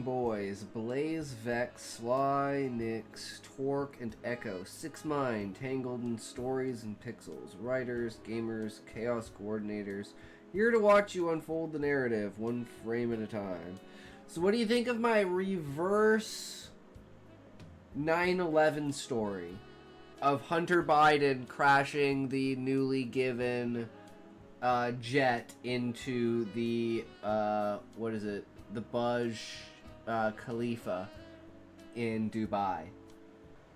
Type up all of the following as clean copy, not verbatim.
boys. Blaze, Vex, Sly, Nyx, Torque, and Echo. 6 Mind, tangled in stories and pixels. Writers, gamers, chaos coordinators. Here to watch you unfold the narrative, one frame at a time. So what do you think of my reverse 9/11 story? Of Hunter Biden crashing the newly given jet into the, what is it? The Burj Khalifa in Dubai.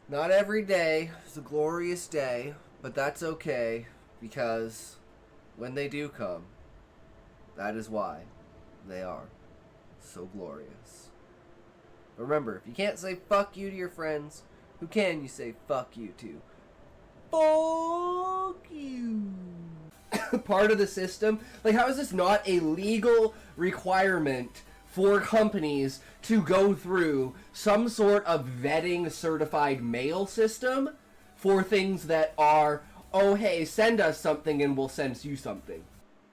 Not every day is a glorious day, but that's okay, because when they do come, that is why they are so glorious. Remember, if you can't say fuck you to your friends, who can you say fuck you to? Fuck you. Part of the system? Like, how is this not a legal requirement for companies to go through some sort of vetting certified mail system for things that are, oh hey, send us something and we'll send you something?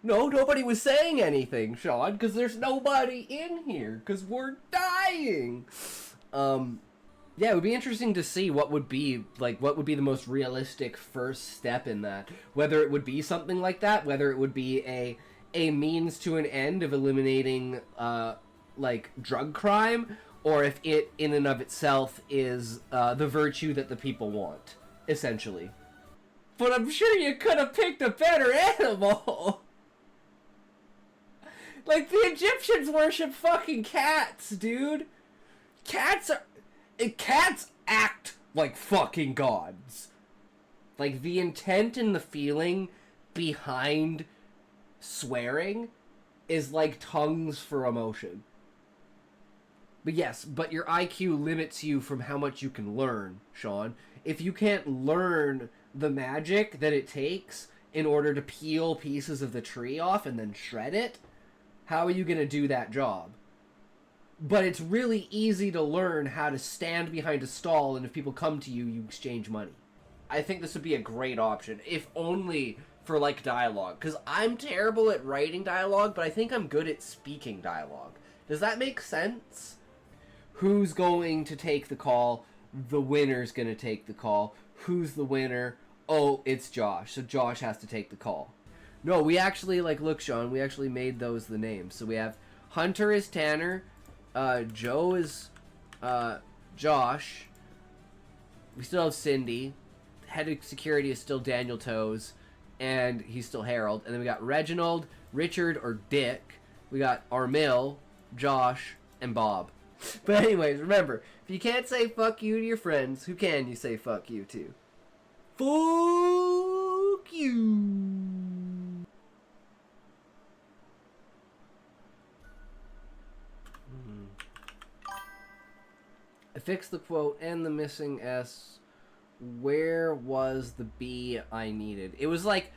No, nobody was saying anything, Sean, because there's nobody in here, because we're dying. Yeah, it would be interesting to see what would be the most realistic first step in that. Whether it would be something like that, whether it would be a means to an end of eliminating, like, drug crime, or if it, in and of itself, is the virtue that the people want, essentially. But I'm sure you could have picked a better animal! Like, the Egyptians worship fucking cats, dude! Cats act like fucking gods. Like, the intent and the feeling behind swearing is like tongues for emotion. But yes, but your IQ limits you from how much you can learn, Sean. If you can't learn the magic that it takes in order to peel pieces of the tree off and then shred it, how are you going to do that job? But it's really easy to learn how to stand behind a stall, and if people come to you, you exchange money. I think this would be a great option, if only for, like, dialogue. Because I'm terrible at writing dialogue, but I think I'm good at speaking dialogue. Does that make sense? Who's going to take the call? The winner's going to take the call. Who's the winner? Oh, it's Josh. So Josh has to take the call. No, we actually, like, look, Sean, we actually made those the names. So we have Hunter is Tanner, Joe is Josh. We still have Cindy. Head of security is still Daniel Toes, and he's still Harold. And then we got Reginald, Richard, or Dick. We got Armil, Josh, and Bob. But anyways, remember, if you can't say fuck you to your friends, who can you say fuck you to? Fuck you. I fixed the quote and the missing S. Where was the B I needed? It was like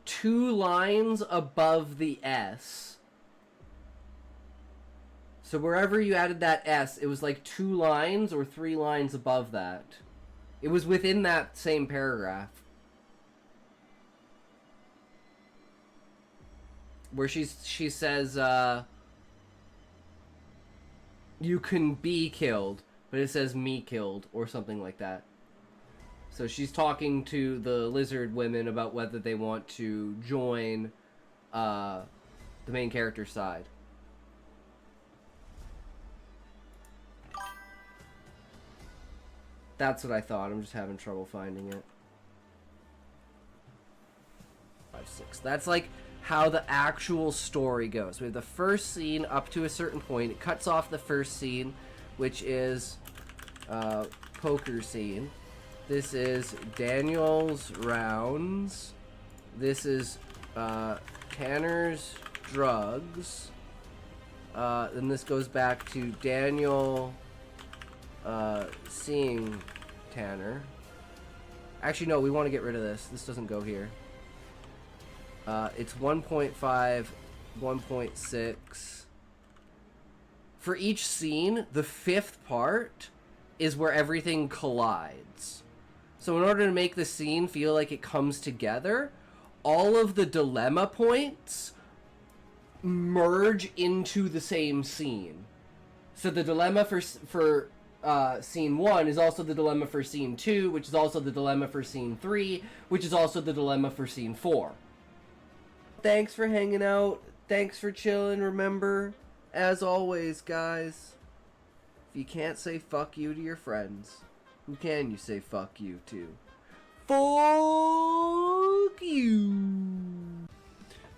2 lines above the S. So wherever you added that S, it was like 2 lines or 3 lines above that. It was within that same paragraph. Where she says, you can be killed. But it says me killed, or something like that. So she's talking to the lizard women about whether they want to join the main character's side. That's what I thought. I'm just having trouble finding it. 5, 6. That's like how the actual story goes. We have the first scene up to a certain point. It cuts off the first scene, which is poker scene. This is Daniel's rounds. This is Tanner's drugs. Then this goes back to Daniel seeing Tanner. Actually, no, we want to get rid of this. This doesn't go here. It's 1.5, 1.6. For each scene, the 5th part is where everything collides. So in order to make the scene feel like it comes together, all of the dilemma points merge into the same scene. So the dilemma for scene 1 is also the dilemma for scene 2, which is also the dilemma for scene 3, which is also the dilemma for scene 4. Thanks for hanging out. Thanks for chilling. Remember, as always, guys, if you can't say fuck you to your friends, who can you say fuck you to? Fuck you.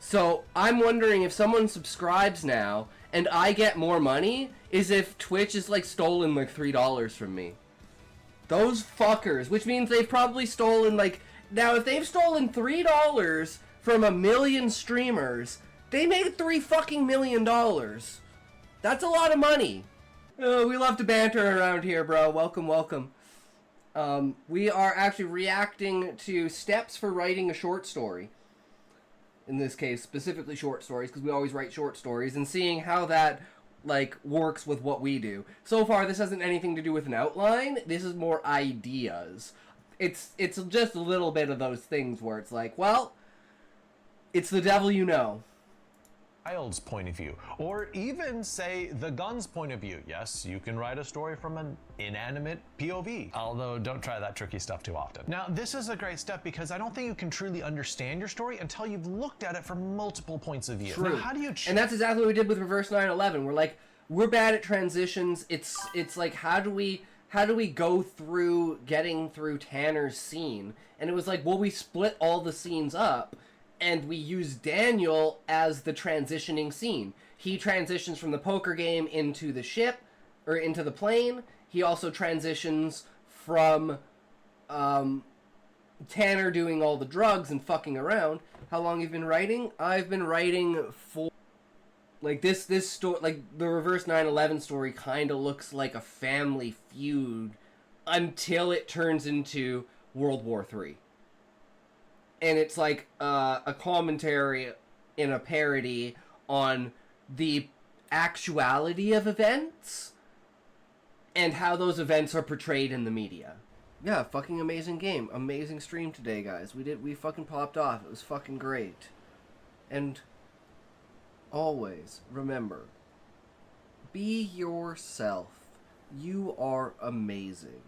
So I'm wondering if someone subscribes now and I get more money, is if Twitch is like stolen like $3 from me. Those fuckers, which means they've probably stolen like, now if they've stolen $3 from a million streamers, they made $3 million. That's a lot of money. We love to banter around here, bro. Welcome, welcome. We are actually reacting to steps for writing a short story. In this case, specifically short stories, because we always write short stories, and seeing how that like works with what we do. So far, this hasn't anything to do with an outline. This is more ideas. It's just a little bit of those things where it's like, well, it's the devil you know. Child's point of view, or even say the gun's point of view. Yes, you can write a story from an inanimate POV, although don't try that tricky stuff too often. Now, this is a great step because I don't think you can truly understand your story until you've looked at it from multiple points of view. True. Now, how do you and that's exactly what we did with Reverse 9/11. We're like, we're bad at transitions. It's like, how do we go through getting through Tanner's scene? And it was like, well, we split all the scenes up, and we use Daniel as the transitioning scene. He transitions from the poker game into the ship, or into the plane. He also transitions from Tanner doing all the drugs and fucking around. How long have you been writing? I've been writing for... Like, this story, like, the Reverse 9/11 story kind of looks like a family feud until it turns into World War III. And it's like a commentary and a parody on the actuality of events and how those events are portrayed in the media. Yeah, fucking amazing game. Amazing stream today, guys. We fucking popped off. It was fucking great. And always remember, be yourself. You are amazing.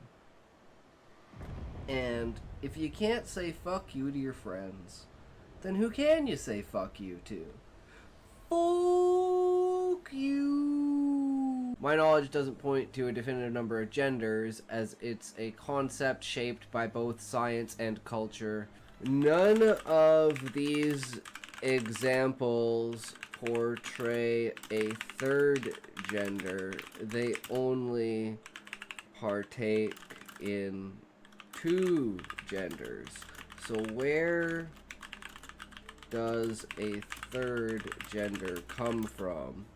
And if you can't say fuck you to your friends, then who can you say fuck you to? Fuck you. My knowledge doesn't point to a definitive number of genders, as it's a concept shaped by both science and culture. None of these examples portray a third gender. They only partake in two genders. So where does a third gender come from?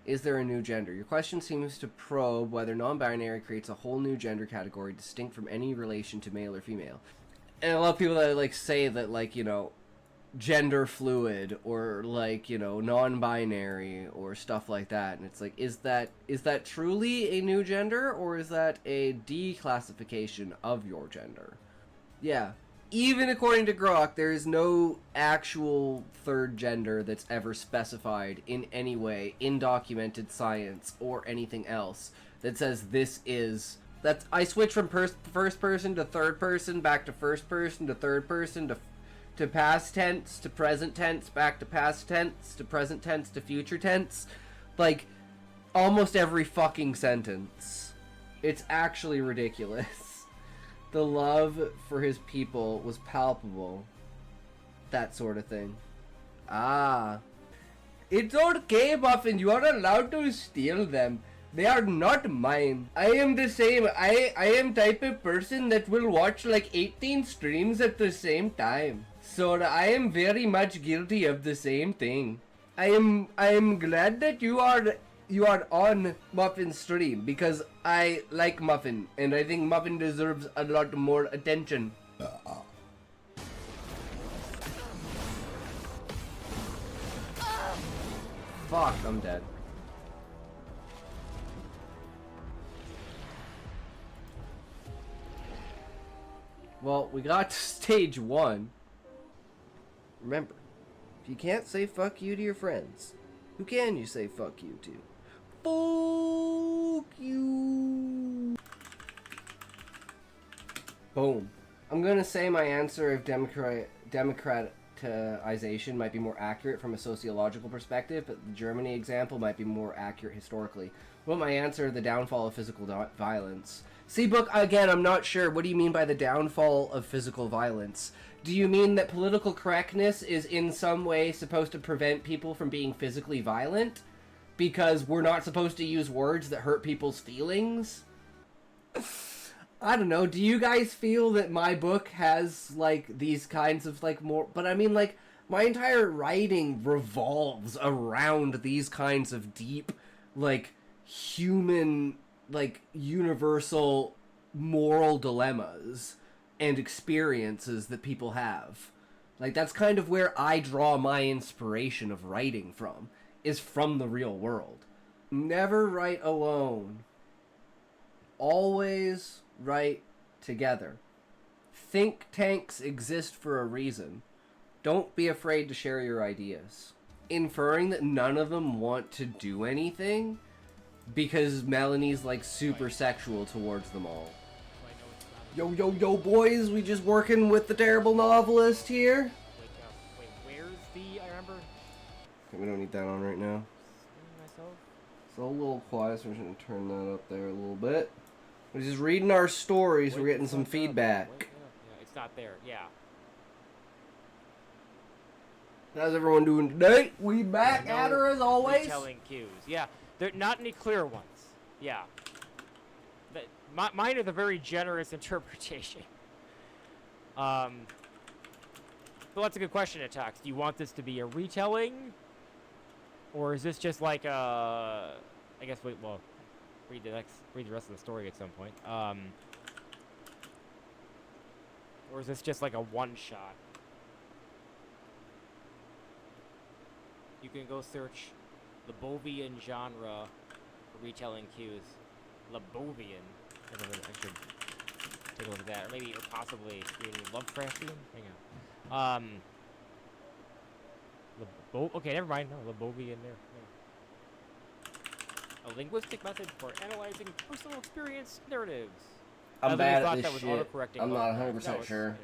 Is there a new gender? Your question seems to probe whether non-binary creates a whole new gender category distinct from any relation to male or female. And a lot of people that like say that, like, you know, gender fluid or like, you know, non-binary or stuff like that, and it's like, is that truly a new gender, or is that a declassification of your gender? Yeah, even according to Grok, there is no actual third gender that's ever specified in any way in documented science or anything else that says this is... That's... I switch from first person to third person, back to first person to third person to past tense to present tense, back to past tense to present tense to future tense. Like, almost every fucking sentence. It's actually ridiculous. The love for his people was palpable. That sort of thing. Ah. It's okay, Muffin. You are allowed to steal them. They are not mine. I am the same. I am type of person that will watch like 18 streams at the same time. So I am very much guilty of the same thing. I am glad that you are on Muffin's stream, because I like Muffin and I think Muffin deserves a lot more attention. Fuck, I'm dead. Well, we got to stage 1. Remember, if you can't say fuck you to your friends, who can you say fuck you to? Boom. I'm gonna say my answer of democratization might be more accurate from a sociological perspective, but the Germany example might be more accurate historically. What my answer? The downfall of physical violence. See, book again. I'm not sure. What do you mean by the downfall of physical violence? Do you mean that political correctness is in some way supposed to prevent people from being physically violent? Because we're not supposed to use words that hurt people's feelings? I don't know. Do you guys feel that my book has, like, these kinds of, like, more... But I mean, like, my entire writing revolves around these kinds of deep, like, human, like, universal moral dilemmas and experiences that people have. Like, that's kind of where I draw my inspiration of writing from, is from the real world. Never write alone. Always write together. Think tanks exist for a reason. Don't be afraid to share your ideas. Inferring that none of them want to do anything because Melanie's like super sexual towards them all. Yo, yo, yo, boys, we just working with the terrible novelist here. Wait, where's the, I remember? Okay, we don't need that on right now. Myself? It's a little quiet, so we're just gonna turn that up there a little bit. We're just reading our stories, we're getting some feedback. Yeah, it's not there, yeah. How's everyone doing today? We back at her as always. Retelling cues, yeah. There not any clear ones, yeah. Mine are the very generous interpretation. But that's a good question, Atax. Do you want this to be a retelling? Or is this just like a... I guess, read the rest of the story at some point. Or is this just like a one-shot? You can go search Lebovian genre for retelling cues. Lebovian. I should take a look at that. Or maybe, or possibly, Lovecraftian? Hang on. Okay, never mind. No, Lebovian there. No. A linguistic method for analyzing personal experience narratives. I'm bad at this that was shit. I'm not 100% sure.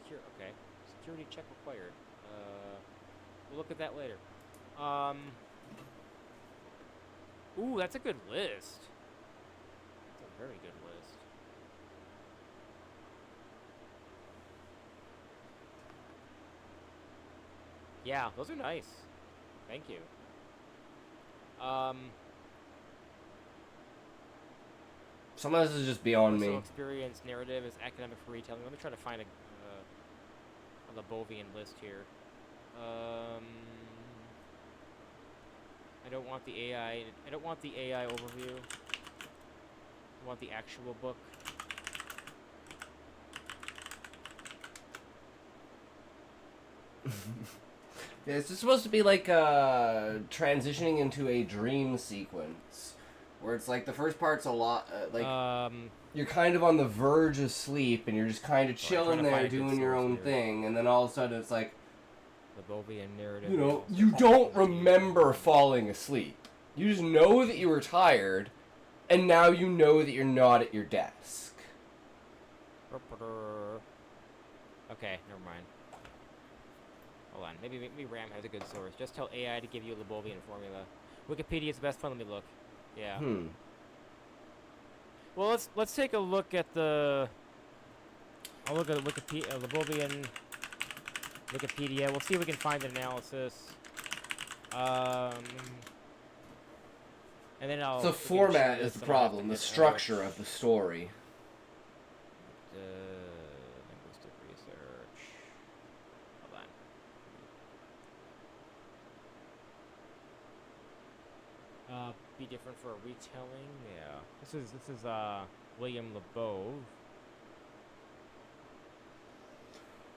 Okay. Security check required. We'll look at that later. Ooh, that's a good list. That's a very good list. Yeah, those are nice. Thank you. Some of this is just beyond me. Experience narrative is academic for retelling. Let me try to find a Lebovian list here. I don't want the AI. I don't want the AI overview. I want the actual book. Yeah, it's just supposed to be like transitioning into a dream sequence, where it's like the first part's a lot you're kind of on the verge of sleep and you're just kind of chilling there doing your own thing, and then all of a sudden it's like, the Bovian narrative. You know, you don't remember falling asleep. You just know that you were tired, and now you know that you're not at your desk. Okay, never mind. Hold on. Maybe RAM has a good source. Just tell AI to give you a Lebovian formula. Wikipedia is the best one. Let me look. Yeah. Well, let's take a look at the. I'll look at Wikipedia, Lebovian. Wikipedia. We'll see if we can find an analysis. And then I'll. The format is the problem. The structure of the story. Linguistic research. Hold on. Be different for a retelling. Yeah. This is William LeBove.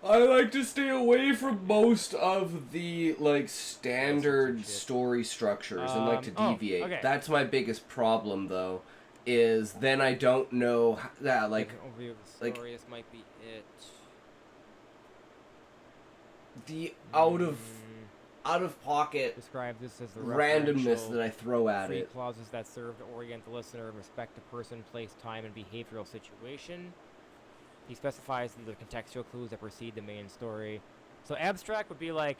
I like to stay away from most of the, like, standard story structures and like to deviate. Okay. That's my biggest problem, though, is then I don't know that, like... Overview of the story, this might be it. The out of... out of pocket Describes this as the randomness referential that I throw at free it. clauses that serve to orient the listener in respect to person, place, time, and behavioral situation. He specifies the contextual clues that precede the main story. So abstract would be like,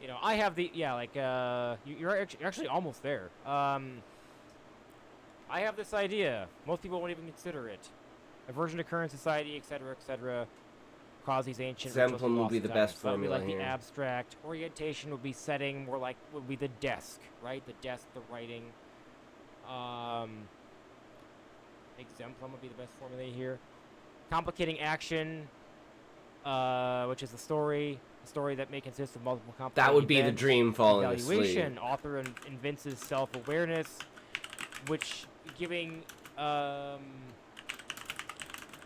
you know, I have the you're actually almost there. I have this idea. Most people won't even consider it. A version of current society, etc., etc. Cause these ancient Exemplum would be the best so that would be formula like here. the abstract. Orientation would be setting, more like would be the desk, right? The desk, the writing. Exemplum would be the best formula here. Complicating action, which is a story that may consist of multiple complicating That would be the events. dream falling Evaluation. asleep. Author invents his self-awareness, which giving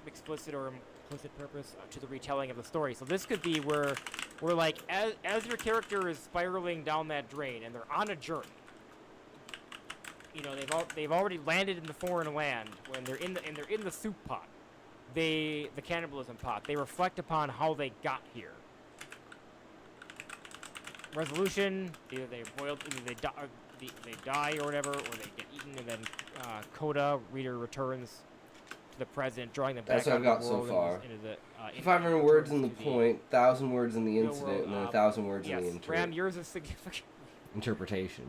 explicit or implicit purpose to the retelling of the story. So this could be where like as your character is spiraling down that drain and they're on a journey. You know, they've already landed in the foreign land when they're in the soup pot. The cannibalism pot. They reflect upon how they got here. Resolution: either they die or whatever, or they get eaten, and then coda, reader returns to the present, drawing them back That's what out I've of got the world so far. into the 500 words in the returns to point, 1,000 words in the real incident, world, and then 1,000 words yes, in the Ram, yours is significant. interpretation.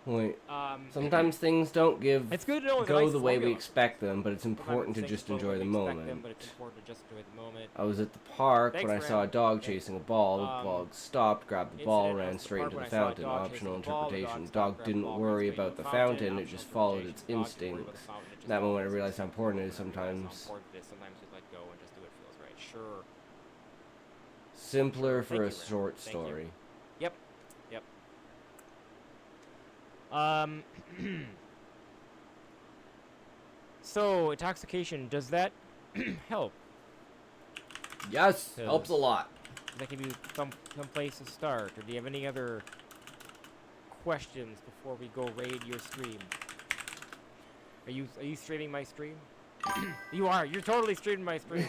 Point. Um, Sometimes things don't it's good to know go nice the way we formula. expect them, but it's Sometimes important to things just go enjoy the we expect moment. them, but it's important to just enjoy the moment. I was at the park Thanks, when I saw a Ram. dog Okay. chasing a ball. The dog stopped, grabbed the ball, Incident, I ran was at the straight park into when the I saw a fountain. dog Optional chasing a ball. The interpretation. dog The dog stopped, didn't grabbed the ball, worry ran straight about the into the fountain. fountain, it Optional just followed its interpretation. The dog didn't worry about instincts. the fountain, it just That moment I followed its realized how important it is instincts. sometimes. How important it is sometimes to let go and just do what feels right. Sure. Simpler for a Thank you, Ram. short Thank you. story. Yep. So intoxication, does that help? Yes, Yes. helps a lot. Does that give you some place to start, or do you have any other questions before we go raid your stream? Are you streaming my stream? You are. You're totally streaming my stream.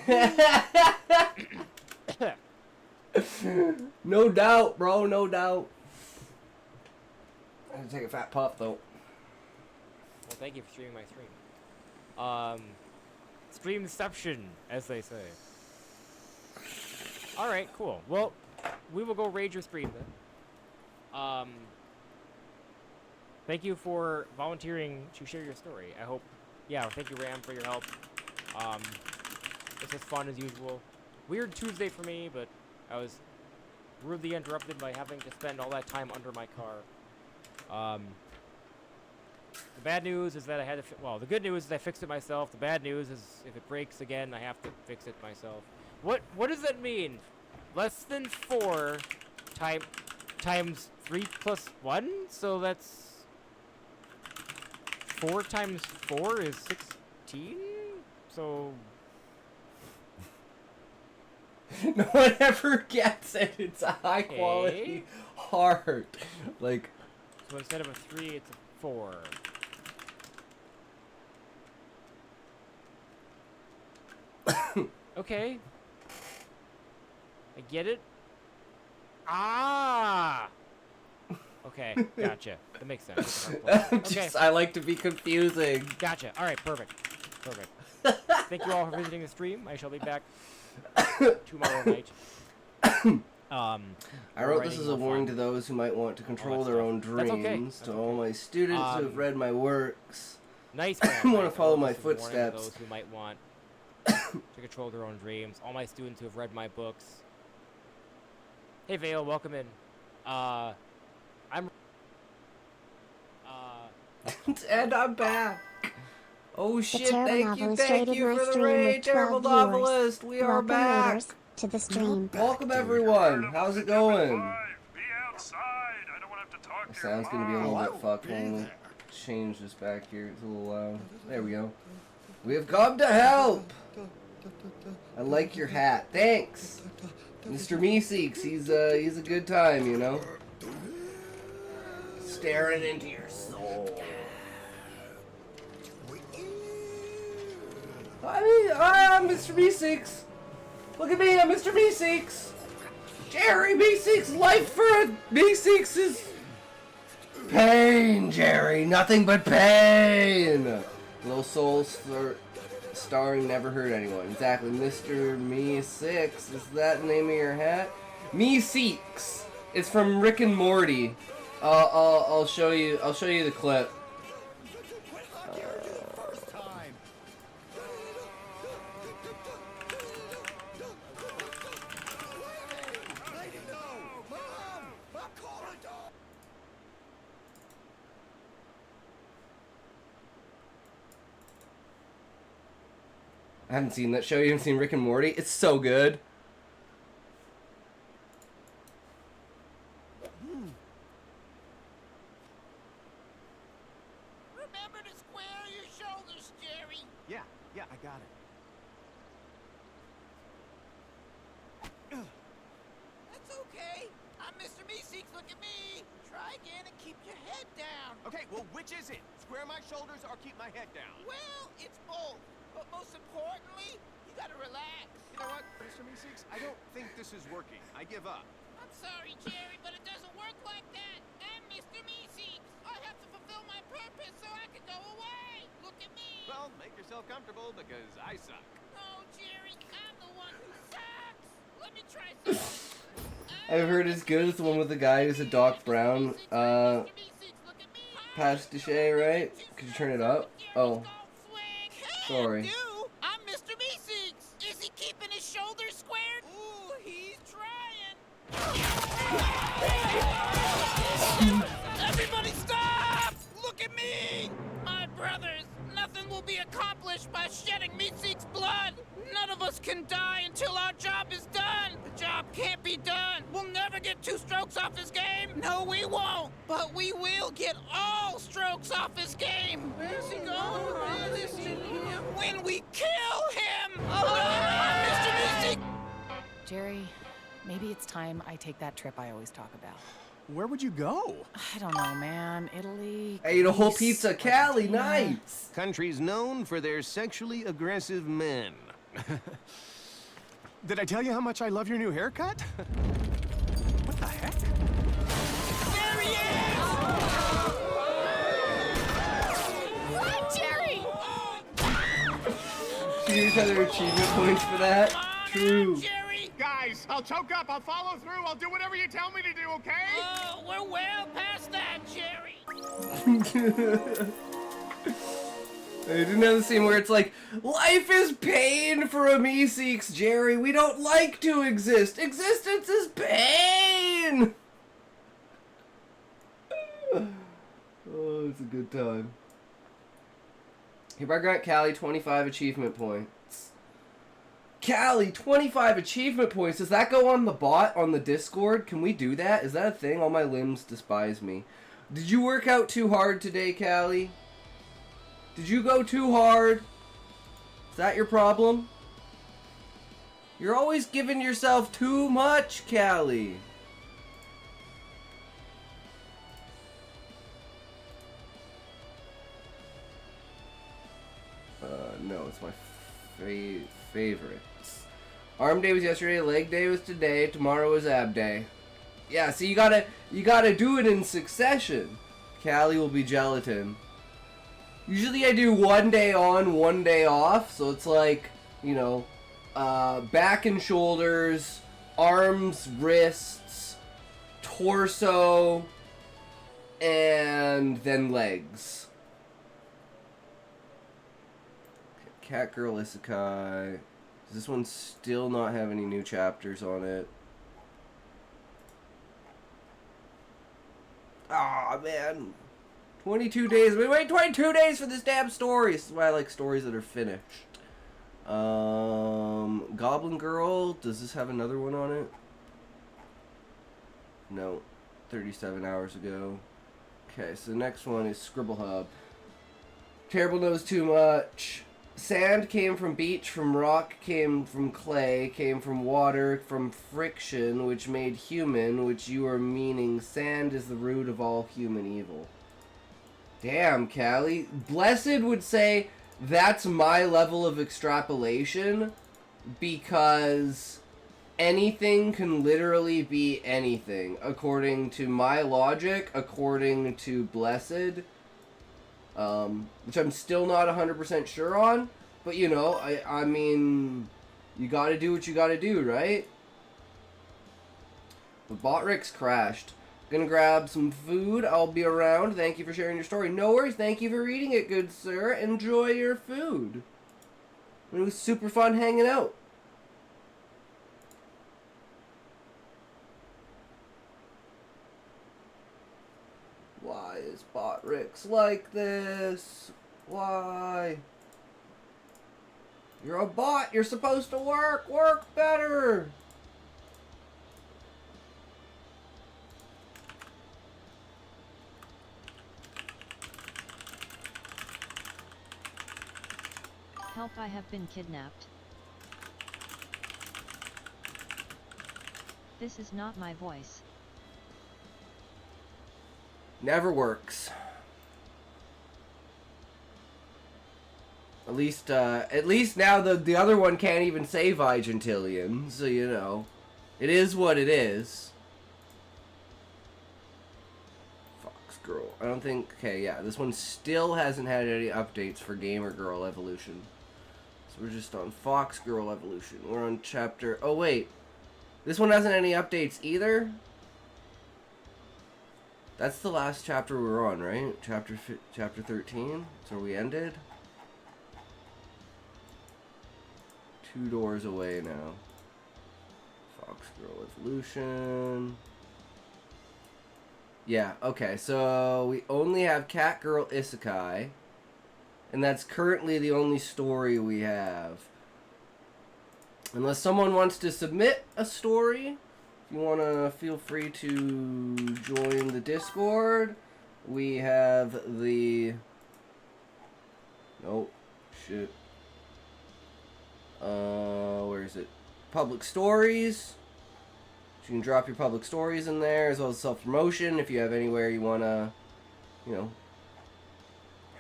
No doubt, bro, no doubt. I had to take a fat puff, though. Well, thank you for streaming my stream. Streamception, as they say. Alright, cool. Well, we will go raid your stream then. Thank you for volunteering to share your story. I hope, yeah, thank you, Ram, for your help. This was fun as usual. Weird Tuesday for me, but I was rudely interrupted by having to spend all that time under my car. The bad news is that I had to, well, the good news is I fixed it myself. The bad news is if it breaks again, I have to fix it myself. What does that mean? Less than 4 times 3 plus 1? So that's 4 times 4 is 16? So No one ever gets it. It's a high quality heart. Like, so instead of a 3, it's a 4. Okay. I get it. Ah! Okay, gotcha. That makes sense. Okay, I like to be confusing. gotcha. Alright, perfect. Perfect. Thank you all for visiting the stream. I shall be back tomorrow night. I wrote this as a warning to those who might want to control their own That's okay. dreams. That's To all okay. my students who have read my works. Nice. I want to follow my footsteps. Those who might want to control their own dreams. All my students who have read my books. Hey Vale, welcome in. And I'm back. Oh shit, Terrible thank you Novelist rated for my the stream raid, with Terrible 12 viewers. Novelist. We are Welcome, back. raiders, to the stream. Welcome everyone. How's it going? Be outside. I don't want to have to talk The to sound's your gonna be a little mom. bit fucked. Hold on. Change this back here. It's a little loud. There we go. We have come to help. I like your hat. Thanks. Mr. Meeseeks, he's a good time, you know. Staring into your soul. I'm Mr. Meeseeks. Look at me, I'm Mr. Meeseeks. Jerry, Meeseeks, life for Meeseeks is pain, Jerry. Nothing but pain. Little Soul starring Never Hurt Anyone. Exactly, Mr. Meeseeks. Is that the name of your hat? Meeseeks. It's from Rick and Morty. I'll show you. I'll show you the clip. I haven't seen that show. You haven't seen Rick and Morty? It's so good. Remember to square your shoulders, Jerry. Yeah, I got it. That's okay. I'm Mr. Meeseeks. Look at me. Try again and keep your head down. Okay, well, which is it? Square my shoulders or keep my head down? Well, it's both. But most importantly, you gotta relax. You know what, Mr. Meeseeks? I don't think this is working. I give up. I'm sorry, Jerry, but it doesn't work like that. I'm Mr. Meeseeks. I have to fulfill my purpose so I can go away. Look at me. Well, make yourself comfortable because I suck. No, Jerry, I'm the one who sucks. Let me try something. I've heard it's good. It's the one with the guy who's a Doc Brown pastiche, right? Could you turn it up? Oh, sorry. I'm Mr. Meeseeks. Is he keeping his shoulders squared? Ooh, he's trying. Everybody stop! Look at me! My brothers, nothing will be accomplished by shedding Meeseeks' blood. None of us can die until our job is done. The job can't be done. We'll never get 2 strokes off his game. No, we won't. But we will get all strokes off his game. Where's he going? Where is he? When we kill him! Mr. Meeseeks! Jerry, maybe it's time I take that trip I always talk about. Where would you go? I don't know, man. Italy. I ate a whole Greece, pizza. Cali, Argentina. nice. Countries known for their sexually aggressive men. Did I tell you how much I love your new haircut? What the heck? There he is! Run, Jerry! Should you use other achievement points for that? Come on True. in, Jerry! Guys, I'll choke up. I'll follow through. I'll do whatever you tell me to do, okay? Oh, we're well past that, Jerry. They didn't have the scene where it's like, life is pain for a Meeseeks, Jerry. We don't like to exist. Existence is pain. Oh, it's a good time. Hereby grant Callie 25 achievement points. Callie, 25 achievement points. Does that go on the bot on the Discord? Can we do that? Is that a thing? All my limbs despise me. Did you work out too hard today, Callie? Did you go too hard? Is that your problem? You're always giving yourself too much, Callie. No, it's my favorites. Arm day was yesterday, leg day was today, tomorrow is ab day. Yeah, so you gotta do it in succession. Callie will be gelatin. Usually I do 1 day on, 1 day off, so it's like, you know, back and shoulders, arms, wrists, torso, and then legs. Catgirl Isekai. Does this one still not have any new chapters on it? Aw, man. 22 days. We wait 22 days for this damn story. This is why I like stories that are finished. Goblin Girl. Does this have another one on it? No. 37 hours ago. Okay, so the next one is Scribble Hub. Terrible knows too much. Sand came from beach, from rock came from clay, came from water, from friction, which made human, which you are meaning sand is the root of all human evil. Damn, Callie. Blessed would say that's my level of extrapolation because anything can literally be anything, according to my logic, according to Blessed, which I'm still not 100% sure on, but you know, I mean, you gotta do what you gotta do, right? But Botrix crashed. Gonna grab some food. I'll be around. Thank you for sharing your story. No worries. Thank you for reading it, good sir. Enjoy your food. It was super fun hanging out. Why is Botrix like this? Why? You're a bot. You're supposed to work. Work better. Help, I have been kidnapped. This is not my voice. Never works. At least now the other one can't even say Vigentillion, so you know. It is what it is. Fox Girl. I don't think... Okay, yeah. This one still hasn't had any updates for Gamer Girl Evolution. So we're just on Fox Girl Evolution. We're on chapter... Oh, wait. This one hasn't any updates either? That's the last chapter we're on, right? Chapter 13? So we ended? 2 doors away now. Fox Girl Evolution. Yeah, okay. So we only have Cat Girl Isekai. And that's currently the only story we have. Unless someone wants to submit a story, if you want to feel free to join the Discord. We have the... Oh, shit. Where is it? Public Stories. You can drop your public stories in there, as well as self-promotion. If you have anywhere you want to, you know,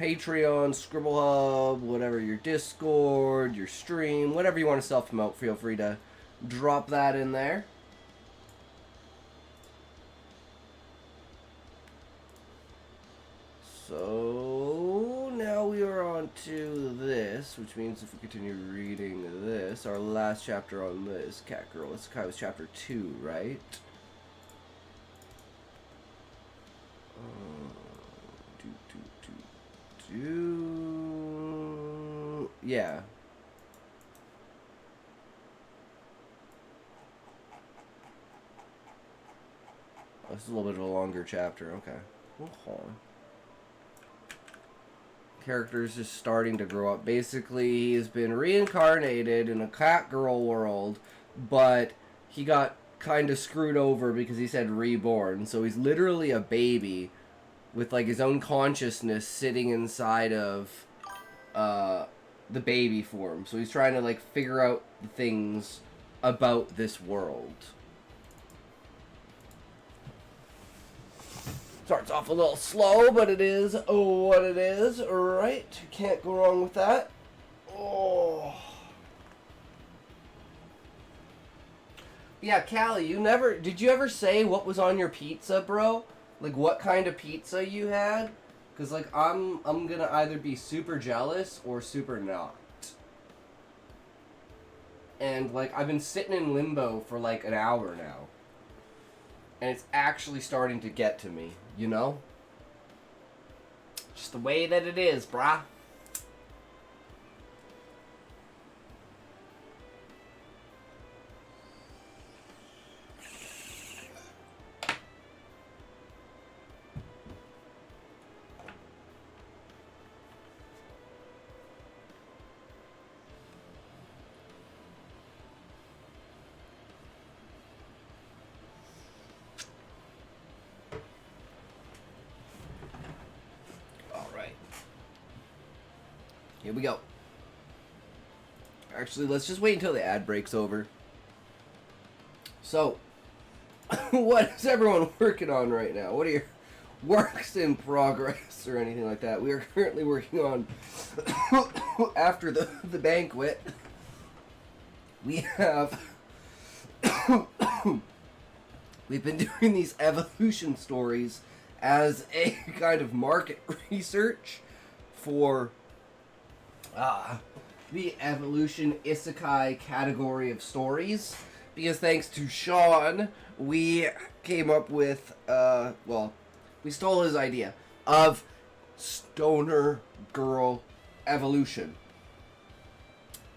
Patreon, Scribble Hub, whatever, your Discord, your stream, whatever you want to self-promote, feel free to drop that in there. So now we are on to this, which means if we continue reading this, our last chapter on this, Cat Girl Isekai was chapter 2, right? Yeah. Oh, this is a little bit of a longer chapter, okay. Hold on. Character's just starting to grow up. Basically, he has been reincarnated in a cat girl world, but he got kind of screwed over because he said reborn. So he's literally a baby with like his own consciousness sitting inside of the baby form. So he's trying to like figure out the things about this world. Starts off a little slow, but it is what it is, right? Can't go wrong with that. Oh. Yeah, Callie, did you ever say what was on your pizza, bro? Like, what kind of pizza you had? Because, like, I'm gonna either be super jealous or super not. And, like, I've been sitting in limbo for, like, an hour now. And it's actually starting to get to me, you know? Just the way that it is, brah. Here we go. Actually, let's just wait until the ad break's over. So, what is everyone working on right now? What are your works in progress or anything like that? We are currently working on, after the banquet, we have we've been doing these evolution stories as a kind of market research for the evolution isekai category of stories. Because thanks to Sean, we came up with, we stole his idea of stoner girl evolution.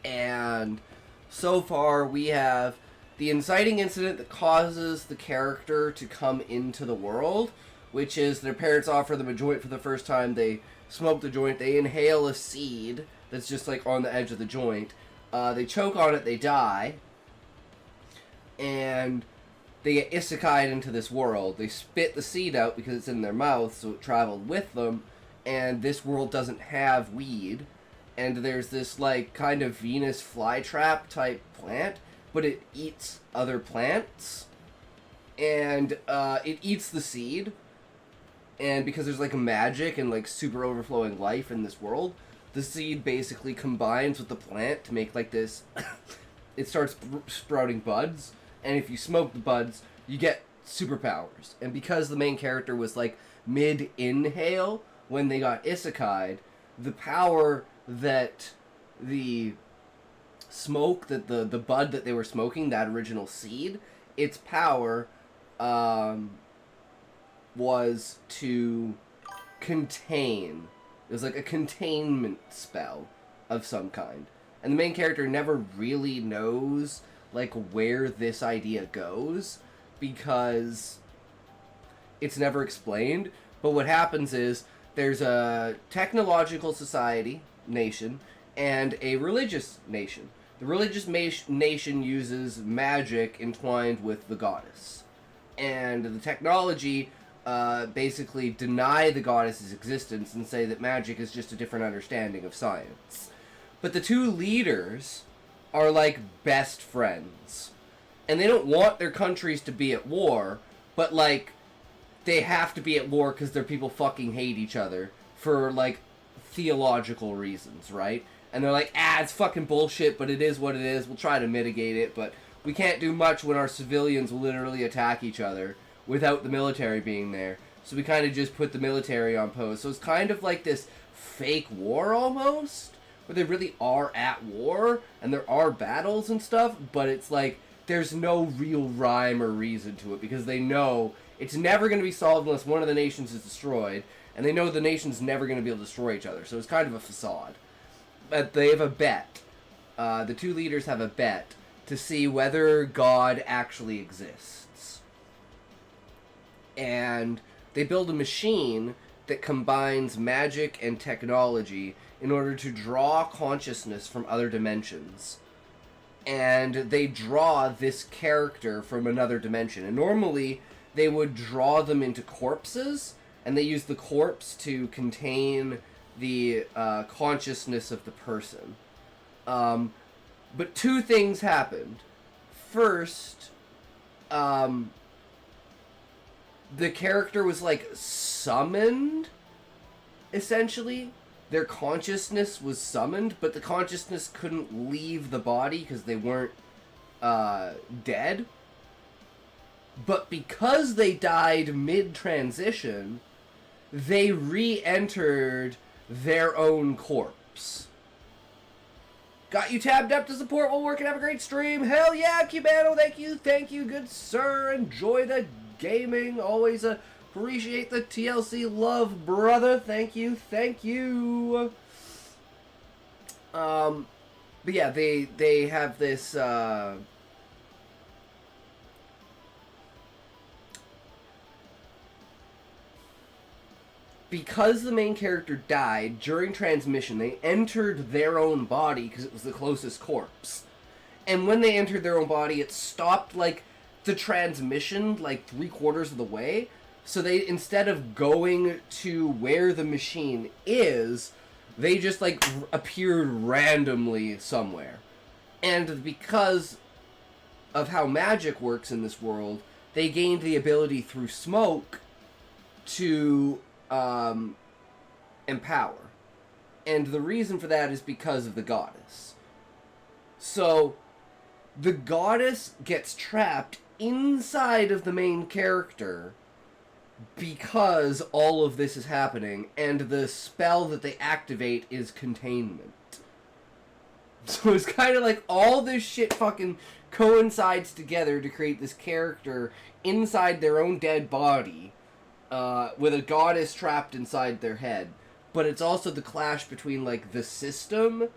And so far we have the inciting incident that causes the character to come into the world, which is their parents offer them a joint for the first time. They smoke the joint, they inhale a seed that's just like on the edge of the joint. They choke on it, they die, and they get isekai'd into this world. They spit the seed out because it's in their mouth, so it traveled with them, and this world doesn't have weed. And there's this, like, kind of Venus flytrap type plant, but it eats other plants. And it eats the seed. And because there's, like, magic and, like, super overflowing life in this world, the seed basically combines with the plant to make, like, this... it starts sprouting buds. And if you smoke the buds, you get superpowers. And because the main character was, like, mid-inhale when they got isekai'd, the power that the smoke, that the bud that they were smoking, that original seed, its power was to contain. It was like a containment spell of some kind. And the main character never really knows, like, where this idea goes, because it's never explained. But what happens is, there's a technological society nation and a religious nation. The religious nation uses magic entwined with the goddess. And the technology basically deny the goddess's existence and say that magic is just a different understanding of science. But the two leaders are like best friends. And they don't want their countries to be at war, but like they have to be at war because their people fucking hate each other for like theological reasons, right? And they're like, it's fucking bullshit, but it is what it is. We'll try to mitigate it, but we can't do much when our civilians literally attack each other without the military being there. So we kind of just put the military on post. So it's kind of like this fake war almost, where they really are at war, and there are battles and stuff, but it's like, there's no real rhyme or reason to it, because they know it's never going to be solved unless one of the nations is destroyed, and they know the nation's never going to be able to destroy each other, so it's kind of a facade. But they have a bet. The two leaders have a bet to see whether God actually exists. And they build a machine that combines magic and technology in order to draw consciousness from other dimensions. And they draw this character from another dimension. And normally, they would draw them into corpses, and they use the corpse to contain the consciousness of the person. But two things happened. First, the character was, like, summoned, essentially. Their consciousness was summoned, but the consciousness couldn't leave the body because they weren't dead. But because they died mid-transition, they re-entered their own corpse. Got you tabbed up to support while working. Have a great stream. Hell yeah, Cubano. Thank you, good sir. Enjoy the gaming. Always appreciate the TLC love, brother. Thank you. But yeah, they have this because the main character died during transmission, they entered their own body because it was the closest corpse. And when they entered their own body, it stopped, like, the transmission, like, 3/4 of the way. So they, instead of going to where the machine is, they just, like, appeared randomly somewhere. And because of how magic works in this world, they gained the ability through smoke to empower. And the reason for that is because of the goddess. So the goddess gets trapped inside of the main character because all of this is happening, and the spell that they activate is containment. So it's kind of like all this shit fucking coincides together to create this character inside their own dead body, with a goddess trapped inside their head. But it's also the clash between, like, the system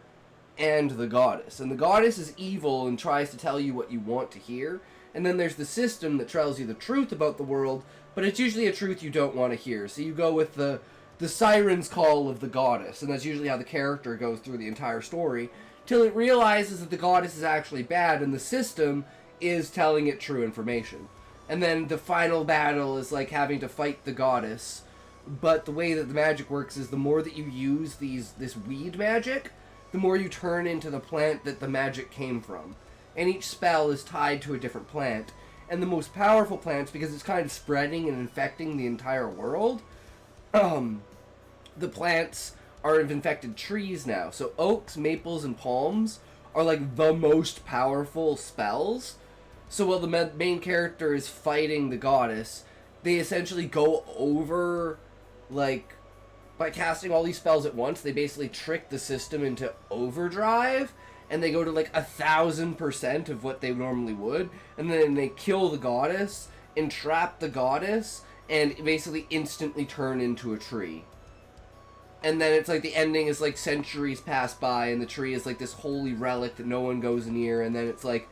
and the goddess. And the goddess is evil and tries to tell you what you want to hear. And then there's the system that tells you the truth about the world, but it's usually a truth you don't want to hear. So you go with the siren's call of the goddess, and that's usually how the character goes through the entire story, till it realizes that the goddess is actually bad, and the system is telling it true information. And then the final battle is like having to fight the goddess. But the way that the magic works is the more that you use this weed magic, the more you turn into the plant that the magic came from. And each spell is tied to a different plant. And the most powerful plants, because it's kind of spreading and infecting the entire world, the plants are infected trees now. So oaks, maples, and palms are like the most powerful spells. So while the main character is fighting the goddess, they essentially go over, like, by casting all these spells at once, they basically trick the system into overdrive, and they go to like 1,000% of what they normally would, and then they kill the goddess, entrap the goddess, and basically instantly turn into a tree. And then it's like the ending is like centuries pass by, and the tree is like this holy relic that no one goes near, and then it's like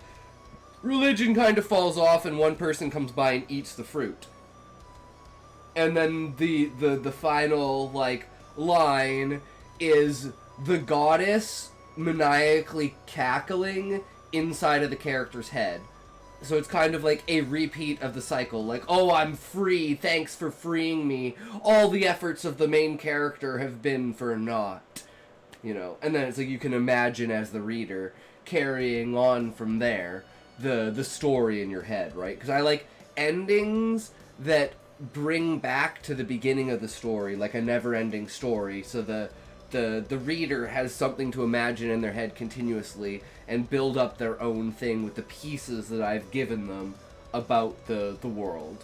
religion kind of falls off, and one person comes by and eats the fruit. And then the final, like, line is the goddess maniacally cackling inside of the character's head. So it's kind of like a repeat of the cycle. Like, oh, I'm free, thanks for freeing me. All the efforts of the main character have been for naught. You know, and then it's like you can imagine as the reader carrying on from there the story in your head, right? Because I like endings that bring back to the beginning of the story, like a never-ending story, so the reader has something to imagine in their head continuously and build up their own thing with the pieces that I've given them about the world.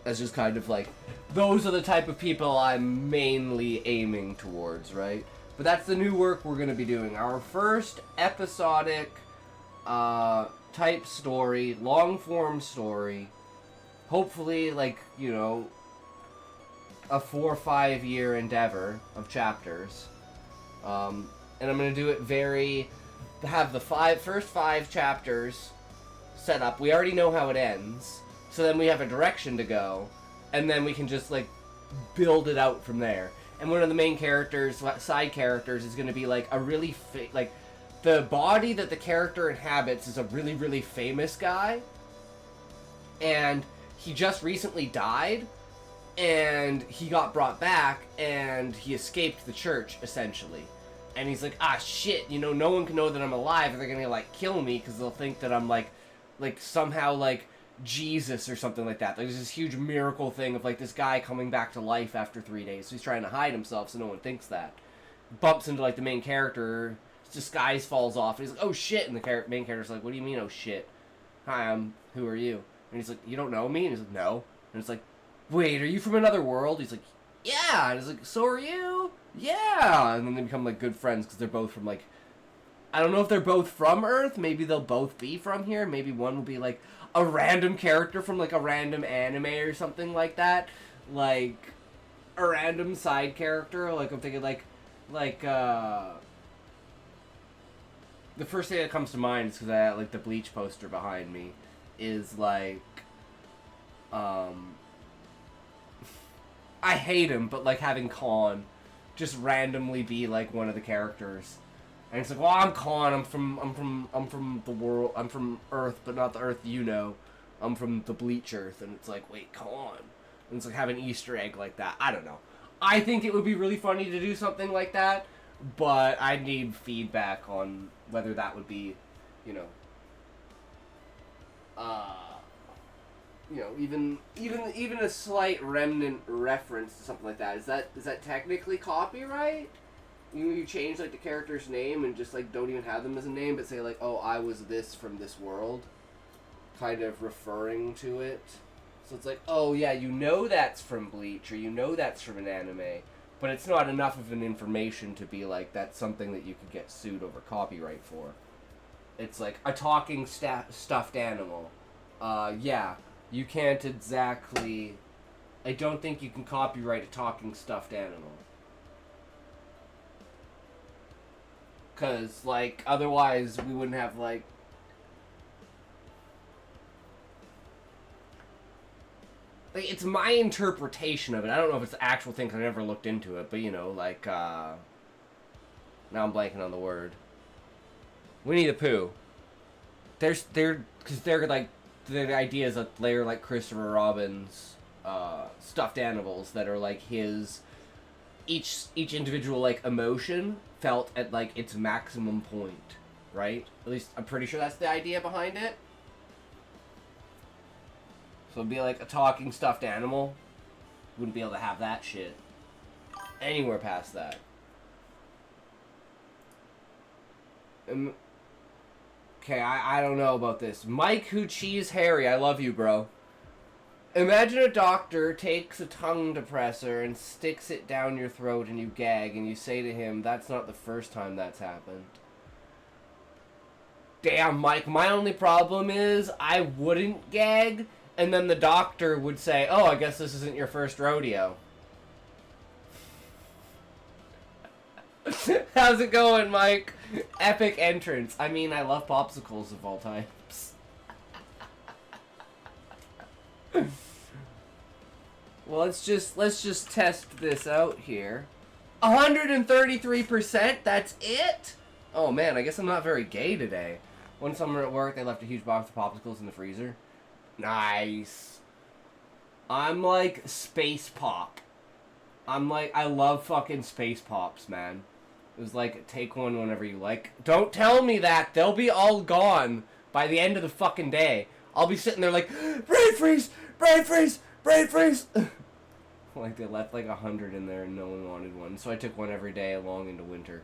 That's just kind of like, those are the type of people I'm mainly aiming towards, right? But that's the new work we're going to be doing. Our first episodic type story, long-form story. Hopefully, like, you know, a 4 or 5 year endeavor of chapters. And I'm going to do it have the first 5 chapters set up. We already know how it ends. So then we have a direction to go. And then we can just, like, build it out from there. And one of the main characters, side characters, is going to be, like, a really, like, the body that the character inhabits is a really, really famous guy. And he just recently died, and he got brought back, and he escaped the church, essentially. And he's like, ah, shit, you know, no one can know that I'm alive, or they're gonna, like, kill me, because they'll think that I'm, like, somehow, like, Jesus or something like that. There's this huge miracle thing of, like, this guy coming back to life after 3 days, so he's trying to hide himself so no one thinks that. Bumps into, like, the main character, his disguise falls off, and he's like, oh, shit, and the main character's like, what do you mean, oh, shit? Hi, who are you? And he's like, you don't know me? And he's like, no. And it's like, wait, are you from another world? He's like, yeah. And he's like, so are you? Yeah. And then they become, like, good friends because they're both from, like, I don't know if they're both from Earth. Maybe they'll both be from here. Maybe one will be, like, a random character from, like, a random anime or something like that. Like, a random side character. Like, I'm thinking, the first thing that comes to mind is because I have, like, the Bleach poster behind me. Is like, I hate him, but like having Khan just randomly be like one of the characters, and it's like, well, I'm Khan. I'm from the world. I'm from Earth, but not the Earth you know. I'm from the Bleach Earth, and it's like, wait, Khan. And it's like have an Easter egg like that. I don't know. I think it would be really funny to do something like that, but I need feedback on whether that would be, you know. Even a slight remnant reference to something like that. Is that technically copyright? You change like the character's name and just like don't even have them as a name, but say like, oh, I was this from this world, kind of referring to it. So it's like, oh yeah, you know that's from Bleach, or you know that's from an anime, but it's not enough of an information to be like, that's something that you could get sued over copyright for. It's like, a talking stuffed animal. Yeah, you can't exactly... I don't think you can copyright a talking stuffed animal. Because, like, otherwise we wouldn't have, like... Like, it's my interpretation of it. I don't know if it's the actual thing, 'cause I never looked into it, but, you know, like, now I'm blanking on the word. Winnie the Pooh. Because they're, like, the idea is that they're, like, Christopher Robin's, stuffed animals that are, like, his... Each individual, like, emotion felt at, like, its maximum point, right? At least, I'm pretty sure that's the idea behind it. So it'd be like a talking stuffed animal. Wouldn't be able to have that shit anywhere past that. Okay, I don't know about this. Mike Who Cheese Harry, I love you, bro. Imagine a doctor takes a tongue depressor and sticks it down your throat and you gag and you say to him, that's not the first time that's happened. Damn, Mike, my only problem is I wouldn't gag. And then the doctor would say, oh, I guess this isn't your first rodeo. How's it going, Mike? Epic entrance. I mean, I love popsicles of all types. Well, let's just test this out here. 133%? That's it? Oh, man, I guess I'm not very gay today. One summer at work, they left a huge box of popsicles in the freezer. Nice. I'm like space pop. I love fucking space pops, man. It was like, take one whenever you like. Don't tell me that. They'll be all gone by the end of the fucking day. I'll be sitting there like, brain freeze, brain freeze, brain freeze. Like they left like 100 in there and no one wanted one. So I took one every day along into winter.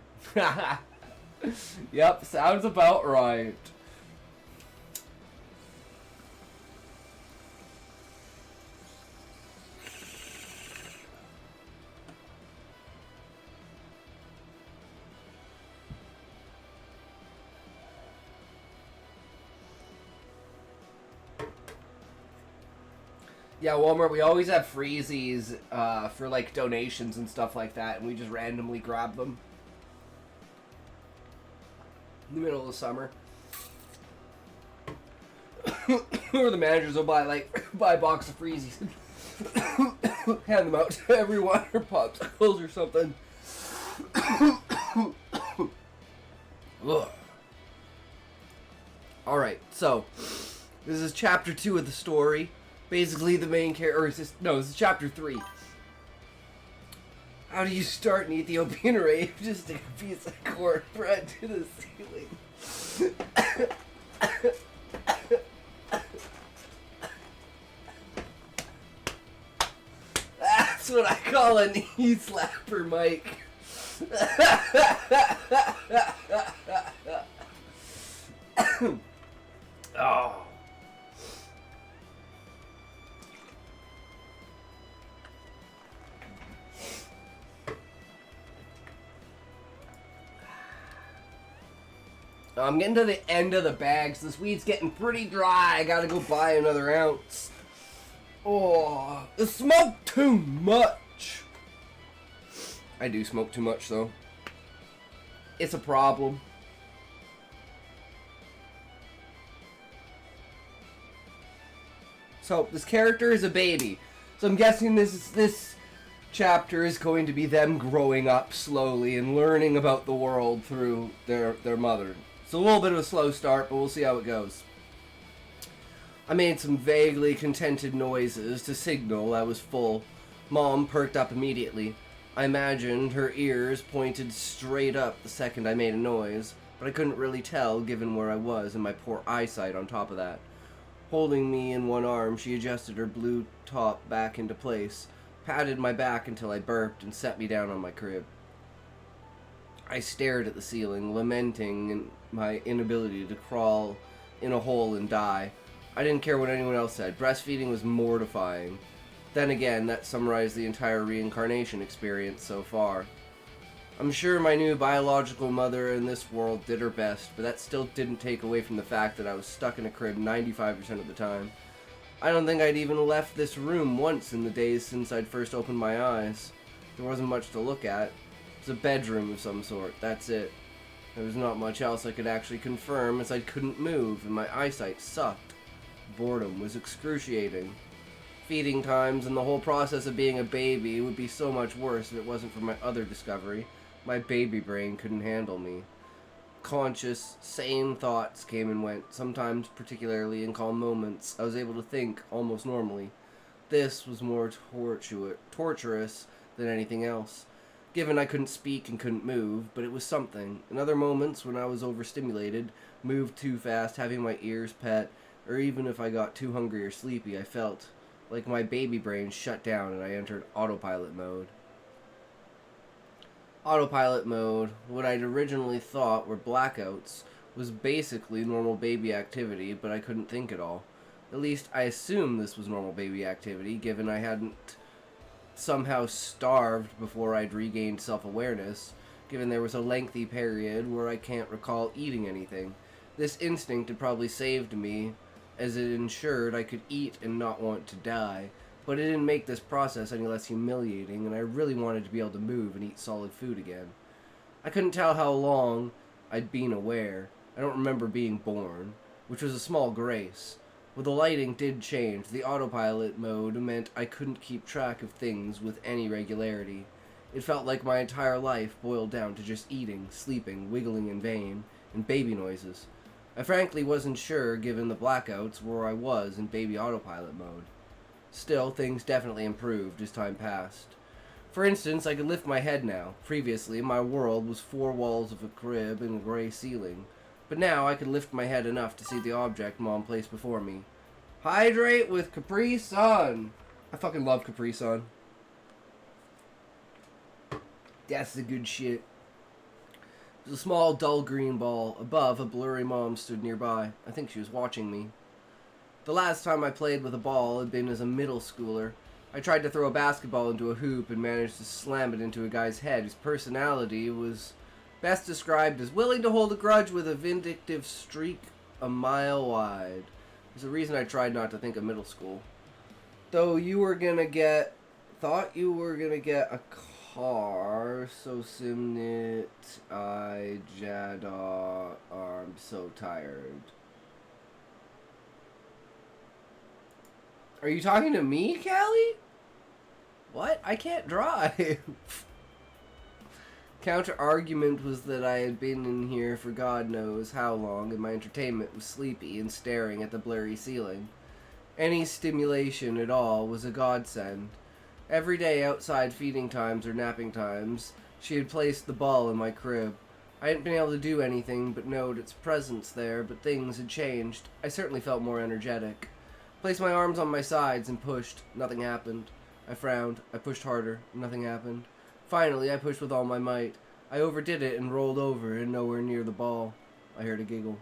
Yep, sounds about right. Yeah, Walmart, we always have freezies for, like, donations and stuff like that, and we just randomly grab them in the middle of the summer. Or the managers will buy a box of freezies and hand them out to everyone, or popsicles or something. Alright, so, this is chapter 2 of the story. Basically, the main character, this is chapter 3. How do you start an Ethiopian rave? Just stick a piece of cornbread to the ceiling. That's what I call a knee slapper, Mike. Oh. I'm getting to the end of the bags. This weed's getting pretty dry. I gotta go buy another ounce. Oh, I smoke too much. I do smoke too much, though. It's a problem. So, this character is a baby. So I'm guessing this chapter is going to be them growing up slowly and learning about the world through their mother. It's a little bit of a slow start, but we'll see how it goes. I made some vaguely contented noises to signal I was full. Mom perked up immediately. I imagined her ears pointed straight up the second I made a noise, but I couldn't really tell given where I was and my poor eyesight on top of that. Holding me in one arm, she adjusted her blue top back into place, patted my back until I burped, and set me down on my crib. I stared at the ceiling, lamenting in my inability to crawl in a hole and die. I didn't care what anyone else said. Breastfeeding was mortifying. Then again, that summarized the entire reincarnation experience so far. I'm sure my new biological mother in this world did her best, but that still didn't take away from the fact that I was stuck in a crib 95% of the time. I don't think I'd even left this room once in the days since I'd first opened my eyes. There wasn't much to look at. It was a bedroom of some sort, that's it. There was not much else I could actually confirm, as I couldn't move and my eyesight sucked. Boredom was excruciating. Feeding times and the whole process of being a baby would be so much worse if it wasn't for my other discovery. My baby brain couldn't handle me. Conscious, sane thoughts came and went, sometimes particularly in calm moments. I was able to think almost normally. This was more torturous than anything else, given I couldn't speak and couldn't move, but it was something. In other moments, when I was overstimulated, moved too fast, having my ears pet, or even if I got too hungry or sleepy, I felt like my baby brain shut down and I entered autopilot mode. Autopilot mode, what I'd originally thought were blackouts, was basically normal baby activity, but I couldn't think at all. At least, I assumed this was normal baby activity, given I hadn't somehow starved before I'd regained self-awareness, given there was a lengthy period where I can't recall eating anything. This instinct had probably saved me, as it ensured I could eat and not want to die, but it didn't make this process any less humiliating, and I really wanted to be able to move and eat solid food again. I couldn't tell how long I'd been aware. I don't remember being born, which was a small grace. Well, the lighting did change. The autopilot mode meant I couldn't keep track of things with any regularity. It felt like my entire life boiled down to just eating, sleeping, wiggling in vain, and baby noises. I frankly wasn't sure, given the blackouts, where I was in baby autopilot mode. Still, things definitely improved as time passed. For instance, I could lift my head now. Previously, my world was 4 walls of a crib and a gray ceiling. But now I could lift my head enough to see the object Mom placed before me. Hydrate with Capri Sun! I fucking love Capri Sun. That's the good shit. It was a small, dull green ball. Above, a blurry mom stood nearby. I think she was watching me. The last time I played with a ball had been as a middle schooler. I tried to throw a basketball into a hoop and managed to slam it into a guy's head. His personality was best described as willing to hold a grudge with a vindictive streak a mile wide. There's a reason I tried not to think of middle school. Thought you were gonna get a car, so Simnit, I, Jada, I'm so tired. Are you talking to me, Callie? What? I can't drive. Counter-argument was that I had been in here for God knows how long, and my entertainment was sleepy and staring at the blurry ceiling. Any stimulation at all was a godsend. Every day outside feeding times or napping times, she had placed the ball in my crib. I hadn't been able to do anything but note its presence there, but things had changed. I certainly felt more energetic. Placed my arms on my sides and pushed. Nothing happened. I frowned. I pushed harder. Nothing happened. Finally, I pushed with all my might. I overdid it and rolled over and nowhere near the ball. I heard a giggle.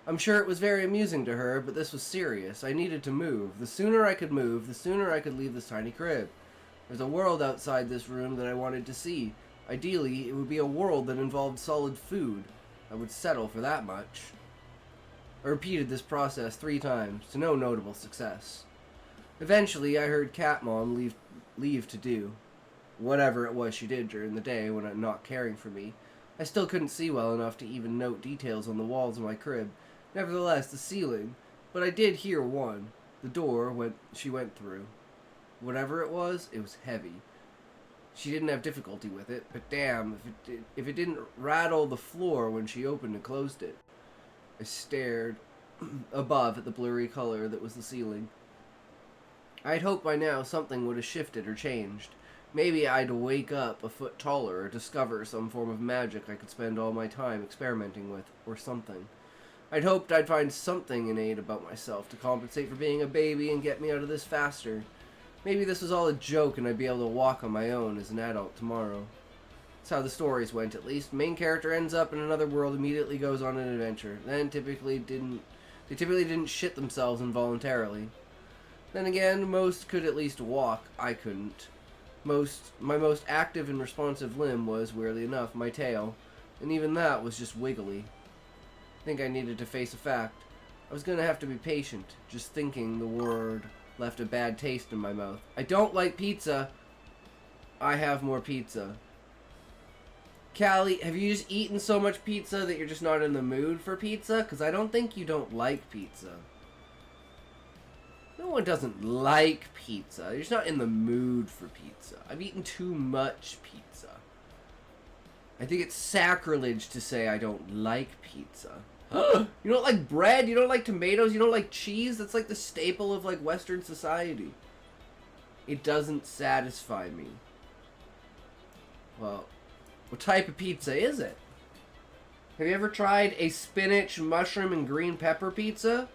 I'm sure it was very amusing to her, but this was serious. I needed to move. The sooner I could move, the sooner I could leave this tiny crib. There's a world outside this room that I wanted to see. Ideally, it would be a world that involved solid food. I would settle for that much. I repeated this process 3 times, to no notable success. Eventually, I heard Cat Mom leave to do whatever it was she did during the day when I'm not caring for me. I still couldn't see well enough to even note details on the walls of my crib. Nevertheless, the ceiling. But I did hear one. The door she went through. Whatever it was heavy. She didn't have difficulty with it, but damn, if it didn't rattle the floor when she opened and closed it. I stared above at the blurry color that was the ceiling. I'd hoped by now something would have shifted or changed. Maybe I'd wake up a foot taller or discover some form of magic I could spend all my time experimenting with, or something. I'd hoped I'd find something innate about myself to compensate for being a baby and get me out of this faster. Maybe this was all a joke and I'd be able to walk on my own as an adult tomorrow. That's how the stories went, at least. Main character ends up in another world, immediately goes on an adventure. They typically didn't shit themselves involuntarily. Then again, most could at least walk. I couldn't. My most active and responsive limb was, weirdly enough, my tail. And even that was just wiggly. I think I needed to face a fact. I was gonna have to be patient. Just thinking the word left a bad taste in my mouth. I don't like pizza. I have more pizza. Callie, have you just eaten so much pizza that you're just not in the mood for pizza? Because I don't think you don't like pizza. No one doesn't like pizza. You're just not in the mood for pizza. I've eaten too much pizza. I think it's sacrilege to say I don't like pizza. You don't like bread? You don't like tomatoes? You don't like cheese? That's like the staple of like Western society. It doesn't satisfy me. Well, what type of pizza is it? Have you ever tried a spinach, mushroom, and green pepper pizza?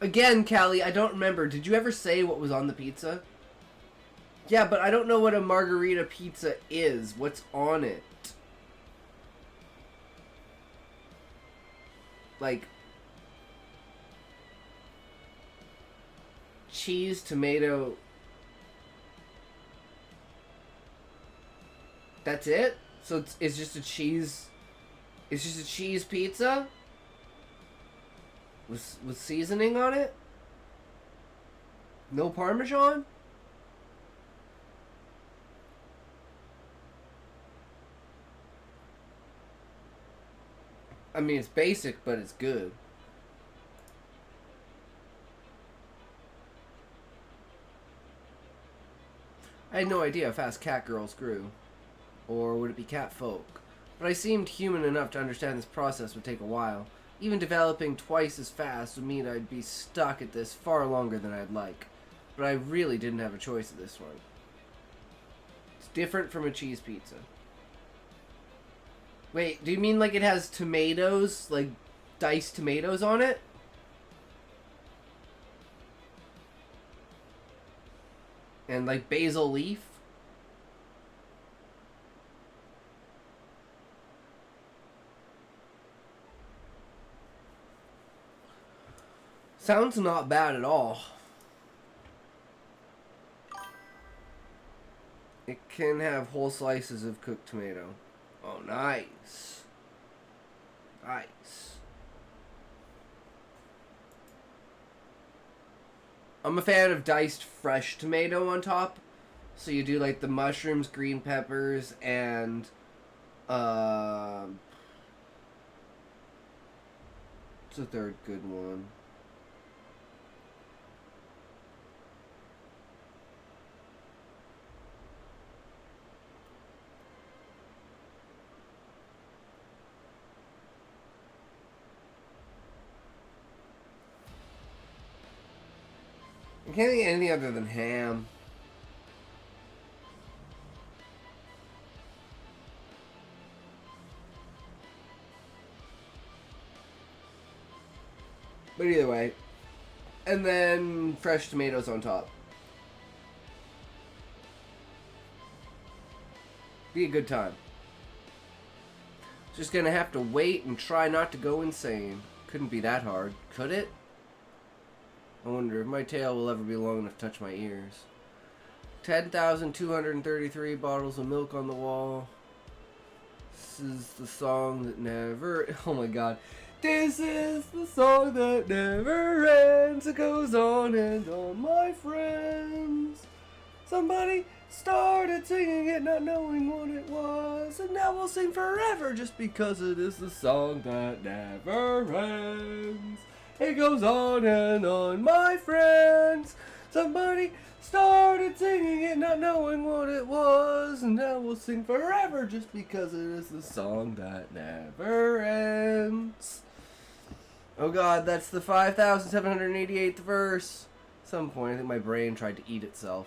Again, Callie, I don't remember. Did you ever say what was on the pizza? Yeah, but I don't know what a margarita pizza is. What's on it? Like, cheese, tomato. That's it? So it's just a cheese. It's just a cheese pizza? With seasoning on it? No Parmesan? I mean, it's basic, but it's good. I had no idea how fast cat girls grew. Or would it be cat folk? But I seemed human enough to understand this process would take a while. Even developing twice as fast would mean I'd be stuck at this far longer than I'd like. But I really didn't have a choice at this one. It's different from a cheese pizza. Wait, do you mean like it has tomatoes, like diced tomatoes on it? And like basil leaf? Sounds not bad at all. It can have whole slices of cooked tomato. Oh, nice. Nice. I'm a fan of diced fresh tomato on top. So you do like the mushrooms, green peppers, and what's the third good one? I can't think of anything other than ham. But either way. And then fresh tomatoes on top. Be a good time. Just gonna have to wait and try not to go insane. Couldn't be that hard, could it? I wonder if my tail will ever be long enough to touch my ears. 10,233 bottles of milk on the wall. This is the song that never... Oh my god. This is the song that never ends. It goes on and on, my friends. Somebody started singing it, not knowing what it was. And now we'll sing forever just because it is the song that never ends. It goes on and on, my friends. Somebody started singing it, not knowing what it was. And now we'll sing forever just because it is the song that never ends. Oh god, that's the 5,788th verse. At some point, I think my brain tried to eat itself.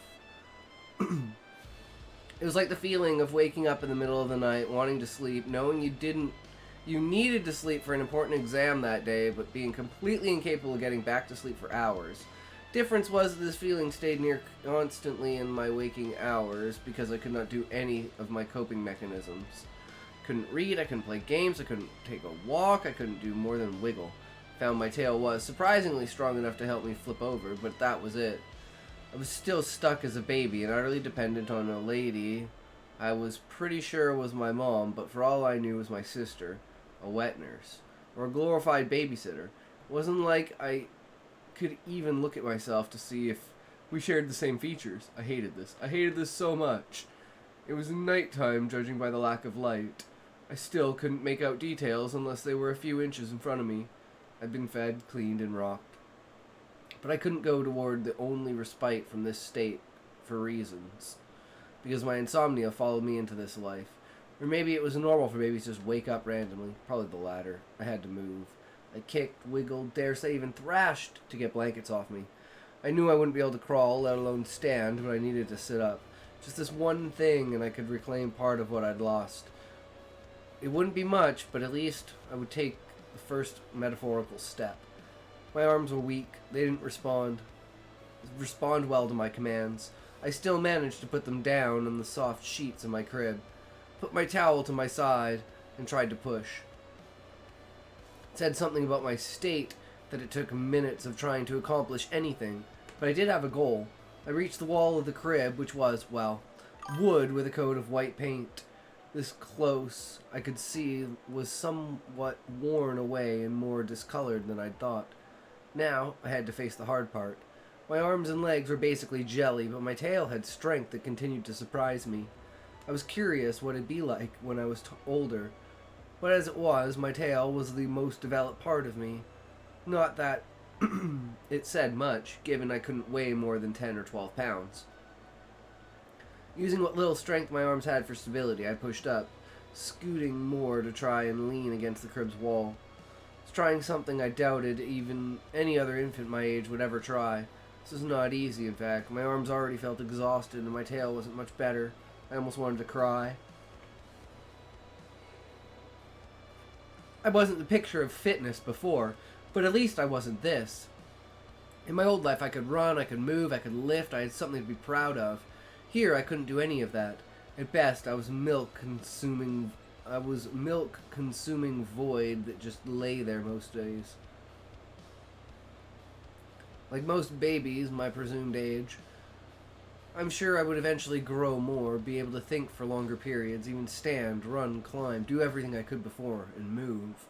It was like the feeling of waking up in the middle of the night, wanting to sleep, knowing you needed to sleep for an important exam that day, but being completely incapable of getting back to sleep for hours. Difference was that this feeling stayed near constantly in my waking hours because I could not do any of my coping mechanisms. Couldn't read, I couldn't play games, I couldn't take a walk, I couldn't do more than wiggle. Found my tail was surprisingly strong enough to help me flip over, but that was it. I was still stuck as a baby and utterly dependent on a lady I was pretty sure was my mom, but for all I knew was my sister, a wet nurse, or a glorified babysitter. It wasn't like I could even look at myself to see if we shared the same features. I hated this. I hated this so much. It was nighttime, judging by the lack of light. I still couldn't make out details unless they were a few inches in front of me. I'd been fed, cleaned, and rocked. But I couldn't go toward the only respite from this state for reasons. Because my insomnia followed me into this life. Or maybe it was normal for babies to just wake up randomly. Probably the latter. I had to move. I kicked, wiggled, dare say even thrashed to get blankets off me. I knew I wouldn't be able to crawl, let alone stand, but I needed to sit up. Just this one thing, and I could reclaim part of what I'd lost. It wouldn't be much, but at least I would take the first metaphorical step. My arms were weak. They didn't respond well to my commands. I still managed to put them down on the soft sheets of my crib, put my towel to my side, and tried to push. It said something about my state that it took minutes of trying to accomplish anything, but I did have a goal. I reached the wall of the crib, which was, well, wood with a coat of white paint. This close, I could see, was somewhat worn away and more discolored than I'd thought. Now, I had to face the hard part. My arms and legs were basically jelly, but my tail had strength that continued to surprise me. I was curious what it'd be like when I was older, but as it was, my tail was the most developed part of me. Not that it said much, given I couldn't weigh more than 10 or 12 pounds. Using what little strength my arms had for stability, I pushed up, scooting more to try and lean against the crib's wall. I was trying something I doubted even any other infant my age would ever try. This was not easy, in fact. My arms already felt exhausted, and my tail wasn't much better. I almost wanted to cry. I wasn't the picture of fitness before, but at least I wasn't this. In my old life, I could run, I could move, I could lift, I had something to be proud of. Here, I couldn't do any of that. At best, I was milk-consuming void that just lay there most days. Like most babies my presumed age, I'm sure I would eventually grow more, be able to think for longer periods, even stand, run, climb, do everything I could before, and move.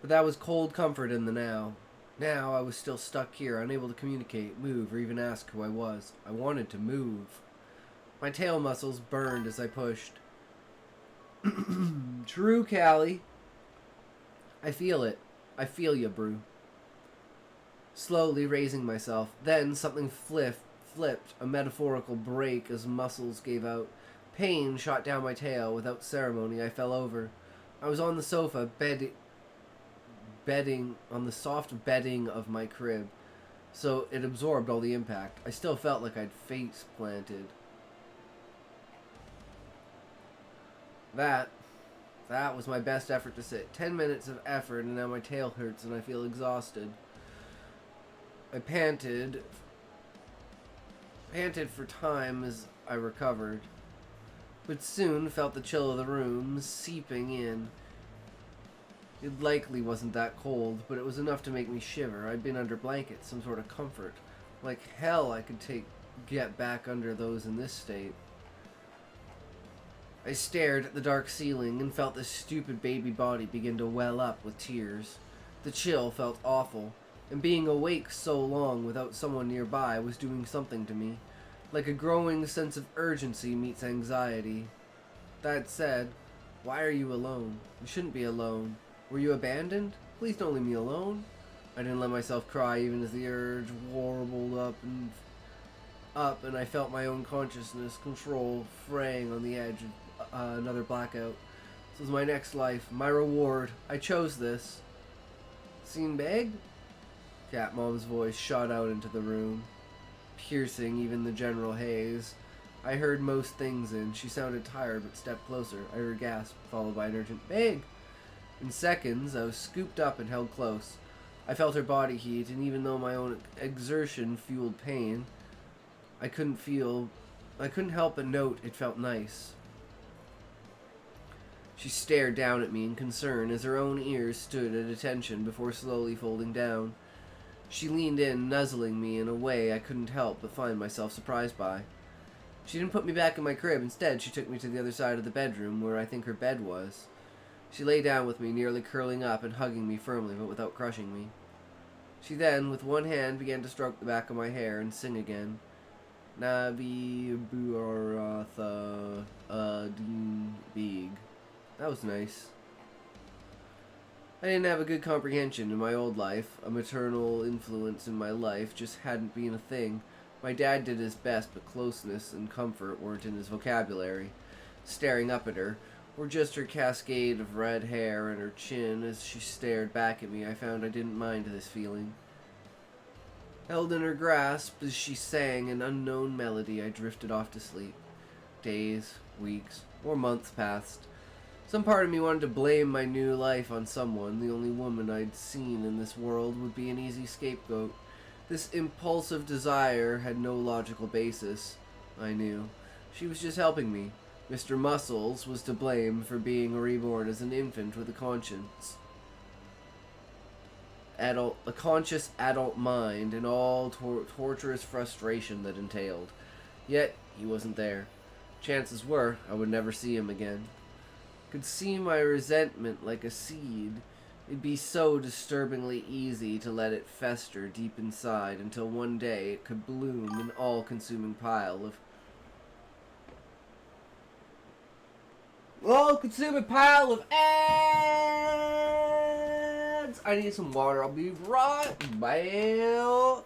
But that was cold comfort in the now. Now I was still stuck here, unable to communicate, move, or even ask who I was. I wanted to move. My tail muscles burned as I pushed. True, Callie. I feel it. I feel ya, Brew. Slowly raising myself. Then something flipped, a metaphorical break as muscles gave out. Pain shot down my tail. Without ceremony, I fell over. I was on the sofa, bedding on the soft bedding of my crib, so it absorbed all the impact. I still felt like I'd face planted. That was my best effort to sit. 10 minutes of effort, and now my tail hurts and I feel exhausted. I panted for time as I recovered, but soon felt the chill of the room seeping in. It likely wasn't that cold, but it was enough to make me shiver. I'd been under blankets, some sort of comfort. Like hell I could get back under those in this state. I stared at the dark ceiling and felt this stupid baby body begin to well up with tears. The chill felt awful, and being awake so long without someone nearby was doing something to me. Like a growing sense of urgency meets anxiety. That said, why are you alone? You shouldn't be alone. Were you abandoned? Please don't leave me alone. I didn't let myself cry even as the urge warbled up and I felt my own consciousness control fraying on the edge of another blackout. This was my next life, my reward. I chose this. Seen Beg? Cat Mom's voice shot out into the room, piercing even the general haze. I heard most things in. She sounded tired but stepped closer. I heard a gasp, followed by an urgent Beg. In seconds, I was scooped up and held close. I felt her body heat, and even though my own exertion fueled pain, I couldn't help but note it felt nice. She stared down at me in concern as her own ears stood at attention before slowly folding down. She leaned in, nuzzling me in a way I couldn't help but find myself surprised by. She didn't put me back in my crib. Instead, she took me to the other side of the bedroom, where I think her bed was. She lay down with me, nearly curling up and hugging me firmly, but without crushing me. She then, with one hand, began to stroke the back of my hair and sing again. Nabi Buratha Adin Big. That was nice. I didn't have a good comprehension in my old life. A maternal influence in my life just hadn't been a thing. My dad did his best, but closeness and comfort weren't in his vocabulary. Staring up at her, or just her cascade of red hair and her chin as she stared back at me, I found I didn't mind this feeling. Held in her grasp as she sang an unknown melody, I drifted off to sleep. Days, weeks, or months passed. Some part of me wanted to blame my new life on someone. The only woman I'd seen in this world would be an easy scapegoat. This impulsive desire had no logical basis. I knew. She was just helping me. Mr. Muscles was to blame for being reborn as an infant with a conscience. A conscious adult mind and all torturous frustration that entailed. Yet, he wasn't there. Chances were I would never see him again. Could see my resentment like a seed. It'd be so disturbingly easy to let it fester deep inside until one day it could bloom an all-consuming pile of... all-consuming pile of ads! I need some water. I'll be right back.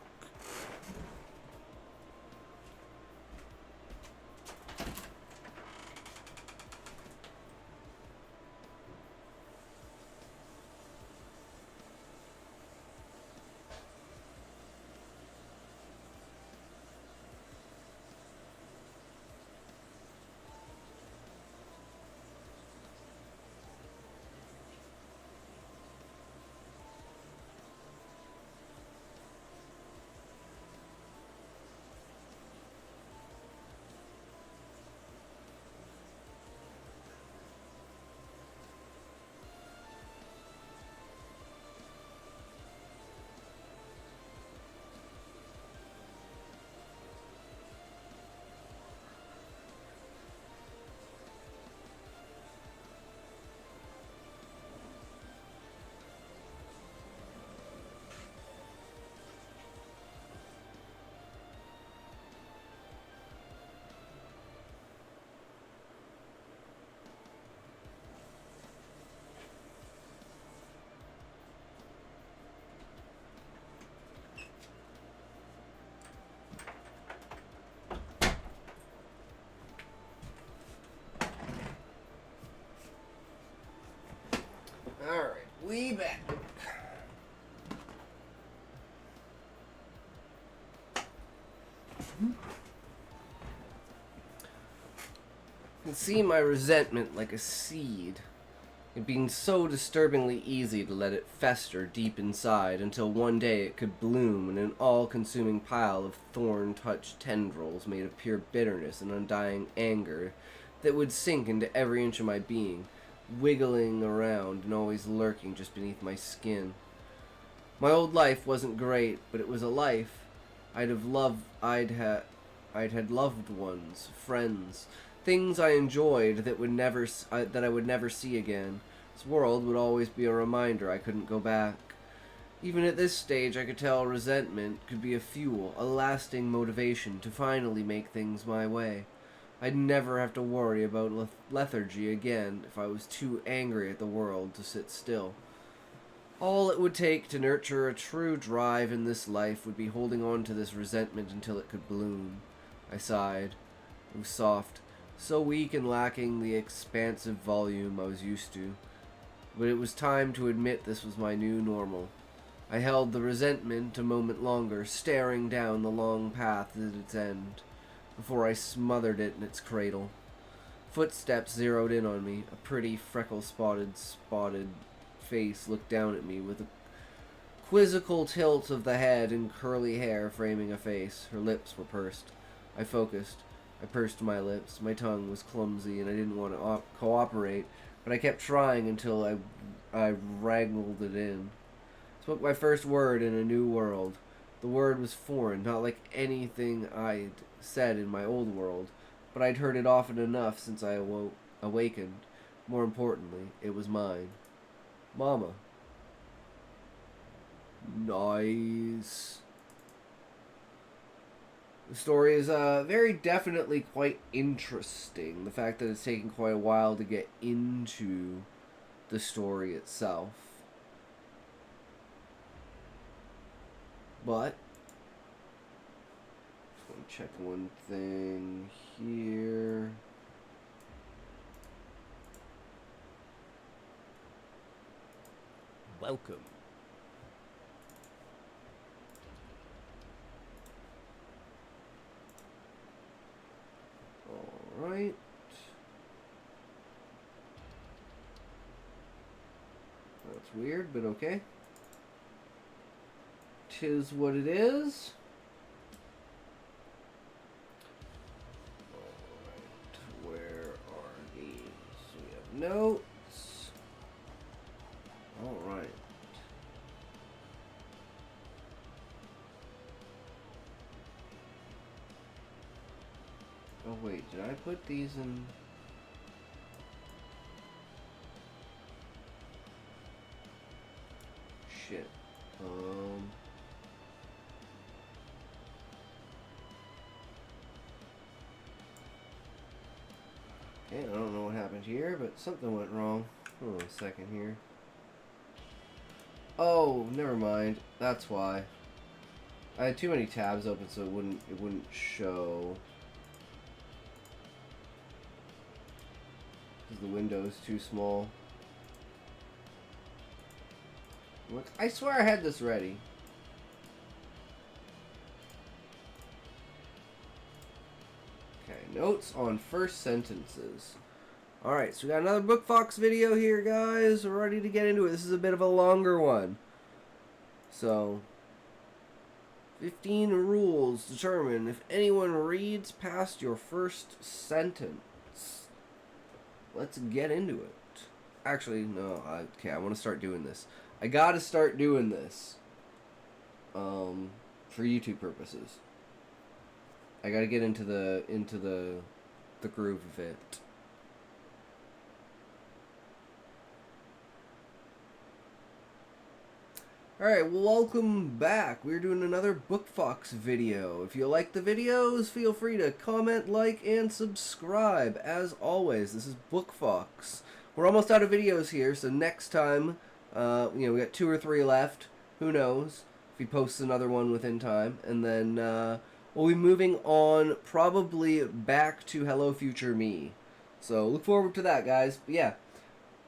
Alright, we back. Can see my resentment like a seed. It being so disturbingly easy to let it fester deep inside until one day it could bloom in an all-consuming pile of thorn-touched tendrils made of pure bitterness and undying anger that would sink into every inch of my being, wiggling around and always lurking just beneath my skin. My old life wasn't great, but it was a life. I'd had loved ones, friends, things I enjoyed that I would never see again. This world would always be a reminder I couldn't go back. Even at this stage, I could tell resentment could be a fuel, a lasting motivation to finally make things my way. I'd never have to worry about lethargy again if I was too angry at the world to sit still. All it would take to nurture a true drive in this life would be holding on to this resentment until it could bloom. I sighed. It was soft, so weak and lacking the expansive volume I was used to. But it was time to admit this was my new normal. I held the resentment a moment longer, staring down the long path at its end, before I smothered it in its cradle. Footsteps zeroed in on me. A pretty freckle-spotted face looked down at me with a quizzical tilt of the head and curly hair framing a face. Her lips were pursed. I focused. I pursed my lips. My tongue was clumsy and I didn't want to cooperate, but I kept trying until I wrangled it in. Spoke my first word in a new world. The word was foreign, not like anything I'd said in my old world, but I'd heard it often enough since I awakened. More importantly, it was mine. Mama. Nice. The story is very definitely quite interesting. The fact that it's taken quite a while to get into the story itself. But just want to check one thing here. Welcome. All right. That's weird, but okay. 'Tis what it is. Alright, where are these? We have notes. Alright. Oh wait, did I put these in? Shit. Okay, I don't know what happened here, but something went wrong. Hold on a second here. Oh, never mind. That's why. I had too many tabs open, so it wouldn't show. Because the window is too small. Look, I swear I had this ready. Okay, notes on first sentences. Alright, so we got another Book Fox video here, guys. We're ready to get into it. This is a bit of a longer one. So, 15 rules determine if anyone reads past your first sentence. Let's get into it. Actually, no, okay, I want to start doing this. I gotta start doing this. For YouTube purposes. I gotta get into the groove of it. Alright, well, welcome back. We're doing another Book Fox video. If you like the videos, feel free to comment, like, and subscribe. As always, this is Book Fox. We're almost out of videos here, so next time, we got 2 or 3 left. Who knows if he posts another one within time. And then we'll be moving on probably back to Hello Future Me. So look forward to that, guys. But yeah.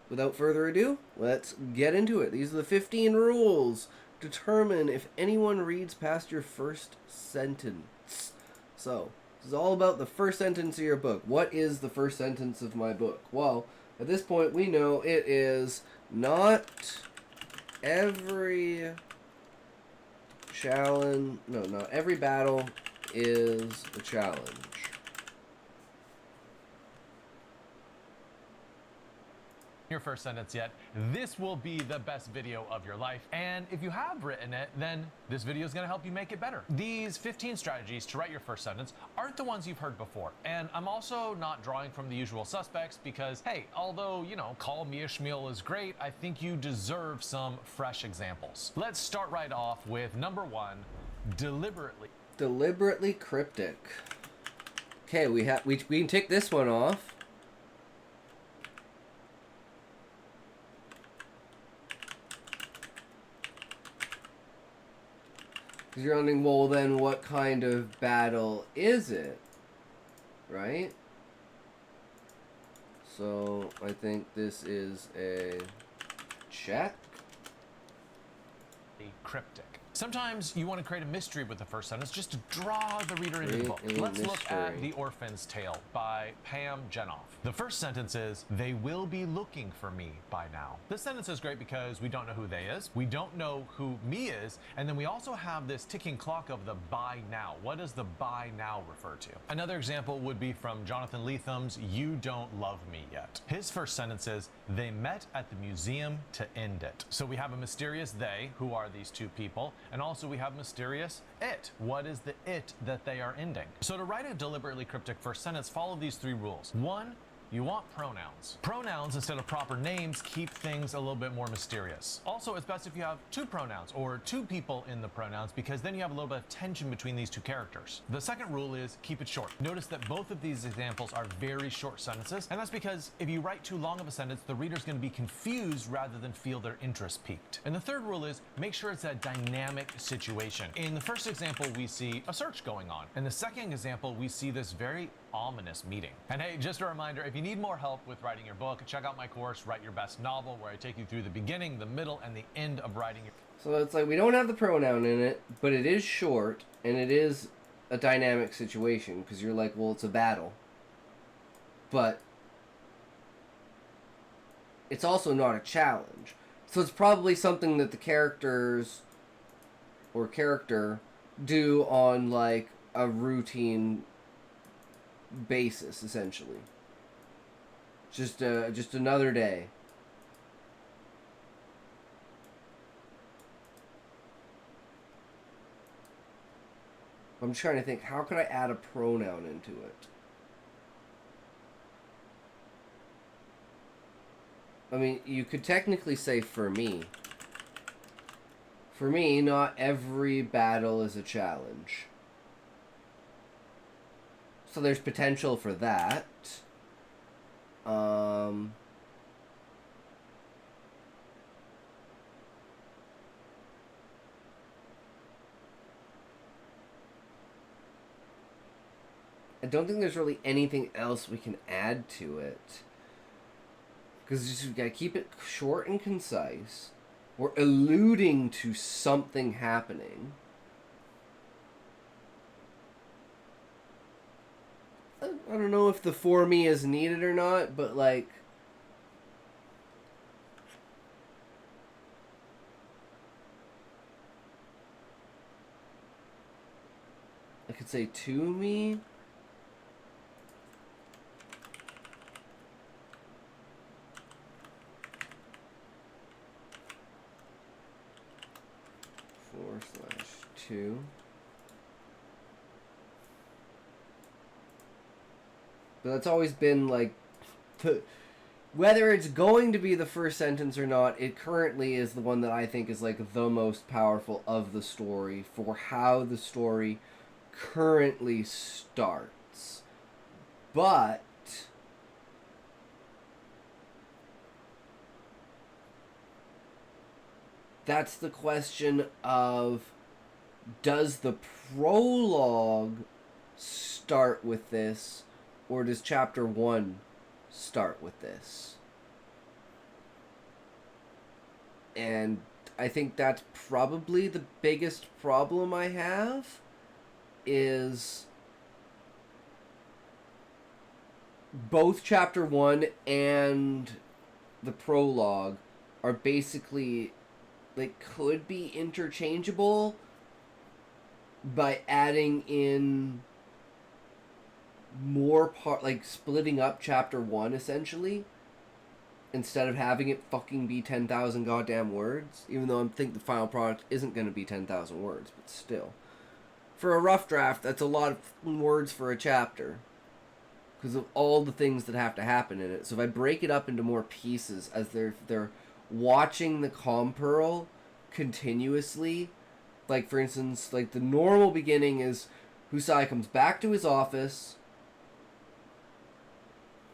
Without further ado, let's get into it. These are the 15 rules. Determine if anyone reads past your first sentence. So, this is all about the first sentence of your book. What is the first sentence of my book? Well, at this point, we know it is not every challenge... No, not every battle is a challenge. Your first sentence yet, this will be the best video of your life. And if you have written it, then this video is going to help you make it better. These 15 strategies to write your first sentence aren't the ones you've heard before. And I'm also not drawing from the usual suspects because, hey, although, call me a schmeal is great, I think you deserve some fresh examples. Let's start right off with number 1, deliberately. Deliberately cryptic. Okay, we can tick this one off. Because you're wondering, well, then what kind of battle is it? Right? So, I think this is a check. Cryptic. Sometimes you want to create a mystery with the first sentence just to draw the reader into the book. Let's look at The Orphan's Tale by Pam Jenoff. The first sentence is, "They will be looking for me by now." This sentence is great because we don't know who they is, we don't know who me is, and then we also have this ticking clock of the by now. What does the by now refer to? Another example would be from Jonathan Letham's You Don't Love Me Yet. His first sentence is, "They met at the museum to end it." So we have a mysterious they, who are these two people, and also we have mysterious it. What is the it that they are ending? So to write a deliberately cryptic first sentence, follow these 3 rules. 1, you want pronouns. Pronouns instead of proper names keep things a little bit more mysterious. Also, it's best if you have 2 pronouns or 2 people in the pronouns, because then you have a little bit of tension between these 2 characters. The second rule is keep it short. Notice that both of these examples are very short sentences, and that's because if you write too long of a sentence, the reader's going to be confused rather than feel their interest piqued. And the third rule is make sure it's a dynamic situation. In the first example, we see a search going on. In the second example, we see this very ominous meeting. And hey, just a reminder, if you need more help with writing your book, check out my course, Write Your Best Novel, where I take you through the beginning, the middle, and the end of writing your... So it's like we don't have the pronoun in it, but it is short, and it is a dynamic situation, because you're like, well, it's a battle. But it's also not a challenge. So it's probably something that the characters or character do on like a routine basis, essentially. Just another day. I'm just trying to think, how could I add a pronoun into it? I mean, you could technically say for me. For me, not every battle is a challenge. So there's potential for that. I don't think there's really anything else we can add to it. Because you gotta keep it short and concise. We're alluding to something happening. I don't know if the for me is needed or not, but like... I could say to me. /2. But that's always been like, whether it's going to be the first sentence or not, it currently is the one that I think is like the most powerful of the story for how the story currently starts. But that's the question of, does the prologue start with this, or does chapter 1 start with this? And I think that's probably the biggest problem I have, is both chapter 1 and the prologue are basically, like, could be interchangeable by adding in more like splitting up chapter 1 essentially, instead of having it fucking be 10,000 goddamn words, even though I think the final product isn't going to be 10,000 words, but still. For a rough draft, that's a lot of words for a chapter, because of all the things that have to happen in it. So if I break it up into more pieces, as they're watching the Compearl continuously, like for instance, like the normal beginning is Husai comes back to his office,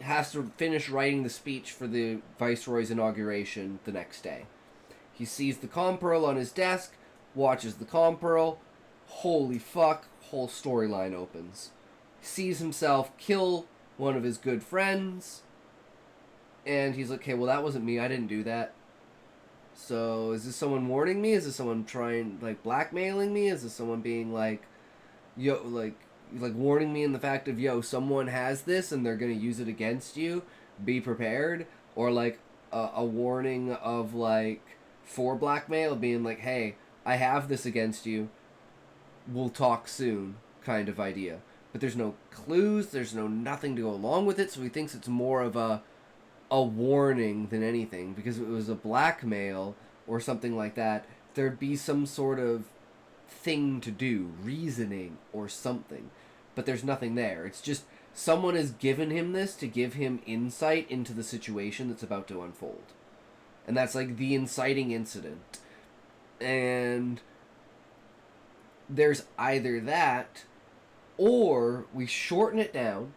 has to finish writing the speech for the Viceroy's inauguration the next day. He sees the Compearl on his desk, watches the Compearl, holy fuck, whole storyline opens. He sees himself kill one of his good friends, and he's like, okay, well that wasn't me, I didn't do that. So is this someone warning me? Is this someone trying, like, blackmailing me? Is this someone being like, yo, like warning me in the fact of, yo, someone has this and they're gonna use it against you, be prepared? Or like a warning of, like, for blackmail, being like, hey, I have this against you, we'll talk soon, kind of idea. But there's no clues, there's no nothing to go along with it, so he thinks it's more of a warning than anything, because if it was a blackmail or something like that, there'd be some sort of thing to do, reasoning or something. But there's nothing there. It's just someone has given him this to give him insight into the situation that's about to unfold. And that's like the inciting incident. And there's either that, or we shorten it down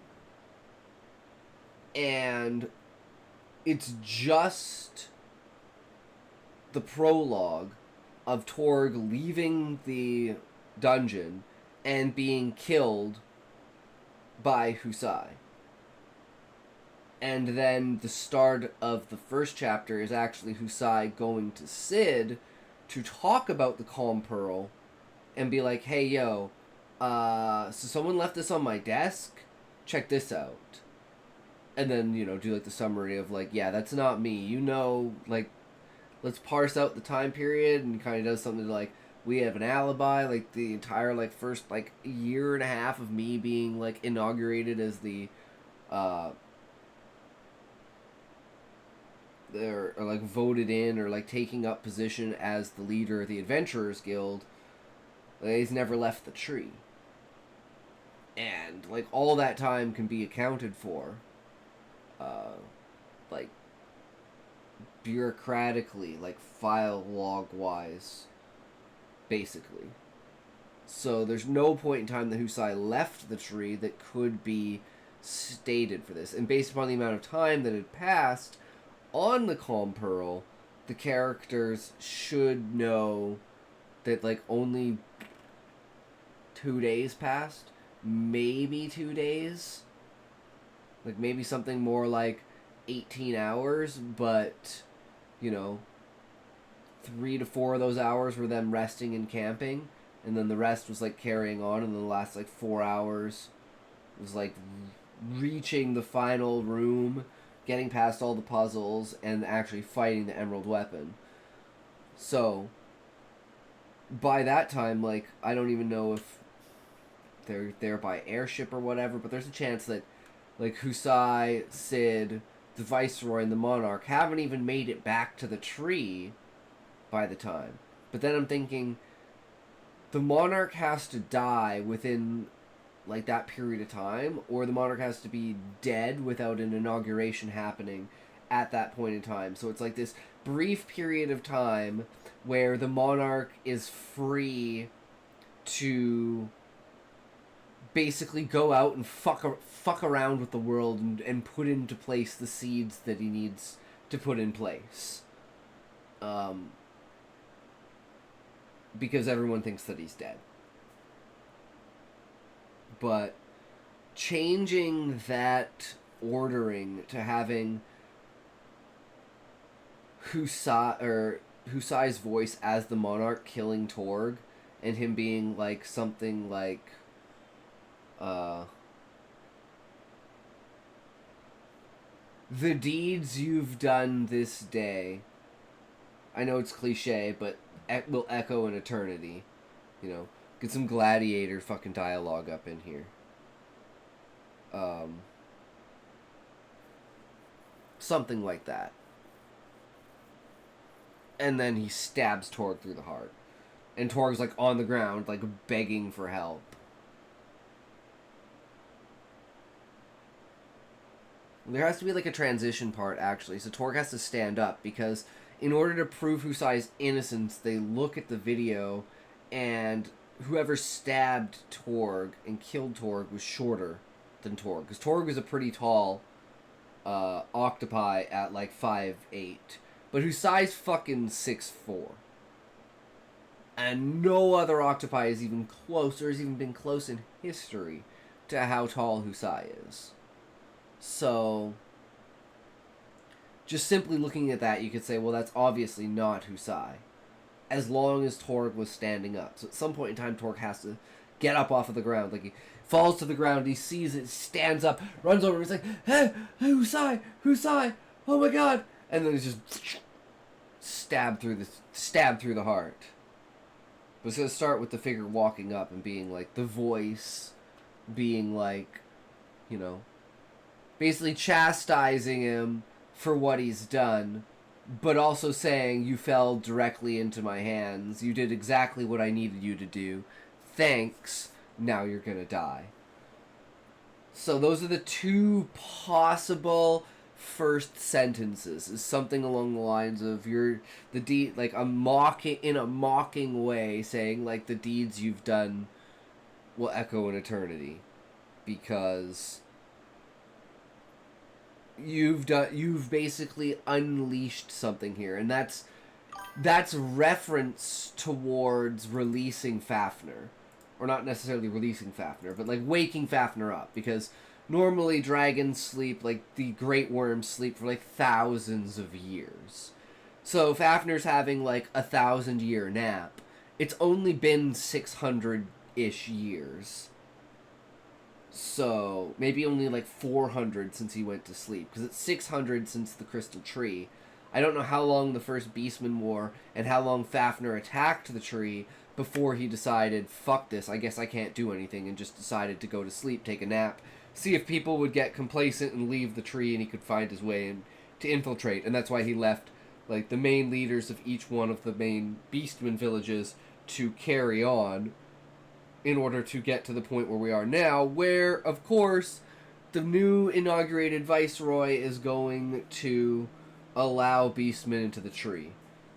and it's just the prologue of Torg leaving the dungeon and being killed by Husai. And then the start of the first chapter is actually Husai going to Sid to talk about the Calm Pearl and be like, hey, yo, so someone left this on my desk? Check this out. And then, you know, do, like, the summary of, like, yeah, that's not me. You know, like, let's parse out the time period, and kind of does something like, we have an alibi, like, the entire, like, first, like, year and a half of me being, like, inaugurated as the, or like, voted in, or, like, taking up position as the leader of the Adventurers Guild. Like, he's never left the tree. And, like, all that time can be accounted for. Like, bureaucratically, like, file log wise, basically. So there's no point in time that Husai left the tree that could be stated for this. And based upon the amount of time that had passed on the Calm Pearl, the characters should know that, like, only 2 days passed, maybe 2 days. Like, maybe something more like 18 hours, but, you know, 3 to 4 of those hours were them resting and camping, and then the rest was, like, carrying on, and then the last, like, 4 hours was, like, reaching the final room, getting past all the puzzles, and actually fighting the Emerald Weapon. So, by that time, like, I don't even know if they're there by airship or whatever, but there's a chance that, like, Husai, Sid, the Viceroy, and the Monarch haven't even made it back to the tree by the time. But then I'm thinking, the Monarch has to die within, like, that period of time, or the Monarch has to be dead without an inauguration happening at that point in time. So it's like this brief period of time where the Monarch is free to basically go out and fuck around with the world and put into place the seeds that he needs to put in place. Because everyone thinks that he's dead. But changing that ordering to having Husai's voice as the Monarch killing Torg, and him being like something like the deeds you've done this day. I know it's cliche, but will echo in eternity. You know, get some gladiator fucking dialogue up in here. Something like that. And then he stabs Torg through the heart. And Torg's like on the ground, like begging for help. There has to be like a transition part, actually. So Torg has to stand up, because in order to prove Husai's innocence, they look at the video, and whoever stabbed Torg and killed Torg was shorter than Torg. Because Torg was a pretty tall octopi at like 5'8". But Husai's fucking 6'4". And no other octopi is even close, or has even been close in history to how tall Husai is. So just simply looking at that, you could say, well, that's obviously not Husai. As long as Torg was standing up. So at some point in time, Torg has to get up off of the ground. Like, he falls to the ground, he sees it, stands up, runs over, he's like, hey, Husai, Husai, oh my god. And then he's just stabbed through the heart. But it's going to start with the figure walking up and being like, the voice being like, you know, basically chastising him for what he's done, but also saying, you fell directly into my hands. You did exactly what I needed you to do. Thanks. Now you're gonna die. So those are the two possible first sentences. Is something along the lines of like a mocking way, saying like the deeds you've done will echo in eternity, because you've basically unleashed something here, and that's reference towards releasing Fafnir, or not necessarily releasing Fafnir, but like waking Fafnir up, because normally dragons sleep, like the great worms sleep for like thousands of years. So Fafnir's having like 1,000-year nap. It's only been 600-ish years. So, maybe only like 400 since he went to sleep. Because it's 600 since the Crystal Tree. I don't know how long the first Beastman War and how long Fafnir attacked the tree before he decided, fuck this, I guess I can't do anything, and just decided to go to sleep, take a nap, see if people would get complacent and leave the tree and he could find his way in to infiltrate. And that's why he left like the main leaders of each one of the main Beastman villages to carry on, in order to get to the point where we are now, where, of course, the new inaugurated Viceroy is going to allow Beastmen into the tree.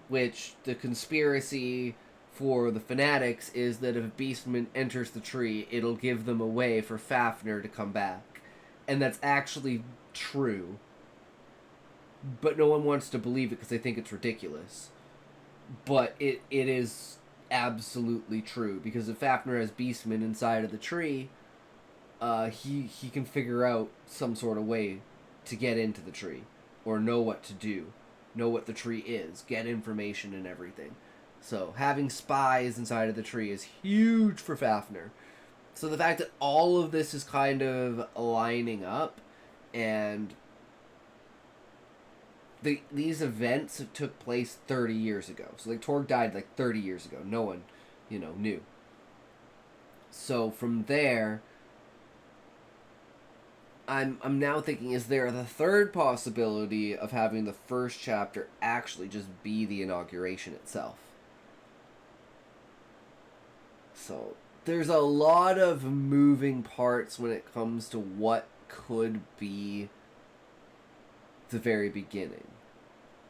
Which, the conspiracy for the fanatics is that if a Beastman enters the tree, it'll give them a way for Fafnir to come back. And that's actually true. But no one wants to believe it because they think it's ridiculous. But it is absolutely true, because if Fafnir has Beastmen inside of the tree, he can figure out some sort of way to get into the tree, or know what to do, know what the tree is, get information and everything. So having spies inside of the tree is huge for Fafnir. So the fact that all of this is kind of lining up, and these events took place 30 years ago. So like Torg died like 30 years ago. No one, knew. So from there, I'm now thinking, is there the third possibility of having the first chapter actually just be the inauguration itself? So there's a lot of moving parts when it comes to what could be the very beginning.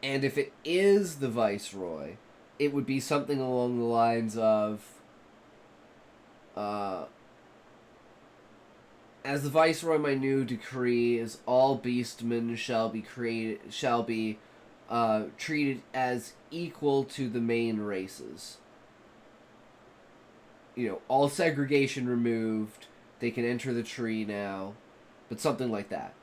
And if it is the Viceroy, it would be something along the lines of, as the Viceroy, my new decree is all beastmen shall be treated as equal to the main races. All segregation removed. They can enter the tree now, but something like that.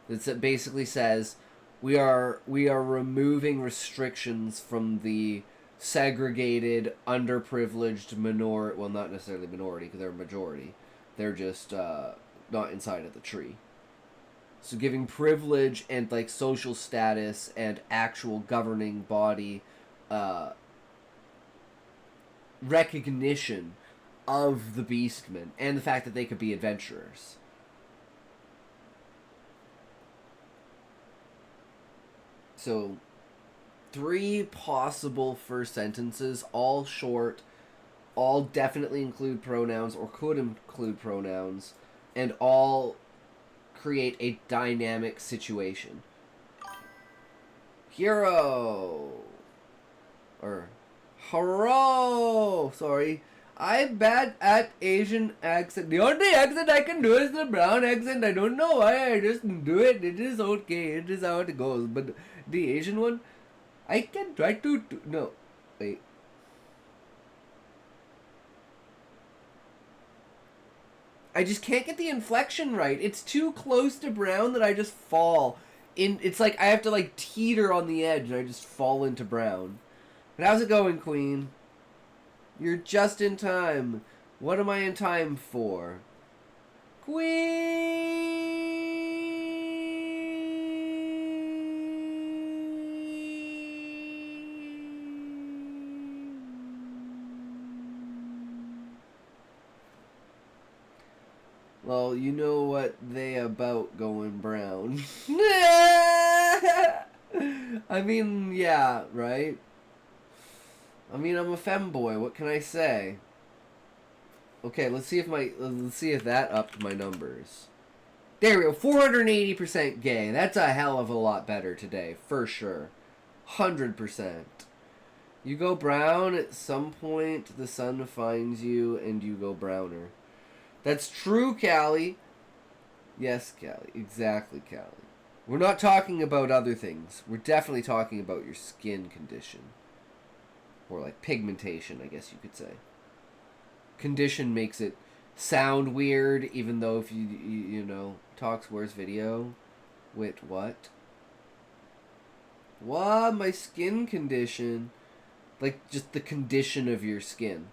It basically says, we are removing restrictions from the segregated, underprivileged minority. Well, not necessarily minority, because they're a majority. They're just not inside of the tree. So giving privilege and like social status and actual governing body recognition of the Beastmen, and the fact that they could be adventurers. So, 3 possible first sentences, all short, all definitely include pronouns or could include pronouns, and all create a dynamic situation. Hero! Or, hero! Sorry. I'm bad at Asian accent. The only accent I can do is the brown accent. I don't know why, I just do it. It is okay. It is how it goes. But the Asian one, I can try to... No. Wait. I just can't get the inflection right. It's too close to brown that I just fall it's like I have to like teeter on the edge and I just fall into brown. But how's it going, Queen? You're just in time. What am I in time for? Queen. Well, you know what they about going brown. I mean, yeah, right? I mean, I'm a femboy. What can I say? Okay, let's see if that upped my numbers. There we go. 480% gay. That's a hell of a lot better today, for sure. 100%. You go brown at some point, the sun finds you, and you go browner. That's true, Callie. Yes, Callie. Exactly, Callie. We're not talking about other things. We're definitely talking about your skin condition. Or like pigmentation, I guess you could say. Condition makes it sound weird, even though if you know, talks worse video. Wait, what? What? My skin condition? Like, just the condition of your skin.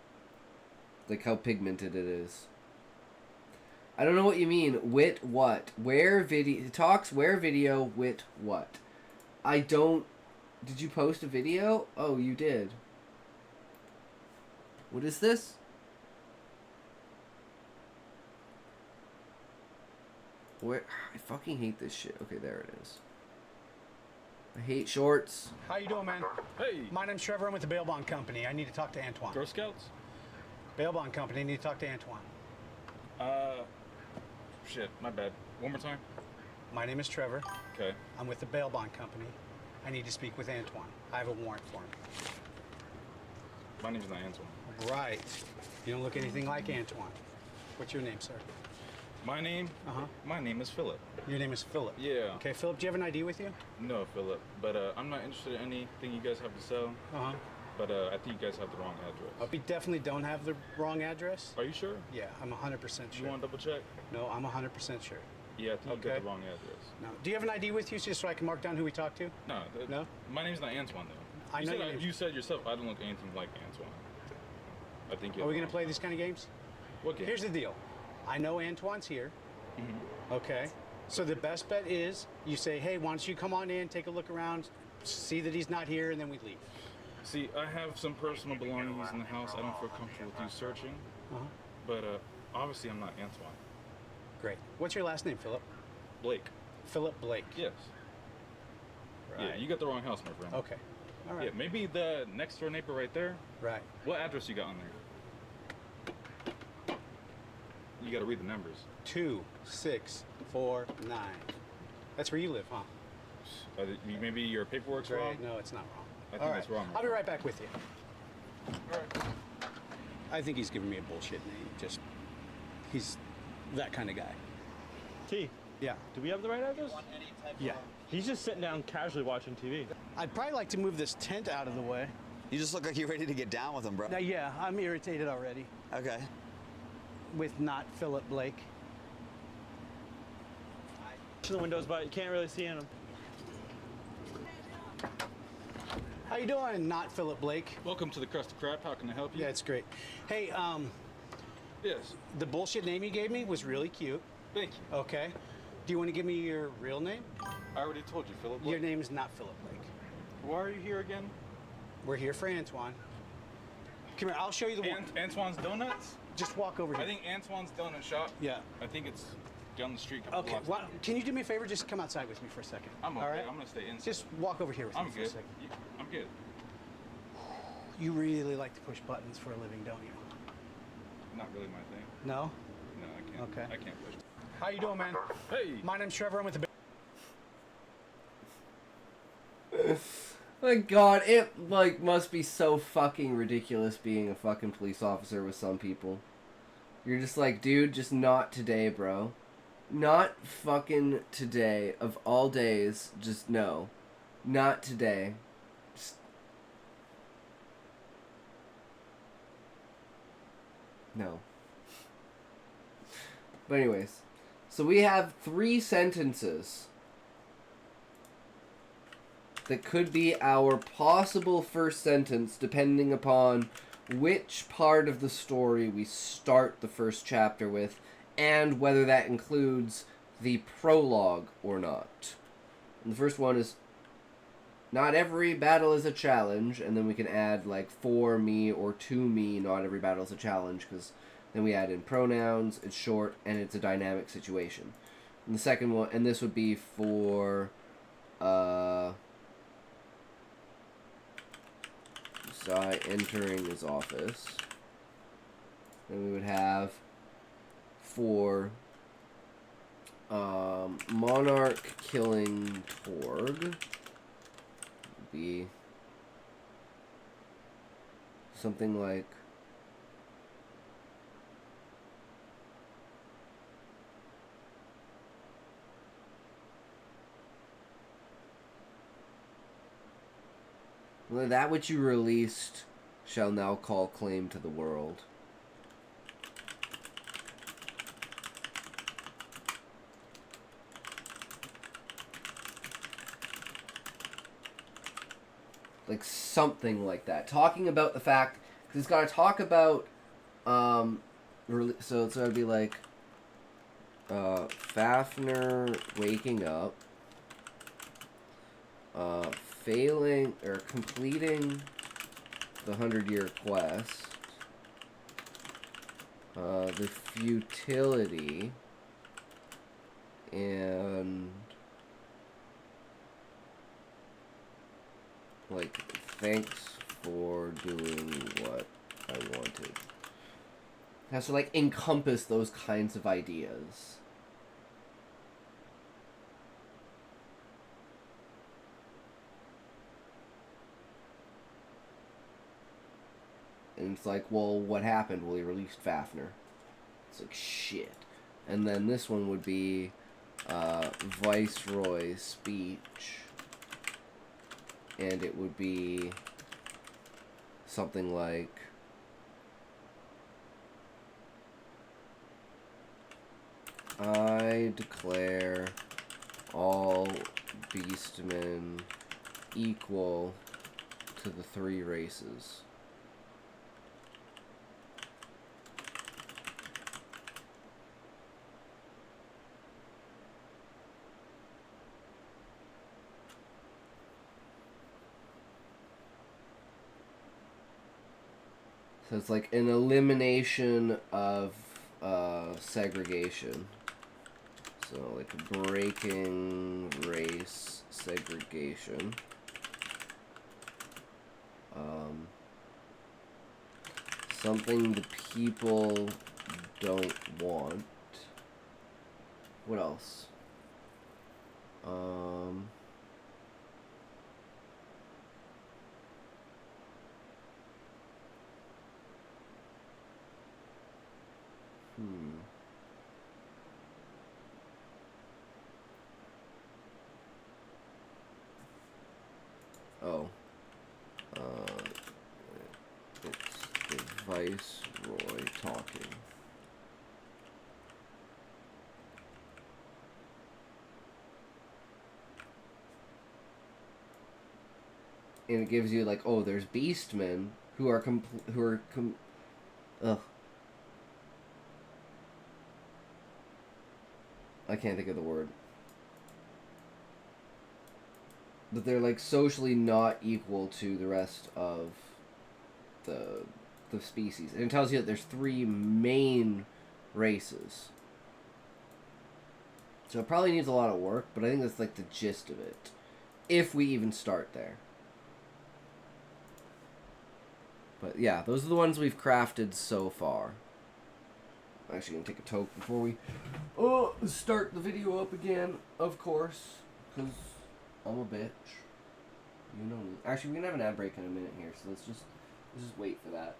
Like how pigmented it is. I don't know what you mean. Wit what? Where video? Talks where video? Wit what? I don't... Did you post a video? Oh, you did. What is this? Where? I fucking hate this shit. Okay, there it is. I hate shorts. How you doing, man? Hey, My name's Trevor. I'm with the Bail Bond Company. I need to talk to Antoine. Girl Scouts? Bail Bond Company. I need to talk to Antoine. Shit, my bad. One more time? My name is Trevor. Okay. I'm with the Bail Bond Company. I need to speak with Antoine. I have a warrant for him. My name's not Antoine. Right. You don't look anything like Antoine. What's your name, sir? My name? My name is Philip. Your name is Philip. Yeah. Okay, Philip, do you have an ID with you? No, Philip. But I'm not interested in anything you guys have to sell. But I think you guys have the wrong address. We definitely don't have the wrong address. Are you sure? Yeah, I'm 100% sure. You want to double check? No, I'm 100% sure. Yeah, I think you got the wrong address. No. Do you have an ID with you just so I can mark down who we talked to? No. No? My name's not Antoine, though. I know your name. You said yourself I don't look anything like Antoine. I think Are we going to play these kind of games? What game? Here's the deal. I know Antoine's here. Okay. So the best bet is you say, hey, why don't you come on in, take a look around, see that he's not here, and then we leave. See, I have some personal belongings in the house. I don't feel comfortable with you searching. But obviously I'm not Antoine. Great. What's your last name, Philip? Blake. Philip Blake. Yes. Right. Yeah, you got the wrong house, my friend. Okay. All right. Yeah, maybe the next door neighbor right there. Right. What address you got on there? You got to read the numbers. 2649. That's where you live, huh? Maybe your paperwork's wrong? Right. No, it's not wrong. I think it's wrong. I'll be right back with you. All right. I think he's giving me a bullshit name. He's that kind of guy. T, Yeah. do we have the right address? Yeah. He's just sitting down casually watching TV. I'd probably like to move this tent out of the way. You just look like you're ready to get down with him, bro. Now, yeah, I'm irritated already Okay. with not Philip Blake. The windows, but you can't really see in them. How you doing, not Philip Blake? Welcome to the Crusty Crap. How can I help you? Yeah, it's great. Hey, Yes. the bullshit name you gave me was really cute. Thank you. Okay. Do you want to give me your real name? I already told you, Philip. Your name is not Philip Blake. Why are you here again? We're here for Antoine. Come here, I'll show you the one. Antoine's Donuts? Just walk over here. I think Antoine's Donut Shop. Yeah. I think it's down the street. a couple Okay, blocks well, down. can you do me a favor? Just come outside with me for a second. I'm okay. All right? I'm gonna stay inside. Just walk over here with I'm me for a good. second. I'm good. You really like to push buttons for a living, don't you? Not really my thing. No? No, I can't. Okay. I can't push. How you doing, man? Hey. My name's Trevor. I'm with the... My god, it like must be so fucking ridiculous being a fucking police officer with some people. You're just like, dude, just not today, bro. Not fucking today. Of all days, just no. Not today. Just... No. But anyways, so we have 3 sentences. that could be our possible first sentence depending upon which part of the story we start the first chapter with and whether that includes the prologue or not. And the first one is, not every battle is a challenge, and then we can add like for me or to me, not every battle is a challenge, because then we add in pronouns, it's short, and it's a dynamic situation. And the second one, and this would be for Zai entering his office. Then we would have for Monarch killing Torg. Be something like that which you released shall now call claim to the world. Like something like that. Talking about the fact, because it's got to talk about, so it's got to be like, Fafnir waking up, failing, or completing the 100-year quest, the futility, and like, thanks for doing what I wanted. It has to, like, encompass those kinds of ideas. And it's like, well, what happened? Well, he released Fafnir. It's like, shit. And then this one would be, Viceroy's speech. And it would be something like, I declare all beastmen equal to the 3 races. So it's like an elimination of segregation. So like breaking race segregation. Something the people don't want. What else? Oh. It's the Viceroy talking. And it gives you like, oh, there's beastmen who are ugh. I can't think of the word. But they're like socially not equal to the rest of the species. And it tells you that there's 3 main races. So it probably needs a lot of work, but I think that's like the gist of it. If we even start there. But yeah, those are the ones we've crafted so far. I'm actually going to take a toke before we start the video up again, of course. Because I'm a bitch. You know me. Actually, we're going to have an ad break in a minute here, so let's just wait for that.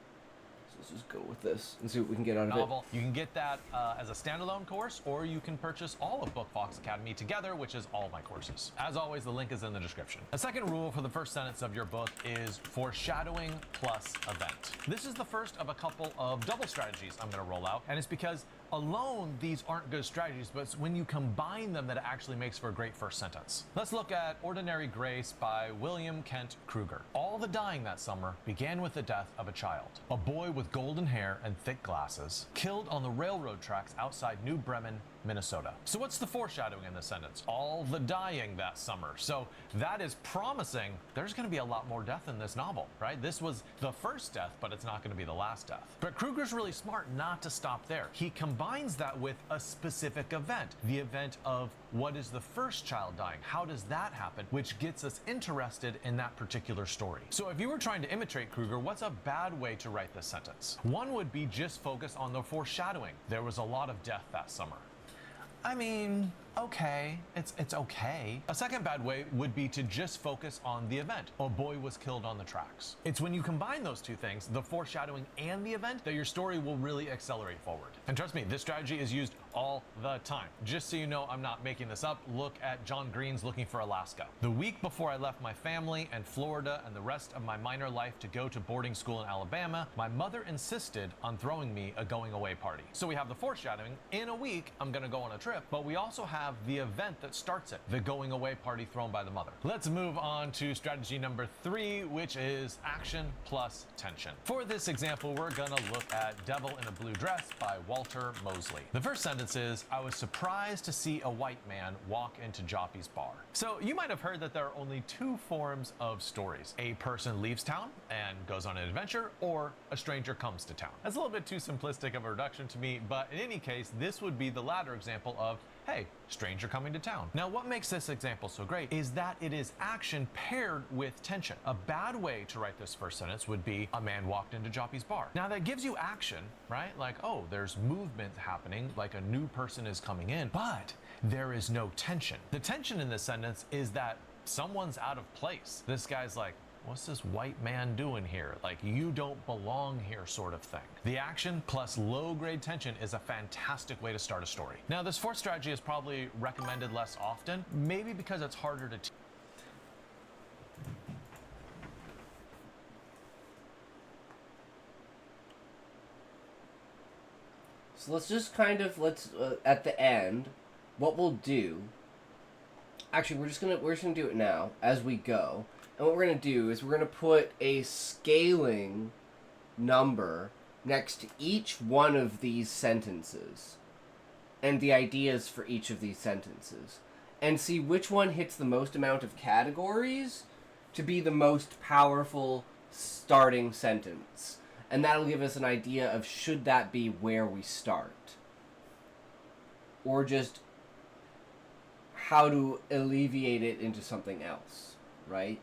So let's just go with this and see what we can get out of it. You can get that as a standalone course, or you can purchase all of BookFox Academy together, which is all my courses. As always, the link is in the description. The second rule for the first sentence of your book is foreshadowing plus event. This is the first of a couple of double strategies I'm going to roll out, and it's because alone, these aren't good strategies, but it's when you combine them that it actually makes for a great first sentence. Let's look at Ordinary Grace by William Kent Kruger. All the dying that summer began with the death of a child. A boy with golden hair and thick glasses, killed on the railroad tracks outside New Bremen, Minnesota. So what's the foreshadowing in this sentence? All the dying that summer. So that is promising there's going to be a lot more death in this novel, right? This was the first death, but it's not going to be the last death. But Kruger's really smart not to stop there. He combines that with a specific event, the event of what is the first child dying? How does that happen? Which gets us interested in that particular story. So if you were trying to imitate Kruger, what's a bad way to write this sentence? One would be just focus on the foreshadowing. There was a lot of death that summer. I mean, okay, it's okay. A second bad way would be to just focus on the event. A boy was killed on the tracks. It's when you combine those two things, the foreshadowing and the event, that your story will really accelerate forward. And trust me, this strategy is used all the time. Just so you know, I'm not making this up, look at John Green's Looking for Alaska. The week before I left my family and Florida and the rest of my minor life to go to boarding school in Alabama, my mother insisted on throwing me a going away party. So we have the foreshadowing. In a week, I'm gonna go on a trip, but we also have the event that starts it, the going away party thrown by the mother. Let's move on to strategy number 3, which is action plus tension. For this example, we're gonna look at Devil in a Blue Dress by Walter Mosley. The first sentence is, I was surprised to see a white man walk into Joppy's bar. So you might have heard that there are only 2 forms of stories. A person leaves town and goes on an adventure, or a stranger comes to town. That's a little bit too simplistic of a reduction to me, but in any case, this would be the latter example of, hey, stranger coming to town. Now, what makes this example so great is that it is action paired with tension. A bad way to write this first sentence would be, a man walked into Joppy's bar. Now, that gives you action, right? Like, oh, there's movement happening, like a new person is coming in, but there is no tension. The tension in this sentence is that someone's out of place. This guy's like, what's this white man doing here? Like, you don't belong here, sort of thing. The action plus low-grade tension is a fantastic way to start a story. Now, this fourth strategy is probably recommended less often, maybe because it's harder to teach. So let's just kind of, at the end, what we'll do, actually, we're just gonna do it now, as we go. And what we're going to do is we're going to put a scaling number next to each one of these sentences and the ideas for each of these sentences and see which one hits the most amount of categories to be the most powerful starting sentence. And that'll give us an idea of should that be where we start or just how to alleviate it into something else, right?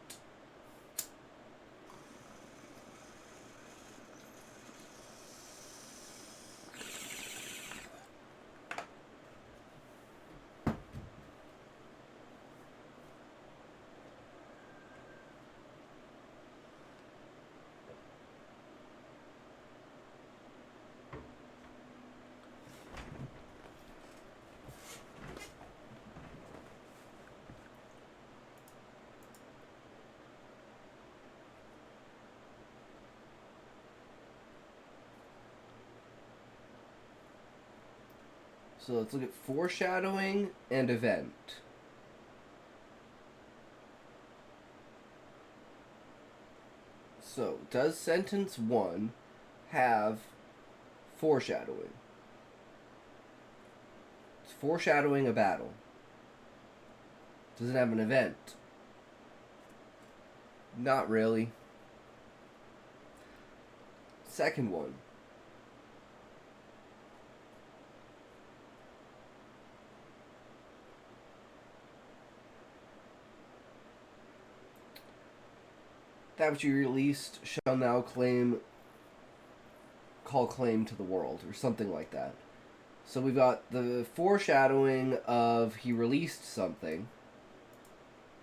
So let's look at foreshadowing and event. So, does sentence 1 have foreshadowing? It's foreshadowing a battle. Does it have an event? Not really. Second one. That which you released shall now call claim to the world, or something like that. So we've got the foreshadowing of he released something,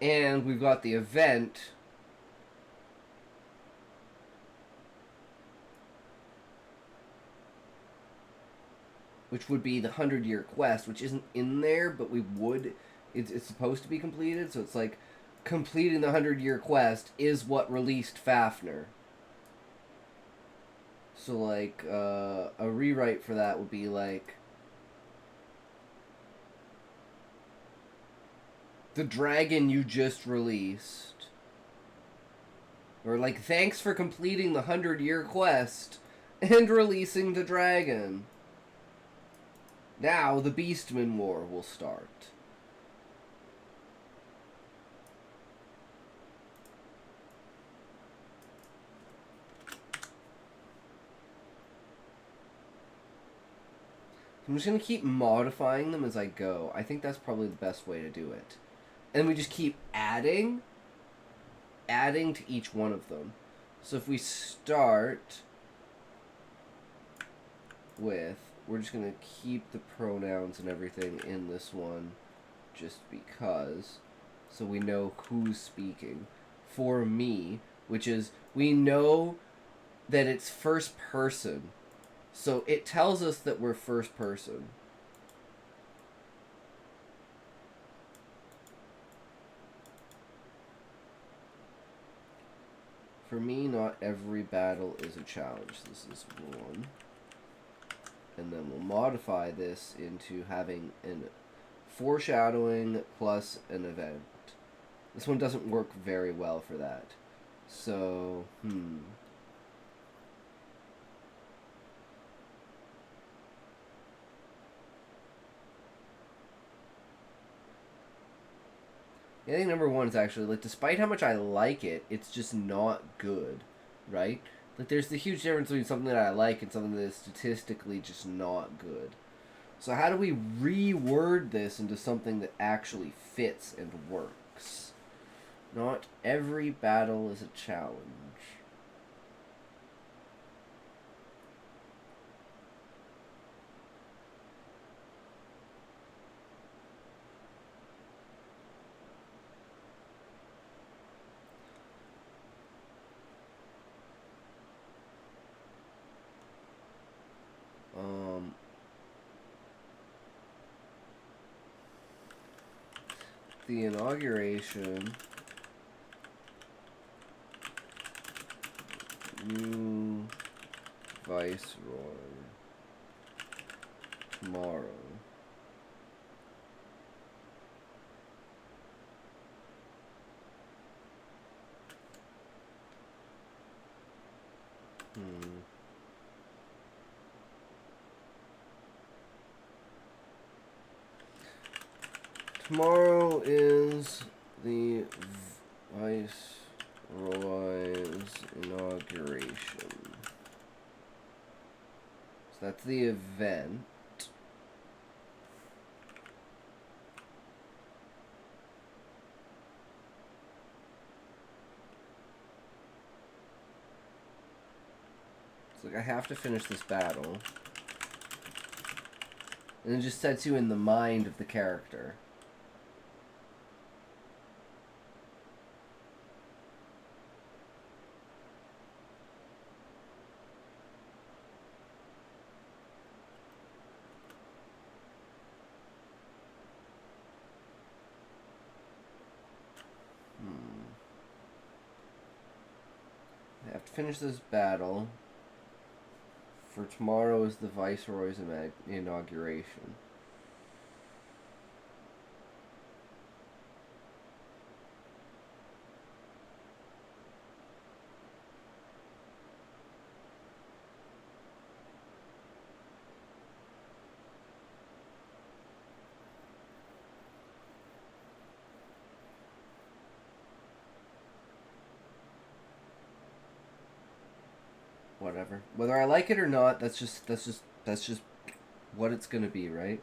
and we've got the event which would be the 100-year quest, which isn't in there, but it's supposed to be completed, so it's like completing the 100-year quest is what released Fafnir. So, like, a rewrite for that would be like, the dragon you just released. Or like, thanks for completing the 100-year quest and releasing the dragon. Now the Beastman War will start. I'm just going to keep modifying them as I go. I think that's probably the best way to do it. And we just keep adding to each one of them. So if we start with, we're just going to keep the pronouns and everything in this one just because, so we know who's speaking. For me, which is, we know that it's first person. So it tells us that we're first person. For me, not every battle is a challenge. This is one. And then we'll modify this into having an foreshadowing plus an event. This one doesn't work very well for that. So, I think number one is actually, like, despite how much I like it, it's just not good, right? Like, there's the huge difference between something that I like and something that is statistically just not good. So how do we reword this into something that actually fits and works? Not every battle is a challenge. The inauguration, new viceroy, tomorrow. Tomorrow is the viceroy's inauguration. So that's the event. It's like I have to finish this battle. And it just sets you in the mind of the character. I have to finish this battle. For tomorrow is the Viceroy's inauguration. Whatever. Whether I like it or not, that's just what it's gonna be, right?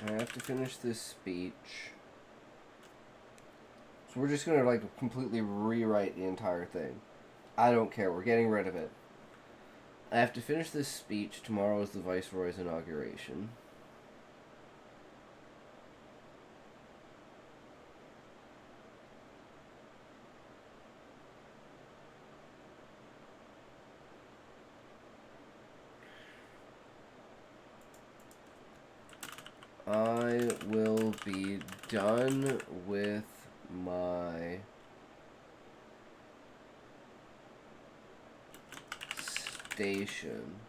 I have to finish this speech. So we're just gonna like completely rewrite the entire thing. I don't care, we're getting rid of it. I have to finish this speech. Tomorrow is the Viceroy's inauguration. I will be done with my station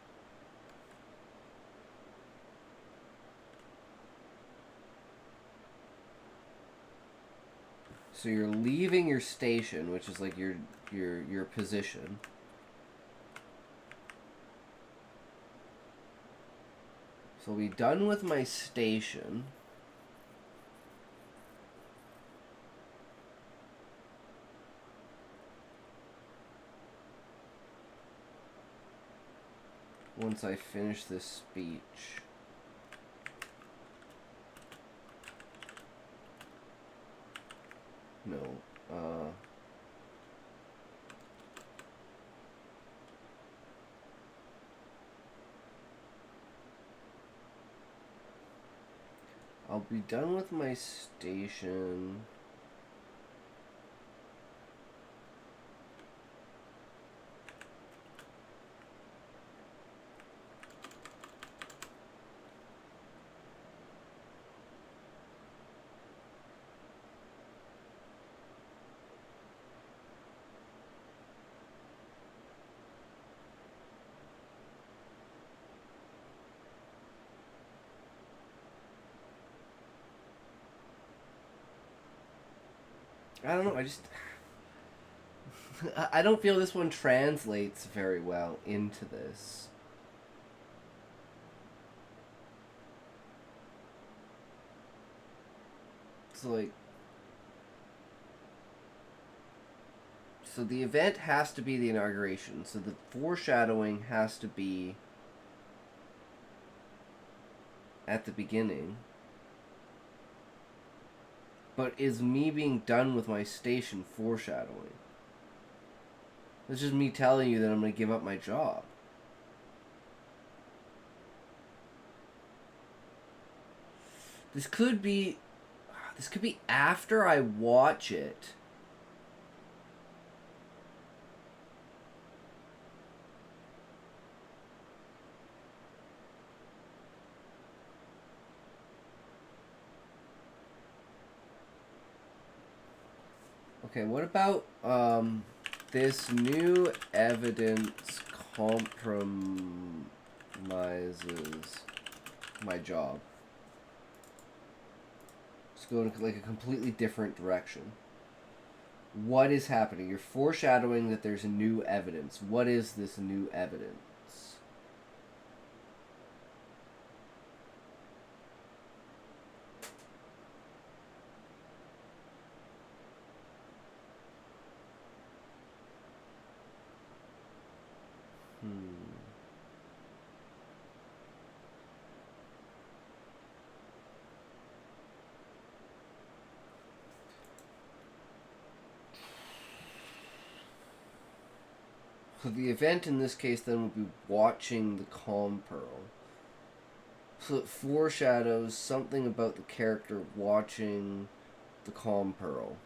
so you're leaving your station, which is like your position. So I'll be done with my station. Once I finish this speech. No, I'll be done with my station. I don't know, I don't feel this one translates very well into this. So, like... So the event has to be the inauguration. So the foreshadowing has to be at the beginning. But is me being done with my station foreshadowing? It's just me telling you that I'm going to give up my job. This could be after I watch it. Okay, what about this new evidence compromises my job? Let's go in like a completely different direction. What is happening? You're foreshadowing that there's new evidence. What is this new evidence? So the event in this case then would be watching the calm pearl. So it foreshadows something about the character watching the calm pearl.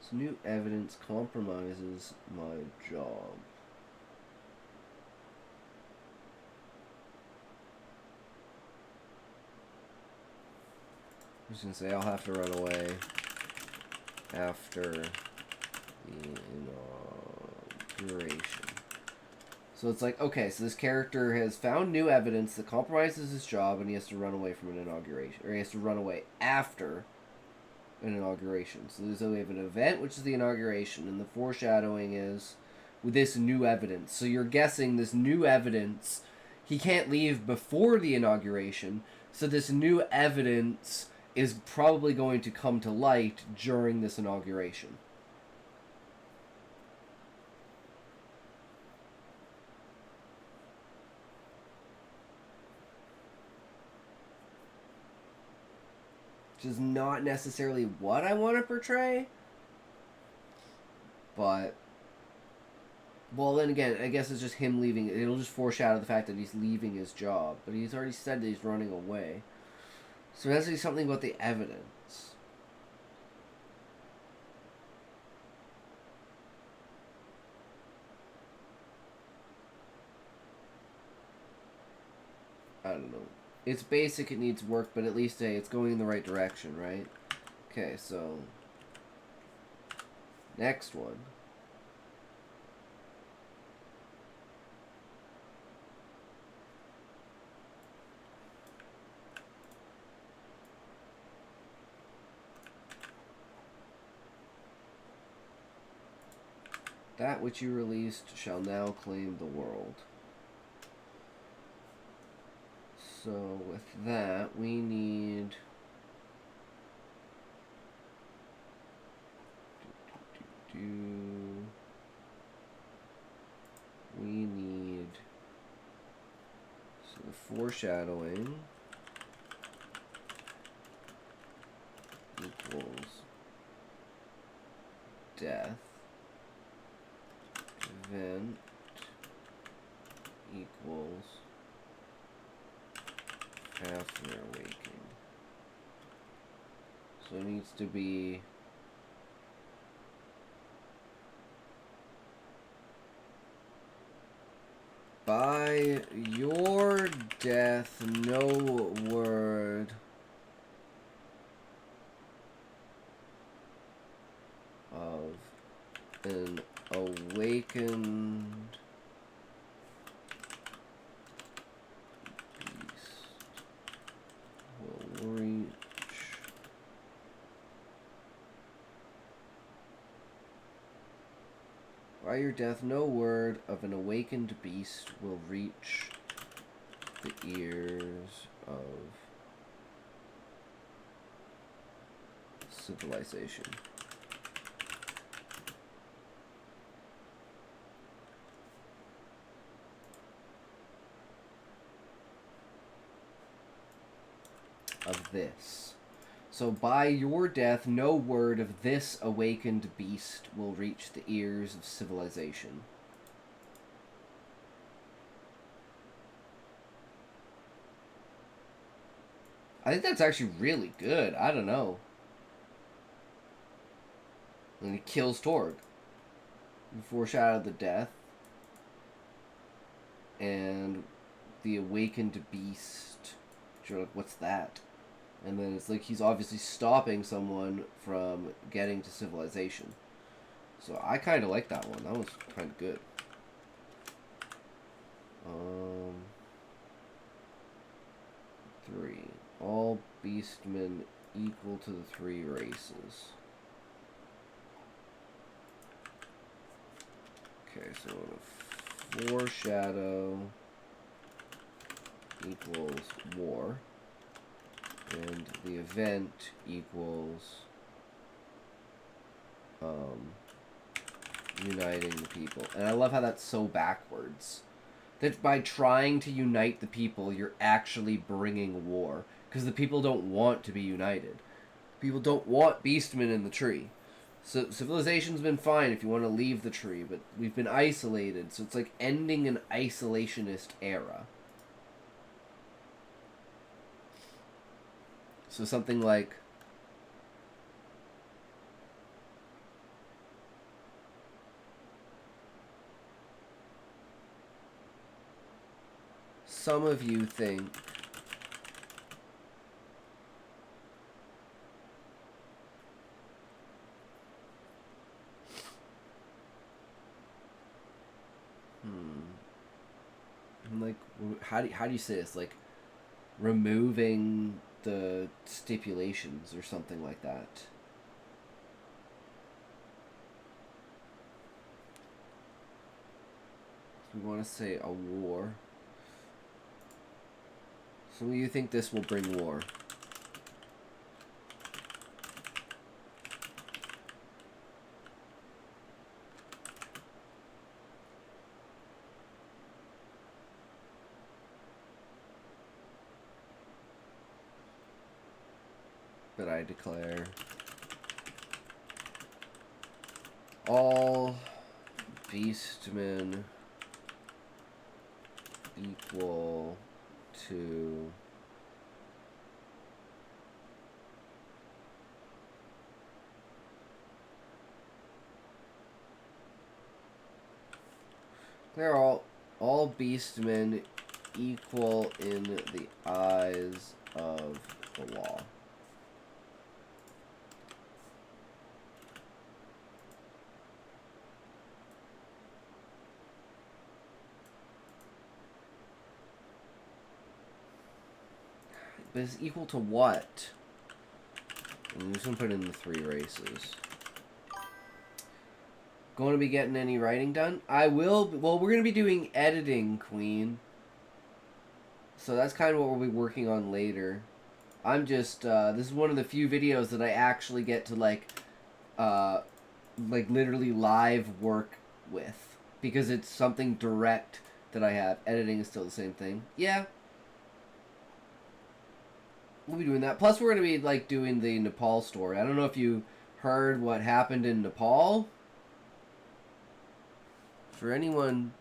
So new evidence compromises my job. I'm just gonna say I'll have to run away after the inauguration. So it's like, okay, so this character has found new evidence that compromises his job and he has to run away from an inauguration. Or he has to run away after an inauguration. So we have an event, which is the inauguration, and the foreshadowing is with this new evidence. So you're guessing this new evidence, he can't leave before the inauguration, so this new evidence is probably going to come to light during this inauguration. Which is not necessarily what I want to portray, but... Well, then again, I guess it's just him leaving. It'll just foreshadow the fact that he's leaving his job, but he's already said that he's running away. So it has to be something about the evidence. It's basic, it needs work, but at least, hey, it's going in the right direction, right? Okay, so... Next one. That which you released shall now claim the world. So with that, we need... We need... So the foreshadowing equals death. Event equals Fafnir waking. So it needs to be by your death no word of an awakened beast will reach by your death no word of an awakened beast will reach the ears of civilization. Of this. So by your death, no word of this awakened beast will reach the ears of civilization. I think that's actually really good. I don't know. And he kills Torg. He foreshadowed the death. And the awakened beast. You're like, what's that? And then it's like he's obviously stopping someone from getting to civilization. So I kind of like that one. That was kind of good. 3. All beastmen equal to the 3 races. Okay, so foreshadow equals war. And the event equals uniting the people. And I love how that's so backwards. That by trying to unite the people, you're actually bringing war. Because the people don't want to be united. People don't want beastmen in the tree. So civilization's been fine if you want to leave the tree, but we've been isolated. So it's like ending an isolationist era. So something like some of you think like how do you say this, like removing the stipulations or something like that. We want to say a war. So you think this will bring war? That I declare all beastmen equal to they're all beastmen equal in the eyes of the law. But it's equal to what? I'm just gonna put in the 3 races. Going to be getting any writing done? I will. Well, we're gonna be doing editing, Queen. So that's kind of what we'll be working on later. I'm just. This is one of the few videos that I actually get to like literally live work with, because it's something direct that I have. Editing is still the same thing. Yeah. We'll be doing that. Plus, we're going to be, like, doing the Nepal story. I don't know if you heard what happened in Nepal. For anyone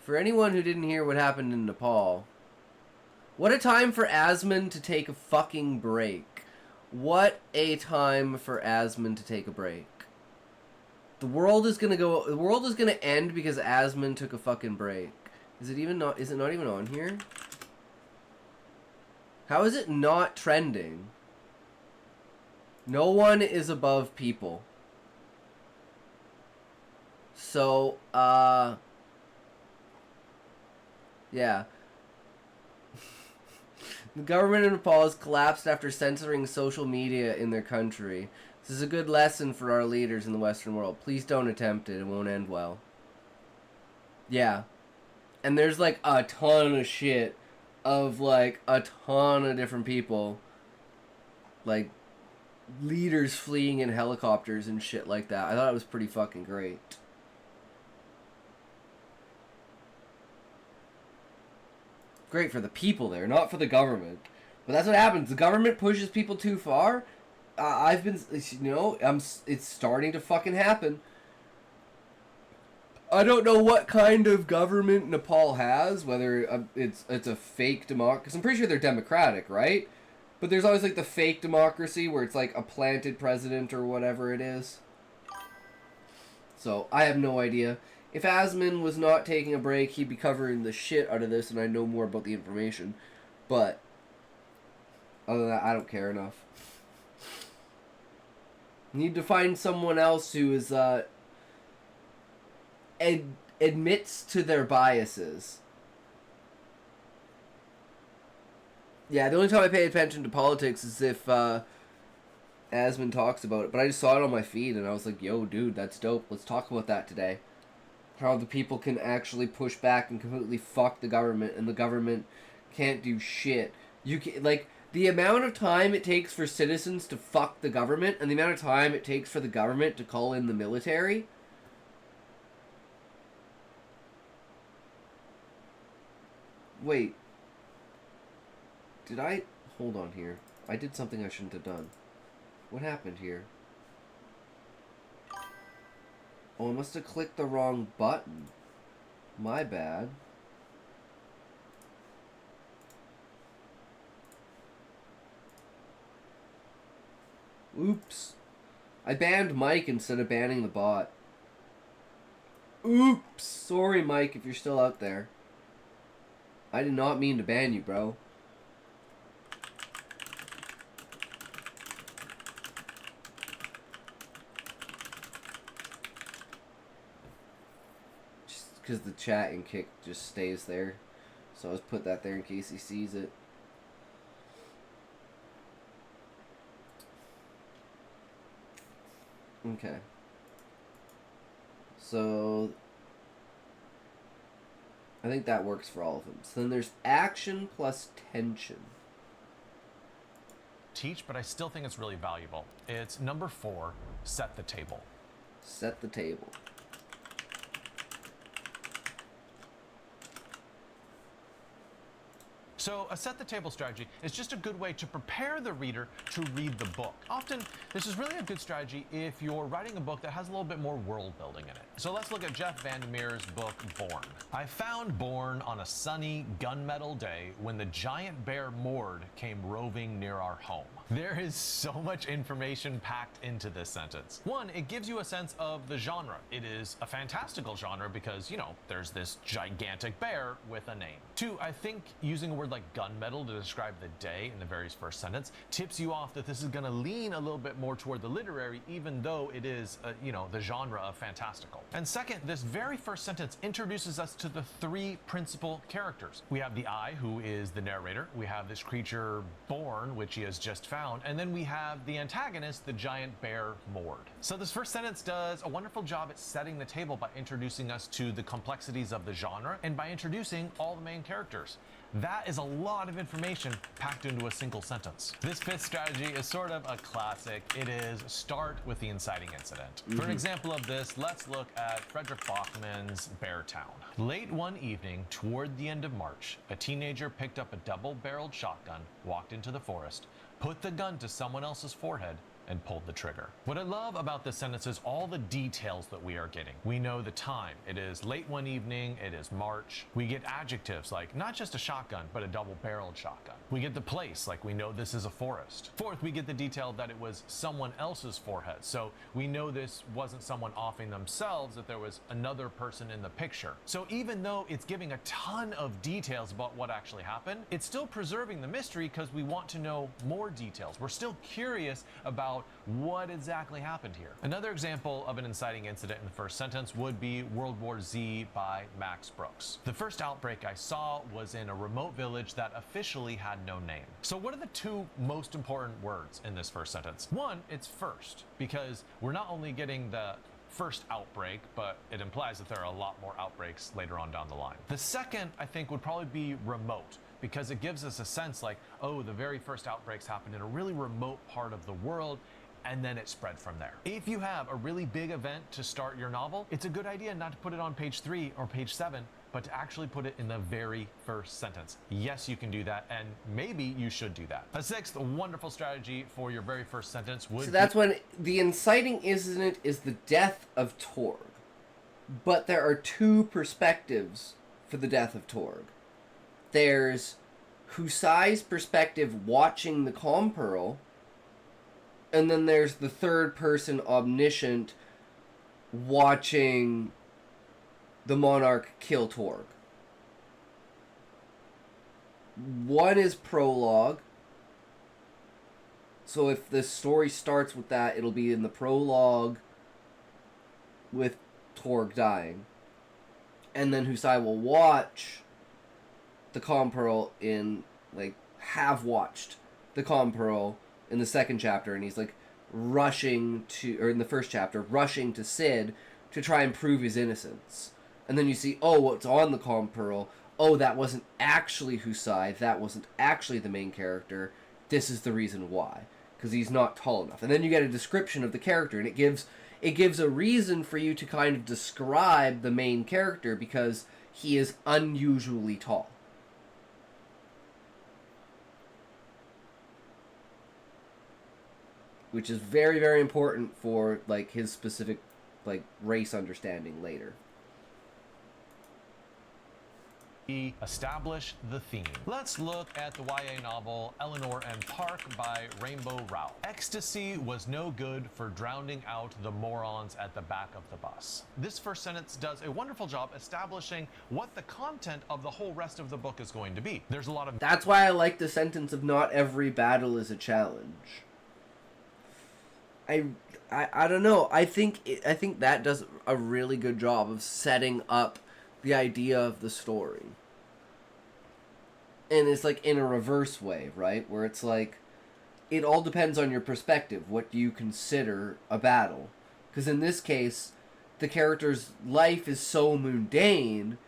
who didn't hear what happened in Nepal, what a time for Asmund to take a fucking break. What a time for Asmund to take a break. The world is going to end because Asmund took a fucking break. Is it not even on here? How is it not trending? No one is above people. So, yeah. The government of Nepal has collapsed after censoring social media in their country. This is a good lesson for our leaders in the Western world. Please don't attempt it. It won't end well. Yeah. And there's like a ton of shit of like a ton of different people, like leaders fleeing in helicopters and shit like that. I thought it was pretty fucking great. Great for the people there, not for the government. But that's what happens. The government pushes people too far. I've been, it's starting to fucking happen. I don't know what kind of government Nepal has, whether it's a fake democracy. I'm pretty sure they're democratic, right? But there's always like the fake democracy where it's like a planted president or whatever it is. So I have no idea. If Asmund was not taking a break, he'd be covering the shit out of this, and I know more about the information. But other than that, I don't care enough. Need to find someone else who is admits to their biases. Yeah, the only time I pay attention to politics is if Asmund talks about it. But I just saw it on my feed and I was like, yo, dude, that's dope. Let's talk about that today. How the people can actually push back and completely fuck the government, and the government can't do shit. You can, like, the amount of time it takes for citizens to fuck the government and the amount of time it takes for the government to call in the military. Wait. Did I... Hold on here. I did something I shouldn't have done. What happened here? Oh, I must have clicked the wrong button. My bad. Oops. I banned Mike instead of banning the bot. Oops. Sorry, Mike, if you're still out there. I did not mean to ban you, bro. Just because the chat and kick just stays there. So I just put that there in case he sees it. Okay. So I think that works for all of them. So then there's action plus tension. Teach, but I still think it's really valuable. It's number 4, set the table. Set the table. So a set the table strategy is just a good way to prepare the reader to read the book. Often, this is really a good strategy if you're writing a book that has a little bit more world building in it. So let's look at Jeff Vandermeer's book, Born. I found Born on a sunny gunmetal day when the giant bear Mord came roving near our home. There is so much information packed into this sentence. One, it gives you a sense of the genre. It is a fantastical genre because, you know, there's this gigantic bear with a name. Two, I think using a word like gunmetal to describe the day in the very first sentence tips you off that this is going to lean a little bit more toward the literary, even though it is, you know, the genre of fantastical. And second, this very first sentence introduces us to the three principal characters. We have the I, who is the narrator. We have this creature Born, which he has just found. And then we have the antagonist, the giant bear Mord. So this first sentence does a wonderful job at setting the table by introducing us to the complexities of the genre and by introducing all the main characters. That is a lot of information packed into a single sentence. This fifth strategy is sort of a classic. It is start with the inciting incident. For an example of this, let's look at Frederick Bachman's Beartown. Late one evening, toward the end of March, a teenager picked up a double-barreled shotgun, walked into the forest, put the gun to someone else's forehead, and pulled the trigger. What I love about this sentence is all the details that we are getting. We know the time. It is late one evening, it is March. We get adjectives like not just a shotgun, but a double-barreled shotgun. We get the place, like we know this is a forest. Fourth, we get the detail that it was someone else's forehead. So we know this wasn't someone offing themselves, that there was another person in the picture. So even though it's giving a ton of details about what actually happened, it's still preserving the mystery because we want to know more details. We're still curious about what exactly happened here. Another example of an inciting incident in the first sentence would be World War Z by Max Brooks. The first outbreak I saw was in a remote village that officially had no name. So what are the two most important words in this first sentence? One, it's first, because we're not only getting the first outbreak, but it implies that there are a lot more outbreaks later on down the line. The second, I think, would probably be remote, because it gives us a sense like, oh, the very first outbreaks happened in a really remote part of the world, and then it spread from there. If you have a really big event to start your novel, it's a good idea not to put it on page 3 or page 7, but to actually put it in the very first sentence. Yes, you can do that, and maybe you should do that. A sixth wonderful strategy for your very first sentence would So that's when the inciting incident is the death of Torg. But there are two perspectives for the death of Torg. There's Husai's perspective watching the Compearl, and then there's the third person omniscient watching the Monarch kill Torg. One is prologue. So if the story starts with that, it'll be in the prologue with Torg dying. And then Husai will watch the Compearl have watched the Compearl in the second chapter, and he's rushing to Sid to try and prove his innocence. And then you see, oh, what's on the Compearl? Oh, that wasn't actually Husai. That wasn't actually the main character. This is the reason why. Because he's not tall enough. And then you get a description of the character, and it gives a reason for you to kind of describe the main character because he is unusually tall. Which is very, very important for his specific race understanding later. Establish the theme. Let's look at the YA novel Eleanor and Park by Rainbow Rowell. Ecstasy was no good for drowning out the morons at the back of the bus. This first sentence does a wonderful job establishing what the content of the whole rest of the book is going to be. There's a lot of... That's why I like the sentence of not every battle is a challenge. I don't know. I think that does a really good job of setting up the idea of the story. And it's in a reverse way, right? Where it's it all depends on your perspective. What do you consider a battle? Because in this case, the character's life is so mundane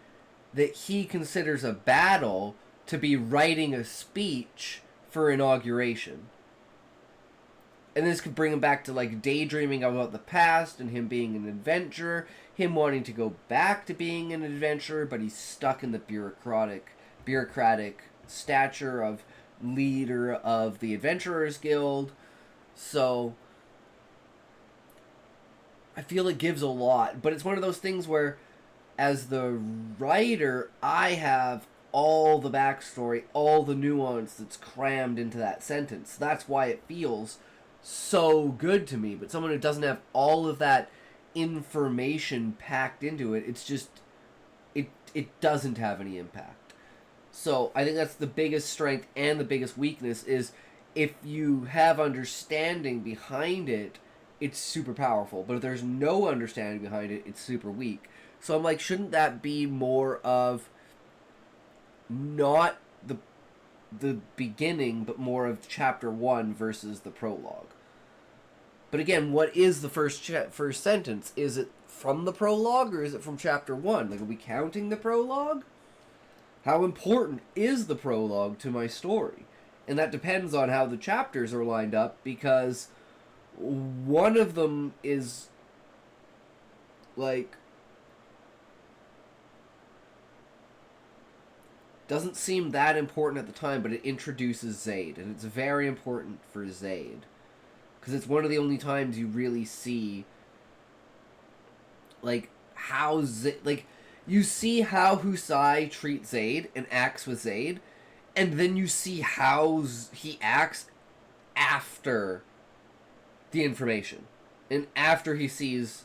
that he considers a battle to be writing a speech for inauguration. And this could bring him back to daydreaming about the past and him being an adventurer, him wanting to go back to being an adventurer, but he's stuck in the bureaucratic stature of leader of the Adventurers Guild. So I feel it gives a lot, but it's one of those things where as the writer, I have all the backstory, all the nuance that's crammed into that sentence. That's why it feels so good to me. But someone who doesn't have all of that information packed into it, it's just, it doesn't have any impact. So I think that's the biggest strength and the biggest weakness is if you have understanding behind it, it's super powerful. But if there's no understanding behind it, it's super weak. So I'm like, shouldn't that be more of not the beginning, but more of chapter 1 versus the prologue? But again, what is the first sentence? Is it from the prologue or is it from chapter 1? Like, are we counting the prologue? How important is the prologue to my story? And that depends on how the chapters are lined up, because one of them is like doesn't seem that important at the time, but it introduces Zaid, and it's very important for Zaid because it's one of the only times you really see like how you see how Husai treats Zaid and acts with Zaid, and then you see how he acts after the information and after he sees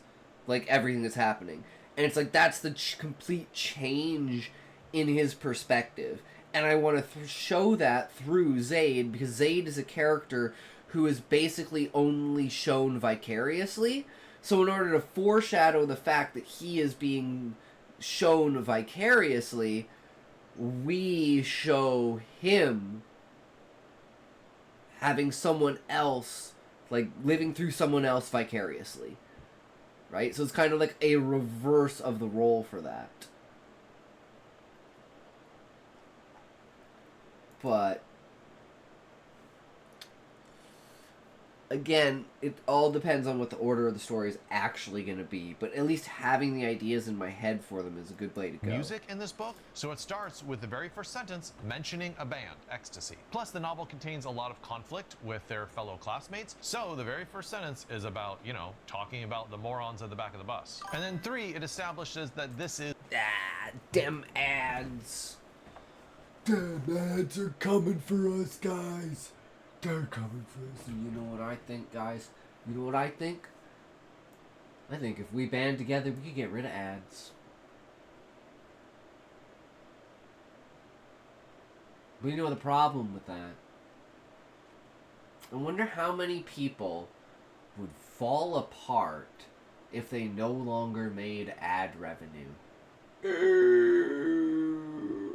like everything that's happening, and it's like that's the complete change in his perspective. And I want to show that through Zaid, because Zaid is a character who is basically only shown vicariously. So in order to foreshadow the fact that he is being shown vicariously, we show him having someone else, like living through someone else vicariously, right? So it's kind of like a reverse of the role for that. But again, it all depends on what the order of the story is actually going to be, but at least having the ideas in my head for them is a good way to go. Music in this book, so it starts with the very first sentence mentioning a band, Ecstasy. Plus, the novel contains a lot of conflict with their fellow classmates, so the very first sentence is about, you know, talking about the morons at the back of the bus. And then 3, it establishes that this is... Them ads. Damn ads are coming for us, guys. They're coming for us. And you know what I think, guys? You know what I think? I think if we band together, we could get rid of ads. But you know the problem with that? I wonder how many people would fall apart if they no longer made ad revenue.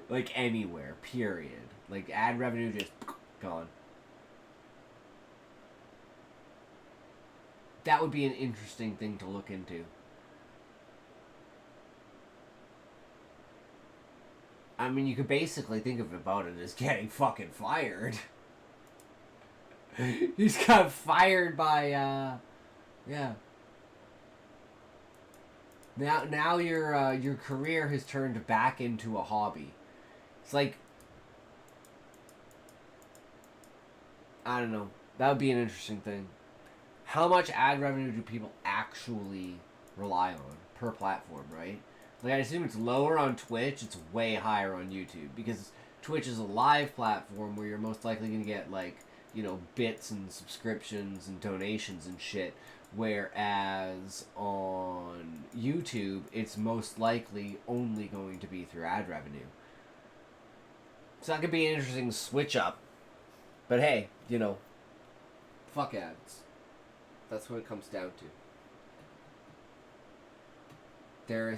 Like anywhere, period. Like ad revenue just gone. That would be an interesting thing to look into. I mean, you could basically think of about it as getting fucking fired. He's got fired by, yeah. Now your career has turned back into a hobby. It's like, I don't know. That would be an interesting thing. How much ad revenue do people actually rely on per platform, right? Like, I assume it's lower on Twitch, it's way higher on YouTube, because Twitch is a live platform where you're most likely going to get, like, you know, bits and subscriptions and donations and shit, whereas on YouTube, it's most likely only going to be through ad revenue. So that could be an interesting switch up. But hey, you know, fuck ads. That's what it comes down to. They're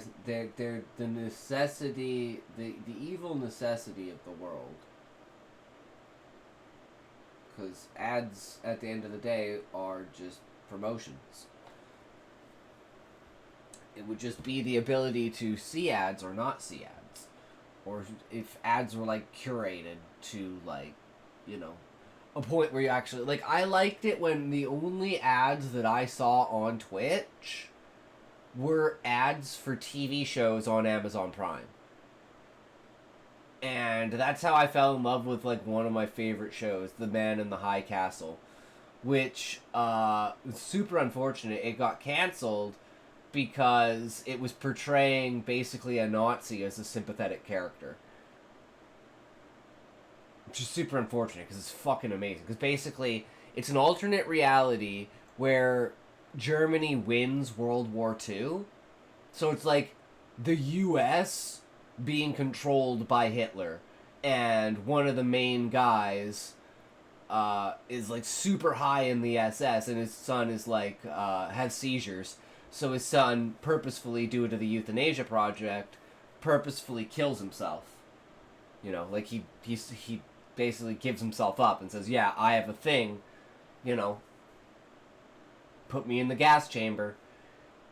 the necessity, the evil necessity of the world. Because ads, at the end of the day, are just promotions. It would just be the ability to see ads or not see ads. Or if ads were, like, curated to, like, you know, a point where you actually... Like, I liked it when the only ads that I saw on Twitch were ads for TV shows on Amazon Prime. And that's how I fell in love with, like, one of my favorite shows, The Man in the High Castle. Which, was super unfortunate. It got canceled because it was portraying basically a Nazi as a sympathetic character. which is super unfortunate because it's fucking amazing. Because basically, it's an alternate reality where Germany wins World War II. So it's like the U.S. being controlled by Hitler, and one of the main guys is like super high in the SS, and his son is like has seizures. So his son, purposefully due to the euthanasia project, purposefully kills himself. You know, like he basically gives himself up and says, "Yeah, I have a thing, you know. Put me in the gas chamber."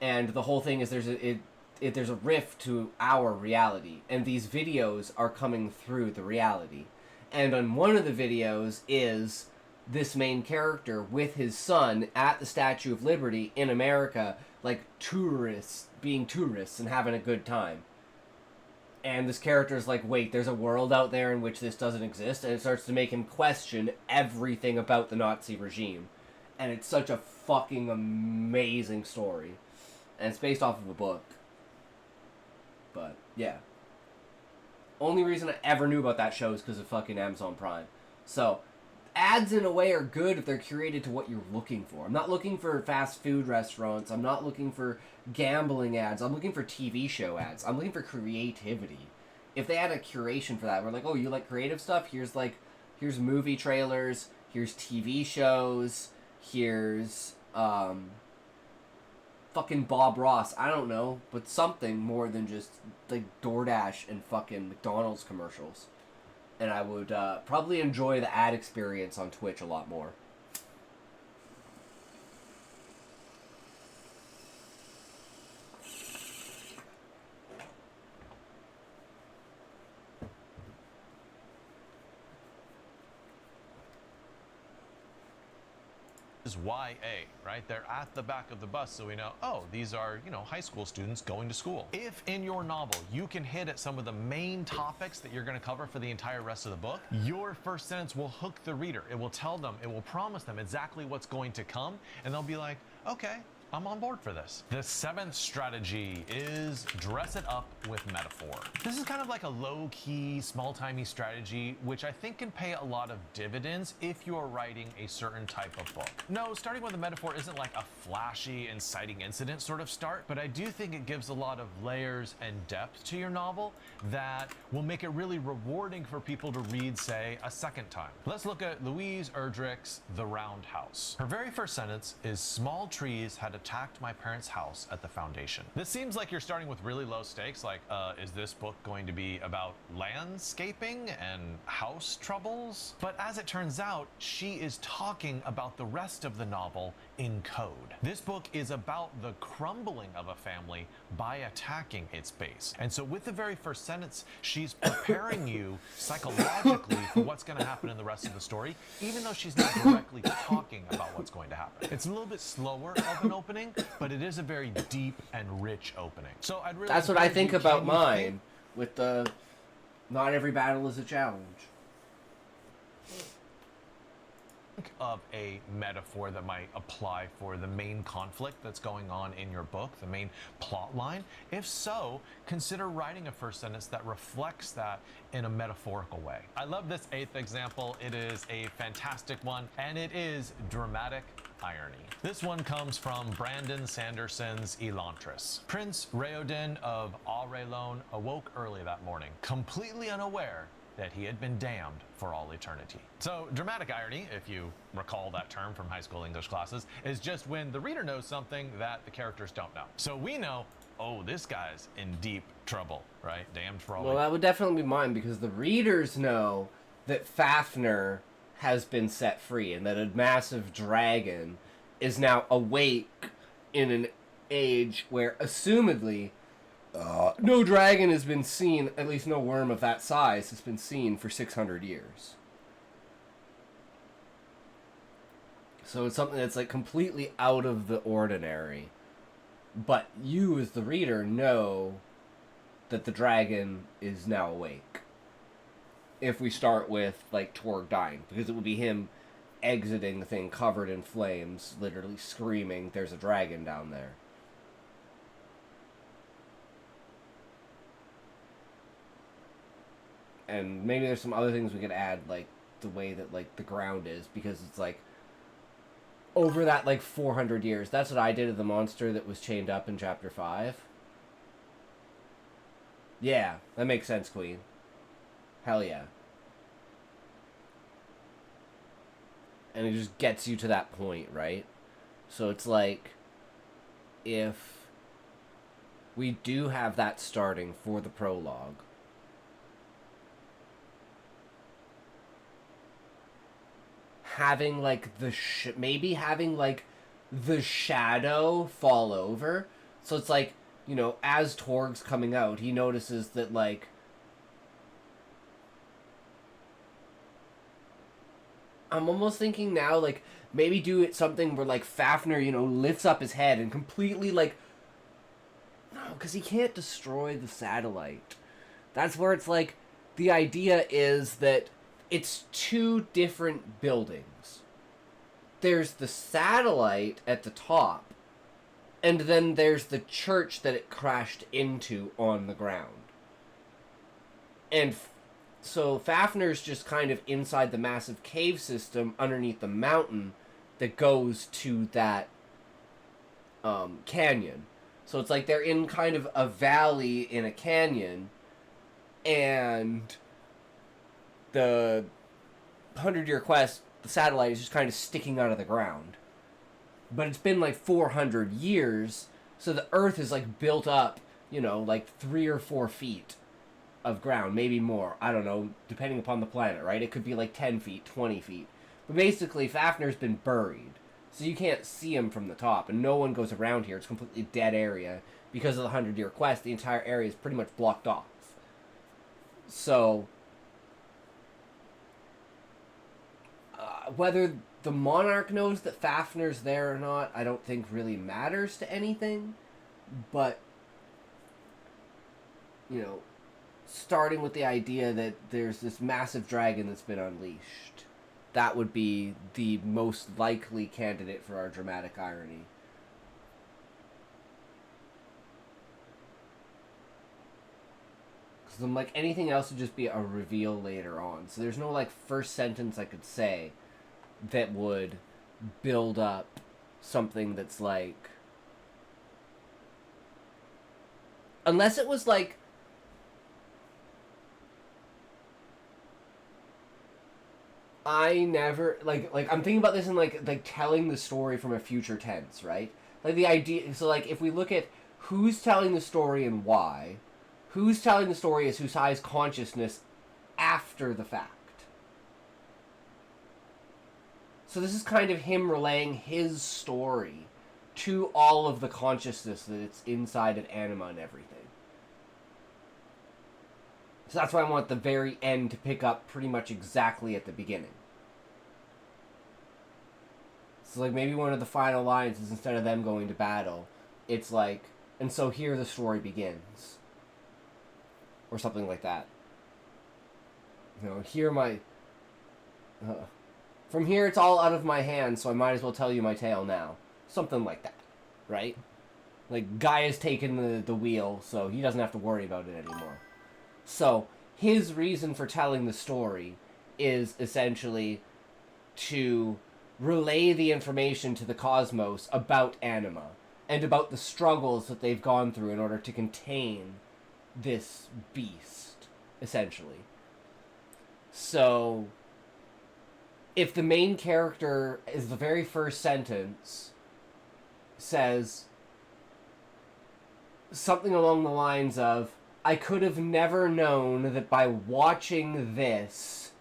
And the whole thing is there's a rift to our reality, and these videos are coming through the reality. And on one of the videos is this main character with his son at the Statue of Liberty in America, like being tourists and having a good time. And this character is like, wait, there's a world out there in which this doesn't exist, and it starts to make him question everything about the Nazi regime. And it's such a fucking amazing story. And it's based off of a book. But, yeah. Only reason I ever knew about that show is because of fucking Amazon Prime. So, ads in a way are good if they're curated to what you're looking for. I'm not looking for fast food restaurants. I'm not looking for gambling ads. I'm looking for TV show ads. I'm looking for creativity. If they had a curation for that, we're like, oh, you like creative stuff? Here's movie trailers. Here's TV shows. Here's, fucking Bob Ross. I don't know, but something more than just like DoorDash and fucking McDonald's commercials. And I would probably enjoy the ad experience on Twitch a lot more. Is YA, right? They're at the back of the bus, so we know, oh, these are, high school students going to school. If in your novel you can hit at some of the main topics that you're going to cover for the entire rest of the book, your first sentence will hook the reader. It will tell them, it will promise them exactly what's going to come, and they'll be like, okay, I'm on board for this. The seventh strategy is dress it up with metaphor. This is kind of like a low-key, small-timey strategy, which I think can pay a lot of dividends if you're writing a certain type of book. No, starting with a metaphor isn't like a flashy, inciting incident sort of start, but I do think it gives a lot of layers and depth to your novel that will make it really rewarding for people to read, say, a second time. Let's look at Louise Erdrich's The Round House. Her very first sentence is, small trees had attacked my parents' house at the foundation. This seems like you're starting with really low stakes, like, is this book going to be about landscaping and house troubles? But as it turns out, she is talking about the rest of the novel in code. This book is about the crumbling of a family by attacking its base. And so with the very first sentence, she's preparing you psychologically for what's going to happen in the rest of the story, even though she's not directly talking about what's going to happen. It's a little bit slower of an opening, but it is a very deep and rich opening. So I'd really That's what I think about mine, with the not every battle is a challenge. Think of a metaphor that might apply for the main conflict that's going on in your book, the main plot line. If so, consider writing a first sentence that reflects that in a metaphorical way. I love this 8th example. It is a fantastic one, and it is dramatic irony. This one comes from Brandon Sanderson's Elantris. Prince Raoden of Aurelon awoke early that morning, completely unaware that he had been damned for all eternity. So dramatic irony, if you recall that term from high school English classes, is just when the reader knows something that the characters don't know. So we know, oh, this guy's in deep trouble, right? Damned for all. Well, that would definitely be mine, because the readers know that Fafnir has been set free and that a massive dragon is now awake in an age where, assumedly, no dragon has been seen, at least no worm of that size has been seen for 600 years. So it's something that's like completely out of the ordinary. But you, as the reader, know that the dragon is now awake. If we start with, like, Torg dying, because it would be him exiting the thing covered in flames, literally screaming, "There's a dragon down there." And maybe there's some other things we could add, like the way that like the ground is, because it's like over that like 400 years. That's what I did to the monster that was chained up in chapter 5. Yeah, that makes sense, Queen. Hell yeah. And it just gets you to that point, right? So it's like, if we do have that starting for the prologue, having like maybe having like the shadow fall over. So it's like, you know, as Torg's coming out, he notices that like I'm almost thinking now, like, maybe do it something where, like, Fafnir, you know, lifts up his head and completely, like... No, because he can't destroy the satellite. That's where it's, like, the idea is that it's two different buildings. There's the satellite at the top, and then there's the church that it crashed into on the ground. And so Fafnir's just kind of inside the massive cave system underneath the mountain that goes to that canyon. So it's like they're in kind of a valley in a canyon, and the 100-year quest, the satellite, is just kind of sticking out of the ground. But it's been like 400 years, so the Earth is like built up, you know, like 3 or 4 feet of ground, maybe more. I don't know, depending upon the planet, right? It could be like 10 feet, 20 feet. But basically, Fafnir's been buried. So you can't see him from the top, and no one goes around here. It's a completely dead area. Because of the 100-year quest, the entire area is pretty much blocked off. So, whether the Monarch knows that Fafnir's there or not, I don't think really matters to anything. But, you know, starting with the idea that there's this massive dragon that's been unleashed, that would be the most likely candidate for our dramatic irony. Because I'm like, anything else would just be a reveal later on. So there's no like first sentence I could say that would build up something that's like... Unless it was like... I never like I'm thinking about this in like telling the story from a future tense, right? Like the idea, so like if we look at who's telling the story and why, who's telling the story is Husai's consciousness after the fact. So this is kind of him relaying his story to all of the consciousness that it's inside of Anima and everything. So that's why I want the very end to pick up pretty much exactly at the beginning. So like maybe one of the final lines is, instead of them going to battle, it's like, and so here the story begins. Or something like that. You know, here my... from here it's all out of my hands, so I might as well tell you my tale now. Something like that, right? Like, Gaia's taken the wheel, so he doesn't have to worry about it anymore. So, his reason for telling the story is essentially to relay the information to the cosmos about Anima, and about the struggles that they've gone through in order to contain this beast, essentially. So, if the main character is the very first sentence says something along the lines of, I could have never known that by watching this,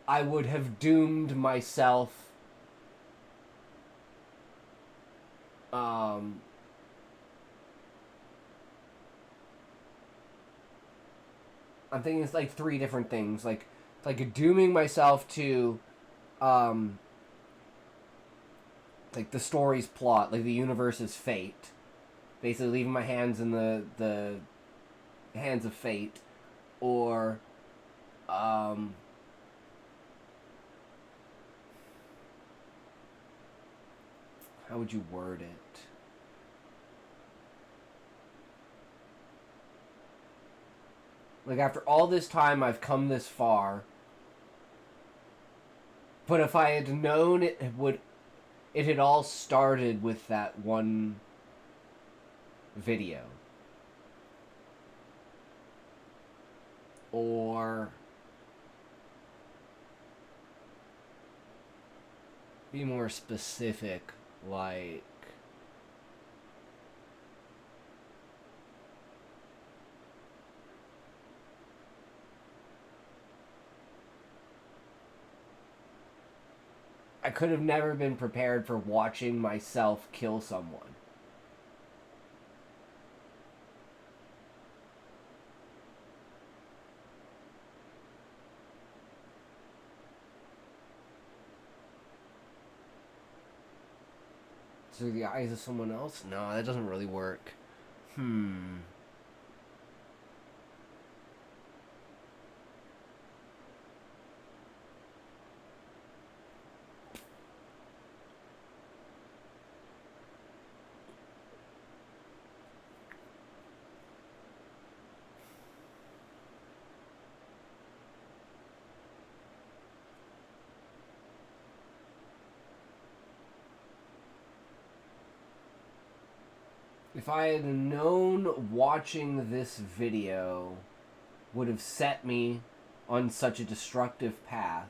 I would have doomed myself. I'm thinking it's like 3 different things. Like dooming myself to, like the story's plot, like the universe's fate. Basically leaving my hands in the hands of fate. Or, how would you word it? Like, after all this time, I've come this far. But if I had known it had all started with that one video. Or be more specific, like I could have never been prepared for watching myself kill someone. Through the eyes of someone else? No, that doesn't really work. If I had known watching this video would have set me on such a destructive path,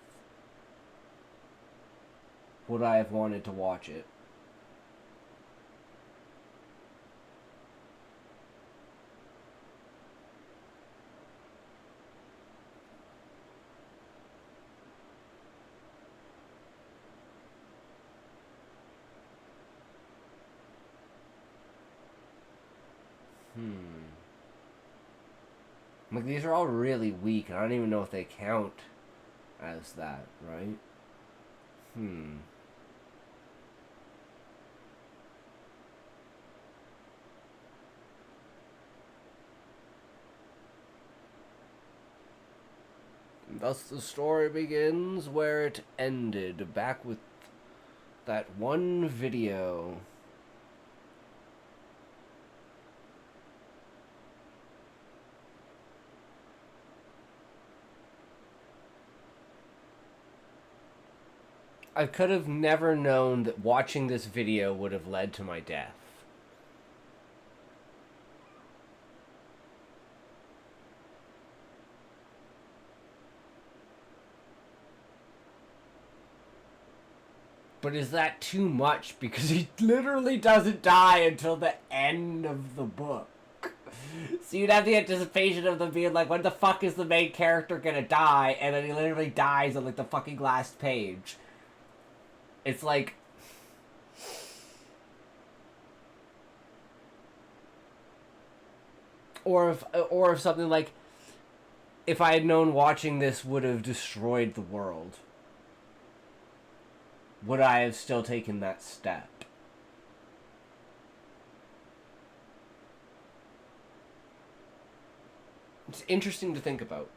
would I have wanted to watch it? Like, these are all really weak, and I don't even know if they count as that, right? Thus the story begins where it ended, back with that one video. I could have never known that watching this video would have led to my death. But is that too much? Because he literally doesn't die until the end of the book. So you'd have the anticipation of them being like, when the fuck is the main character gonna die? And then he literally dies on like the fucking last page. It's like... Or if something like, if I had known watching this would have destroyed the world, would I have still taken that step? It's interesting to think about.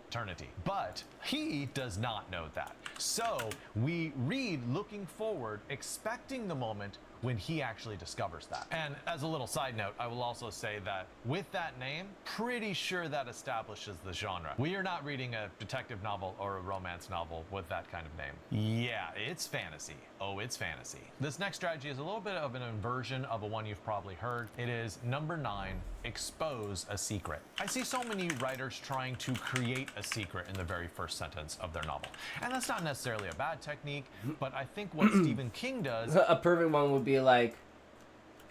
Eternity. But he does not know that. So we read looking forward, expecting the moment when he actually discovers that. And as a little side note, I will also say that with that name, pretty sure that establishes the genre. We are not reading a detective novel or a romance novel with that kind of name. Yeah, it's fantasy. Oh, it's fantasy. This next strategy is a little bit of an inversion of a one you've probably heard. It is number 9, expose a secret. I see so many writers trying to create a secret in the very first sentence of their novel. And that's not necessarily a bad technique, but I think what Stephen King does... A perfect one would be like,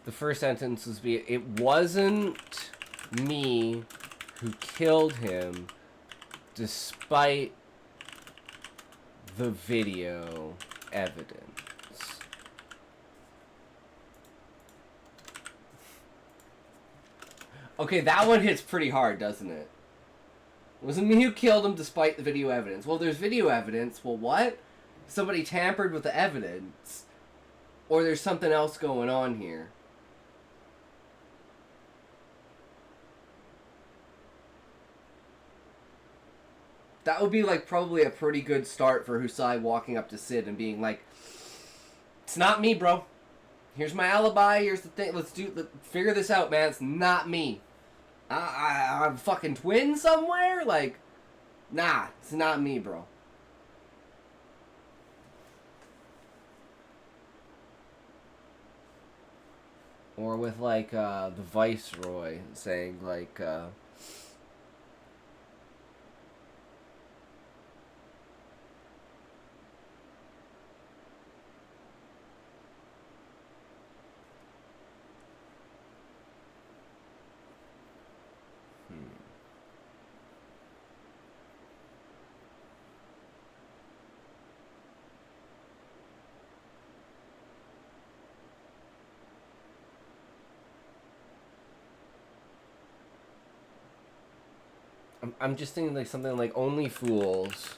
the first sentence would be, it wasn't me who killed him despite the video evidence. Okay, that one hits pretty hard, doesn't it? It wasn't me who killed him despite the video evidence. Well, there's video evidence. Well, what? Somebody tampered with the evidence. Or there's something else going on here. That would be like probably a pretty good start for Husai walking up to Sid and being like, it's not me, bro. Here's my alibi. Here's the thing. Let's figure this out, man. It's not me. I'm fucking twin somewhere? Like, nah, it's not me, bro. Or with, like, the Viceroy saying, like, I'm just thinking like something like only fools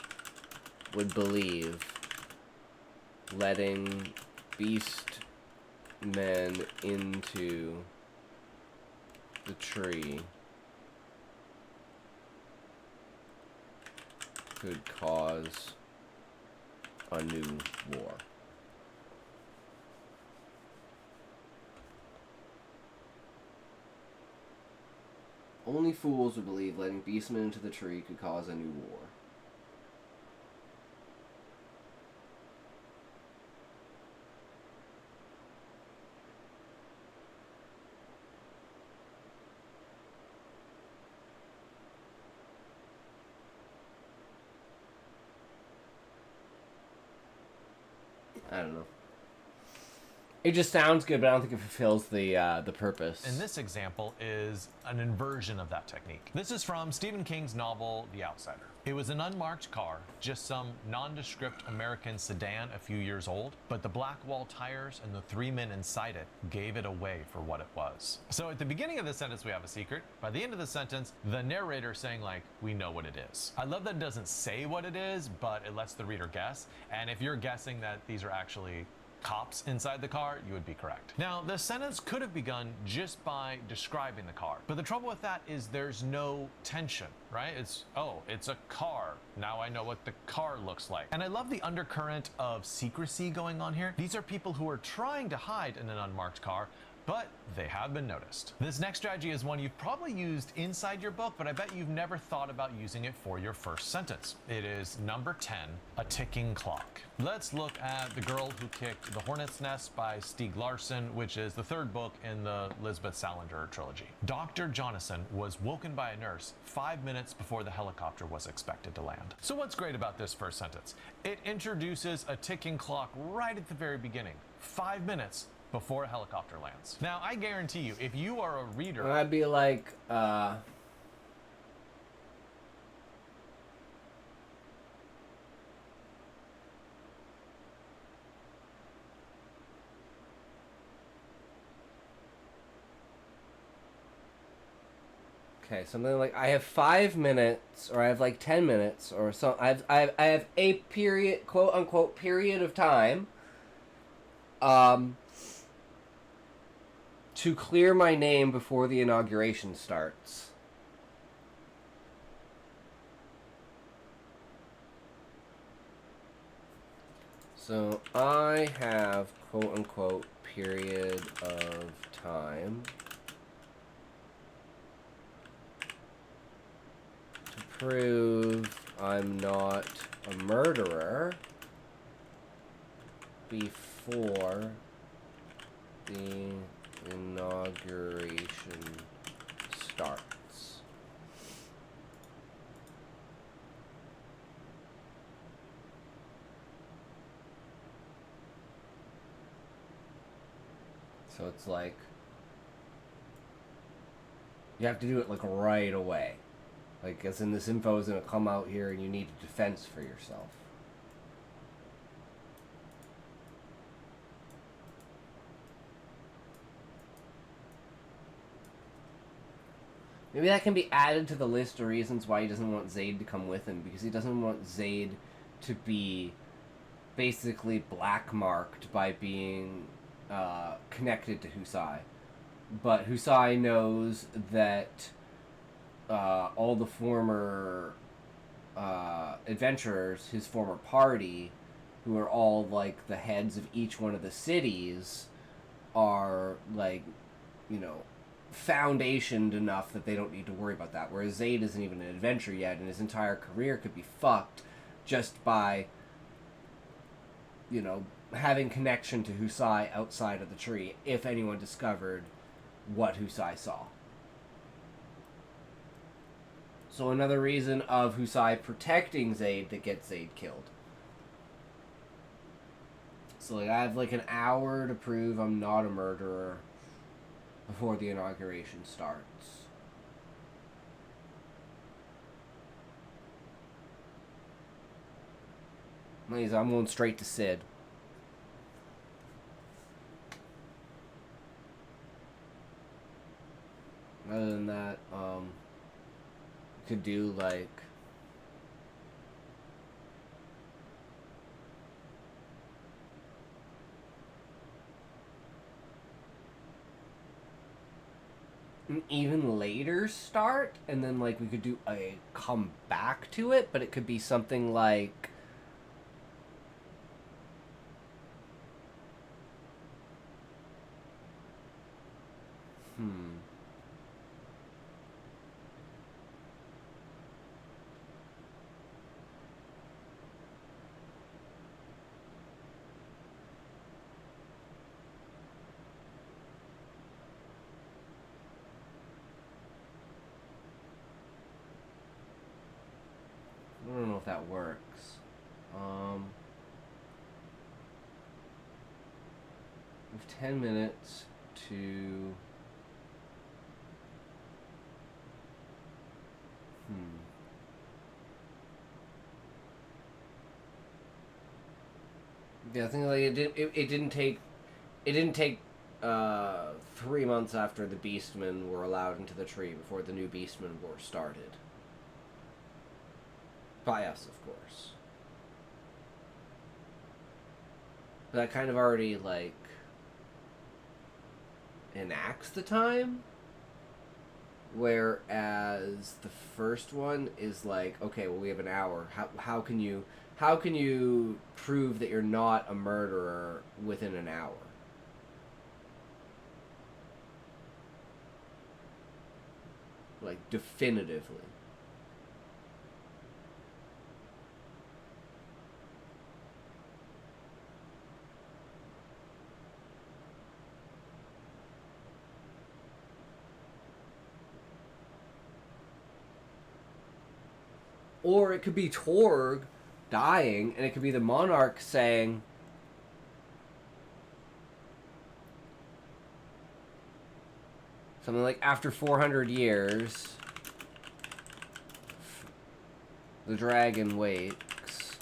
would believe letting beast men into the tree could cause a new war. Only fools would believe letting beastmen into the tree could cause a new war. I don't know. It just sounds good, but I don't think it fulfills the purpose. And this example is an inversion of that technique. This is from Stephen King's novel, The Outsider. It was an unmarked car, just some nondescript American sedan a few years old, but the black wall tires and the 3 men inside it gave it away for what it was. So at the beginning of the sentence, we have a secret. By the end of the sentence, the narrator saying like, we know what it is. I love that it doesn't say what it is, but it lets the reader guess. And if you're guessing that these are actually cops inside the car, you would be correct. Now, the sentence could have begun just by describing the car, but the trouble with that is there's no tension, right? It's a car. Now I know what the car looks like. And I love the undercurrent of secrecy going on here. These are people who are trying to hide in an unmarked car, but they have been noticed. This next strategy is one you've probably used inside your book, but I bet you've never thought about using it for your first sentence. It is number 10, a ticking clock. Let's look at The Girl Who Kicked the Hornet's Nest by Stieg Larsson, which is the third book in the Lisbeth Salander trilogy. Dr. Jonasson was woken by a nurse 5 minutes before the helicopter was expected to land. So what's great about this first sentence? It introduces a ticking clock right at the very beginning. 5 minutes before a helicopter lands. Now, I guarantee you, if you are a reader... I'd be like, okay, something like I have 5 minutes, or I have like 10 minutes, or so. I have a period, quote unquote, period of time, to clear my name before the inauguration starts. So I have, quote unquote, period of time to prove I'm not a murderer before the inauguration starts. So it's like you have to do it like right away. Like, as in, this info is going to come out here and you need a defense for yourself. Maybe that can be added to the list of reasons why he doesn't want Zayd to come with him, because he doesn't want Zayd to be basically black-marked by being connected to Husai. But Husai knows that all the former adventurers, his former party, who are all like the heads of each one of the cities, are like, you know, foundationed enough that they don't need to worry about that. Whereas Zayd isn't even an adventurer yet, and his entire career could be fucked just by, you know, having connection to Husai outside of the tree, if anyone discovered what Husai saw. So another reason of Husai protecting Zayd that gets Zayd killed. So like I have like an hour to prove I'm not a murderer before the inauguration starts. Ladies, I'm going straight to Sid. Other than that, could do like an even later start, and then like we could do a come back to it, but it could be something like I don't know if that works. We have 10 minutes to... Yeah, I think like it didn't take 3 months after the Beastmen were allowed into the tree before the new Beastmen War started. By us, of course. But that kind of already, like, enacts the time. Whereas the first one is like, okay, well, we have an hour. How can you prove that you're not a murderer within an hour? Like, definitively. Or it could be Torg dying, and it could be the Monarch saying, something like, after 400 years, the dragon wakes.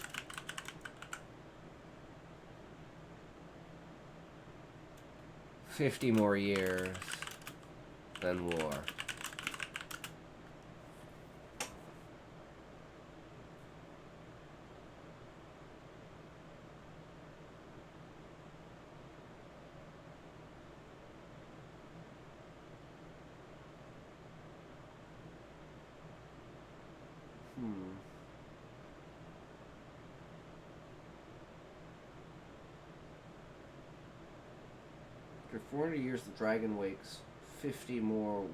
"50 more years, then war." After 400 years, the dragon wakes. 50 more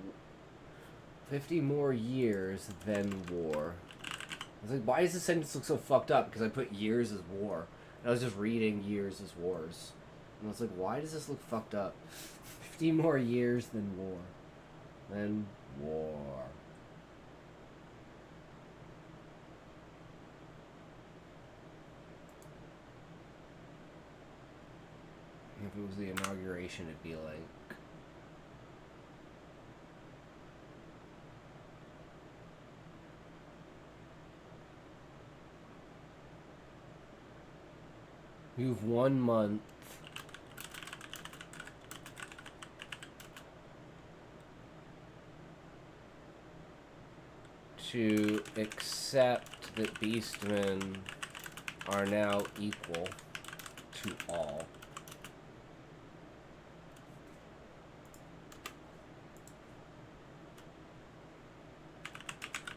years, then war. I was like, why does this sentence look so fucked up? Because I put years as war. And I was just reading years as wars. And I was like, why does this look fucked up? 50 more years, then war. Then war. If it was the inauguration, it'd be like... You have 1 month to accept that Beastmen are now equal to all.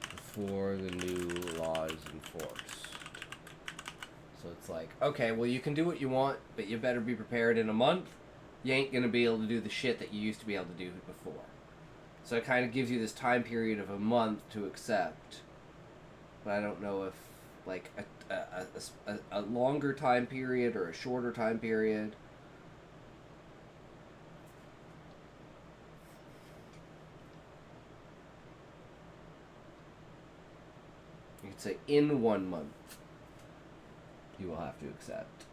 Before the new law is enforced. So it's like, okay, well, you can do what you want, but you better be prepared in a month. You ain't gonna be able to do the shit that you used to be able to do before. So it kind of gives you this time period of a month to accept. But I don't know if, like, a longer time period or a shorter time period. You could say in 1 month you will have to accept.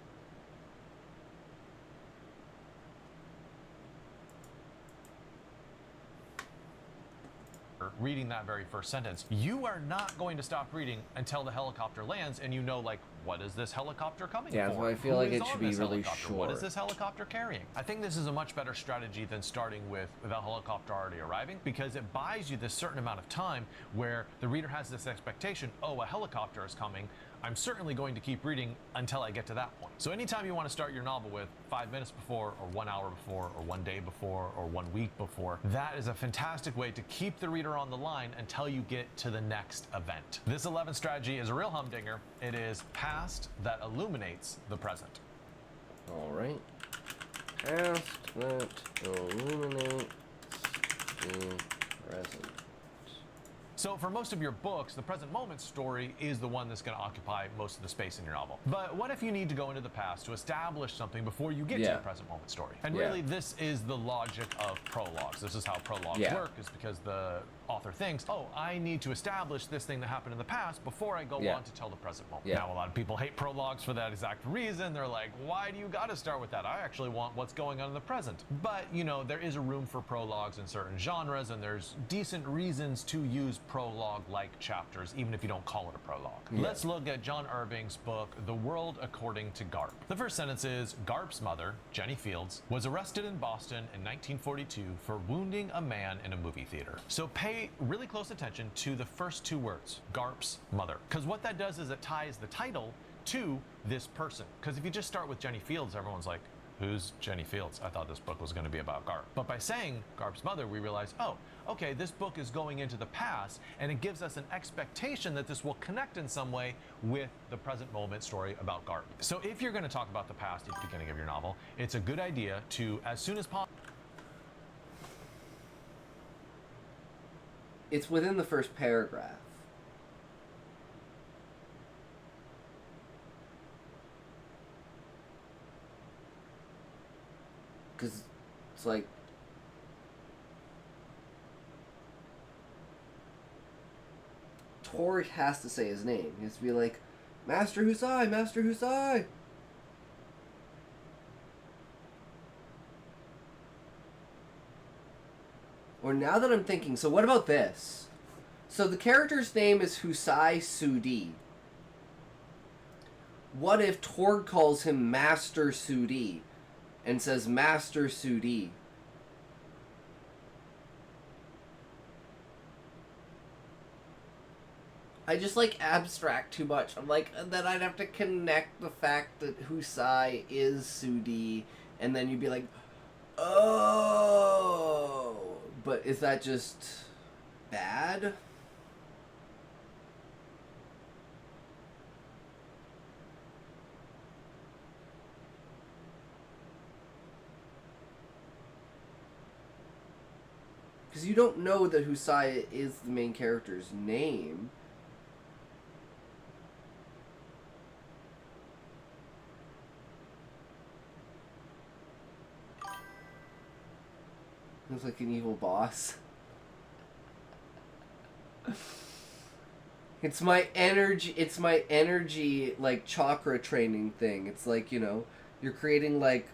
Reading that very first sentence, you are not going to stop reading until the helicopter lands and you know, like, what is this helicopter coming for? Yeah, so I feel Who like is it should on be this really helicopter? What is short. this helicopter carrying? I think this is a much better strategy than starting with the helicopter already arriving, because it buys you this certain amount of time where the reader has this expectation, oh, a helicopter is coming. I'm certainly going to keep reading until I get to that point. So anytime you want to start your novel with 5 minutes before, or 1 hour before, or 1 day before, or 1 week before, that is a fantastic way to keep the reader on the line until you get to the next event. This 11th strategy is a real humdinger. It is past that illuminates the present. All right. Past that illuminates the present. So for most of your books, the present moment story is the one that's going to occupy most of the space in your novel. But what if you need to go into the past to establish something before you get to the present moment story? And really, this is the logic of prologues. This is how prologues work, is because the author thinks, oh, I need to establish this thing that happened in the past before I go on to tell the present moment. Now, a lot of people hate prologues for that exact reason. They're like, why do you got to start with that? I actually want what's going on in the present. But, you know, there is a room for prologues in certain genres, and there's decent reasons to use prologue-like chapters, even if you don't call it a prologue. Let's look at John Irving's book, The World According to Garp. The first sentence is, Garp's mother, Jenny Fields, was arrested in Boston in 1942 for wounding a man in a movie theater. So pay really close attention to the first 2 words, Garp's mother, because what that does is it ties the title to this person. Because if you just start with Jenny Fields, everyone's like, who's Jenny Fields? I thought this book was going to be about Garp. But by saying Garp's mother, we realize, oh, okay, this book is going into the past, and it gives us an expectation that this will connect in some way with the present moment story about Garp. So if you're going to talk about the past at the beginning of your novel, it's a good idea to, as soon as possible, It's within the first paragraph. Because it's like, Tor has to say his name. He has to be like, Master Husai, Master Husai. Or now that I'm thinking, so what about this? So the character's name is Husai Sudi. What if Torg calls him Master Sudi and says Master Sudi? I just like abstract too much. I'm like, then I'd have to connect the fact that Husai is Sudi, and then you'd be like, oh. But is that just bad? Because you don't know that Husai is the main character's name. Looks like an evil boss. It's my energy like chakra training thing. It's like, you know, you're creating like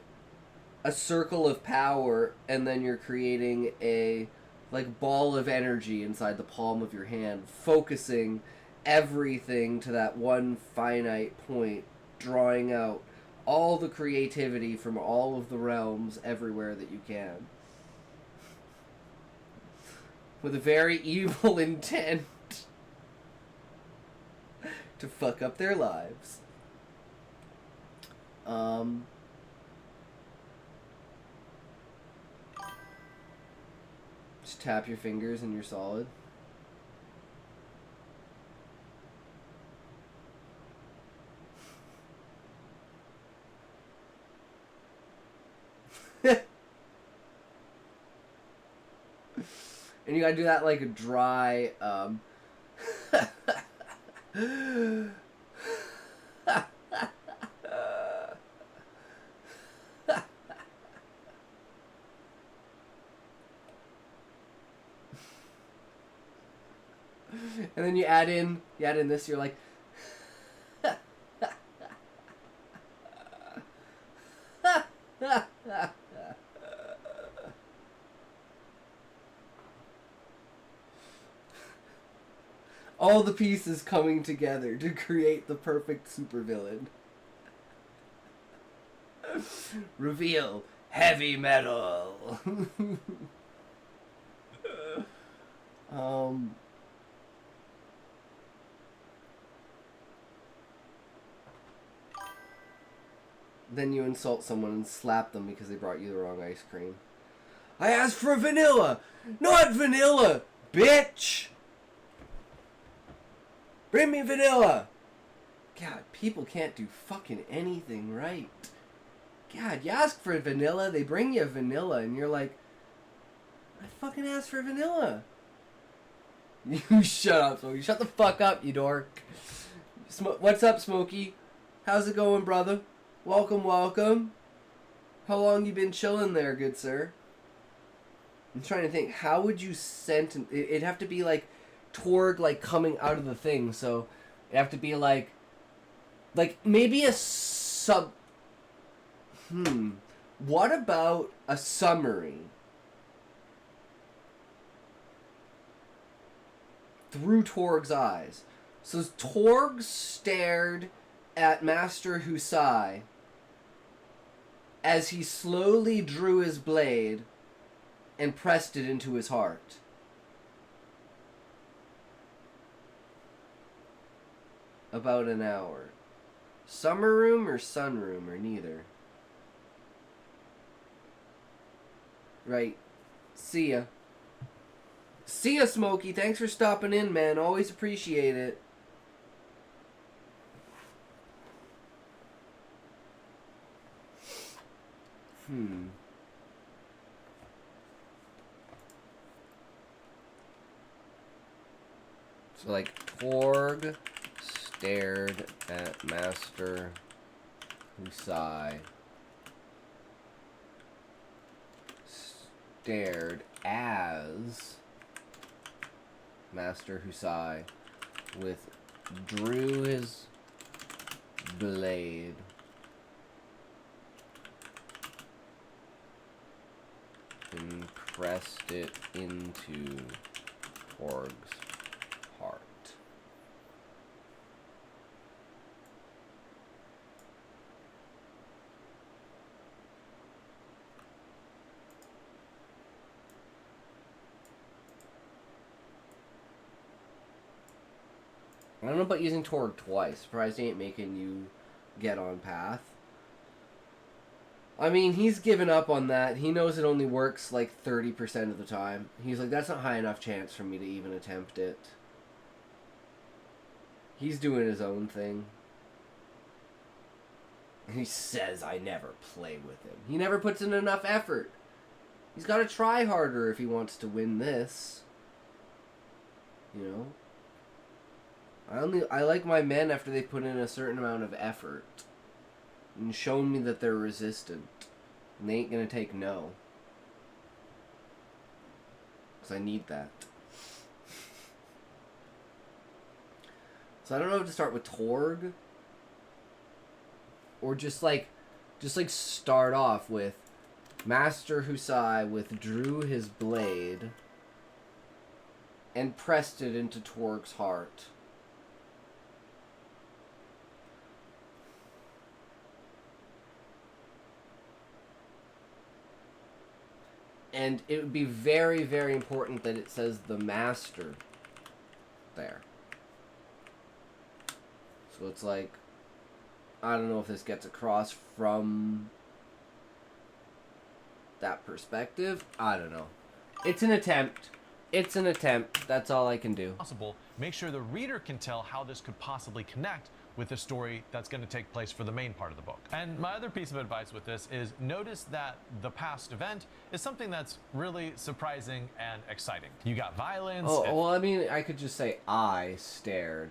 a circle of power, and then you're creating a like ball of energy inside the palm of your hand, focusing everything to that one finite point, drawing out all the creativity from all of the realms everywhere that you can. With a very evil intent to fuck up their lives. Just tap your fingers and you're solid. And you gotta do that like a dry, and then you add in this, you're like, all the pieces coming together to create the perfect supervillain. Reveal heavy metal. Then you insult someone and slap them because they brought you the wrong ice cream. I asked for vanilla, not vanilla, bitch! Bring me vanilla! God, people can't do fucking anything right. God, you ask for vanilla, they bring you vanilla, and you're like, I fucking asked for vanilla. You shut up, Smokey. Shut the fuck up, you dork. What's up, Smokey? How's it going, brother? Welcome, welcome. How long you been chilling there, good sir? I'm trying to think. How would you sentence... It'd have to be like Torg like coming out of the thing, so it'd have to be like maybe a sub... What about a summary through Torg's eyes? So Torg stared at Master Husai as he slowly drew his blade and pressed it into his heart. About an hour. Summer room or sunroom or neither? Right. See ya. See ya, Smokey. Thanks for stopping in, man. Always appreciate it. So, like, Torg stared at Master Husai. Stared as Master Husai withdrew his blade and pressed it into Torg's heart. I don't know about using Torg twice. Surprised he ain't making you get on path. I mean, he's given up on that. He knows it only works like 30% of the time. He's like, that's not high enough chance for me to even attempt it. He's doing his own thing. He says I never play with him. He never puts in enough effort. He's got to try harder if he wants to win this. You know? I like my men after they put in a certain amount of effort and shown me that they're resistant, and they ain't gonna take no, because I need that. So I don't know if to start with Torg or just like start off with Master Husai withdrew his blade and pressed it into Torg's heart. And it would be very, very important that it says the master there. So it's like, I don't know if this gets across from that perspective. I don't know. It's an attempt. It's an attempt. That's all I can do. Possible. Make sure the reader can tell how this could possibly connect with a story that's going to take place for the main part of the book. And my other piece of advice with this is notice that the past event is something that's really surprising and exciting. You got violence. Oh, well, I mean, I could just say I stared.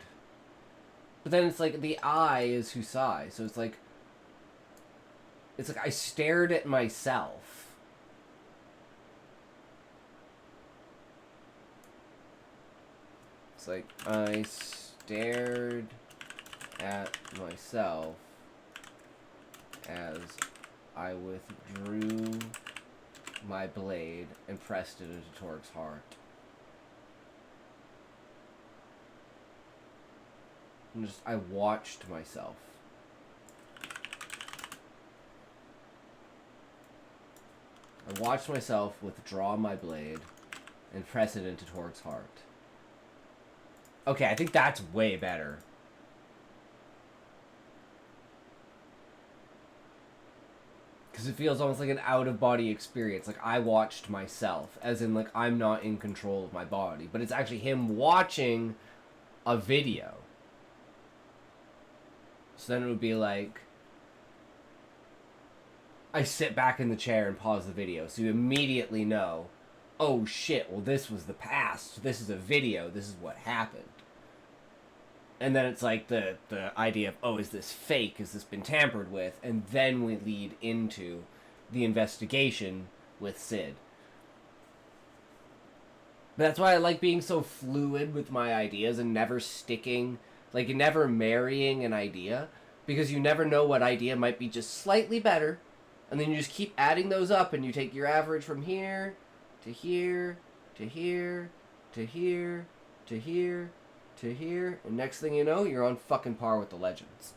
But then it's like the I is Husai, so it's like I stared at myself. It's like I stared at myself as I withdrew my blade and pressed it into Torg's heart. And just, I watched myself. I watched myself withdraw my blade and press it into Torg's heart. Okay, I think that's way better. Because it feels almost like an out-of-body experience. Like, I watched myself. As in, like, I'm not in control of my body. But it's actually him watching a video. So then it would be like, I sit back in the chair and pause the video. So you immediately know, oh shit, well this was the past. This is a video. This is what happened. And then it's like the idea of, oh, is this fake? Has this been tampered with? And then we lead into the investigation with Sid. But that's why I like being so fluid with my ideas and never sticking, like never marrying an idea. Because you never know what idea might be just slightly better. And then you just keep adding those up and you take your average from here to here to here to here to here to here, and next thing you know, you're on fucking par with the legends.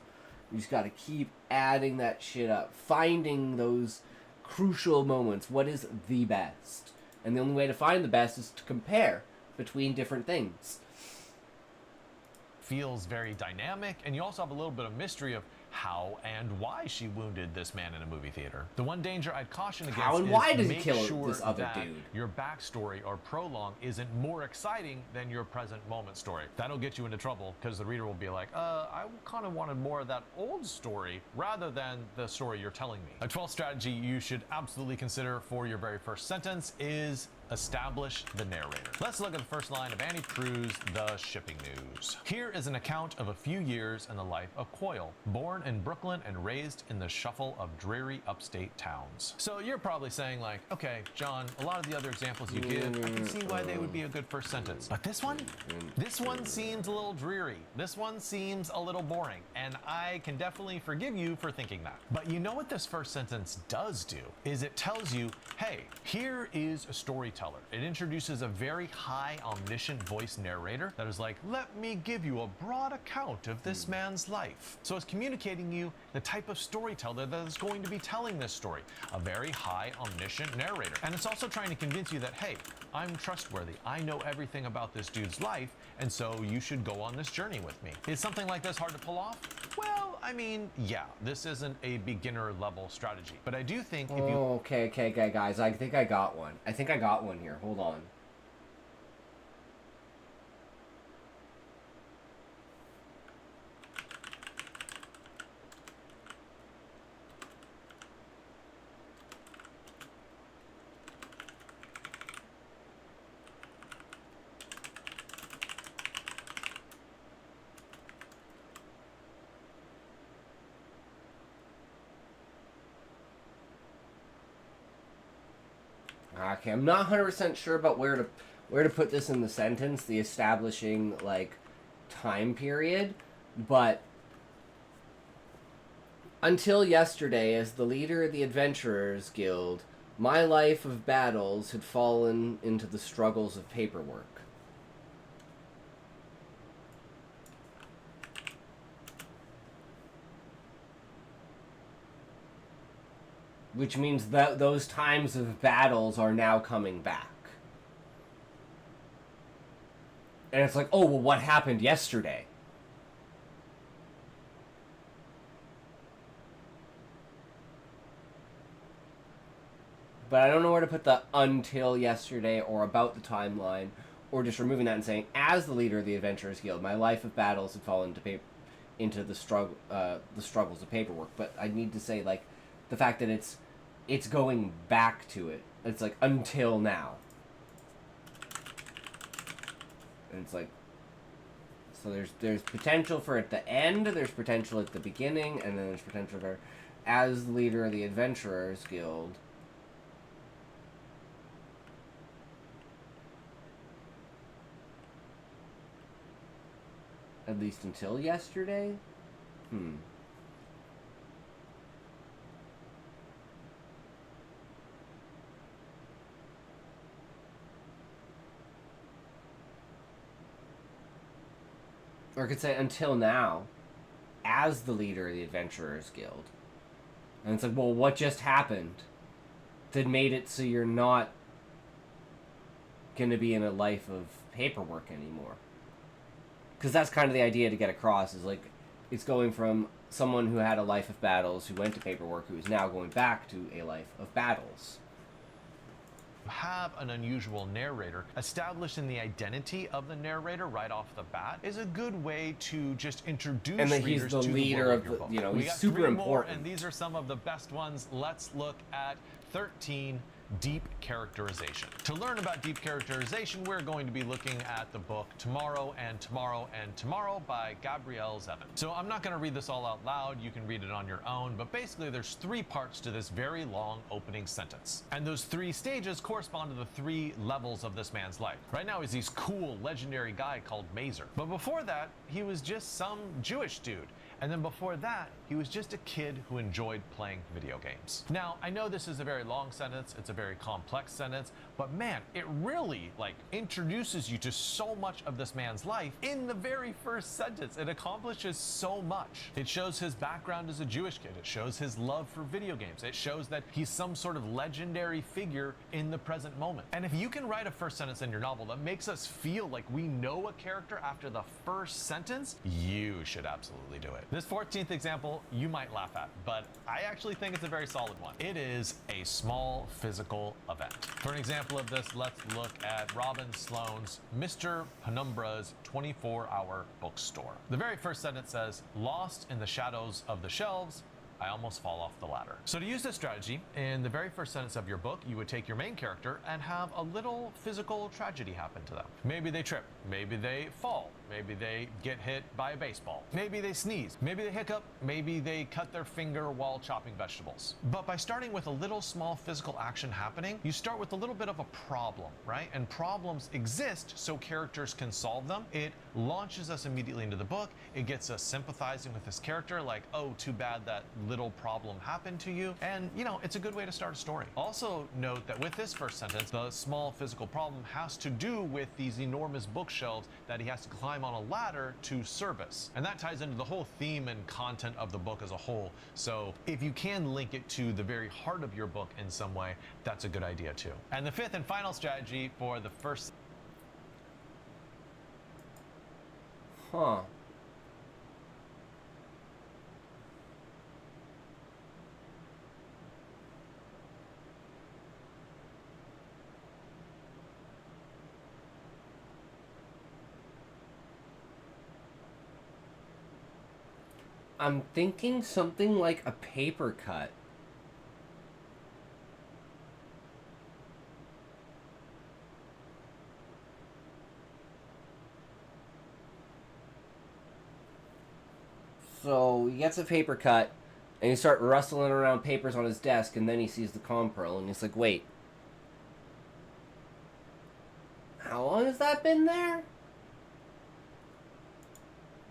You just gotta keep adding that shit up, finding those crucial moments. What is the best? And the only way to find the best is to compare between different things. Feels very dynamic, and you also have a little bit of mystery of how and why she wounded this man in a movie theater. The one danger I'd caution against how and why is does he make kill sure this other that dude? Your backstory or prologue isn't more exciting than your present moment story. That'll get you into trouble because the reader will be like, I kind of wanted more of that old story rather than the story you're telling me. A 12th strategy you should absolutely consider for your very first sentence is establish the narrator. Let's look at the first line of Annie Proulx's The Shipping News. Here is an account of a few years in the life of Coyle, born in Brooklyn and raised in the shuffle of dreary upstate towns. So you're probably saying like, okay, John, a lot of the other examples you give, I can see why they would be a good first sentence. But this one seems a little dreary. This one seems a little boring. And I can definitely forgive you for thinking that. But you know what this first sentence does do? Is it tells you, hey, here is a storyteller. It introduces a very high, omniscient voice narrator that is like, let me give you a broad account of this man's life. So it's communicating you the type of storyteller that is going to be telling this story, a very high, omniscient narrator. And it's also trying to convince you that, hey, I'm trustworthy. I know everything about this dude's life, and so you should go on this journey with me. Is something like this hard to pull off? Well, I mean, yeah, this isn't a beginner level strategy, but I do think if you... Okay, guys, I think I got one. I think I got one here. Hold on. Okay, I'm not 100% sure about where to put this in the sentence, the establishing like time period, but until yesterday, as the leader of the Adventurers Guild, my life of battles had fallen into the struggles of paperwork. Which means that those times of battles are now coming back. And it's like, oh, well, what happened yesterday? But I don't know where to put the until yesterday or about the timeline, or just removing that and saying, as the leader of the Adventurers Guild, my life of battles had fallen into the struggles of paperwork. But I need to say, like, the fact that it's going back to it. It's like until now. And it's like, so there's potential for at the end, there's potential at the beginning, and then there's potential for as the leader of the Adventurers Guild. At least until yesterday? Or I could say until now, as the leader of the Adventurers Guild. And it's like, well, what just happened that made it so you're not going to be in a life of paperwork anymore? Because that's kind of the idea to get across, is like, it's going from someone who had a life of battles, who went to paperwork, who is now going back to a life of battles. Have an unusual narrator, establishing the identity of the narrator right off the bat is a good way to just introduce and that he's readers the to leader the world of your the, book. you know, We he's got super three more, important. and these are some of the best ones. Let's look at 13 deep characterization. To learn about deep characterization, we're going to be looking at the book Tomorrow and Tomorrow and Tomorrow by Gabrielle Zevin. So I'm not going to read this all out loud. You can read it on your own, but basically there's 3 parts to this very long opening sentence. And those 3 stages correspond to the 3 levels of this man's life. Right now he's this cool, legendary guy called Mazer. But before that, he was just some Jewish dude. And then before that, he was just a kid who enjoyed playing video games. Now, I know this is a very long sentence, it's a very complex sentence, but man, it really introduces you to so much of this man's life in the very first sentence. It accomplishes so much. It shows his background as a Jewish kid. It shows his love for video games. It shows that he's some sort of legendary figure in the present moment. And if you can write a first sentence in your novel that makes us feel like we know a character after the first sentence, you should absolutely do it. This 14th example, you might laugh at, but I actually think it's a very solid one. It is a small physical event. For an example of this, let's look at Robin Sloan's Mr. Penumbra's 24-hour bookstore. The very first sentence says, "Lost in the shadows of the shelves, I almost fall off the ladder." So to use this strategy, in the very first sentence of your book, you would take your main character and have a little physical tragedy happen to them. Maybe they trip, maybe they fall, maybe they get hit by a baseball, maybe they sneeze, maybe they hiccup, maybe they cut their finger while chopping vegetables. But by starting with a little small physical action happening, you start with a little bit of a problem, right? And problems exist so characters can solve them. It launches us immediately into the book. It gets us sympathizing with this character, like, oh, too bad that little problem happened to you. And, you know, it's a good way to start a story. Also note that with this first sentence, the small physical problem has to do with these enormous bookshelves that he has to climb on a ladder to service. And that ties into the whole theme and content of the book as a whole. So if you can link it to the very heart of your book in some way, that's a good idea too. And the 5th and final strategy for the first... Huh. I'm thinking something like a paper cut. So he gets a paper cut, and he starts rustling around papers on his desk, and then he sees the Compro, and he's like, wait. How long has that been there?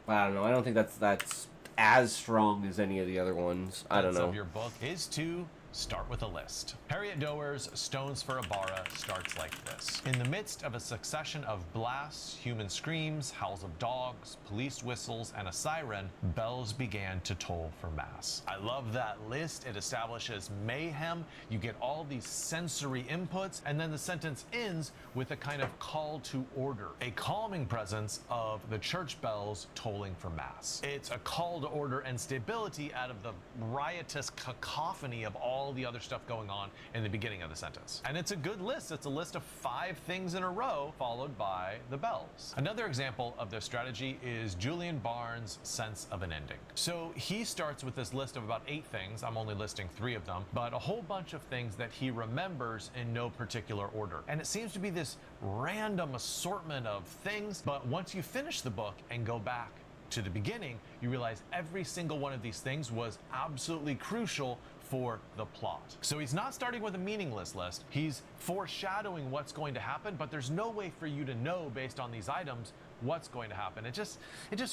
I don't know. I don't think that's as strong as any of the other ones. I don't know. Of your book is to start with a list. Harriet Doerr's Stones for Ibarra starts like this. In the midst of a succession of blasts, human screams, howls of dogs, police whistles, and a siren, bells began to toll for mass. I love that list. It establishes mayhem. You get all these sensory inputs, and then the sentence ends with a kind of call to order, a calming presence of the church bells tolling for mass. It's a call to order and stability out of the riotous cacophony of all all the other stuff going on in the beginning of the sentence. And it's a good list. It's a list of 5 things in a row followed by the bells. Another example of this strategy is Julian Barnes' sense of an ending. So he starts with this list of about 8 things. I'm only listing 3 of them, but a whole bunch of things that he remembers in no particular order. And it seems to be this random assortment of things, but once you finish the book and go back to the beginning, you realize every single one of these things was absolutely crucial for the plot. So he's not starting with a meaningless list. He's foreshadowing what's going to happen, but there's no way for you to know based on these items what's going to happen. It just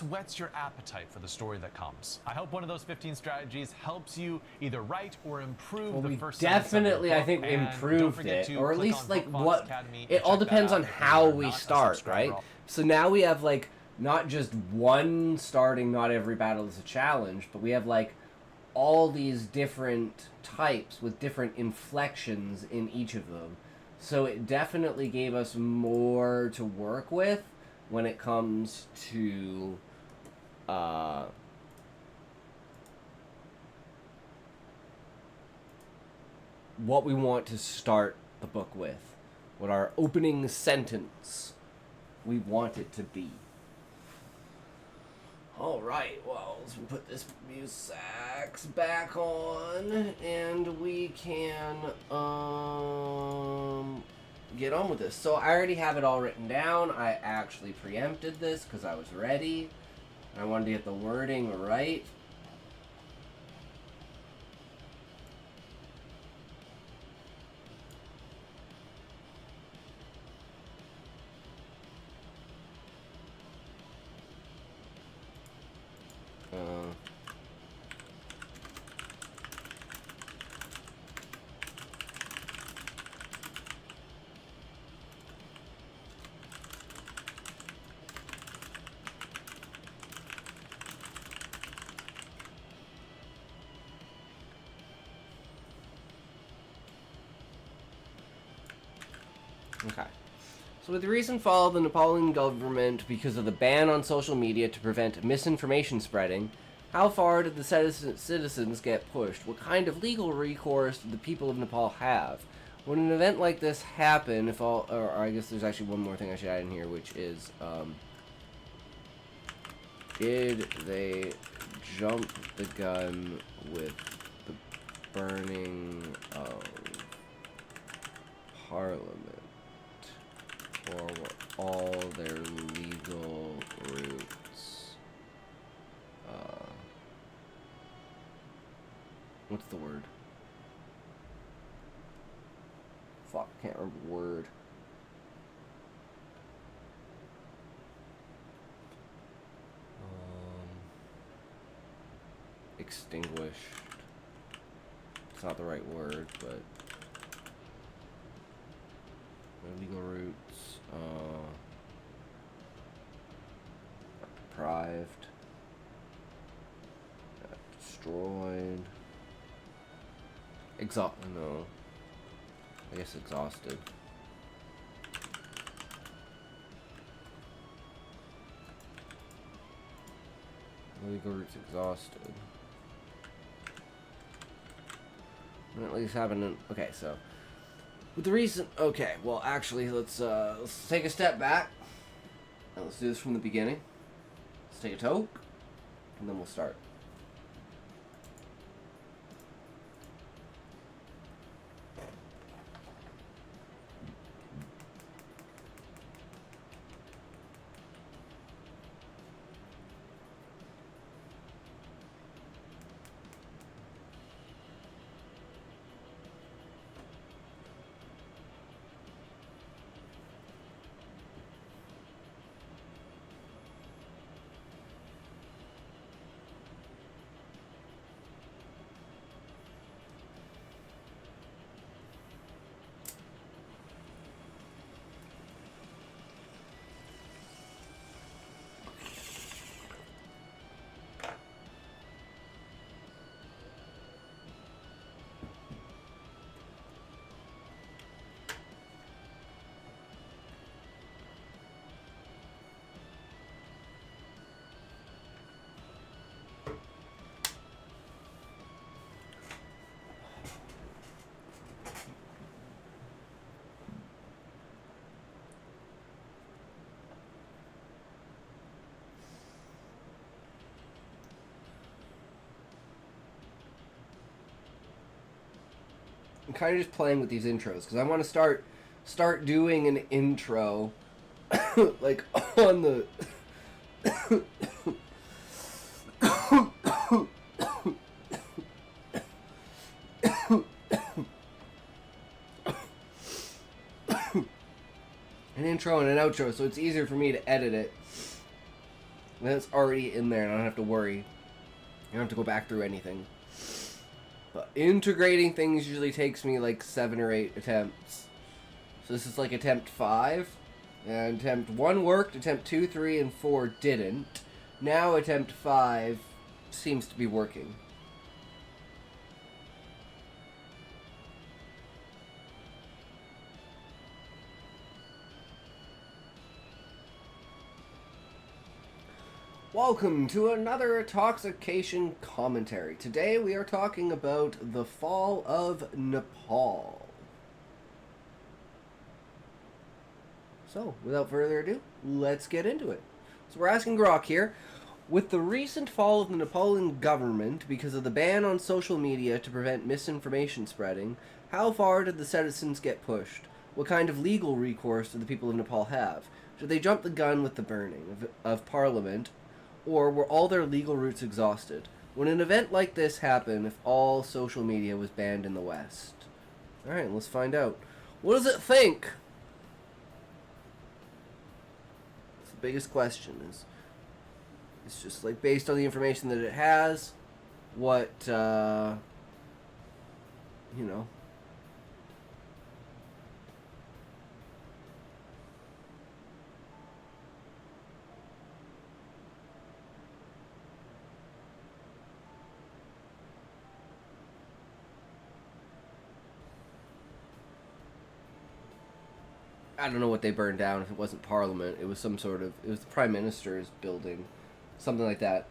whets your appetite for the story that comes. I hope one of those 15 strategies helps you either write or improve the first definitely, I think, improved it, or at least like what it all depends on how we start, right? So now we have like not just one starting not every battle is a challenge, but we have like all these different types with different inflections in each of them. So it definitely gave us more to work with when it comes to what we want to start the book with, what our opening sentence we want it to be. Alright, well, let's put this music back on, and we can, get on with this. So I already have it all written down. I actually preempted this because I was ready. I wanted to get the wording right. Okay. So with the recent fall of the Nepalian government because of the ban on social media to prevent misinformation spreading, how far did the citizens get pushed? What kind of legal recourse did the people of Nepal have? When an event like this happened, if all, or I guess there's actually one more thing I should add in here, which is, did they jump the gun with the burning of Parliament? Or were all their legal routes, what's the word? Fuck, can't remember the word. Extinguished. It's not the right word, but legal routes, deprived, destroyed, no, I guess exhausted. Legal routes exhausted. And at least having okay, so with the recent, okay, well, actually, let's take a step back, and let's do this from the beginning. Let's take a toke, and then we'll start. I'm kind of just playing with these intros because I want to start doing an intro like on the an intro and an outro, so it's easier for me to edit it. And it's already in there, and I don't have to worry. I don't have to go back through anything. But integrating things usually takes me like 7 or 8 attempts. So this is like attempt 5. And attempt 1 worked, attempt 2, 3, and 4 didn't. Now attempt 5 seems to be working. Welcome to another intoxication commentary. Today we are talking about the fall of Nepal. So, without further ado, let's get into it. So we're asking Grok here, with the recent fall of the Nepalese government because of the ban on social media to prevent misinformation spreading, how far did the citizens get pushed? What kind of legal recourse do the people of Nepal have? Should they jump the gun with the burning of parliament, or were all their legal routes exhausted? Would an event like this happen if all social media was banned in the West? Alright, let's find out. What does it think? That's the biggest question. It's just like based on the information that it has, what, you know. I don't know what they burned down if it wasn't Parliament. It was some sort of... It was the Prime Minister's building. Something like that.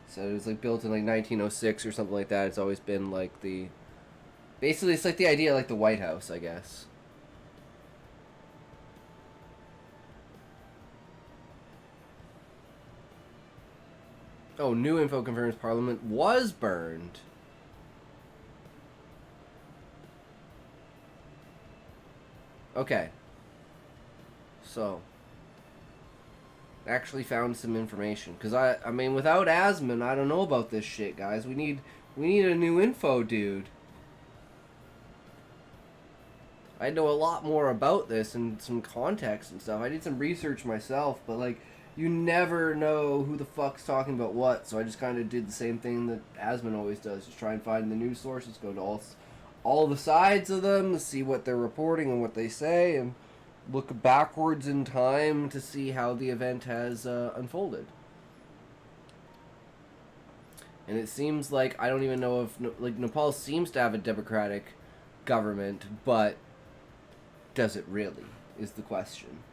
So it was like built in like 1906 or something like that. It's always been like the... Basically, it's like the idea like the White House, I guess. Oh, new info confirms Parliament was burned. Okay. So, actually found some information. Because, I mean, without Asman, I don't know about this shit, guys. We need a new info dude. I know a lot more about this and some context and stuff. I did some research myself, but, like, you never know who the fuck's talking about what. So I just kind of did the same thing that Asman always does. Just try and find the news sources, go to all the sides of them, see what they're reporting and what they say, and look backwards in time to see how the event has unfolded. And it seems like, I don't even know if, like, Nepal seems to have a democratic government, but does it really, is the question.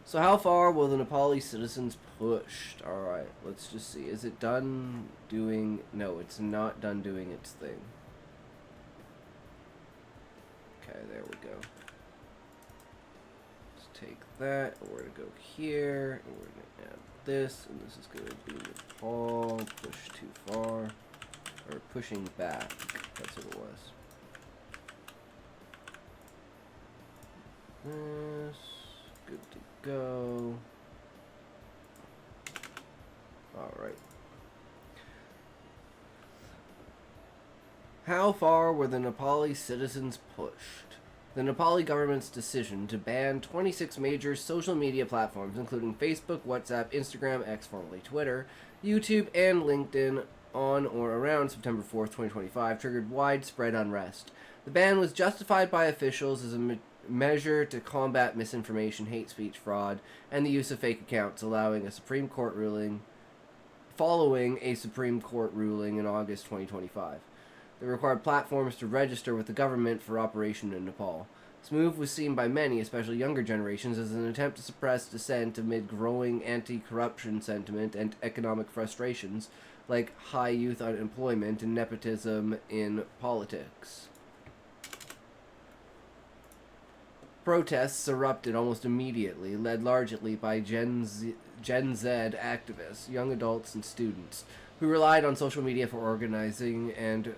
So how far will the Nepali citizens pushed? Alright, let's just see. Is it done doing... No, it's not done doing its thing. Okay, there we go. Let's take that, and we're going to go here, and we're going to add this, and this is going to be Nepal, push too far, or pushing back, that's what it was. This, good to go. Alright. How far were the Nepali citizens pushed? The Nepali government's decision to ban 26 major social media platforms, including Facebook, WhatsApp, Instagram, X formerly Twitter, YouTube, and LinkedIn, on or around September 4th, 2025, triggered widespread unrest. The ban was justified by officials as a measure to combat misinformation, hate speech, fraud, and the use of fake accounts, following a Supreme Court ruling in August 2025. They required platforms to register with the government for operation in Nepal. This move was seen by many, especially younger generations, as an attempt to suppress dissent amid growing anti-corruption sentiment and economic frustrations, like high youth unemployment and nepotism in politics. Protests erupted almost immediately, led largely by Gen Z activists, young adults, and students, who relied on social media for organizing and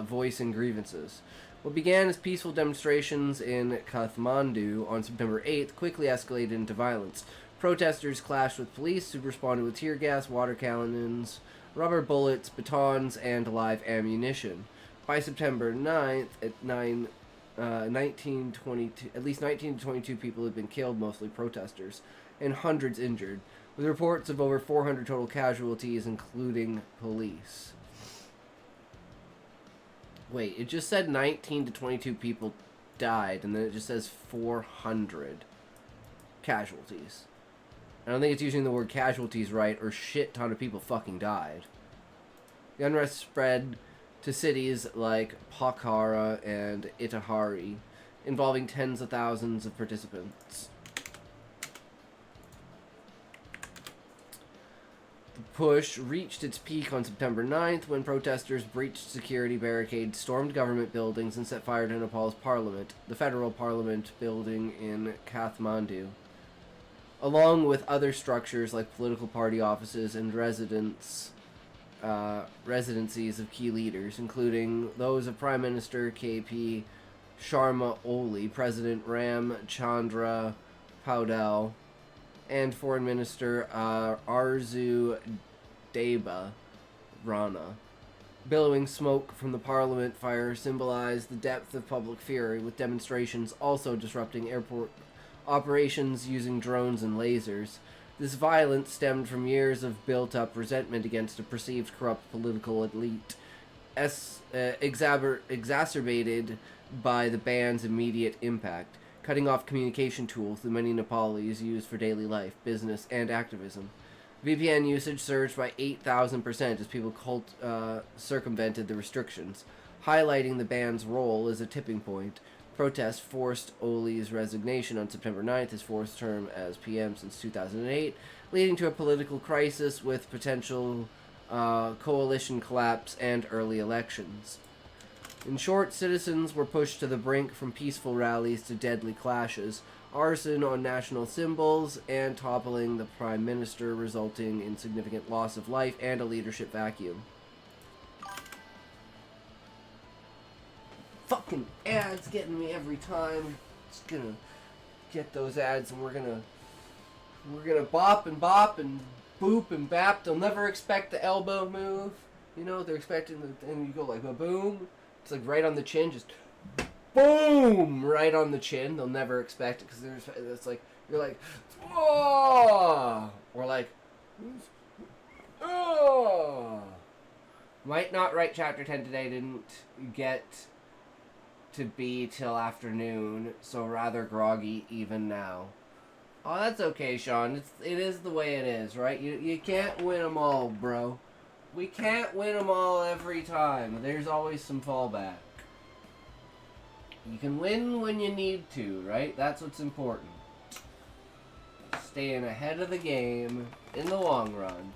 voicing grievances. What began as peaceful demonstrations in Kathmandu on September 8th quickly escalated into violence. Protesters clashed with police, who responded with tear gas, water cannons, rubber bullets, batons, and live ammunition. By September 9th, at 1922, at least 19 to 22 people had been killed, mostly protesters, and hundreds injured, with reports of over 400 total casualties, including police. Wait, it just said 19 to 22 people died, and then it just says 400 casualties. I don't think it's using the word casualties right, or shit ton of people fucking died. The unrest spread to cities like Pokhara and Itahari, involving tens of thousands of participants. The push reached its peak on September 9th when protesters breached security barricades, stormed government buildings, and set fire to Nepal's parliament, the federal parliament building in Kathmandu, along with other structures like political party offices and residencies of key leaders, including those of Prime Minister K.P. Sharma Oli, President Ram Chandra Paudel, and Foreign Minister Arzu Deba Rana. Billowing smoke from the parliament fire symbolized the depth of public fury, with demonstrations also disrupting airport operations using drones and lasers. This violence stemmed from years of built-up resentment against a perceived corrupt political elite, exacerbated by the ban's immediate impact, cutting off communication tools that many Nepalis use for daily life, business, and activism. VPN usage surged by 8,000% as people circumvented the restrictions, highlighting the ban's role as a tipping point. Protests forced Oli's resignation on September 9th, his fourth term as PM since 2008, leading to a political crisis with potential coalition collapse and early elections. In short, citizens were pushed to the brink from peaceful rallies to deadly clashes, arson on national symbols, and toppling the prime minister, resulting in significant loss of life and a leadership vacuum. Fucking ads getting me every time. Just gonna get those ads, and we're gonna bop and boop and bap. They'll never expect the elbow move. You know, they're expecting and you go like a boom. It's like right on the chin, just boom, right on the chin. They'll never expect it because it's like you're like, oh, or like, oh. Might not write chapter 10 today. Didn't get to be till afternoon, so rather groggy even now. Oh, that's okay, Sean. It is the way it is, right? You can't win them all, bro. We can't win them all every time. There's always some fallback. You can win when you need to, right? That's what's important. Staying ahead of the game in the long run.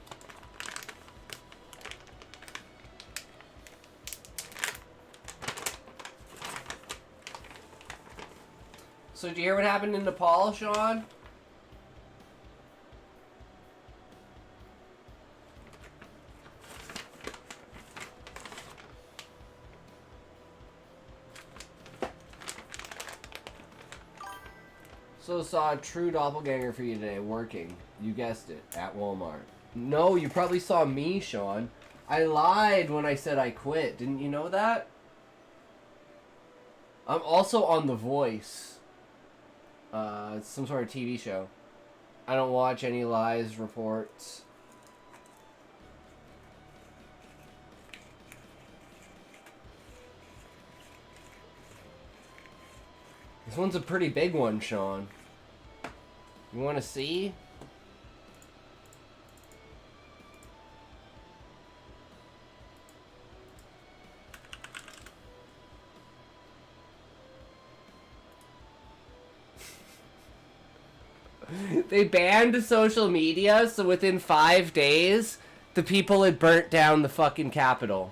So did you hear what happened in Nepal, Sean? So saw a true doppelganger for you today, working. You guessed it, at Walmart. No, you probably saw me, Sean. I lied when I said I quit. Didn't you know that? I'm also on The Voice. It's some sort of TV show. I don't watch any lies reports. This one's a pretty big one, Sean. You want to see? They banned social media, so within 5 days, the people had burnt down the fucking Capitol.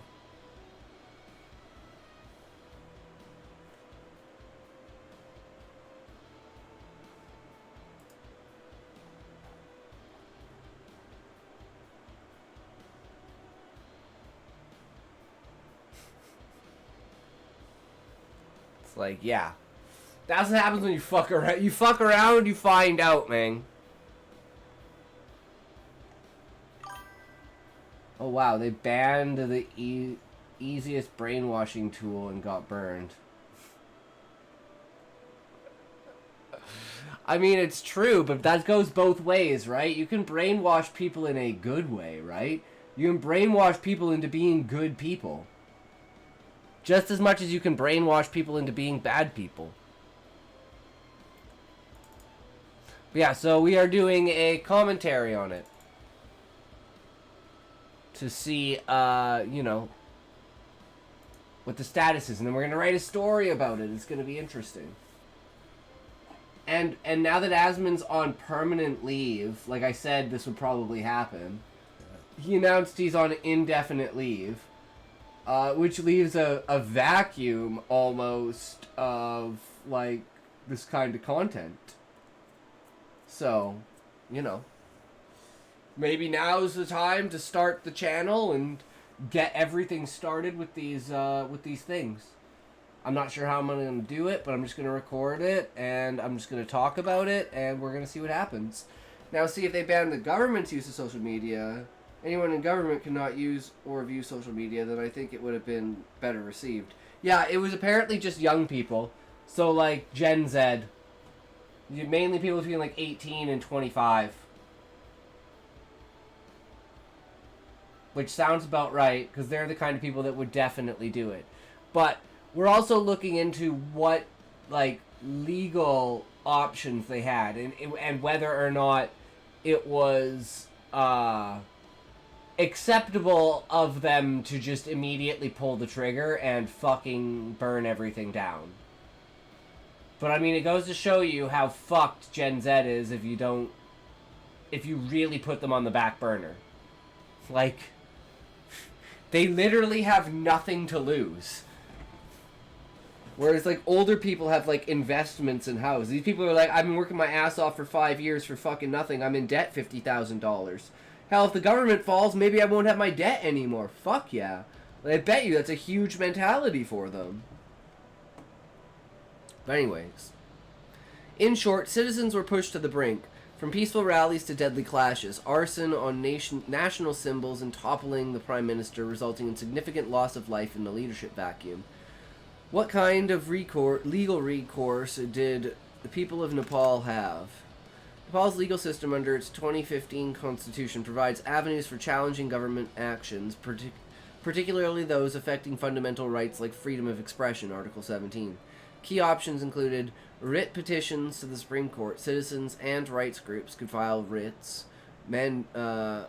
It's like, yeah. That's what happens when you fuck around. You fuck around, you find out, man. Oh, wow. They banned the easiest brainwashing tool and got burned. I mean, it's true, but that goes both ways, right? You can brainwash people in a good way, right? You can brainwash people into being good people. Just as much as you can brainwash people into being bad people. Yeah, so we are doing a commentary on it. To see, you know, what the status is. And then we're going to write a story about it. It's going to be interesting. And now that Asmon's on permanent leave, like I said, this would probably happen. He announced he's on indefinite leave, which leaves a vacuum almost of like this kind of content. So, you know, maybe now's the time to start the channel and get everything started with these things. I'm not sure how I'm going to do it, but I'm just going to record it, and I'm just going to talk about it, and we're going to see what happens. Now, see, if they ban the government's use of social media, anyone in government cannot use or view social media, then I think it would have been better received. Yeah, it was apparently just young people. So, like, Gen Z. Mainly people between, like, 18 and 25. Which sounds about right, because they're the kind of people that would definitely do it. But we're also looking into what, like, legal options they had, and whether or not it was acceptable of them to just immediately pull the trigger and fucking burn everything down. But I mean, it goes to show you how fucked Gen Z is if you really put them on the back burner. Like, they literally have nothing to lose. Whereas, like, older people have, like, investments in houses. These people are like, I've been working my ass off for 5 years for fucking nothing. I'm in debt $50,000. Hell, if the government falls, maybe I won't have my debt anymore. Fuck yeah. I bet you that's a huge mentality for them. But anyways. In short, citizens were pushed to the brink. From peaceful rallies to deadly clashes, arson on national symbols and toppling the prime minister, resulting in significant loss of life in the leadership vacuum. What kind of legal recourse did the people of Nepal have? Nepal's legal system under its 2015 constitution provides avenues for challenging government actions, particularly those affecting fundamental rights like freedom of expression, Article 17. Key options included writ petitions to the Supreme Court. Citizens and rights groups could file writs, mandamums,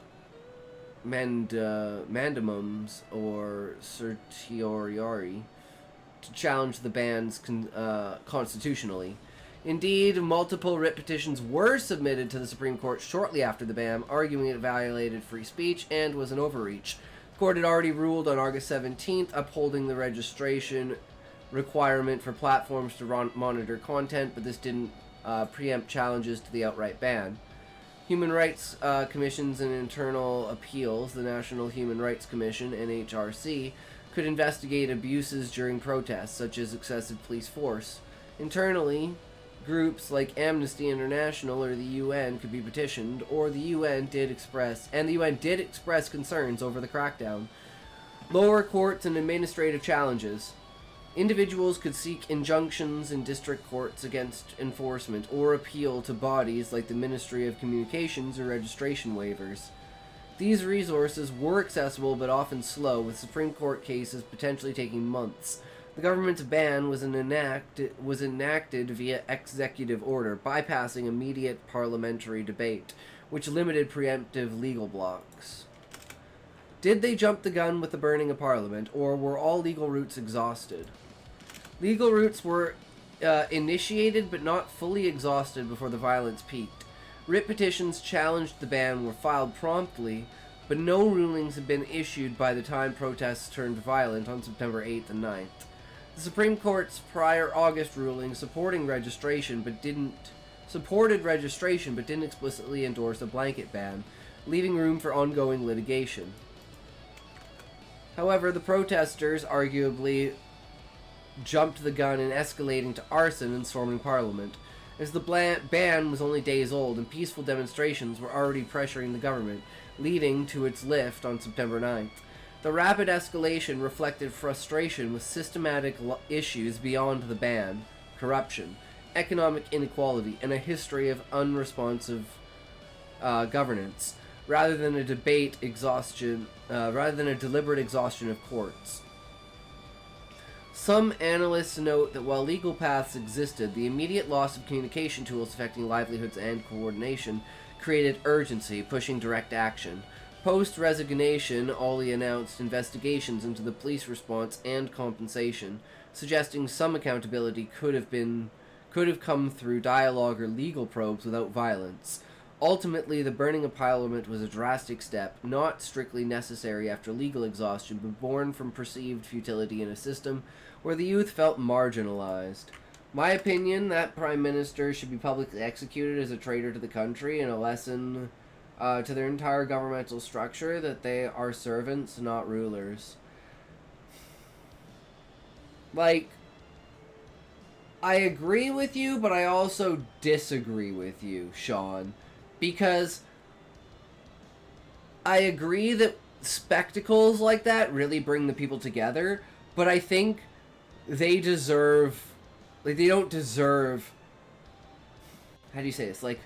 or certiorari to challenge the bans constitutionally. Indeed, multiple writ petitions were submitted to the Supreme Court shortly after the ban, arguing it violated free speech and was an overreach. The court had already ruled on August 17th, upholding the registration requirement for platforms to monitor content, but this didn't preempt challenges to the outright ban. Human Rights Commissions and Internal Appeals, the National Human Rights Commission, NHRC, could investigate abuses during protests, such as excessive police force. Internally, groups like Amnesty International or the UN could be petitioned, or the UN did express concerns over the crackdown. Lower courts and administrative challenges. Individuals could seek injunctions in district courts against enforcement, or appeal to bodies like the Ministry of Communications or registration waivers. These resources were accessible but often slow, with Supreme Court cases potentially taking months. The government's ban was enacted via executive order, bypassing immediate parliamentary debate, which limited preemptive legal blocks. Did they jump the gun with the burning of Parliament, or were all legal routes exhausted? Legal routes were initiated but not fully exhausted before the violence peaked. Writ petitions challenged the ban were filed promptly, but no rulings had been issued by the time protests turned violent on September 8th and 9th. The Supreme Court's prior August ruling supported registration but didn't explicitly endorse a blanket ban, leaving room for ongoing litigation. However, the protesters arguably jumped the gun in escalating to arson and storming Parliament, as the ban was only days old and peaceful demonstrations were already pressuring the government, leading to its lift on September 9th. The rapid escalation reflected frustration with systematic issues beyond the ban: corruption, economic inequality, and a history of unresponsive governance, rather than a deliberate exhaustion of courts. Some analysts note that while legal paths existed, the immediate loss of communication tools affecting livelihoods and coordination created urgency, pushing direct action. Post-resignation, Ollie announced investigations into the police response and compensation, suggesting some accountability could have come through dialogue or legal probes without violence. Ultimately, the burning of Parliament was a drastic step, not strictly necessary after legal exhaustion, but born from perceived futility in a system where the youth felt marginalized. My opinion, that Prime Minister should be publicly executed as a traitor to the country and a lesson to their entire governmental structure that they are servants, not rulers. Like, I agree with you, but I also disagree with you, Sean. Because I agree that spectacles like that really bring the people together, but I think they deserve... Like, they don't deserve... How do you say this? Like,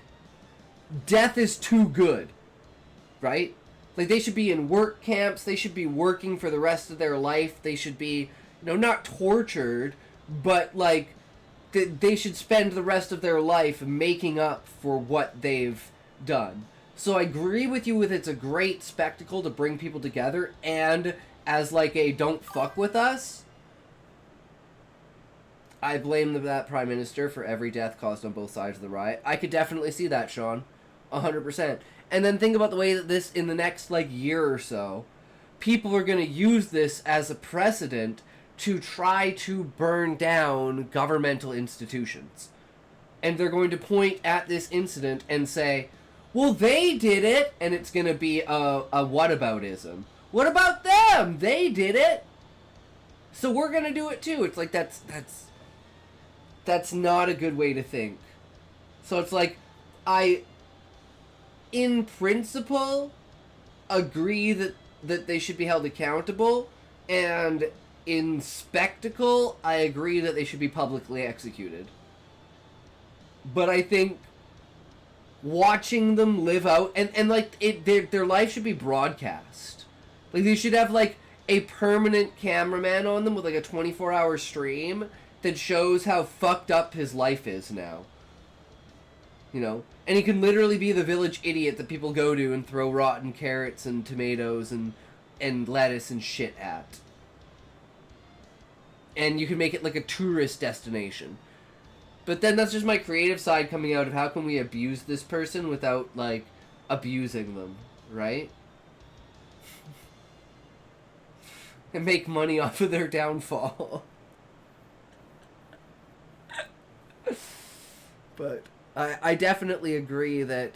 death is too good, right? Like, they should be in work camps, they should be working for the rest of their life, they should be, not tortured, but, like, they should spend the rest of their life making up for what they've done. So I agree with you with it's a great spectacle to bring people together, and as like a don't fuck with us, I blame that Prime Minister for every death caused on both sides of the riot. I could definitely see that, Sean. 100%. And then think about the way that this, in the next like year or so, people are going to use this as a precedent to try to burn down governmental institutions. And they're going to point at this incident and say, well, they did it, and it's going to be a whataboutism. What about them? They did it. So we're going to do it too. It's like, that's not a good way to think. So it's like, I, in principle, agree that they should be held accountable, and in spectacle, I agree that they should be publicly executed. But I think watching them live out, and like, their life should be broadcast. Like, they should have, like, a permanent cameraman on them with, like, a 24-hour stream that shows how fucked up his life is now. And he can literally be the village idiot that people go to and throw rotten carrots and tomatoes and lettuce and shit at. And you can make it like a tourist destination. But then that's just my creative side coming out of how can we abuse this person without, like, abusing them, right? And make money off of their downfall. But I definitely agree that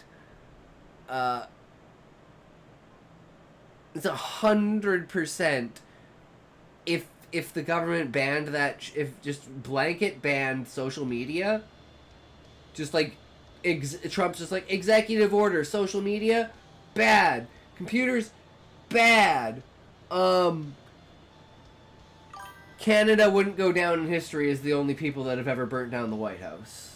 it's 100% if the government banned that, if just blanket banned social media, just like Trump's just like, executive order, social media, bad, computers, bad, Canada wouldn't go down in history as the only people that have ever burnt down the White House.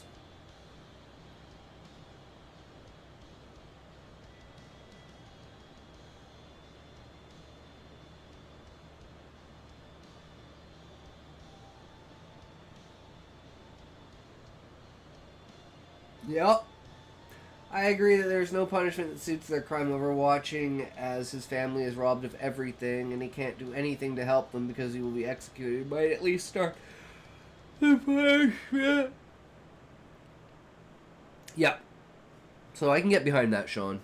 Yep. I agree that there's no punishment that suits their crime level, watching as his family is robbed of everything and he can't do anything to help them because he will be executed. Might at least start the punishment. Yep. So I can get behind that, Sean.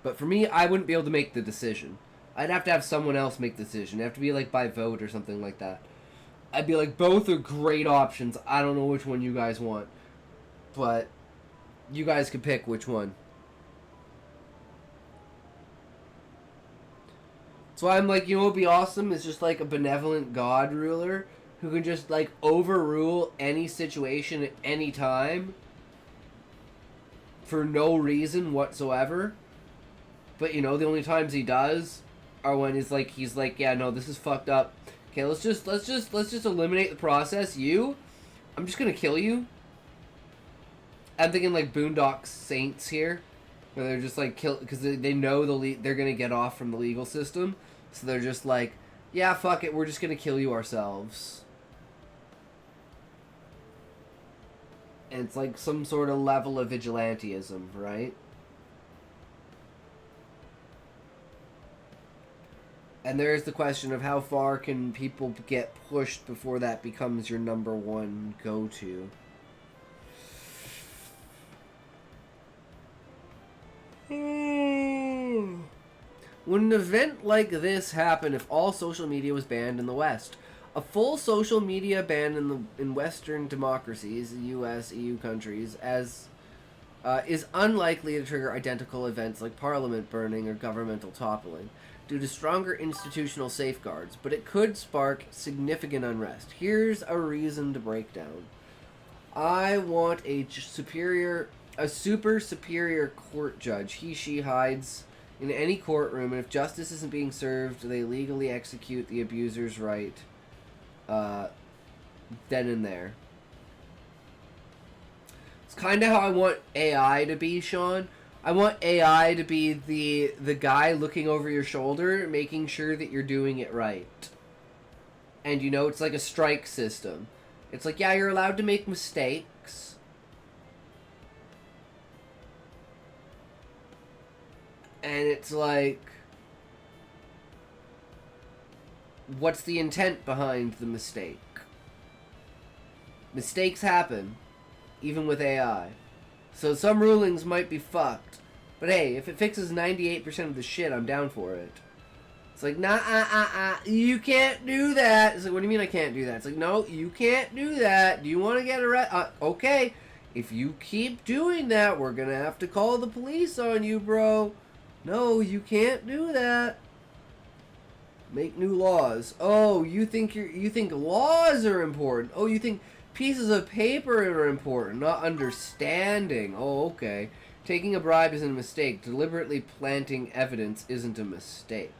But for me, I wouldn't be able to make the decision. I'd have to have someone else make the decision. It'd have to be like by vote or something like that. I'd be like, both are great options. I don't know which one you guys want. But you guys can pick which one. So I'm like, you know what would be awesome is just like a benevolent God ruler who can just like overrule any situation at any time for no reason whatsoever. But you know, the only times he does are when he's like, yeah, no, this is fucked up. Okay, let's just eliminate the process. I'm just gonna kill you. I'm thinking like Boondock Saints here, where they're just like kill because they know they're gonna get off from the legal system, so they're just like, yeah, fuck it, we're just gonna kill you ourselves. And it's like some sort of level of vigilantism, right? And there's the question of how far can people get pushed before that becomes your number one go-to. Would an event like this happen if all social media was banned in the West? A full social media ban in Western democracies, US, EU countries, is unlikely to trigger identical events like parliament burning or governmental toppling due to stronger institutional safeguards, but it could spark significant unrest. Here's a reason to break down. I want a super superior court judge. She hides in any courtroom, and if justice isn't being served, they legally execute the abuser's right then and there. It's kind of how I want AI to be, Sean. I want AI to be the guy looking over your shoulder, making sure that you're doing it right. And you know, it's like a strike system. It's like, yeah, you're allowed to make mistakes. And it's like, what's the intent behind the mistake? Mistakes happen, even with AI. So some rulings might be fucked. But hey, if it fixes 98% of the shit, I'm down for it. It's like, you can't do that. It's like, what do you mean I can't do that? It's like, no, you can't do that. Do you want to get arrested? Okay, if you keep doing that, we're gonna have to call the police on you, bro. No, you can't do that. Make new laws. Oh, you think laws are important. Oh, you think pieces of paper are important, not understanding. Oh, okay. Taking a bribe isn't a mistake. Deliberately planting evidence isn't a mistake.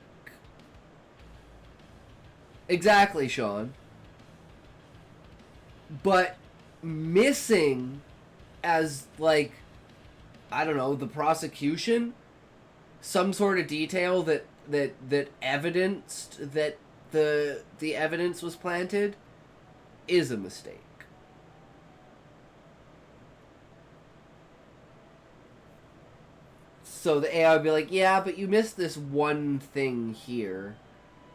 Exactly, Sean. But missing as, like, I don't know, the prosecution, some sort of detail that evidenced that the evidence was planted is a mistake. So the AI would be like, yeah, but you missed this one thing here.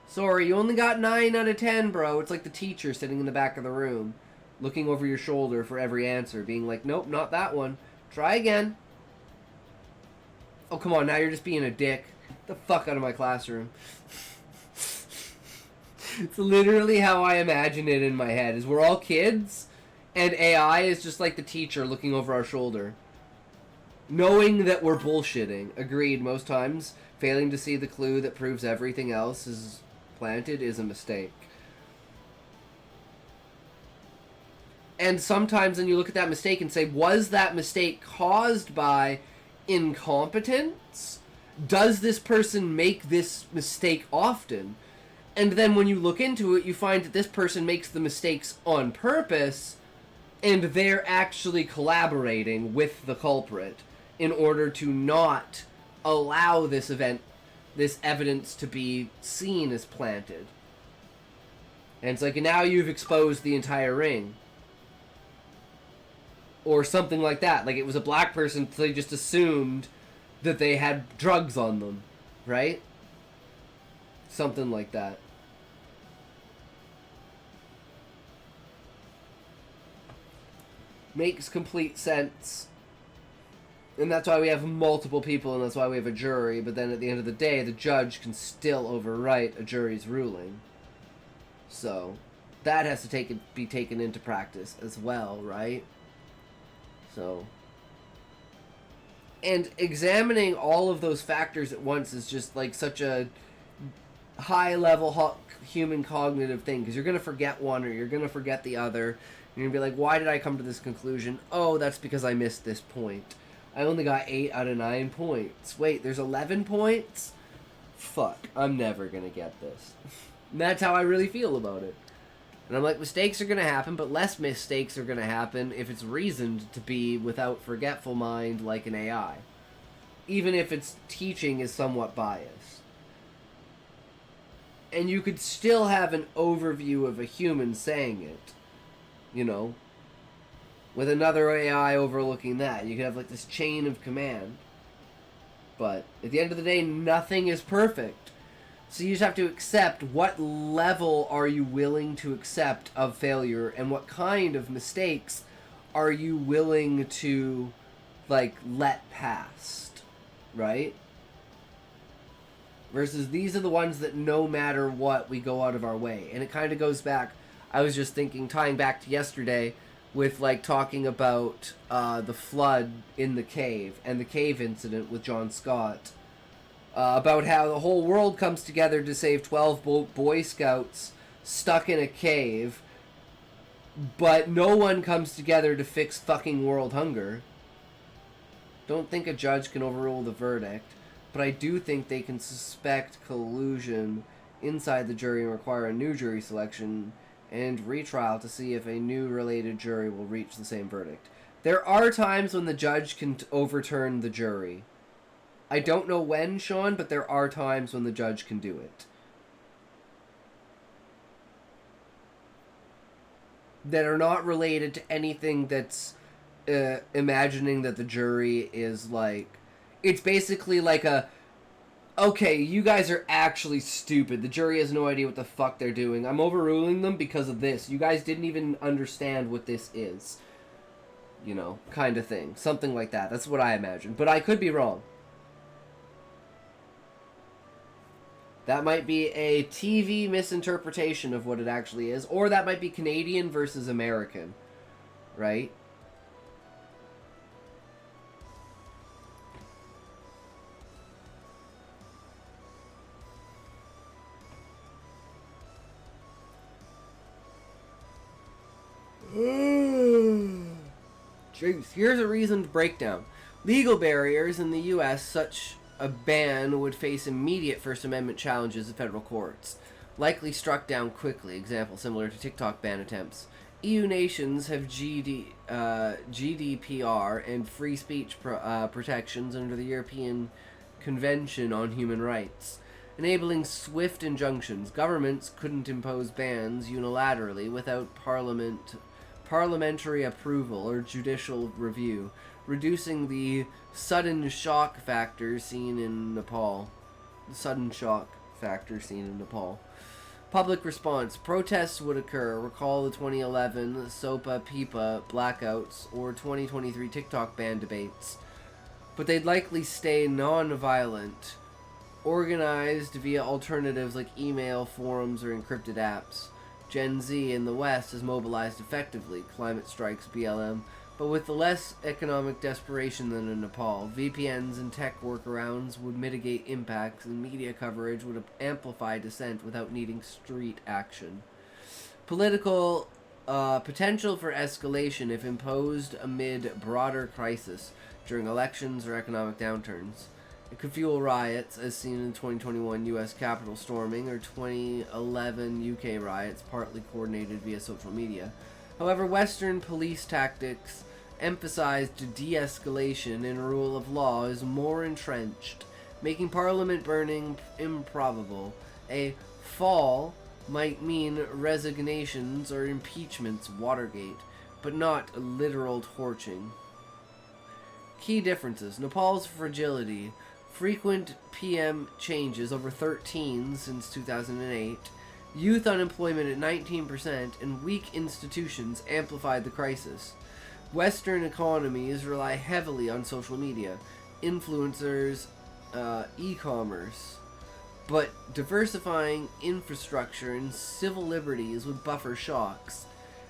Sorry, you only got 9 out of 10, bro. It's like the teacher sitting in the back of the room, looking over your shoulder for every answer, being like, nope, not that one. Try again. Oh, come on, now you're just being a dick. Get the fuck out of my classroom. It's literally how I imagine it in my head, is we're all kids, and AI is just like the teacher looking over our shoulder. Knowing that we're bullshitting. Agreed, most times, failing to see the clue that proves everything else is planted is a mistake. And sometimes then you look at that mistake and say, was that mistake caused by incompetence? Does this person make this mistake often? And then when you look into it, you find that this person makes the mistakes on purpose, and they're actually collaborating with the culprit in order to not allow this evidence to be seen as planted. And it's like, now you've exposed the entire ring. Or something like that. Like, it was a black person, so they just assumed that they had drugs on them. Right? Something like that. Makes complete sense. And that's why we have multiple people, and that's why we have a jury. But then at the end of the day, the judge can still overwrite a jury's ruling. So that has to be taken into practice as well, right? So, and examining all of those factors at once is just like such a high-level human cognitive thing, because you're going to forget one or you're going to forget the other. And you're going to be like, why did I come to this conclusion? Oh, that's because I missed this point. I only got 8 out of 9 points. Wait, there's 11 points? Fuck, I'm never going to get this. And that's how I really feel about it. And I'm like, mistakes are going to happen, but less mistakes are going to happen if it's reasoned to be without forgetful mind like an AI. Even if its teaching is somewhat biased. And you could still have an overview of a human saying it. You know? With another AI overlooking that. You could have like this chain of command. But at the end of the day, nothing is perfect. So you just have to accept what level are you willing to accept of failure and what kind of mistakes are you willing to, like, let past, right? Versus these are the ones that no matter what, we go out of our way. And it kind of goes back, I was just thinking, tying back to yesterday with, like, talking about the flood in the cave and the cave incident with John Scott. About how the whole world comes together to save 12 Boy Scouts stuck in a cave, but no one comes together to fix fucking world hunger. Don't think a judge can overrule the verdict, but I do think they can suspect collusion inside the jury and require a new jury selection and retrial to see if a new related jury will reach the same verdict. There are times when the judge can overturn the jury. I don't know when, Sean, but there are times when the judge can do it. That are not related to anything that's imagining that the jury is like... It's basically like a... Okay, you guys are actually stupid. The jury has no idea what the fuck they're doing. I'm overruling them because of this. You guys didn't even understand what this is. You know, kind of thing. Something like that. That's what I imagine. But I could be wrong. That might be a TV misinterpretation of what it actually is. Or that might be Canadian versus American. Right? Jeez. Here's a reasoned breakdown. Legal barriers in the U.S. such a ban would face immediate First Amendment challenges in federal courts, likely struck down quickly, example similar to TikTok ban attempts. EU nations have GDPR and free speech protections under the European Convention on Human Rights, enabling swift injunctions. Governments couldn't impose bans unilaterally without parliamentary approval or judicial review, reducing the sudden shock factor seen in Nepal. Public response. Protests would occur. Recall the 2011 SOPA PIPA blackouts or 2023 TikTok ban debates. But they'd likely stay non-violent, organized via alternatives like email, forums, or encrypted apps. Gen Z in the West has mobilized effectively, climate strikes, BLM, but with less economic desperation than in Nepal. VPNs and tech workarounds would mitigate impacts, and media coverage would amplify dissent without needing street action. Political potential for escalation if imposed amid broader crisis during elections or economic downturns. It could fuel riots, as seen in 2021 U.S. Capitol storming or 2011 UK riots, partly coordinated via social media. However, Western police tactics emphasized de-escalation and rule of law is more entrenched, making parliament burning improbable. A fall might mean resignations or impeachments, Watergate, but not literal torching. Key differences. Nepal's fragility. Frequent PM changes, over 13 since 2008. Youth unemployment at 19% and weak institutions amplified the crisis. Western economies rely heavily on social media, influencers, e-commerce, but diversifying infrastructure and civil liberties would buffer shocks.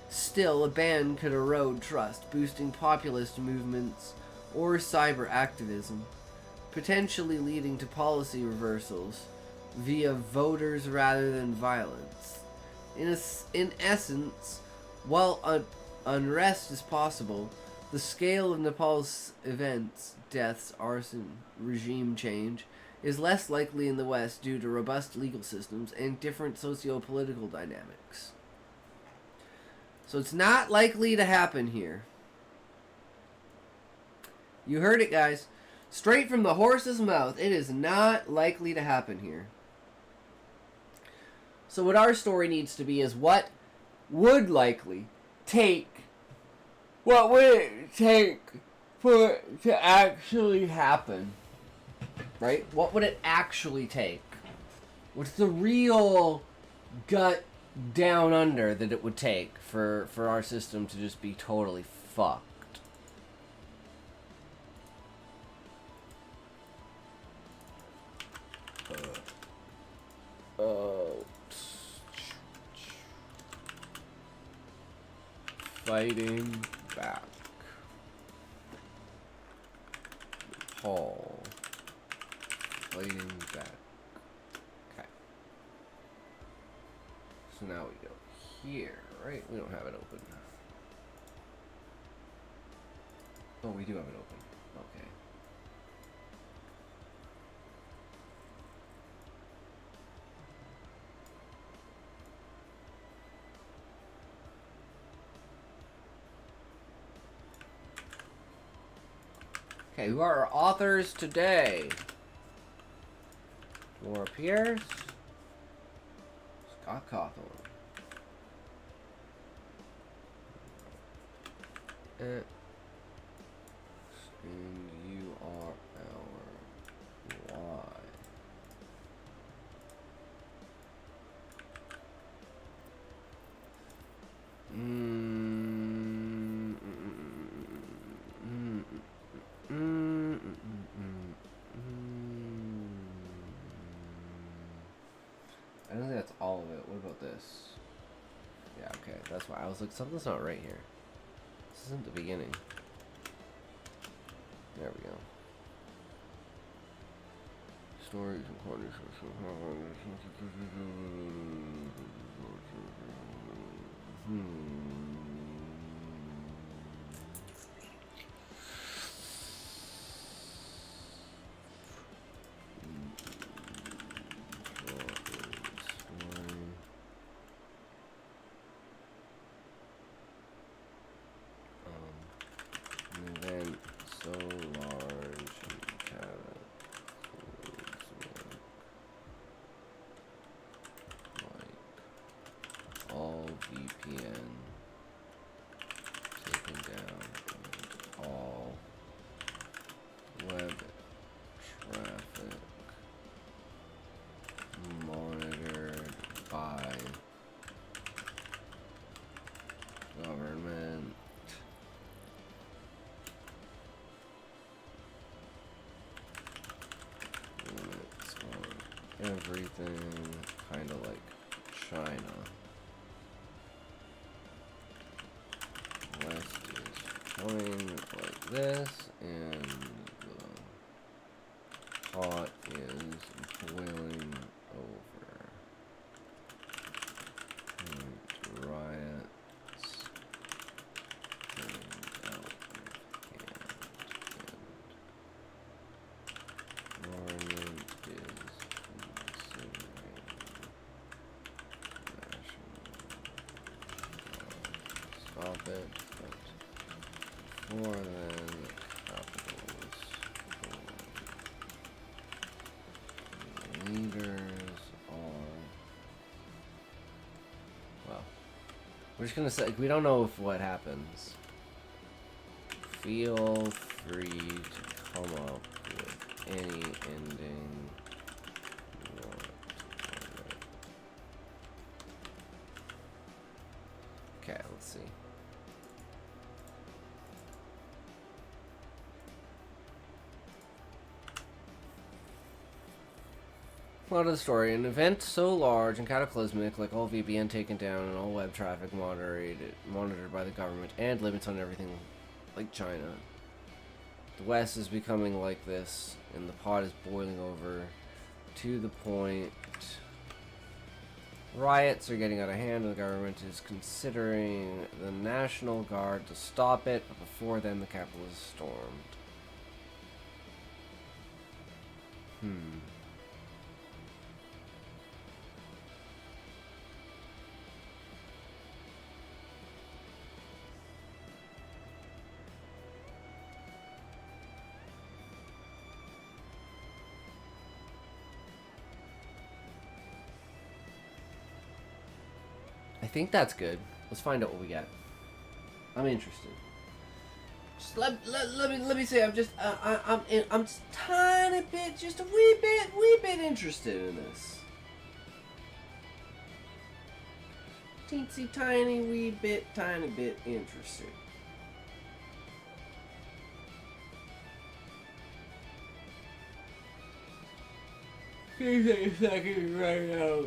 Still, a ban could erode trust, boosting populist movements or cyber activism, potentially leading to policy reversals. via voters rather than violence. In essence, while unrest is possible, the scale of Nepal's events, deaths, arson, regime change, is less likely in the West due to robust legal systems and different socio-political dynamics. So it's not likely to happen here. You heard it, guys. Straight from the horse's mouth. It is not likely to happen here. So what our story needs to be is what would likely take... What would it take for it to actually happen? Right? What would it actually take? What's the real gut down under that it would take for our system to just be totally fucked? Fighting back. Paul. Fighting back. Okay. So now we go here, right? We don't have it open. Oh, we do have it open. Okay. Okay, who are our authors today? Laura Pierce, Scott Cawthorn. And you are our Y. I don't think that's all of it. What about this? Yeah, okay, that's why. I was like, something's not right here. This isn't the beginning. There we go. Stories and corners. An event so large and like all VPN taken down and all web traffic monitored by government. Limits on everything, kind of like China. West is going like this, and the pot is boiling over. And riots going out of hand. Government is considering national stop it, but before then, capitals for leaders are, well, we're just gonna say, we don't know if what happens. Feel free to come up with any ending you want. Okay, let's see. Plot of the story. An event so large and cataclysmic, like all VPN taken down and all web traffic monitored by the government, and limits on everything like China. The West is becoming like this, and the pot is boiling over. to the point. Riots are getting out of hand and the government is considering the National Guard to stop it, but before then the capital is stormed. I think that's good. Let's find out what we get. I'm interested. Just let me say I'm just I'm just tiny bit, just a wee bit interested in this. Teensy tiny wee bit, tiny bit interested. Can you take a second right now?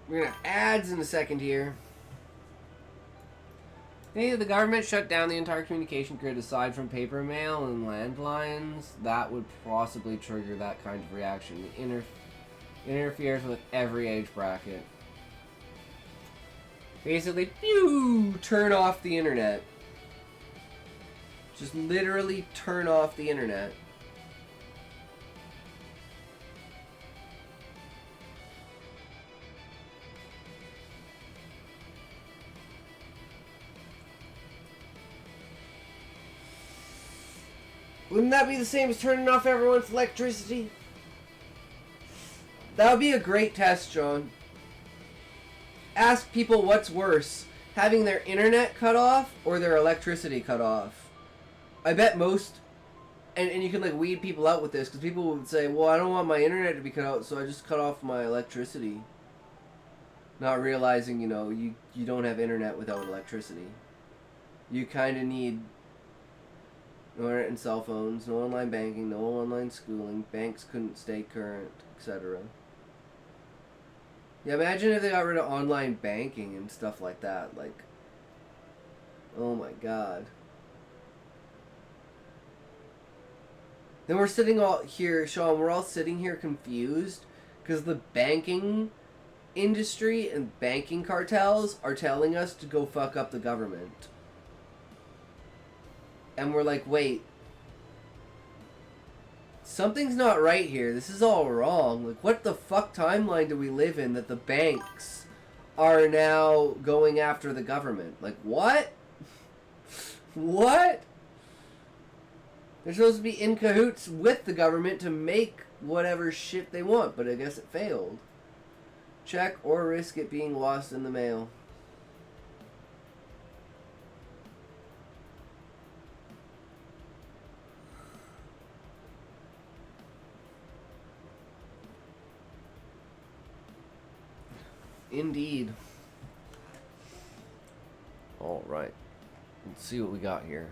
We're gonna have ads in a second here. Hey, the government shut down the entire communication grid aside from paper mail and landlines. That would possibly trigger that kind of reaction. It interferes with every age bracket. Basically, pew, turn off the internet. Just literally turn off the internet. Wouldn't that be the same as turning off everyone's electricity? That would be a great test, John. Ask people what's worse, having their internet cut off or their electricity cut off. I bet most, and you can like weed people out with this, because people would say, well, I don't want my internet to be cut out, so I just cut off my electricity. Not realizing, you know, you don't have internet without electricity. You kind of need no internet and cell phones, no online banking, no online schooling, banks couldn't stay current, etc. Yeah, imagine if they got rid of online banking and stuff like that. Like, oh my god. Then we're sitting all here, Sean, we're all sitting here confused because the banking industry and banking cartels are telling us to go fuck up the government. And we're like, wait, something's not right here. This is all wrong. Like, what the fuck timeline do we live in that the banks are now going after the government? Like, what? What? They're supposed to be in cahoots with the government to make whatever shit they want, but I guess it failed. Check or risk it being lost in the mail. Indeed. All right. Let's see what we got here.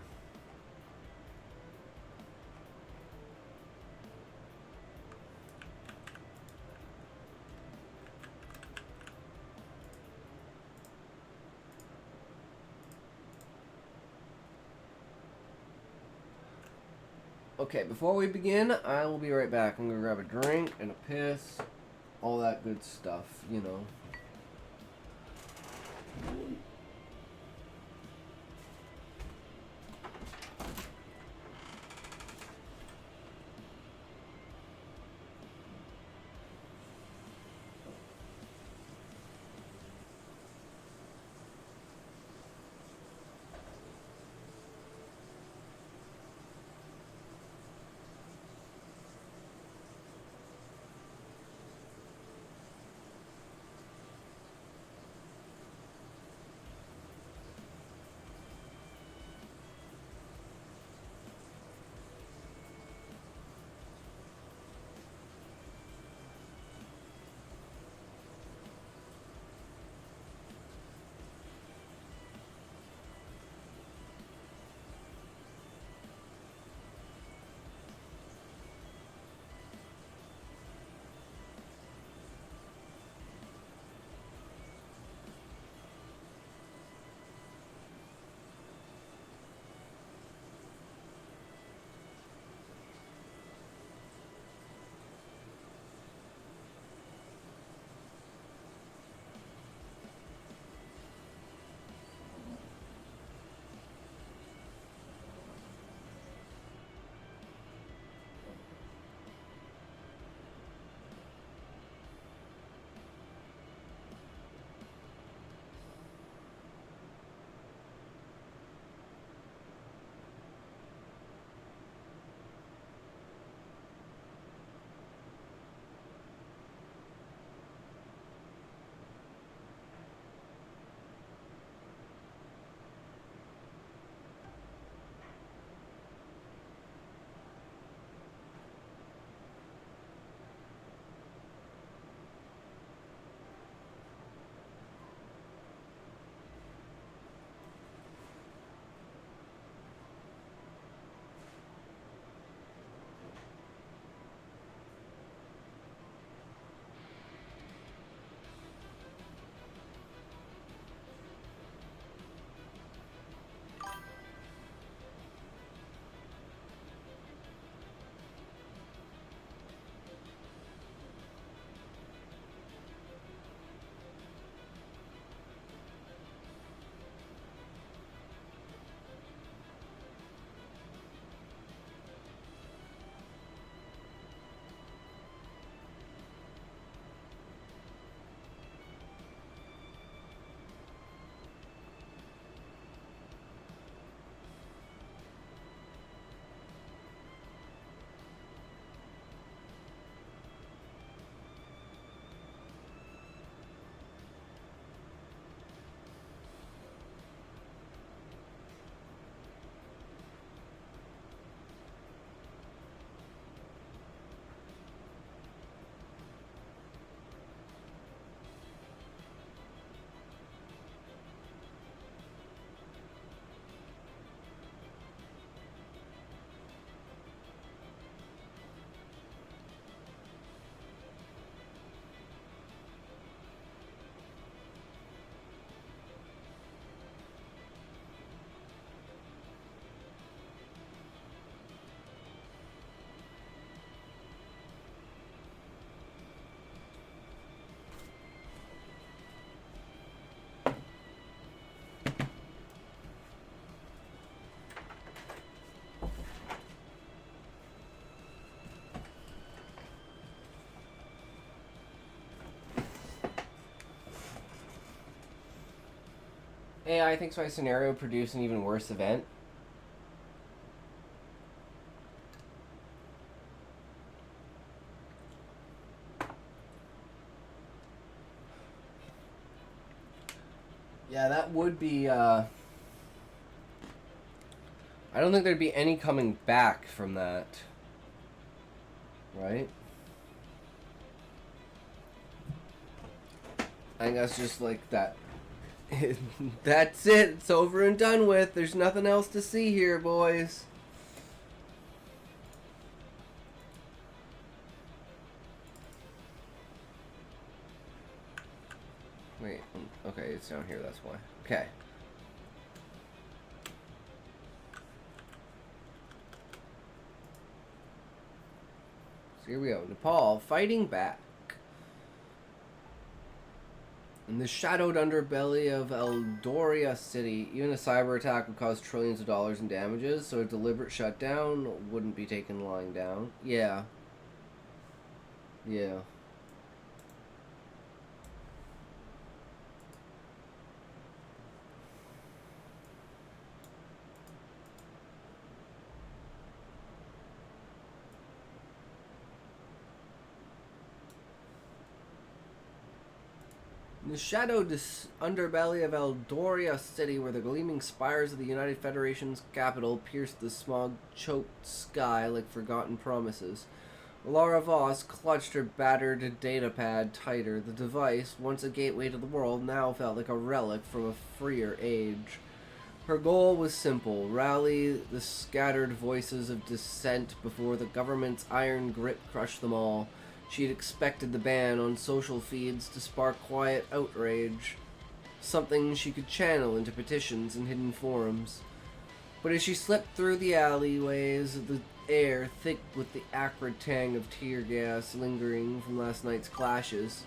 Okay, before we begin, I will be right back. I'm gonna grab a drink and a piss, all that good stuff, you know. AI thinks my scenario produced an even worse event. Yeah, that would be, I don't think there'd be any coming back from that. Right? I think that's just like that. That's it. It's over and done with. There's nothing else to see here, boys. Wait. Okay, it's down here. That's why. Okay. So here we go. Nepal fighting back. In the shadowed underbelly of Eldoria City, even a cyber attack would cause trillions of dollars in damages, so a deliberate shutdown wouldn't be taken lying down. Yeah. Yeah. In the shadowed underbelly of Eldoria City, where the gleaming spires of the United Federation's capital pierced the smog-choked sky like forgotten promises, Laura Voss clutched her battered datapad tighter. The device, once a gateway to the world, now felt like a relic from a freer age. Her goal was simple: rally the scattered voices of dissent before the government's iron grip crushed them all. She'd expected the ban on social feeds to spark quiet outrage, something she could channel into petitions and hidden forums. But as she slipped through the alleyways, the air thick with the acrid tang of tear gas lingering from last night's clashes.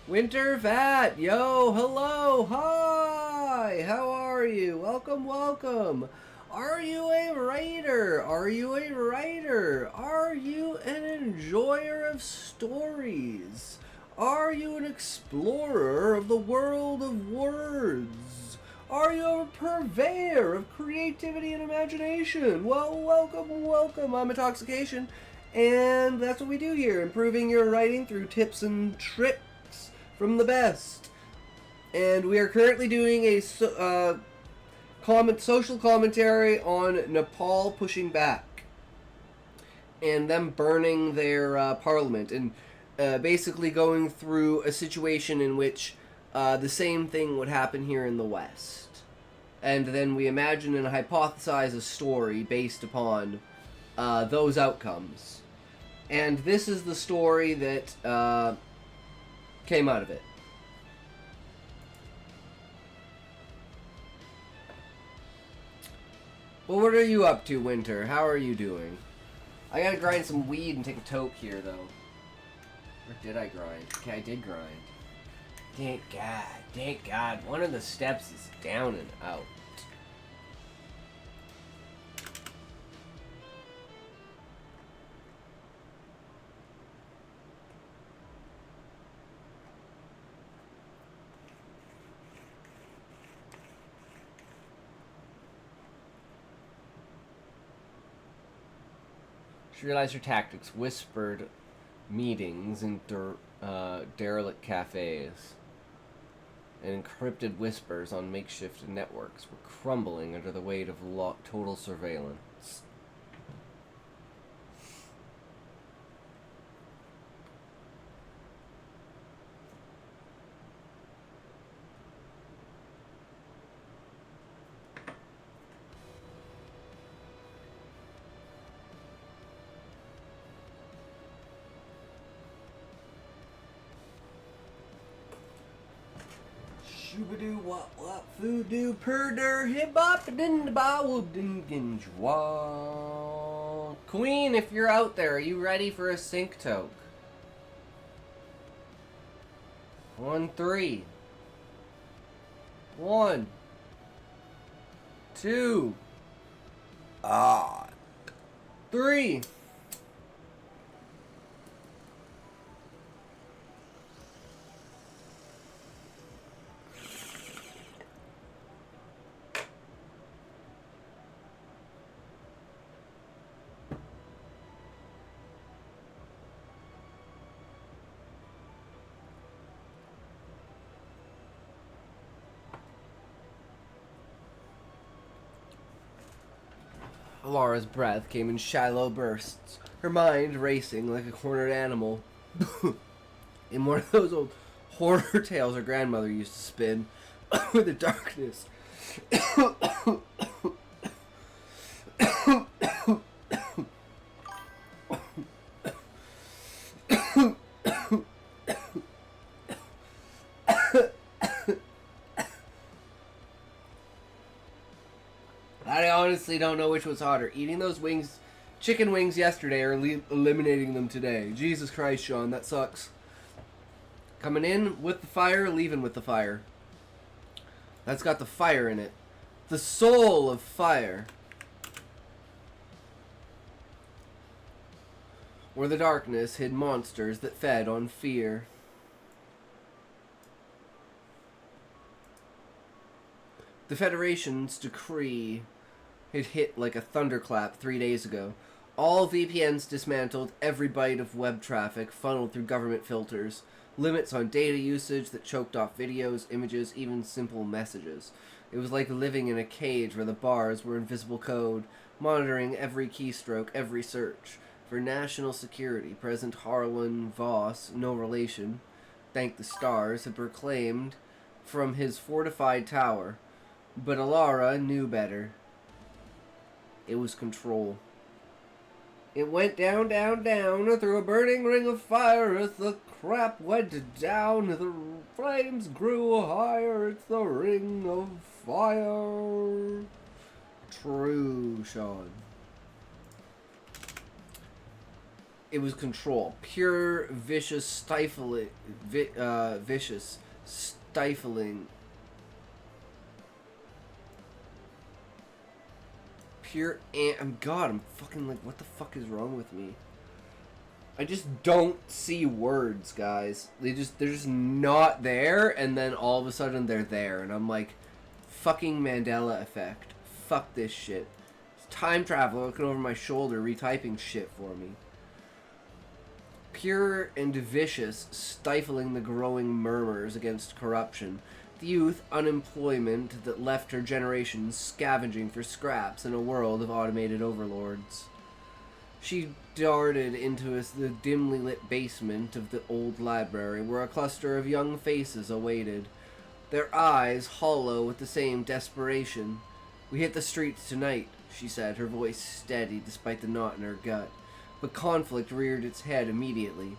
Winter Vat! Yo, hello, hi! How are you? Welcome, welcome! Are you a writer? Are you a writer? Are you an enjoyer of stories? Are you an explorer of the world of words? Are you a purveyor of creativity and imagination? Well, welcome, welcome. I'm Intoxication, and that's what we do here, improving your writing through tips and tricks from the best. And we are currently doing a social commentary on Nepal pushing back and them burning their parliament, and basically going through a situation in which the same thing would happen here in the West. And then we imagine and hypothesize a story based upon those outcomes. And this is the story that came out of it. Well, what are you up to, Winter? How are you doing? I gotta grind some weed and take a toke here, though. Or did I grind? Okay, I did grind. Thank God. Thank God. One of the steps is down and out. She realized her tactics. Whispered meetings in derelict cafes, and encrypted whispers on makeshift networks were crumbling under the weight of total surveillance. Shoo-ba-doo, wop-wop, foo-doo, purr-dur, hip-bop-din-da-ba-woo-din-gin-jwa. Queen, if you're out there, are you ready for a sync toke? 1, 3. 1, 2. 3. Laura's breath came in shallow bursts, her mind racing like a cornered animal. In one of those old horror tales her grandmother used to spin, with the darkness. I honestly don't know which was hotter, eating those wings, chicken wings yesterday, or eliminating them today. Jesus Christ, Sean, that sucks. Coming in with the fire, leaving with the fire. That's got the fire in it. The soul of fire. Where the darkness hid monsters that fed on fear. The Federation's decree had hit like a thunderclap 3 days ago. All VPNs dismantled, every byte of web traffic funneled through government filters, limits on data usage that choked off videos, images, even simple messages. It was like living in a cage where the bars were invisible code, monitoring every keystroke, every search. For national security, President Harlan Voss, no relation, thank the stars, had proclaimed from his fortified tower. But Alara knew better. It was control. It went down, down, down, through a burning ring of fire as the crap went down. The flames grew higher, it's the ring of fire. True, Sean. It was control. Pure, vicious, stifling... vicious, stifling... Pure God, I'm fucking like, what the fuck is wrong with me? I just don't see words, guys. They're just not there, and then all of a sudden they're there, and I'm like, fucking Mandela effect. Fuck this shit. It's time traveler looking over my shoulder, retyping shit for me. Pure and vicious, stifling the growing murmurs against corruption. The youth unemployment that left her generation scavenging for scraps in a world of automated overlords. She darted into the dimly lit basement of the old library where a cluster of young faces awaited, their eyes hollow with the same desperation. "We hit the streets tonight," she said, her voice steady despite the knot in her gut. But conflict reared its head immediately.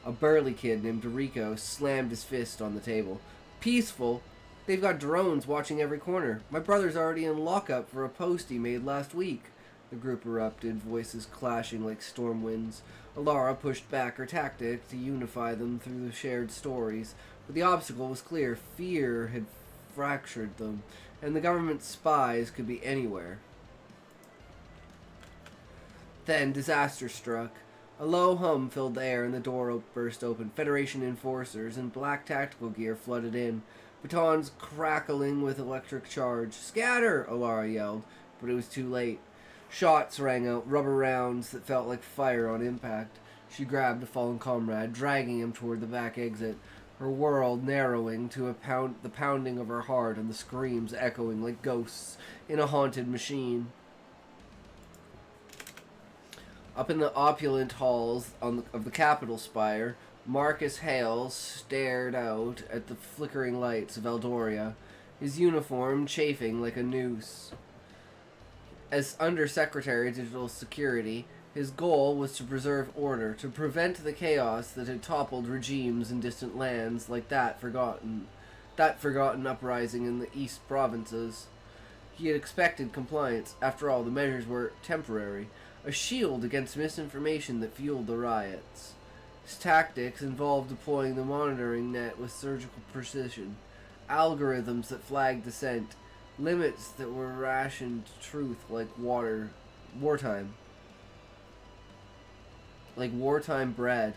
A burly kid named Rico slammed his fist on the table. "Peaceful? They've got drones watching every corner. My brother's already in lockup for a post he made last week." The group erupted, voices clashing like storm winds. Alara pushed back her tactic to unify them through the shared stories, but the obstacle was clear. Fear had fractured them, and the government's spies could be anywhere. Then disaster struck. A low hum filled the air and the door burst open. Federation enforcers in black tactical gear flooded in, batons crackling with electric charge. "Scatter!" Alara yelled, but it was too late. Shots rang out, rubber rounds that felt like fire on impact. She grabbed a fallen comrade, dragging him toward the back exit, her world narrowing to the pounding of her heart and the screams echoing like ghosts in a haunted machine. Up in the opulent halls of the Capitol spire, Marcus Hale stared out at the flickering lights of Eldoria, his uniform chafing like a noose. As Undersecretary of Digital Security, his goal was to preserve order, to prevent the chaos that had toppled regimes in distant lands like that forgotten uprising in the East Provinces. He had expected compliance. After all, the measures were temporary, a shield against misinformation that fueled the riots. His tactics involved deploying the monitoring net with surgical precision, algorithms that flagged dissent, limits that were rationed truth like wartime bread.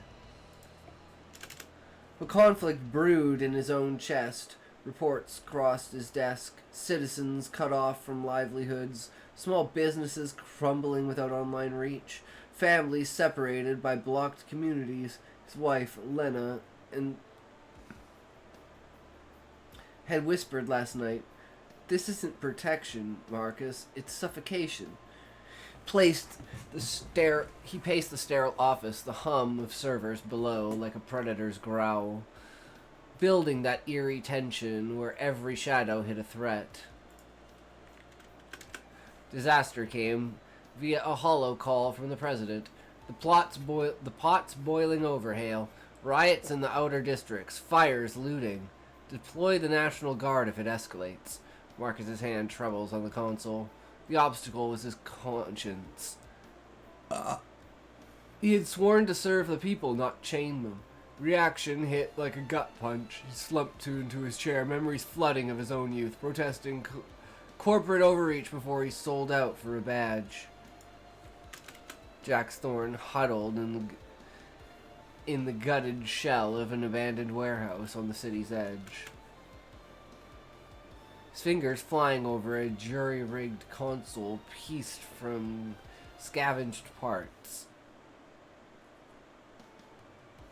The conflict brewed in his own chest. Reports crossed his desk, citizens cut off from livelihoods, small businesses crumbling without online reach, families separated by blocked communities. His wife, Lena, had whispered last night, "This isn't protection, Marcus, it's suffocation." He paced the sterile office, the hum of servers below like a predator's growl, building that eerie tension where every shadow hid a threat. Disaster came via a hollow call from the president. The pot's boiling over, Hale. Riots in the outer districts. Fires looting. Deploy the National Guard if it escalates. Marcus's hand trembles on the console. The obstacle was his conscience. He had sworn to serve the people, not chain them. Reaction hit like a gut punch. He slumped into his chair, memories flooding of his own youth, protesting corporate overreach before he sold out for a badge. Jax Thorne huddled in the gutted shell of an abandoned warehouse on the city's edge. His fingers flying over a jury-rigged console pieced from scavenged parts.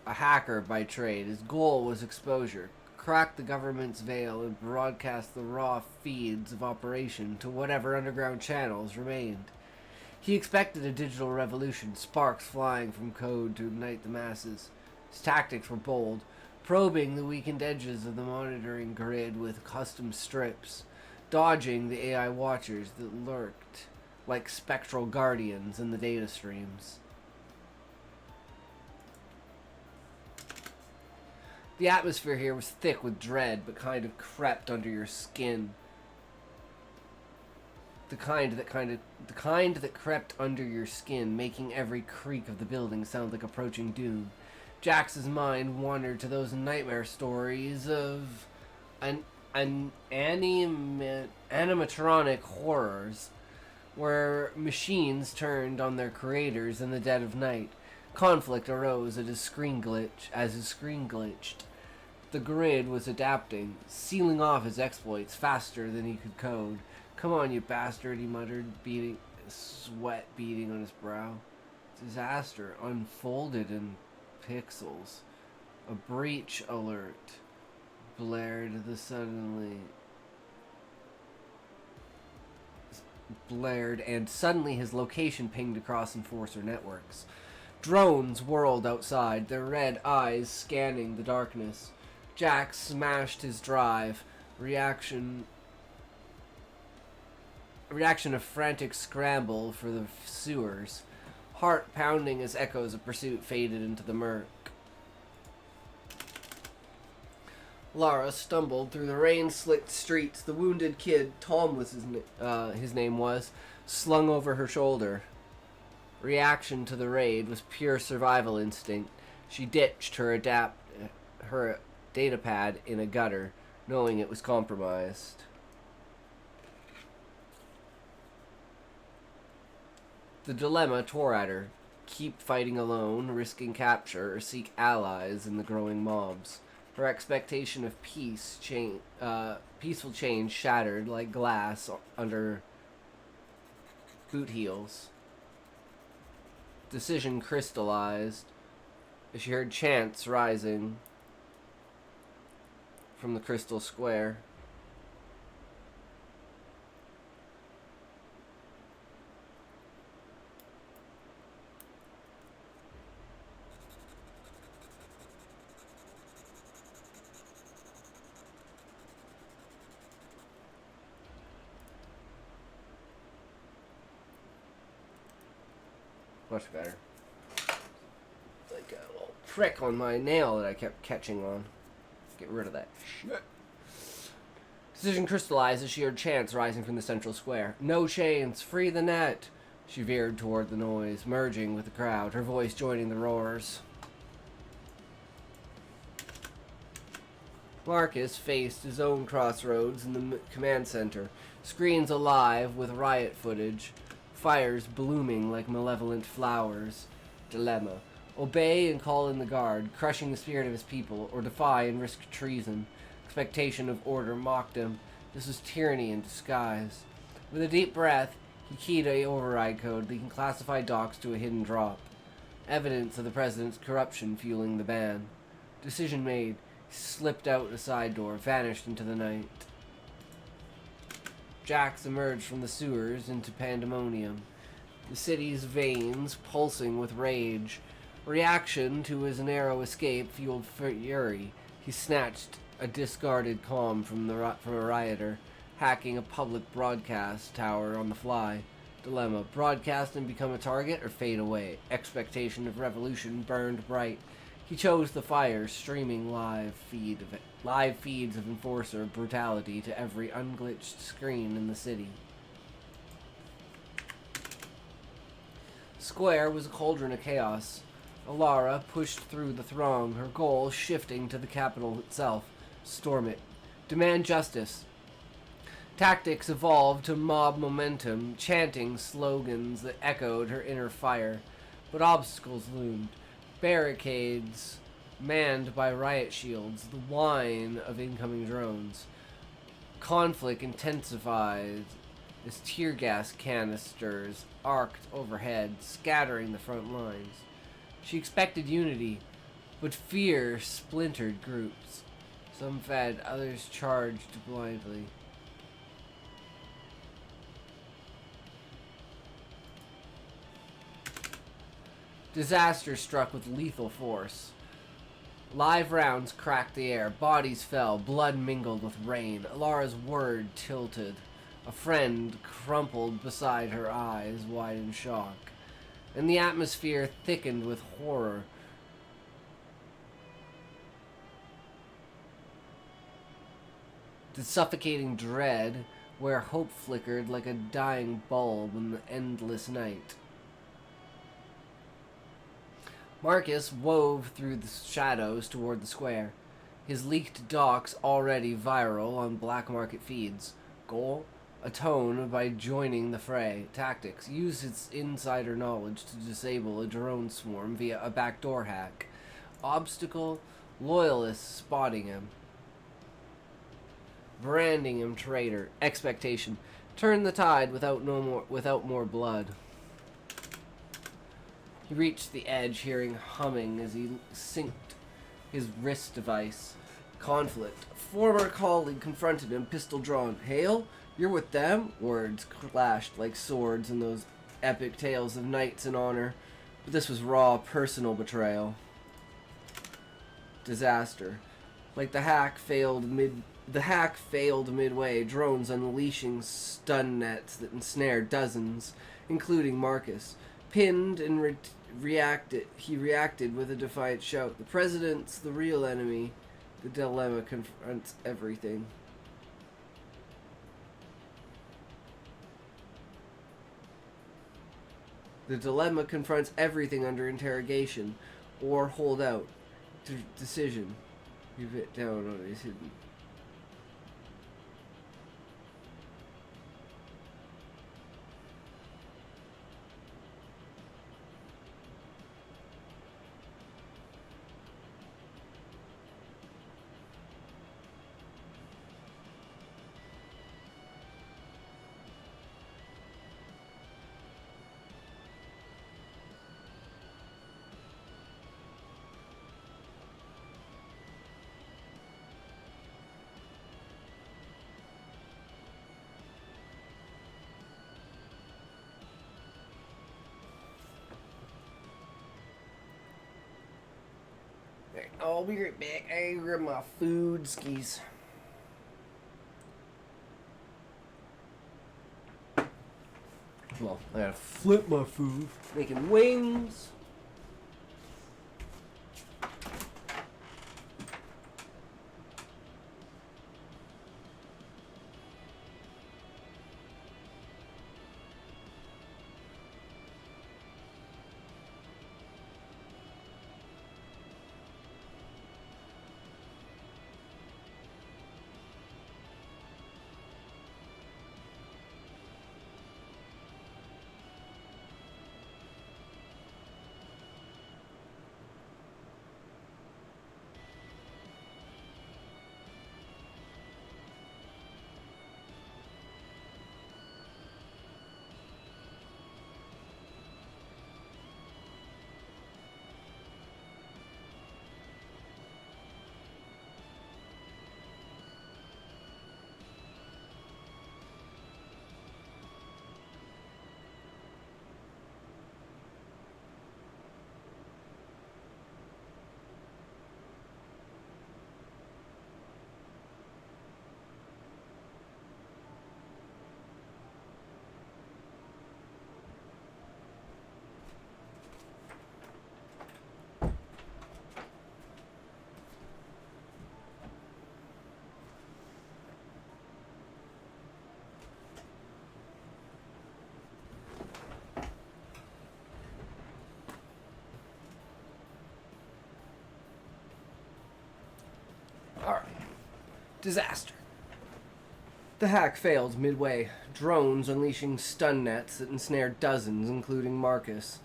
A hacker by trade, his goal was exposure. Crack the government's veil and broadcast the raw feeds of operation to whatever underground channels remained. He expected a digital revolution, sparks flying from code to ignite the masses. His tactics were bold, probing the weakened edges of the monitoring grid with custom strips, dodging the AI watchers that lurked like spectral guardians in the data streams. The atmosphere here was thick with dread, but kind of crept under your skin. The kind that crept under your skin, making every creak of the building sound like approaching doom. Jax's mind wandered to those nightmare stories of animatronic horrors, where machines turned on their creators in the dead of night. Conflict arose as his screen glitched. The grid was adapting, sealing off his exploits faster than he could code. "Come on, you bastard," he muttered, sweat beading on his brow. Disaster unfolded in pixels. A breach alert blared and suddenly his location pinged across enforcer networks. Drones whirled outside, their red eyes scanning the darkness. Jax smashed his drive. Reaction of frantic scramble for the sewers. Heart pounding as echoes of pursuit faded into the murk. Lara stumbled through the rain-slicked streets. The wounded kid, Tom was his name was, slung over her shoulder. Reaction to the raid was pure survival instinct. She ditched her datapad in a gutter, knowing it was compromised. The dilemma tore at her. Keep fighting alone, risking capture, or seek allies in the growing mobs. Her expectation of peaceful change shattered like glass under boot heels. Decision crystallized as she heard chants rising from the crystal square. Much better. Like a little prick on my nail that I kept catching on. Get rid of that shit. Decision crystallized as she heard chants rising from the central square. "No chains! Free the net!" She veered toward the noise, merging with the crowd, her voice joining the roars. Marcus faced his own crossroads in the command center, screens alive with riot footage, fires blooming like malevolent flowers. Dilemma. Obey and call in the guard, crushing the spirit of his people, or defy and risk treason. Expectation of order mocked him. This was tyranny in disguise. With a deep breath, he keyed a override code, leaking classified docs to a hidden drop. Evidence of the president's corruption fueling the ban. Decision made. He slipped out a side door, vanished into the night. Jax emerged from the sewers into pandemonium. the city's veins pulsing with rage. Reaction to his narrow escape fueled fury. He snatched a discarded comm from a rioter, hacking a public broadcast tower on the fly. Dilemma: broadcast and become a target, or fade away. Expectation of revolution burned bright. He chose the fire, streaming live feeds of enforcer brutality to every unglitched screen in the city. Square was a cauldron of chaos. Alara pushed through the throng, her goal shifting to the capital itself. Storm it. Demand justice. Tactics evolved to mob momentum, chanting slogans that echoed her inner fire. But obstacles loomed. Barricades manned by riot shields, the whine of incoming drones. Conflict intensified as tear gas canisters arced overhead, scattering the front lines. She expected unity, but fear splintered groups. Some fed, others charged blindly. Disaster struck with lethal force. Live rounds cracked the air, bodies fell, blood mingled with rain. Alara's word tilted. A friend crumpled beside her, eyes wide in shock. And the atmosphere thickened with horror. The suffocating dread where hope flickered like a dying bulb in the endless night. Marcus wove through the shadows toward the square, his leaked docs already viral on black market feeds. Goal? Atone by joining the fray. Tactics: use its insider knowledge to disable a drone swarm via a backdoor hack. Obstacle: loyalists spotting him, branding him traitor. Expectation: turn the tide without more blood. He reached the edge, hearing humming as he synced his wrist device. Conflict. Former colleague confronted him, pistol drawn. Hale? You're with them? Words clashed like swords in those epic tales of knights in honor. But this was raw, personal betrayal. Disaster. Like the hack failed midway, drones unleashing stun nets that ensnared dozens, including Marcus. Pinned and he reacted with a defiant shout. The president's the real enemy. The dilemma confronts everything. The dilemma confronts everything under interrogation, or hold out. Decision. You've hit down on his hidden. I'll be right back. I grab my food skis. Well, I gotta flip my food. Making wings. Disaster. The hack failed midway, drones unleashing stun nets that ensnared dozens, including Marcus.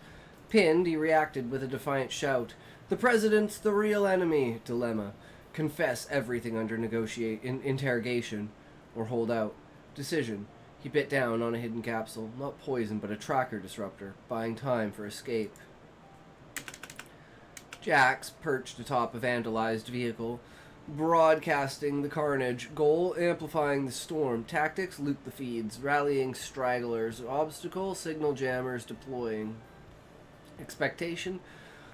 Pinned, he reacted with a defiant shout. The president's the real enemy. Dilemma. Confess everything under interrogation, or hold out. Decision. He bit down on a hidden capsule, not poison but a tracker disruptor, buying time for escape. Jax perched atop a vandalized vehicle, broadcasting the carnage. Goal, amplifying the storm. Tactics, loop the feeds, rallying stragglers. Obstacle, signal jammers deploying. Expectation,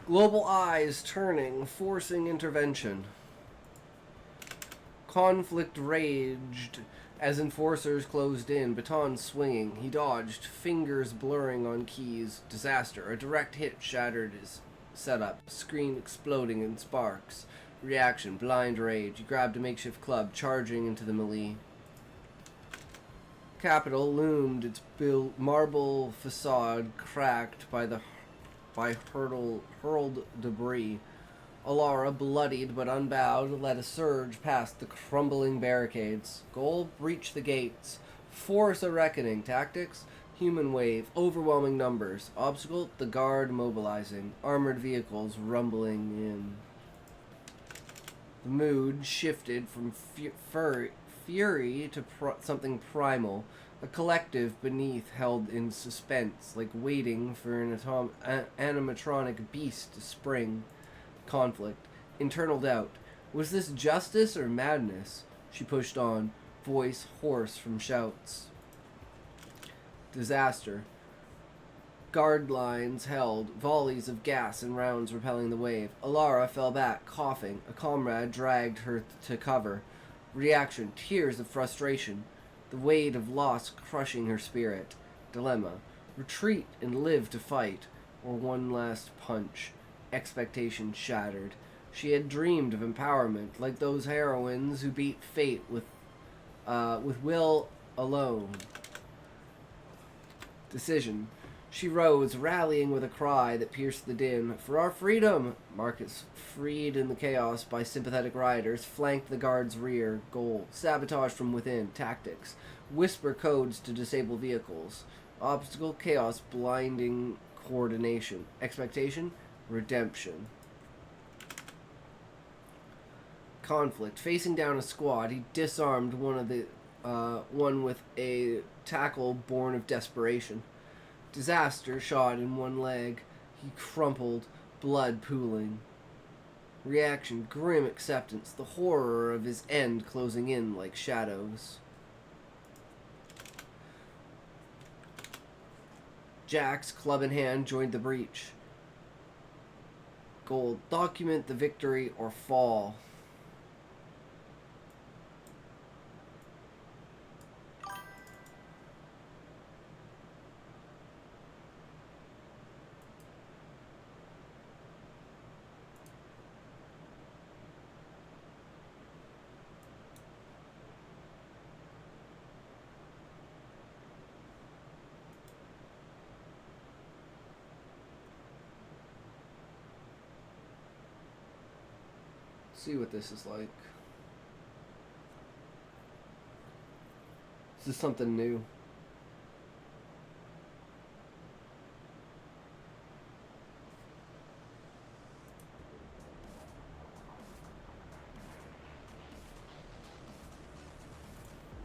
global eyes turning, forcing intervention. Conflict raged as enforcers closed in, baton swinging. He dodged, fingers blurring on keys. Disaster, a direct hit shattered his setup, screen exploding in sparks. Reaction, blind rage. He grabbed a makeshift club, charging into the melee. Capitol loomed, its marble facade cracked by hurled debris. Alara, bloodied but unbowed, led a surge past the crumbling barricades. Goal, breach the gates. Force a reckoning. Tactics, human wave, overwhelming numbers. Obstacle, the guard mobilizing. Armored vehicles rumbling in. The mood shifted from fury to something primal, a collective beneath held in suspense, like waiting for an animatronic beast to spring. Conflict, internal doubt. Was this justice or madness? She pushed on, voice hoarse from shouts. Disaster. Guard lines held, volleys of gas and rounds repelling the wave. Alara fell back, coughing. A comrade dragged her to cover. Reaction, tears of frustration. The weight of loss crushing her spirit. Dilemma, retreat and live to fight, or one last punch. Expectation shattered. She had dreamed of empowerment, like those heroines who beat fate with will alone. Decision. She rose, rallying with a cry that pierced the din. For our freedom! Marcus, freed in the chaos by sympathetic riders, flanked the guard's rear. Goal, sabotage from within. Tactics, whisper codes to disable vehicles. Obstacle, chaos, blinding coordination. Expectation, redemption. Conflict. Facing down a squad, he disarmed one with a tackle born of desperation. Disaster, shot in one leg. He crumpled, blood pooling. Reaction, grim acceptance, the horror of his end closing in like shadows. Jax, club in hand, joined the breach. Goal, document the victory or fall. See what this is like. This is something new.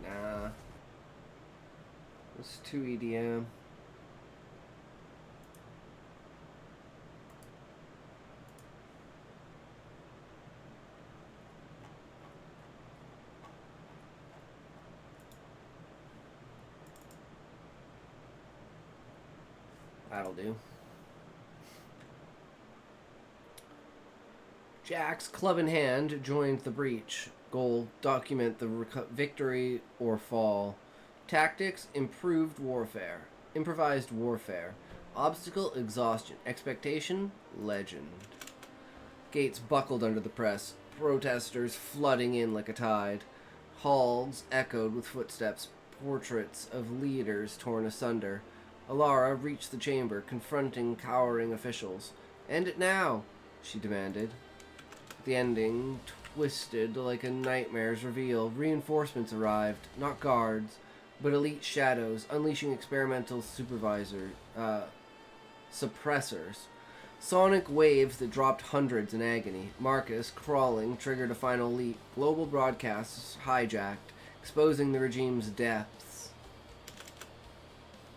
Nah. It's too EDM. That'll do. Jax, club in hand, joined the breach. Goal, document the victory or fall. Tactics, improvised warfare. Obstacle, exhaustion. Expectation, legend. Gates buckled under the press. Protesters flooding in like a tide. Halls echoed with footsteps. Portraits of leaders torn asunder. Alara reached the chamber, confronting cowering officials. End it now, she demanded. The ending twisted like a nightmare's reveal. Reinforcements arrived, not guards, but elite shadows, unleashing experimental suppressors. Sonic waves that dropped hundreds in agony. Marcus, crawling, triggered a final leap. Global broadcasts hijacked, exposing the regime's depths.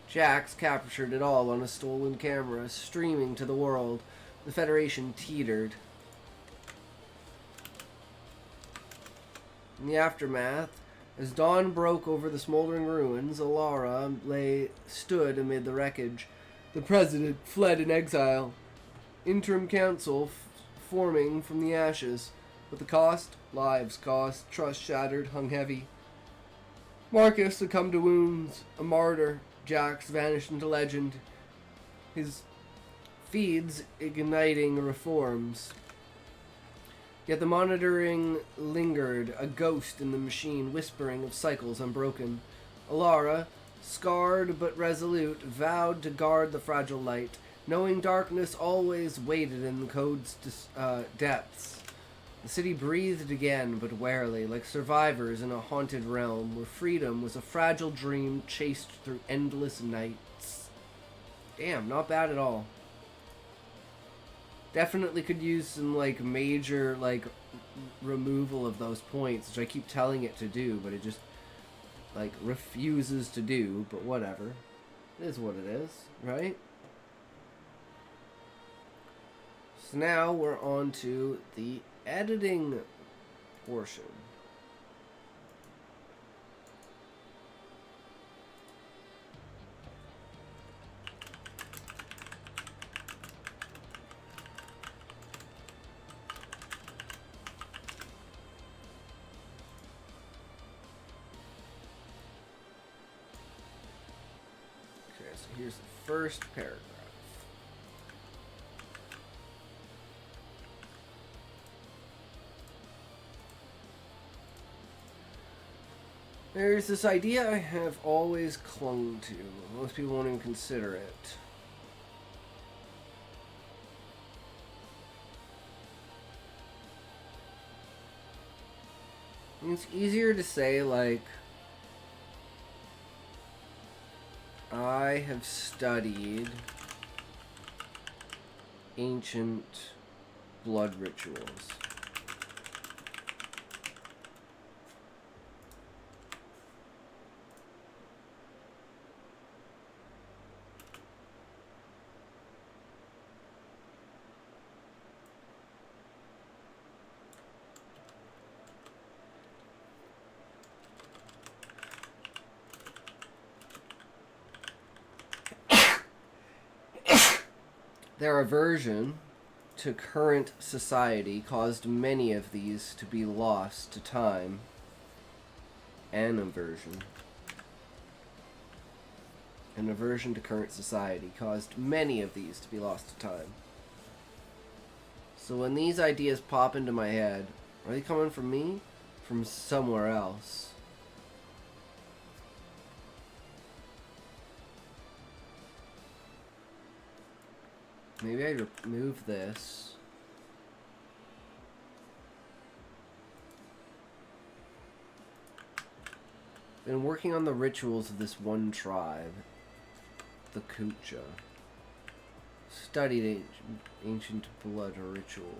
Jax captured it all on a stolen camera, streaming to the world. The Federation teetered. In the aftermath, as dawn broke over the smoldering ruins, Alara stood amid the wreckage. The president fled in exile. Interim council forming from the ashes. But the cost? Lives cost. Trust shattered, hung heavy. Marcus succumbed to wounds. A martyr. Jax vanished into legend. His feeds igniting reforms. Yet the monitoring lingered, a ghost in the machine, whispering of cycles unbroken. Alara, scarred but resolute, vowed to guard the fragile light, knowing darkness always waited in the code's depths. The city breathed again, but warily, like survivors in a haunted realm, where freedom was a fragile dream chased through endless nights. Damn, not bad at all. Definitely could use some, like, major, like, removal of those points, which I keep telling it to do, but it just, like, refuses to do, but whatever. It is what it is, right? So now we're on to the editing portion. Okay, so here's the first paragraph. There's this idea I have always clung to. Most people won't even consider it. It's easier to say, like, I have studied ancient blood rituals. Their aversion to current society caused many of these to be lost to time. An aversion to current society caused many of these to be lost to time. So when these ideas pop into my head, are they coming from me? From somewhere else? Maybe I remove this. Been working on the rituals of this one tribe, the Kucha. Studied ancient blood rituals.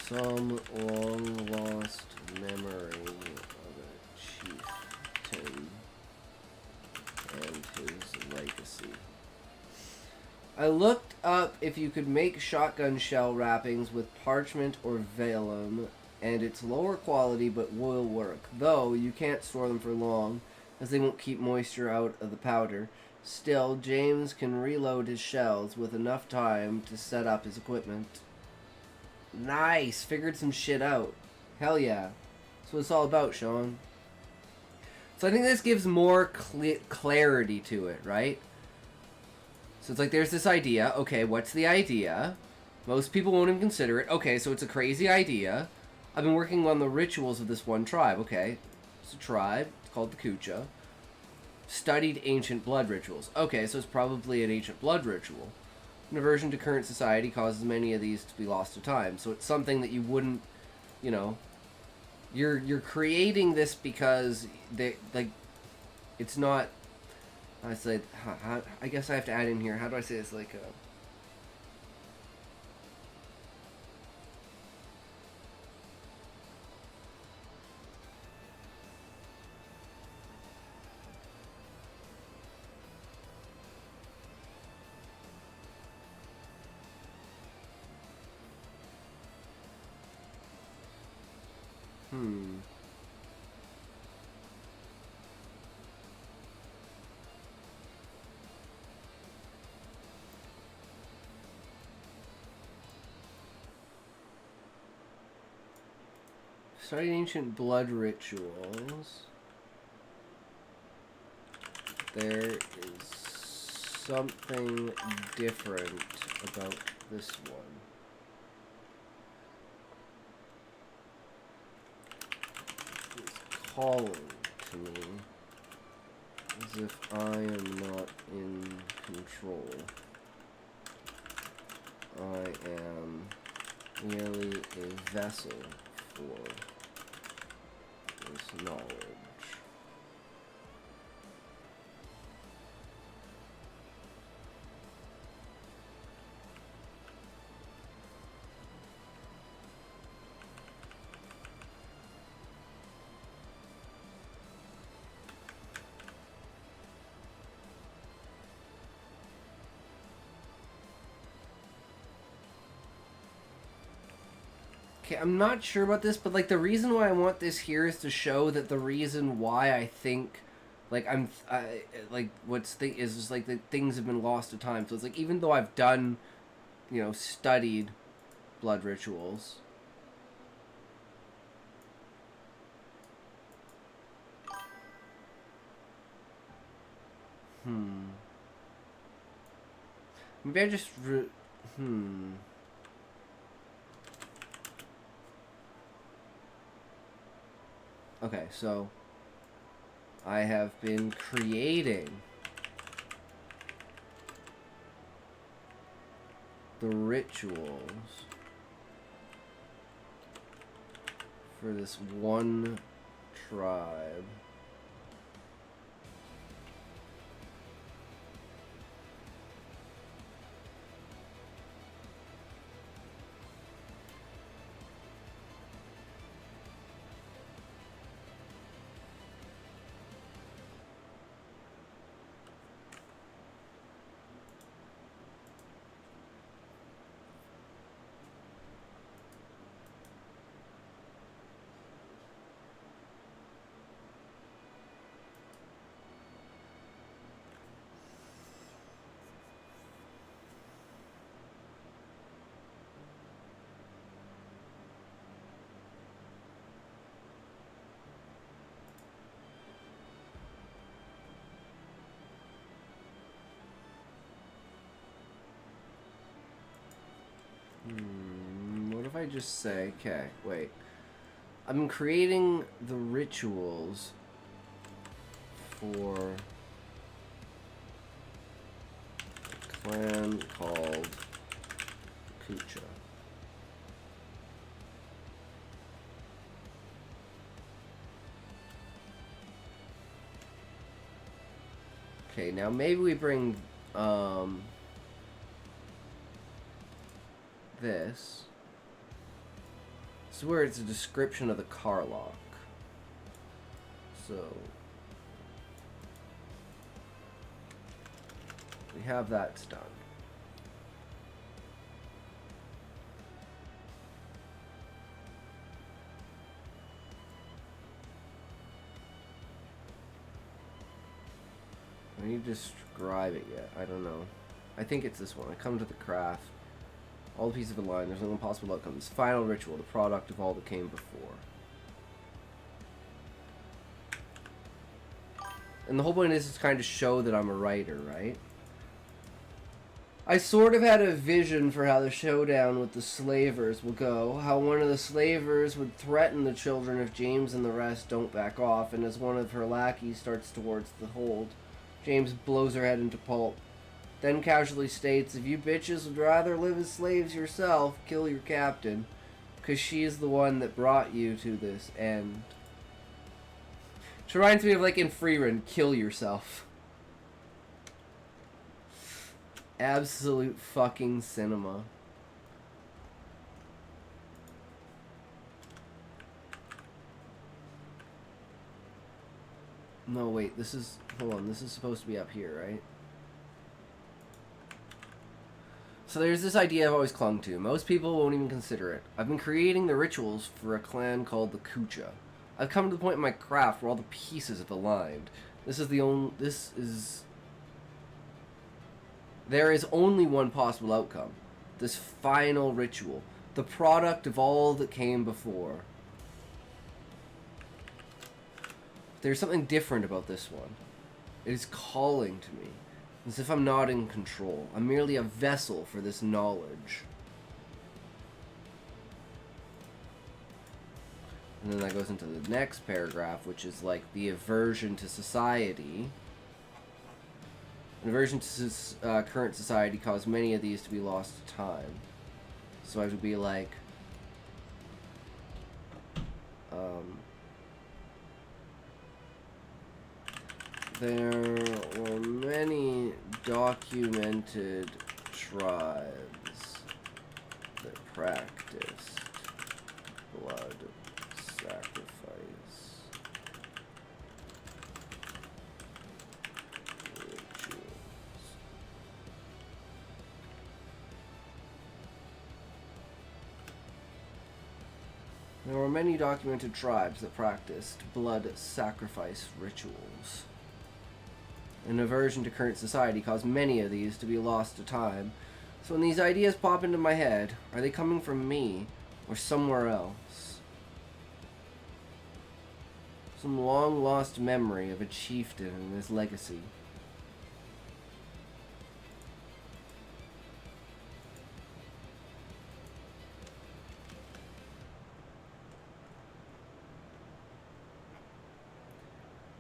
Some long-lost memory of a chieftain and his legacy. I looked up if you could make shotgun shell wrappings with parchment or vellum, and it's lower quality but will work, though you can't store them for long, as they won't keep moisture out of the powder. Still, James can reload his shells with enough time to set up his equipment. Nice! Figured some shit out. Hell yeah. That's what it's all about, Sean. So I think this gives more clarity to it, right? So it's like there's this idea. Okay, what's the idea? Most people won't even consider it. Okay, so it's a crazy idea. I've been working on the rituals of this one tribe. Okay, it's a tribe. It's called the Kucha. Studied ancient blood rituals. Okay, so it's probably an ancient blood ritual. An aversion to current society causes many of these to be lost to time. So it's something that you wouldn't, you know, you're creating this because they like, it's not. I said, I guess I have to add in here. How do I say this? Like, Studied ancient blood rituals. There is something different about this one. It's calling to me as if I am not in control. I am merely a vessel for this knowledge. Okay, I'm not sure about this, but like the reason why I want this here is to show that the reason why I think, like like is just like that things have been lost to time. So it's like even though I've done, you know, studied blood rituals. Maybe I just Okay, so I have been creating the rituals for this one tribe. What if I just say, okay, wait. I'm creating the rituals for a clan called Kucha. Okay, now maybe we bring this. This is where it's a description of the Karlok. So we have that done. I need to describe it yet. I don't know. I think it's this one. I come to the craft. All the pieces of a line. There's no impossible outcomes. Final ritual, the product of all that came before. And the whole point is to kind of show that I'm a writer, right? I sort of had a vision for how the showdown with the slavers will go. How one of the slavers would threaten the children if James and the rest don't back off, and as one of her lackeys starts towards the hold, James blows her head into pulp. Then casually states, if you bitches would rather live as slaves yourself, kill your captain, 'cause she is the one that brought you to this end. Which reminds me of, like, in Freerun, kill yourself. Absolute fucking cinema. No, wait, this is... Hold on, this is supposed to be up here, right? So there's this idea I've always clung to. Most people won't even consider it. I've been creating the rituals for a clan called the Kucha. I've come to the point in my craft where all the pieces have aligned. There is only one possible outcome. This final ritual. The product of all that came before. There's something different about this one. It is calling to me. As if I'm not in control. I'm merely a vessel for this knowledge. And then that goes into the next paragraph, which is like the aversion to society. An aversion to current society caused many of these to be lost to time. So I would be like... there were many documented tribes that practiced blood sacrifice rituals. There were many documented tribes that practiced blood sacrifice rituals. An aversion to current society caused many of these to be lost to time. So when these ideas pop into my head, are they coming from me or somewhere else? Some long-lost memory of a chieftain and his legacy.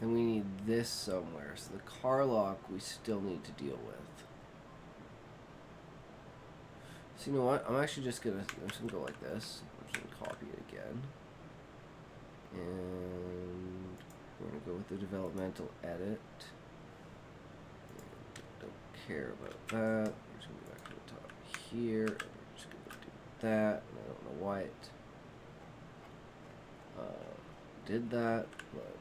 And we need this somewhere. So the car lock we still need to deal with. So you know what? I'm just gonna go like this. I'm just gonna copy it again. And we're gonna go with the developmental edit. Don't care about that. We're just gonna go back to the top here. And we're just gonna do that. And I don't know why it did that, but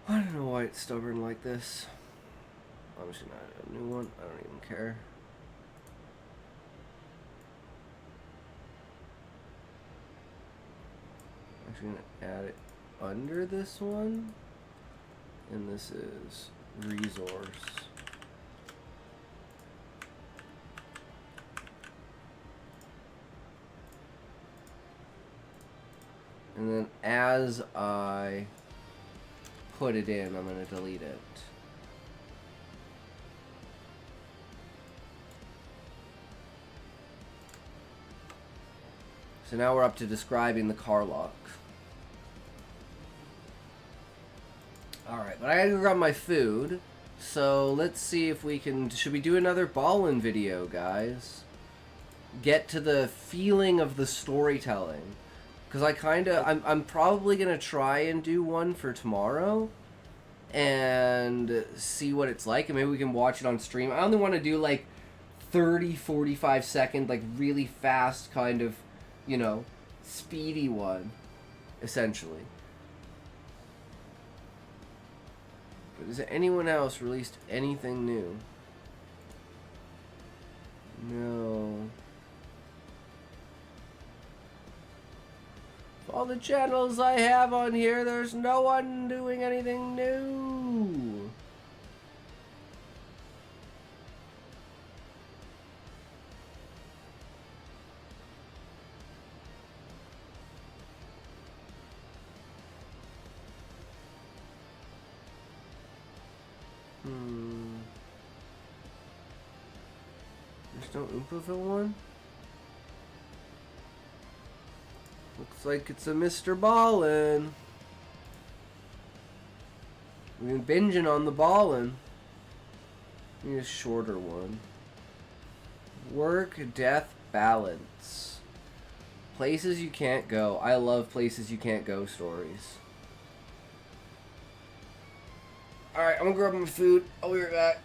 I don't know why it's stubborn like this. I'm just gonna add a new one. I don't even care. I'm actually gonna add it under this one. And this is resource. And then as I put it in, I'm going to delete it. So now we're up to describing the car lock. Alright, but I gotta go grab my food. So let's see if we can... Should we do another ballin' video, guys? Get to the feeling of the storytelling. Because I'm probably going to try and do one for tomorrow. And see what it's like. And maybe we can watch it on stream. I only want to do like 30, 45 second, like really fast kind of, you know, speedy one. Essentially. But has anyone else released anything new? No. All the channels I have on here, there's no one doing anything new. No Oompaville one? Looks like it's a Mr. Ballin. We've been binging on the Ballin. Need a shorter one. Work, death, balance. Places you can't go. I love places you can't go stories. Alright, I'm gonna grab my food. I'll be right back.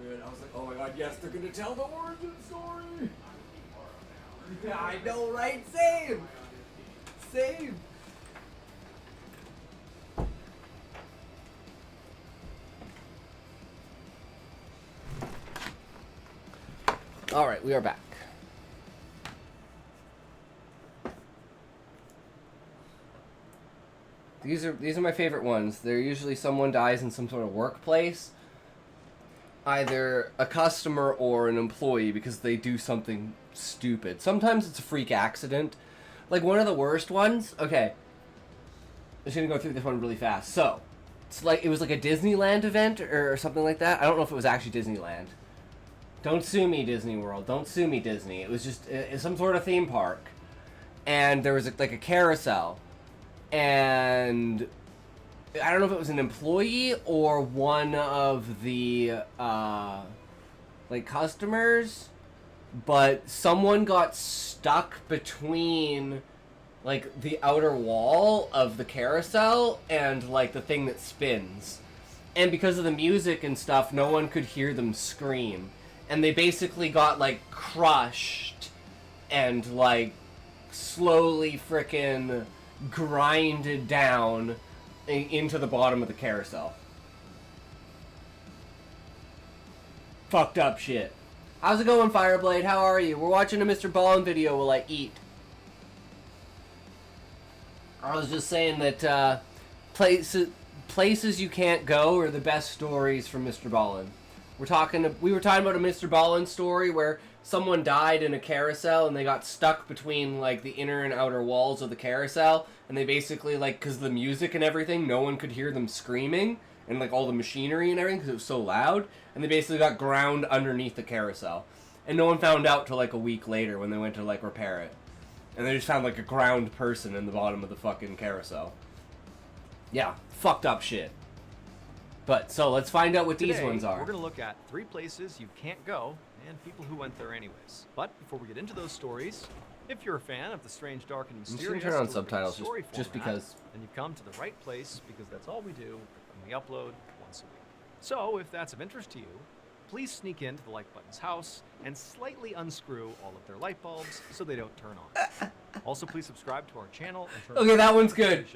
Good. I was like, oh my god, yes, they're gonna tell the origin story! Yeah, I know, right? Same! Same! Alright, we are back. These are my favorite ones. They're usually someone dies in some sort of workplace. Either a customer or an employee because they do something stupid. Sometimes it's a freak accident. Like one of the worst ones. Okay. I'm just gonna go through this one really fast. So, it was like a Disneyland event or something like that. I don't know if it was actually Disneyland. Don't sue me, Disney World. Don't sue me, Disney. It was just some sort of theme park. And there was like a carousel. And I don't know if it was an employee or one of the like customers, but someone got stuck between like the outer wall of the carousel and like the thing that spins. And because of the music and stuff, no one could hear them scream. And they basically got like crushed and like slowly frickin' grinded down into the bottom of the carousel. Fucked up shit. How's it going, Fireblade? How are you? We're watching a Mr. Ballin video while I eat. I was just saying that places you can't go are the best stories from Mr. Ballin. We were talking about a Mr. Ballin story where someone died in a carousel and they got stuck between like the inner and outer walls of the carousel, and they basically like, because of the music and everything, no one could hear them screaming and like all the machinery and everything because it was so loud, and they basically got ground underneath the carousel, and no one found out till like a week later when they went to like repair it, and they just found like a ground person in the bottom of the fucking carousel. Yeah, fucked up shit. But so let's find out what these ones are. We're going to look at 3 places you can't go and people who went there anyways. But before we get into those stories, if you're a fan of the strange, dark, and mysterious, I'm just gonna turn on subtitles just because. Then you've come to the right place because that's all we do, and we upload once a week. So if that's of interest to you, please sneak into the like button's house and slightly unscrew all of their light bulbs so they don't turn on. Also, please subscribe to our channel. And turn okay, that one's good.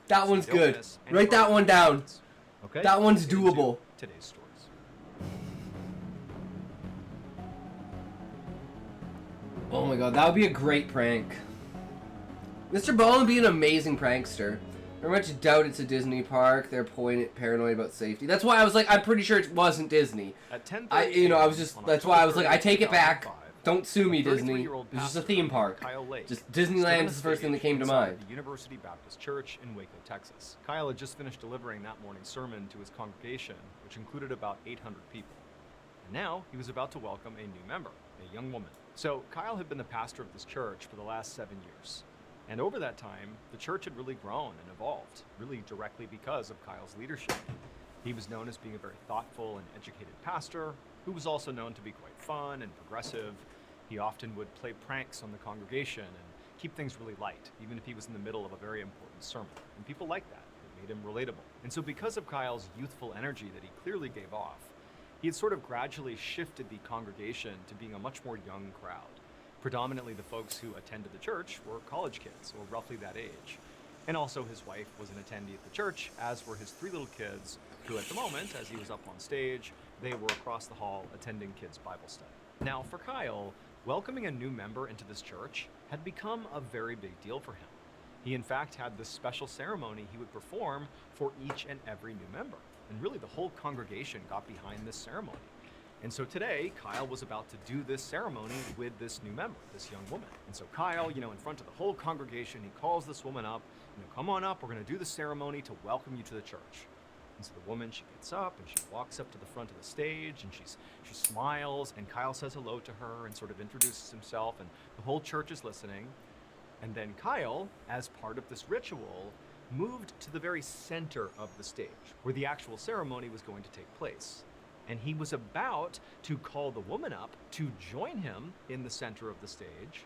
That one's good. Write that one down. Okay. That one's doable. Today's stories. Oh my god, that would be a great prank. Mr. Ballin would be an amazing prankster. Very much doubt it's a Disney park. They're paranoid about safety. That's why I was like, I'm pretty sure it wasn't Disney. At 10:30 I was just, that's why I was like, I take it back. 2005, Don't sue me, Disney. 33-year-old It's just a pastor theme park. Kyle Lake Just stood Disneyland on is the first thing that stage came to inside mind. the University Baptist Church in Waco, Texas. Kyle had just finished delivering that morning's sermon to his congregation, which included about 800 people. And now he was about to welcome a new member, a young woman. So Kyle had been the pastor of this church for the last 7 years. And over that time, the church had really grown and evolved, really directly because of Kyle's leadership. He was known as being a very thoughtful and educated pastor, who was also known to be quite fun and progressive. He often would play pranks on the congregation and keep things really light, even if he was in the middle of a very important sermon. And people liked that. It made him relatable. And so because of Kyle's youthful energy that he clearly gave off, he had sort of gradually shifted the congregation to being a much more young crowd. Predominantly the folks who attended the church were college kids, or roughly that age. And also his wife was an attendee at the church, as were his 3 little kids, who at the moment, as he was up on stage, they were across the hall attending kids' Bible study. Now for Kyle, welcoming a new member into this church had become a very big deal for him. He in fact had this special ceremony he would perform for each and every new member. And really the whole congregation got behind this ceremony. And so today, Kyle was about to do this ceremony with this new member, this young woman. And so Kyle, in front of the whole congregation, he calls this woman up, come on up, we're gonna do the ceremony to welcome you to the church. And so the woman, she gets up and she walks up to the front of the stage and she smiles, and Kyle says hello to her and sort of introduces himself, and the whole church is listening. And then Kyle, as part of this ritual, moved to the very center of the stage where the actual ceremony was going to take place. And he was about to call the woman up to join him in the center of the stage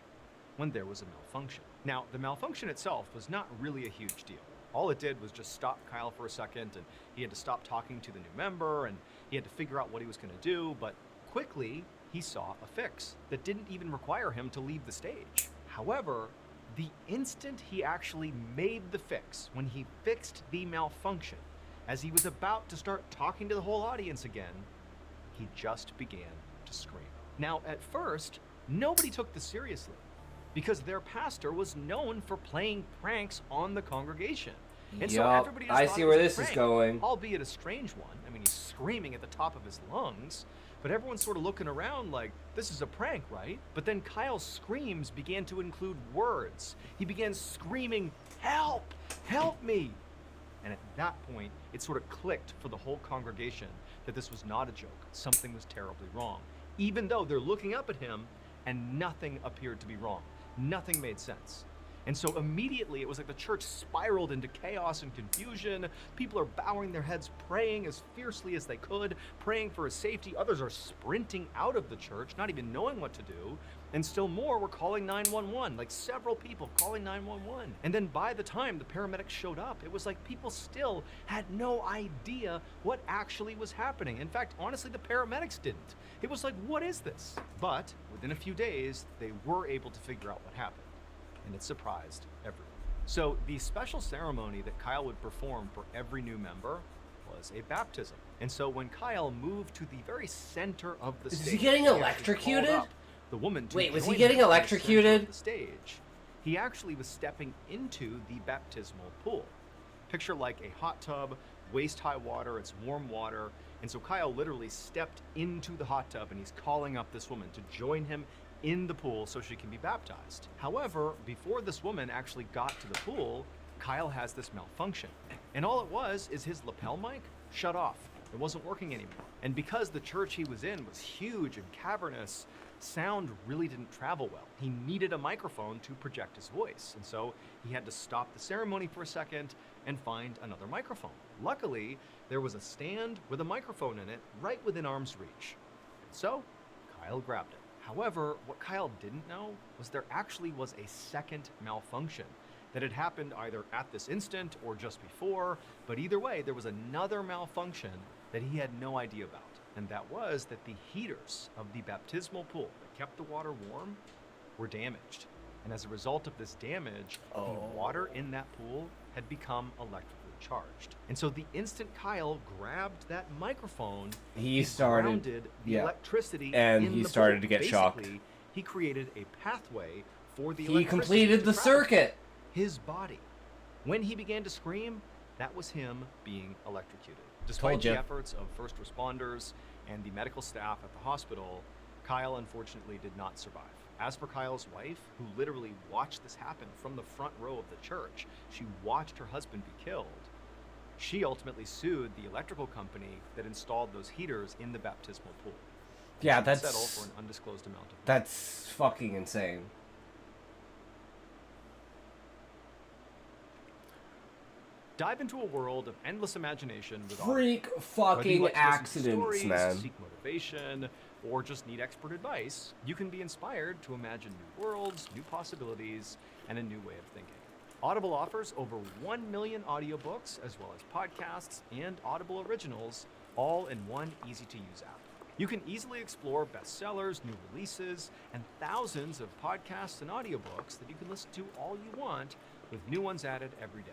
when there was a malfunction. Now, the malfunction itself was not really a huge deal. All it did was just stop Kyle for a second, and he had to stop talking to the new member, and he had to figure out what he was going to do, but quickly he saw a fix that didn't even require him to leave the stage. However, the instant he actually made the fix, when he fixed the malfunction, as he was about to start talking to the whole audience again, he just began to scream. Now, at first, nobody took this seriously because their pastor was known for playing pranks on the congregation. And so everybody just I thought see it where was a this is prank, going. albeit a strange one. I mean, he's screaming at the top of his lungs, but everyone's sort of looking around like, this is a prank, right? But then Kyle's screams began to include words. He began screaming, "Help! Help me!" And at that point, it sort of clicked for the whole congregation that this was not a joke. Something was terribly wrong. Even though they're looking up at him and nothing appeared to be wrong. Nothing made sense. And so immediately it was like the church spiraled into chaos and confusion. People are bowing their heads, praying as fiercely as they could, praying for his safety. Others are sprinting out of the church, not even knowing what to do. And still more were calling 911, like several people calling 911. And then by the time the paramedics showed up, it was like people still had no idea what actually was happening. In fact, honestly, the paramedics didn't. It was like, what is this? But within a few days, they were able to figure out what happened. And it surprised everyone. So the special ceremony that Kyle would perform for every new member was a baptism. And so when Kyle moved to the very center of the stage, is he getting electrocuted? The woman to Wait, was he join getting him in the electrocuted? center of the stage. He actually was stepping into the baptismal pool. Picture like a hot tub, waist-high water, it's warm water. And so Kyle literally stepped into the hot tub and he's calling up this woman to join him in the pool so she can be baptized. However, before this woman actually got to the pool, Kyle has this malfunction. And all it was is his lapel mic shut off. It wasn't working anymore. And because the church he was in was huge and cavernous, sound really didn't travel well. He needed a microphone to project his voice. And so he had to stop the ceremony for a second and find another microphone. Luckily, there was a stand with a microphone in it right within arm's reach. And so Kyle grabbed it. However, what Kyle didn't know was there actually was a second malfunction that had happened either at this instant or just before, but either way, there was another malfunction that he had no idea about. And that was that the heaters of the baptismal pool that kept the water warm were damaged. And as a result of this damage, the water in that pool had become electrically charged. And so the instant Kyle grabbed that microphone, he grounded the electricity and in he the started pool. to get shocked. Basically, he created a pathway for the He electricity completed to the travel circuit. his body. When he began to scream, that was him being electrocuted. Despite Told ya. the efforts of first responders and the medical staff at the hospital, Kyle unfortunately did not survive. As for Kyle's wife, who literally watched this happen from the front row of the church, she watched her husband be killed. She ultimately sued the electrical company that installed those heaters in the baptismal pool. Yeah, She that's settled for an undisclosed amount of money. that's fucking insane. Dive into a world of endless imagination with Freak Whether you fucking like to listen to accidents, stories, man. seek motivation, or just need expert advice, you can be inspired to imagine new worlds, new possibilities, and a new way of thinking. Audible offers over 1 million audiobooks, as well as podcasts and Audible originals, all in one easy-to-use app. You can easily explore bestsellers, new releases, and thousands of podcasts and audiobooks that you can listen to all you want, with new ones added every day.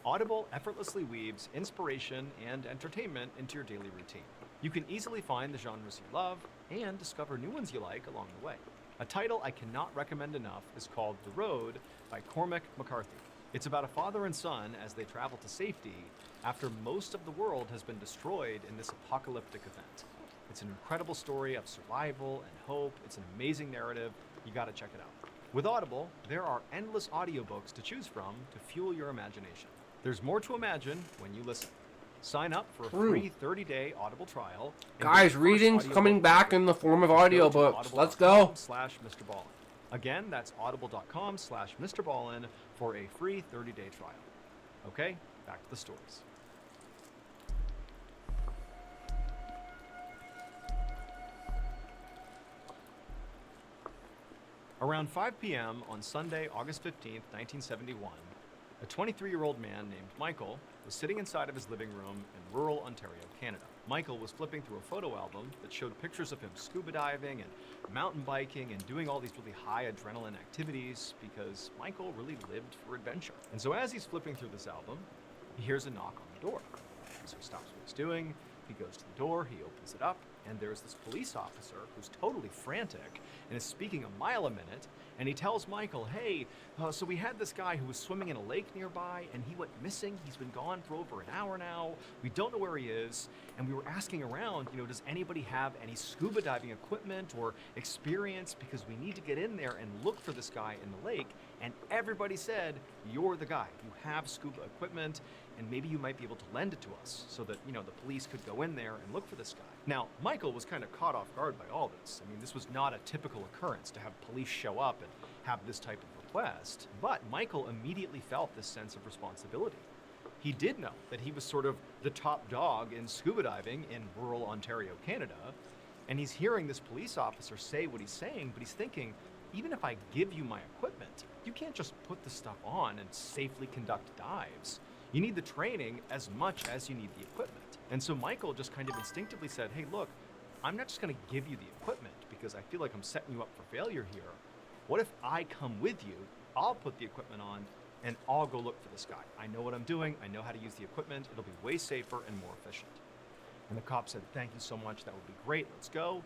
Audible effortlessly weaves inspiration and entertainment into your daily routine. You can easily find the genres you love and discover new ones you like along the way. A title I cannot recommend enough is called The Road by Cormac McCarthy. It's about a father and son as they travel to safety after most of the world has been destroyed in this apocalyptic event. It's an incredible story of survival and hope. It's an amazing narrative. You gotta check it out. With Audible, there are endless audiobooks to choose from to fuel your imagination. There's more to imagine when you listen. Sign up for a free 30-day Audible trial. and get Guys, your first reading's audiobook coming back free. in the form of Just go to audiobooks. Let's go. audible.com/MrBallin. Again, that's audible.com/MrBallin for a free 30-day trial. Okay, back to the stories. Around 5 p.m. on Sunday, August 15th, 1971, a 23-year-old man named Michael was sitting inside of his living room in rural Ontario, Canada. Michael was flipping through a photo album that showed pictures of him scuba diving and mountain biking and doing all these really high adrenaline activities because Michael really lived for adventure. And so as he's flipping through this album, he hears a knock on the door. So he stops what he's doing, he goes to the door, he opens it up, and there's this police officer who's totally frantic and is speaking a mile a minute, and he tells Michael, hey, so we had this guy who was swimming in a lake nearby, and he went missing. He's been gone for over an hour now. We don't know where he is, and we were asking around, does anybody have any scuba diving equipment or experience, because we need to get in there and look for this guy in the lake, and everybody said, you're the guy. You have scuba equipment, and maybe you might be able to lend it to us so that, the police could go in there and look for this guy. Now, Michael was kind of caught off guard by all this. I mean, this was not a typical occurrence to have police show up and have this type of request, but Michael immediately felt this sense of responsibility. He did know that he was sort of the top dog in scuba diving in rural Ontario, Canada, and he's hearing this police officer say what he's saying, but he's thinking, even if I give you my equipment, you can't just put the stuff on and safely conduct dives. You need the training as much as you need the equipment. And so Michael just kind of instinctively said, hey, look, I'm not just going to give you the equipment because I feel like I'm setting you up for failure here. What if I come with you, I'll put the equipment on, and I'll go look for this guy. I know what I'm doing. I know how to use the equipment. It'll be way safer and more efficient. And the cop said, thank you so much. That would be great. Let's go.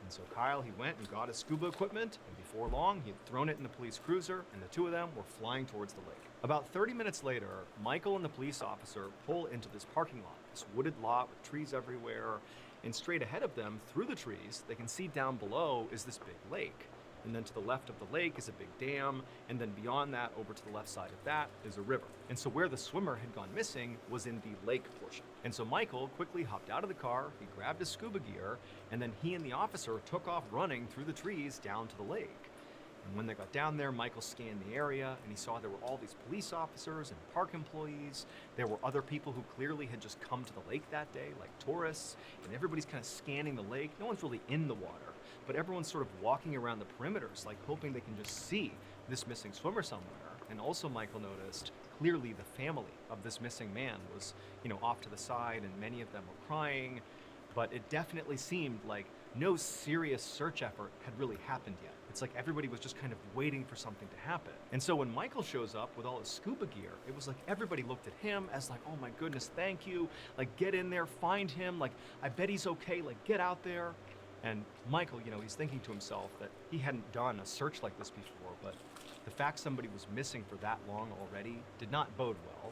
And so Kyle, he went and got his scuba equipment, and before long, he had thrown it in the police cruiser, and the two of them were flying towards the lake. About 30 minutes later, Michael and the police officer pull into this parking lot, this wooded lot with trees everywhere, and straight ahead of them, through the trees, they can see down below is this big lake. And then to the left of the lake is a big dam, and then beyond that, over to the left side of that, is a river. And so where the swimmer had gone missing was in the lake portion. And so Michael quickly hopped out of the car, he grabbed his scuba gear, and then he and the officer took off running through the trees down to the lake. And when they got down there, Michael scanned the area, and he saw there were all these police officers and park employees. There were other people who clearly had just come to the lake that day, like tourists, and everybody's kind of scanning the lake. No one's really in the water, but everyone's sort of walking around the perimeters, like hoping they can just see this missing swimmer somewhere. And also Michael noticed clearly the family of this missing man was, off to the side, and many of them were crying, but it definitely seemed like no serious search effort had really happened yet. It's like everybody was just kind of waiting for something to happen. And so when Michael shows up with all his scuba gear, it was like everybody looked at him as like, oh my goodness, thank you. Like, get in there, find him. Like, I bet he's okay. Like, get out there. And Michael, he's thinking to himself that he hadn't done a search like this before, but The fact somebody was missing for that long already did not bode well,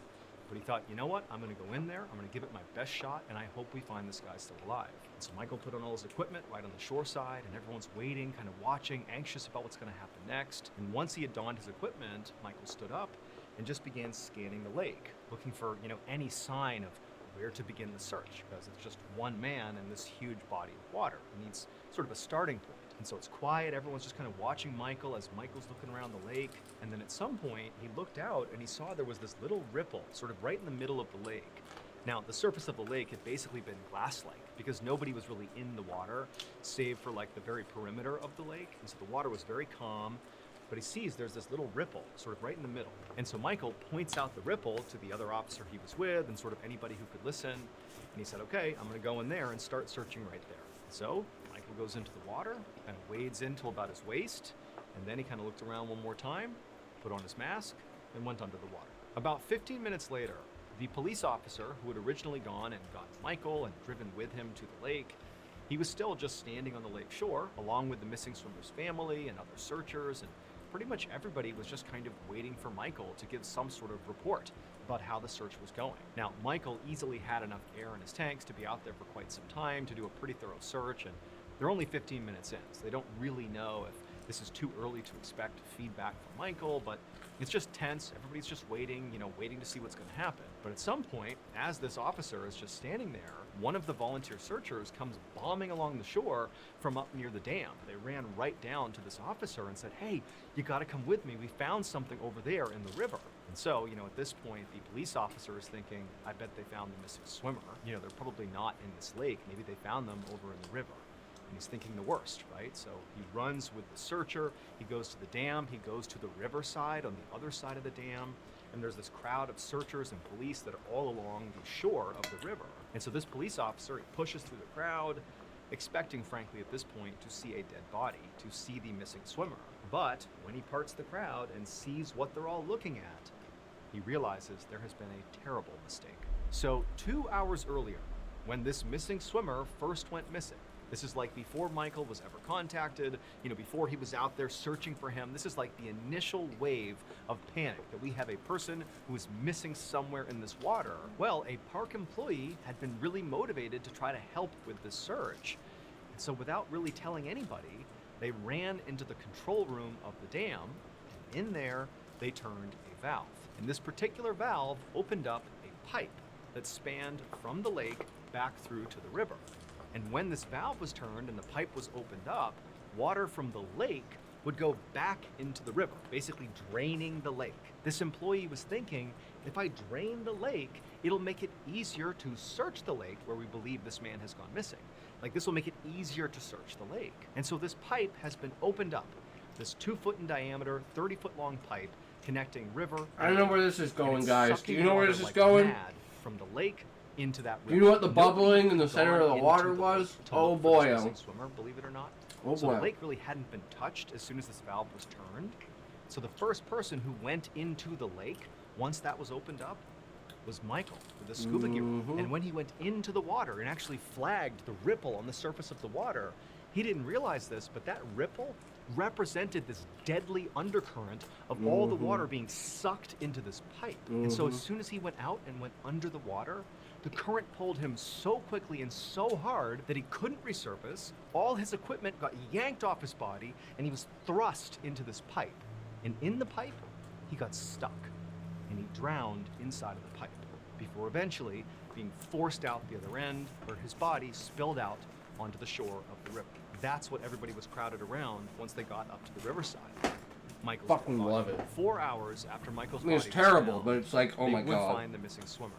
but he thought, you know what, I'm gonna go in there, I'm gonna give it my best shot, and I hope we find this guy still alive. And so Michael put on all his equipment right on the shore side, and everyone's waiting, kind of watching, anxious about what's gonna happen next. And once he had donned his equipment, Michael stood up and just began scanning the lake, looking for, any sign of where to begin the search, because it's just one man in this huge body of water. He needs sort of a starting point. And so it's quiet, everyone's just kind of watching Michael as Michael's looking around the lake. And then at some point, he looked out and he saw there was this little ripple, sort of right in the middle of the lake. Now, the surface of the lake had basically been glass-like because nobody was really in the water, save for like the very perimeter of the lake. And so the water was very calm, but he sees there's this little ripple sort of right in the middle. And so Michael points out the ripple to the other officer he was with and sort of anybody who could listen. And he said, okay, I'm gonna go in there and start searching right there. So Michael goes into the water, kind of wades in till about his waist, and then he kind of looked around one more time, put on his mask, and went under the water. About 15 minutes later, the police officer who had originally gone and gotten Michael and driven with him to the lake, he was still just standing on the lake shore, along with the missing swimmer's family and other searchers, and pretty much everybody was just kind of waiting for Michael to give some sort of report about how the search was going. Now, Michael easily had enough air in his tanks to be out there for quite some time to do a pretty thorough search, and they're only 15 minutes in, so they don't really know if this is too early to expect feedback from Michael, but it's just tense. Everybody's just waiting, waiting to see what's going to happen. But at some point, as this officer is just standing there, one of the volunteer searchers comes bombing along the shore from up near the dam. They ran right down to this officer and said, hey, you got to come with me. We found something over there in the river. And so, at this point, the police officer is thinking, I bet they found the missing swimmer. They're probably not in this lake. Maybe they found them over in the river. And he's thinking the worst, right? So he runs with the searcher, he goes to the dam, he goes to the riverside on the other side of the dam, and there's this crowd of searchers and police that are all along the shore of the river. And so this police officer, he pushes through the crowd, expecting, frankly, at this point, to see a dead body, to see the missing swimmer. But when he parts the crowd and sees what they're all looking at, he realizes there has been a terrible mistake. So 2 hours earlier, when this missing swimmer first went missing, this is like before Michael was ever contacted, before he was out there searching for him. This is like the initial wave of panic that we have a person who is missing somewhere in this water. Well, a park employee had been really motivated to try to help with this search. And so without really telling anybody, they ran into the control room of the dam, and in there, they turned a valve. And this particular valve opened up a pipe that spanned from the lake back through to the river. And when this valve was turned and the pipe was opened up, water from the lake would go back into the river, basically draining the lake. This employee was thinking, if I drain the lake, it'll make it easier to search the lake where we believe this man has gone missing. Like, this will make it easier to search the lake. And so this pipe has been opened up, this 2-foot in diameter, 30-foot long pipe connecting river. I don't know where this is going, guys. Do you know where this is going? From the lake into that river. Do you know what the bubbling in the center of the water was? Oh boy, swimmer, believe it or not. Oh so boy. The lake really hadn't been touched as soon as this valve was turned. So the first person who went into the lake, once that was opened up, was Michael with the scuba gear. And when he went into the water and actually flagged the ripple on the surface of the water, he didn't realize this, but that ripple represented this deadly undercurrent of all the water being sucked into this pipe. And so as soon as he went out and went under the water, the current pulled him so quickly and so hard that he couldn't resurface. All his equipment got yanked off his body, and he was thrust into this pipe. And in the pipe, he got stuck, and he drowned inside of the pipe, before eventually being forced out the other end, where his body spilled out onto the shore of the river. That's what everybody was crowded around once they got up to the riverside. Michael's fucking love it. 4 hours after Michael's body was terrible, found, but it's like, oh my they would god. find the missing swimmer.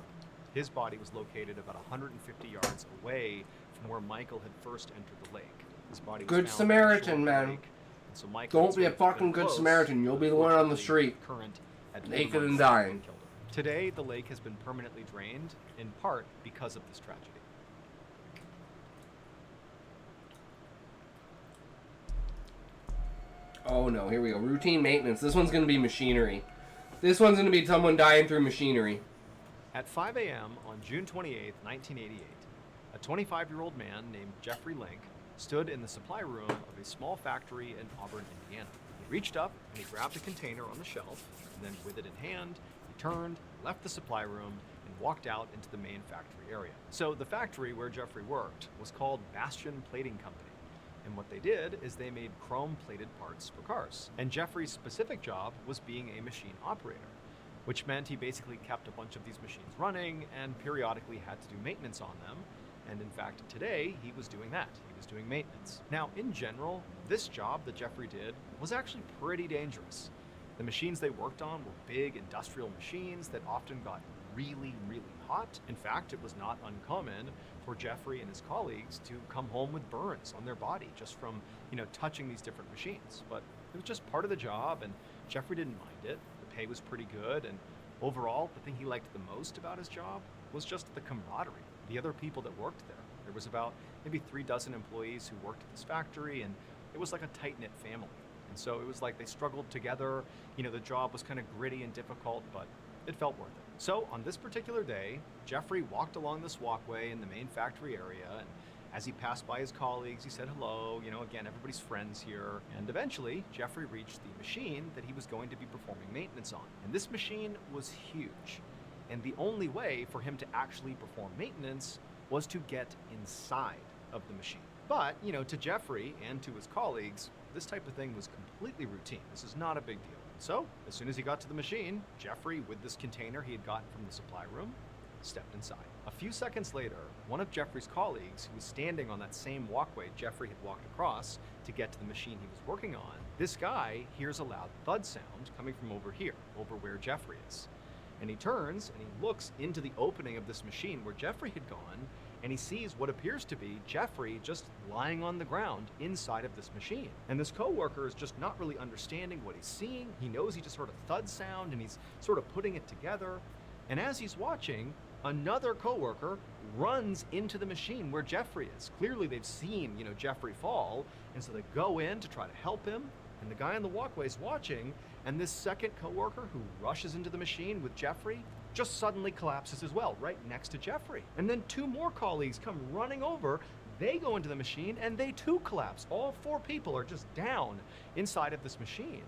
His body was located about 150 yards away from where Michael had first entered the lake. His body was Good found Samaritan, on the shore of the man. lake, and so Michael Don't be a fucking good Samaritan. You'll be the one on the street, naked and dying. Today, the lake has been permanently drained, in part because of this tragedy. Oh no, here we go. Routine maintenance. This one's gonna be machinery. This one's gonna be someone dying through machinery. At 5 a.m. on June 28, 1988, a 25-year-old man named Jeffrey Link stood in the supply room of a small factory in Auburn, Indiana. reached up and he grabbed a container on the shelf, and then with it in hand, he turned, left the supply room, and walked out into the main factory area. So the factory where Jeffrey worked was called Bastion Plating Company. And what they did is they made chrome-plated parts for cars. And Jeffrey's specific job was being a machine operator, which meant he basically kept a bunch of these machines running and periodically had to do maintenance on them. And in fact, today, he was doing that. He was doing maintenance. Now, in general, this job that Jeffrey did was actually pretty dangerous. The machines they worked on were big industrial machines that often got really, really hot. In fact, it was not uncommon for Jeffrey and his colleagues to come home with burns on their body just from, touching these different machines. But it was just part of the job, and Jeffrey didn't mind it. The pay was pretty good, and overall, the thing he liked the most about his job was just the camaraderie, the other people that worked there. There was about maybe 36 employees who worked at this factory, and it was like a tight-knit family. And so it was like they struggled together. The job was kind of gritty and difficult, but it felt worth it. So on this particular day, Jeffrey walked along this walkway in the main factory area, and as he passed by his colleagues, he said hello. Again, everybody's friends here. And eventually, Jeffrey reached the machine that he was going to be performing maintenance on. And this machine was huge. And the only way for him to actually perform maintenance was to get inside of the machine. But, to Jeffrey and to his colleagues, this type of thing was completely routine. This is not a big deal. So, as soon as he got to the machine, Jeffrey, with this container he had gotten from the supply room, stepped inside. A few seconds later, one of Jeffrey's colleagues, who was standing on that same walkway Jeffrey had walked across to get to the machine he was working on, this guy hears a loud thud sound coming from over here, over where Jeffrey is. And he turns and he looks into the opening of this machine where Jeffrey had gone, and he sees what appears to be Jeffrey just lying on the ground inside of this machine. And this coworker is just not really understanding what he's seeing. He knows he just heard a thud sound and he's sort of putting it together. And as he's watching, another coworker runs into the machine where Jeffrey is. Clearly they've seen, Jeffrey fall, and so they go in to try to help him. And the guy on the walkway is watching, and this second coworker who rushes into the machine with Jeffrey just suddenly collapses as well, right next to Jeffrey. And then two more colleagues come running over. They go into the machine and they too collapse. All four people are just down inside of this machine.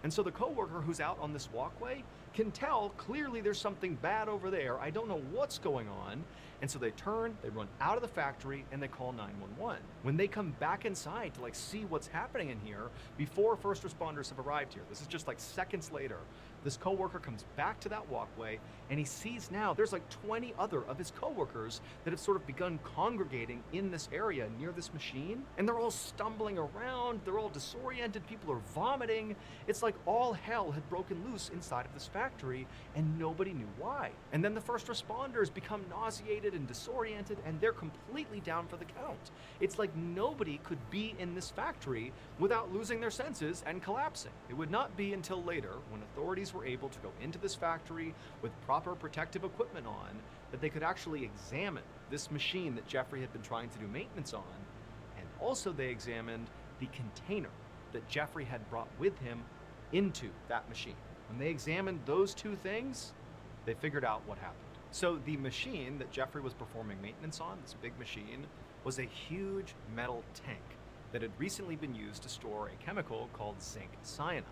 And so the coworker who's out on this walkway can tell clearly there's something bad over there. I don't know what's going on. And so they turn, they run out of the factory, and they call 911. When they come back inside to see what's happening in here, before first responders have arrived here, this is just seconds later, this coworker comes back to that walkway, and he sees now there's 20 other of his coworkers that have sort of begun congregating in this area near this machine, and they're all stumbling around, they're all disoriented, people are vomiting. It's like all hell had broken loose inside of this factory, and nobody knew why. And then the first responders become nauseated and disoriented, and they're completely down for the count. It's like nobody could be in this factory without losing their senses and collapsing. It would not be until later, when authorities were able to go into this factory with proper protective equipment on, that they could actually examine this machine that Jeffrey had been trying to do maintenance on. And also they examined the container that Jeffrey had brought with him into that machine. When they examined those two things, they figured out what happened. So the machine that Jeffrey was performing maintenance on, this big machine, was a huge metal tank that had recently been used to store a chemical called zinc cyanide.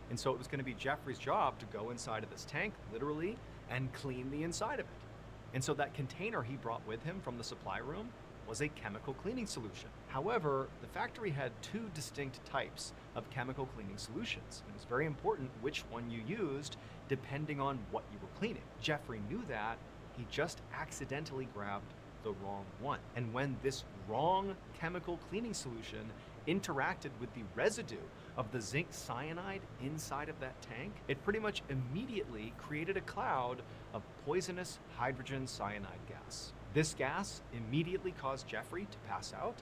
And so it was going to be Jeffrey's job to go inside of this tank, literally, and clean the inside of it. And so that container he brought with him from the supply room was a chemical cleaning solution. However, the factory had two distinct types of chemical cleaning solutions. And it was very important which one you used depending on what you were cleaning. Jeffrey knew that. He just accidentally grabbed the wrong one. And when this wrong chemical cleaning solution interacted with the residue of the zinc cyanide inside of that tank, it pretty much immediately created a cloud of poisonous hydrogen cyanide gas. This gas immediately caused Jeffrey to pass out,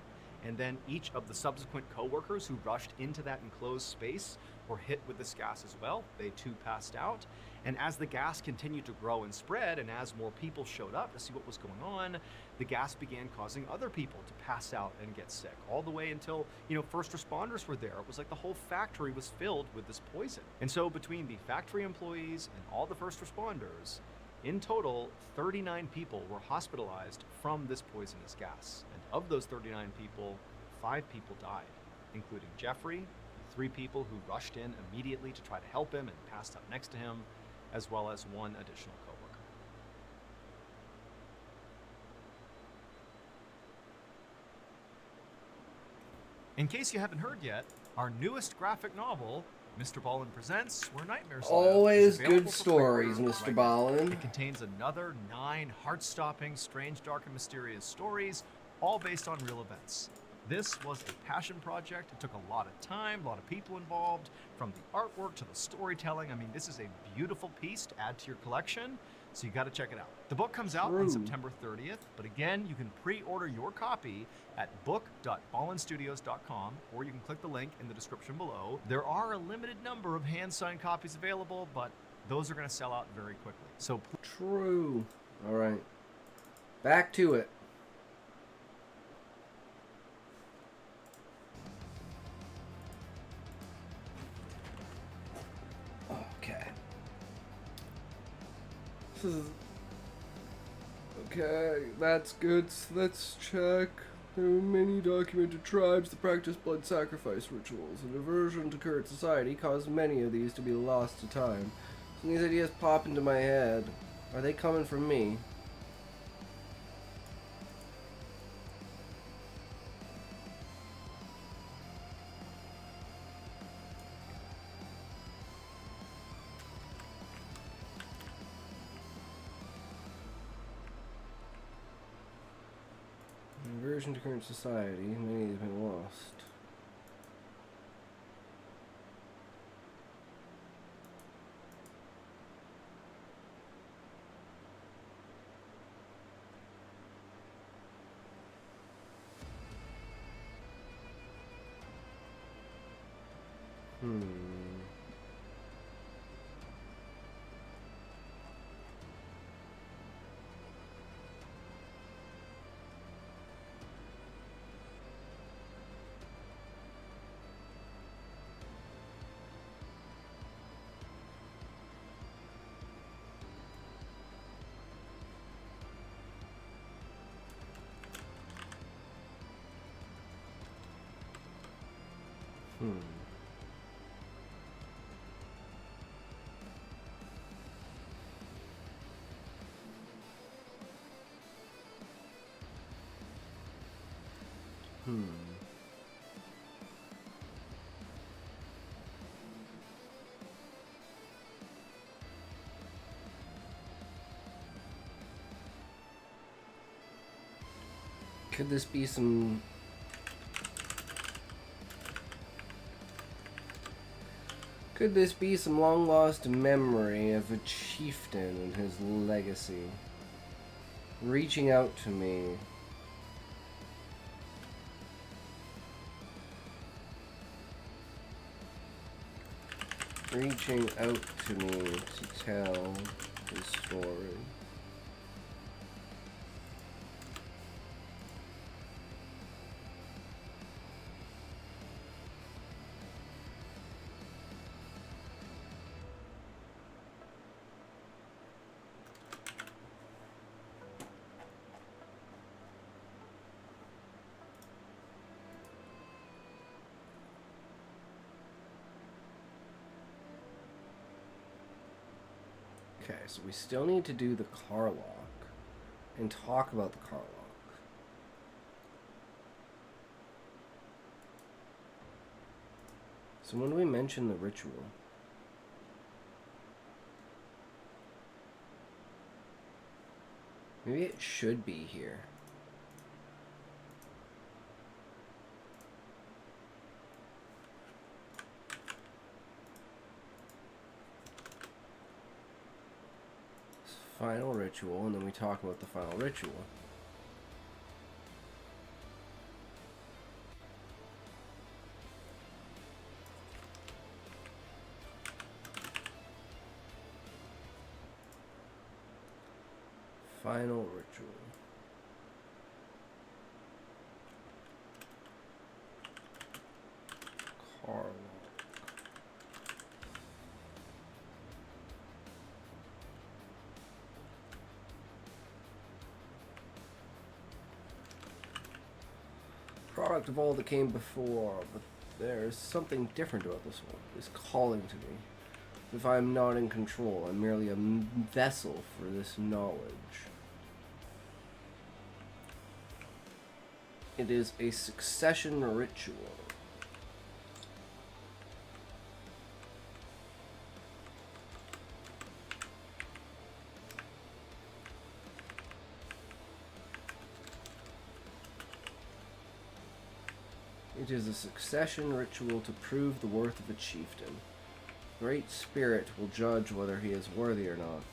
and then each of the subsequent coworkers who rushed into that enclosed space were hit with this gas as well. They too passed out. And as the gas continued to grow and spread, and as more people showed up to see what was going on, the gas began causing other people to pass out and get sick, all the way until, first responders were there. It was like the whole factory was filled with this poison. And so between the factory employees and all the first responders, in total, 39 people were hospitalized from this poisonous gas. And of those 39 people, 5 people died, including Jeffrey, 3 people who rushed in immediately to try to help him and passed out next to him, as well as 1 additional coworker. In case you haven't heard yet, our newest graphic novel, Mr. Ballin Presents Where Nightmares Live, Always is available good for stories, pre-order Mr. right Ballin. now. It contains another 9 heart-stopping, strange, dark, and mysterious stories, all based on real events. This was a passion project. It took a lot of time, a lot of people involved, from the artwork to the storytelling. I mean, this is a beautiful piece to add to your collection, so you got to check it out. The book comes out on September 30th, but again, you can pre-order your copy at book.ballinstudios.com, or you can click the link in the description below. There are a limited number of hand-signed copies available, but those are going to sell out very quickly. So True. All right. Back to it. Okay. Okay, that's good. Let's check. There were many documented tribes that practiced blood sacrifice rituals, and aversion to current society caused many of these to be lost to time. So these ideas pop into my head. Are they coming from me? Aversion to current society, many have been lost. Could this be some... Could this be some long-lost memory of a chieftain and his legacy? Reaching out to me. Reaching out to me to tell his story. Okay, so we still need to do the car lock and talk about the car lock. So when do we mention the ritual? Maybe it should be here. Final ritual, and then we talk about the final ritual. Final ritual. Car lock. Product of all that came before, but There's something different about this one. It's calling to me. If I'm not in control, I'm merely a vessel for this knowledge. It is a succession ritual. It is a succession ritual to prove the worth of a chieftain. Great Spirit will judge whether he is worthy or not.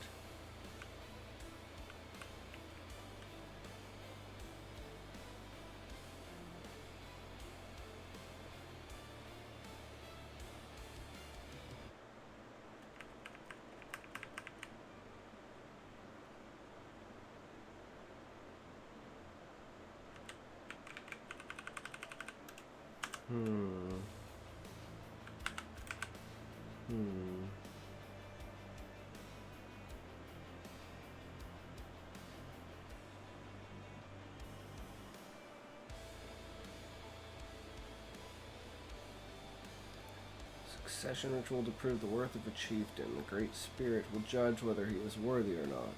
Succession ritual to prove the worth of a chieftain. The Great Spirit will judge whether he is worthy or not.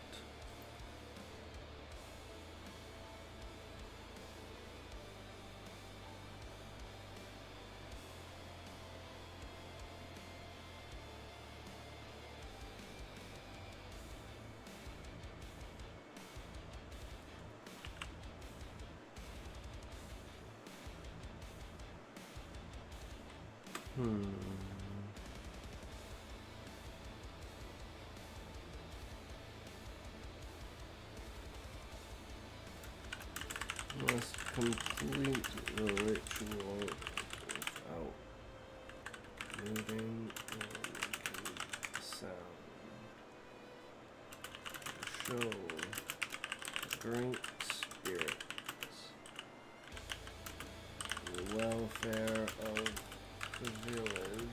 Must complete the ritual without moving or making sound. Show the Great Spirits the welfare of the village.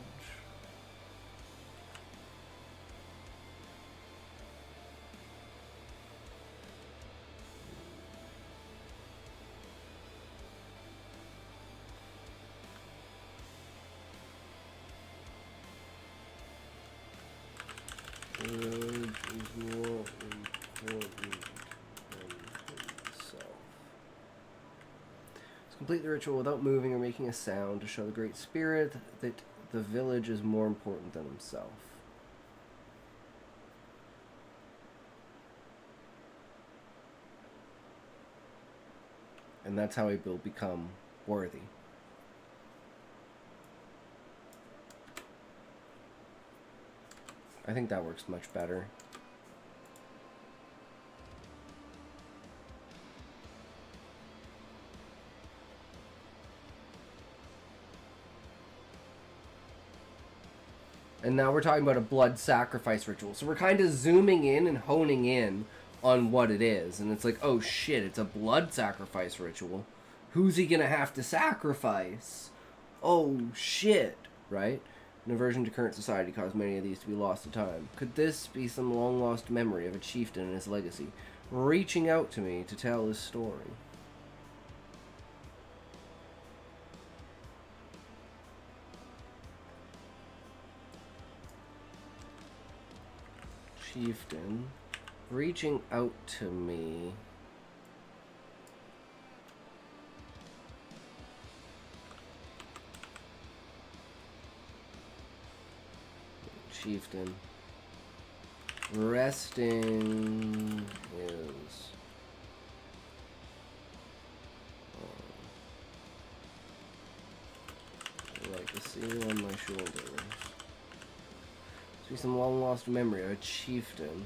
The village is more important than himself. Let's complete the ritual without moving or making a sound to show the Great Spirit that the village is more important than himself. And that's how he will become worthy. I think that works much better. And now we're talking about a blood sacrifice ritual. So we're kind of zooming in and honing in on what it is. And it's like, oh shit, it's a blood sacrifice ritual. Who's he gonna have to sacrifice? Oh shit, right? An aversion to current society caused many of these to be lost to time. Could this be some long-lost memory of a chieftain and his legacy, reaching out to me to tell his story? Chieftain, reaching out to me. Chieftain. Resting is legacy on my shoulders. Must be some long lost memory of a chieftain.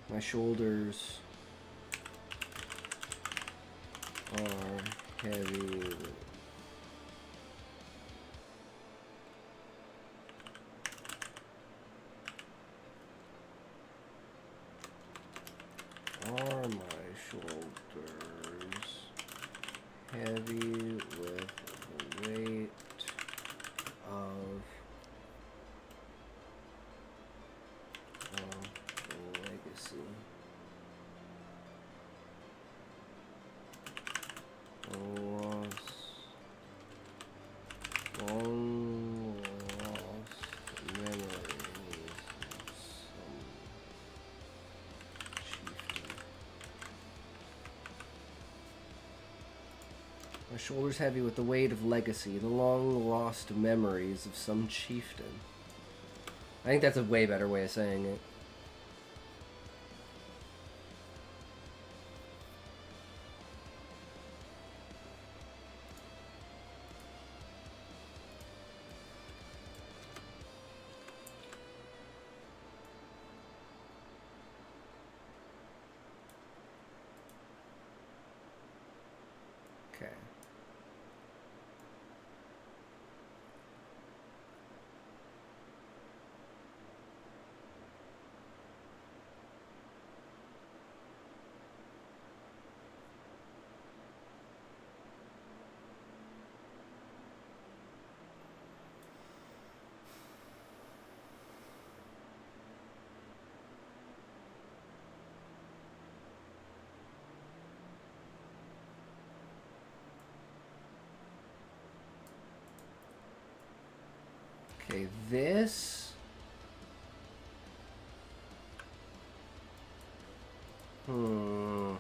My shoulders are heavy. Are my shoulders heavy with the weight of legacy? Long lost memories of some chieftain. My shoulders heavy with the weight of legacy, the long lost memories of some chieftain. I think that's a way better way of saying it. Okay. Okay, this... Hmm...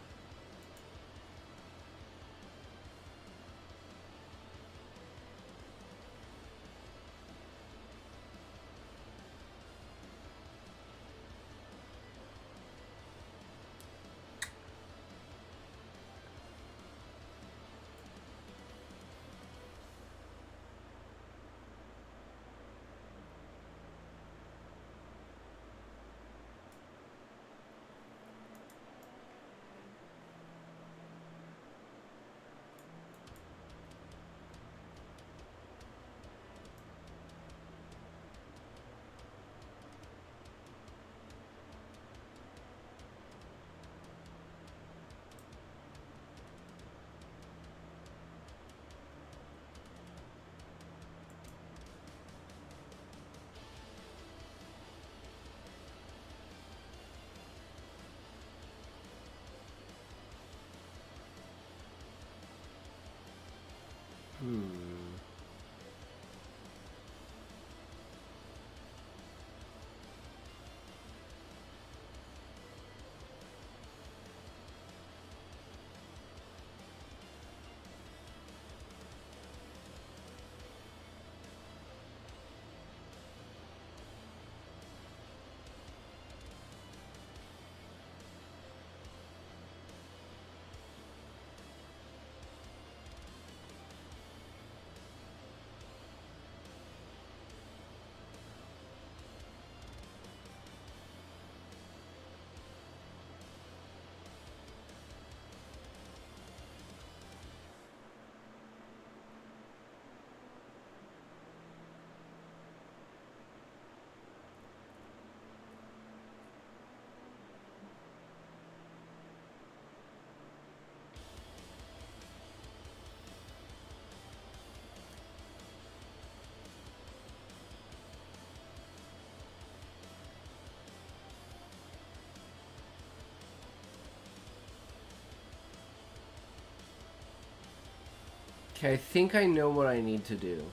Okay, I think I know what I need to do.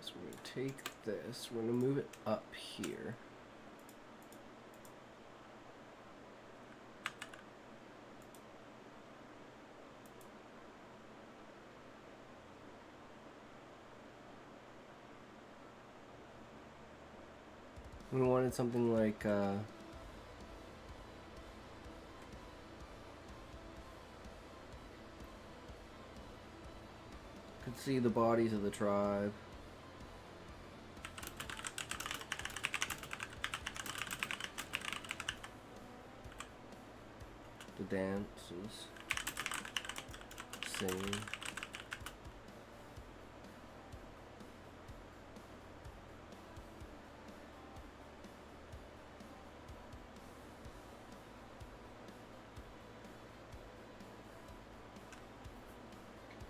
So we're going to take this, we're going to move it up here. We wanted something like, could see the bodies of the tribe. The dances. Singing.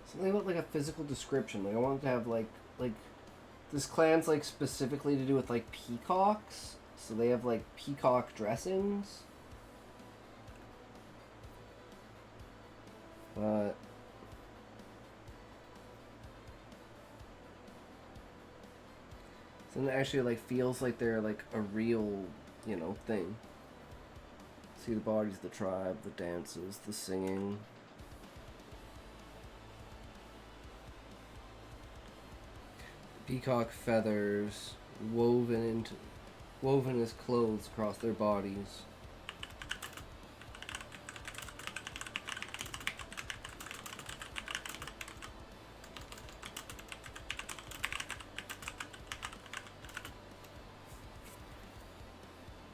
Something about like a physical description. Like I wanted to have like this clan's like specifically to do with like peacocks. So they have like peacock dressings. But so it actually like feels like they're like a real, you know, thing. See the bodies of the tribe, the dances, the singing. Peacock feathers woven as clothes across their bodies.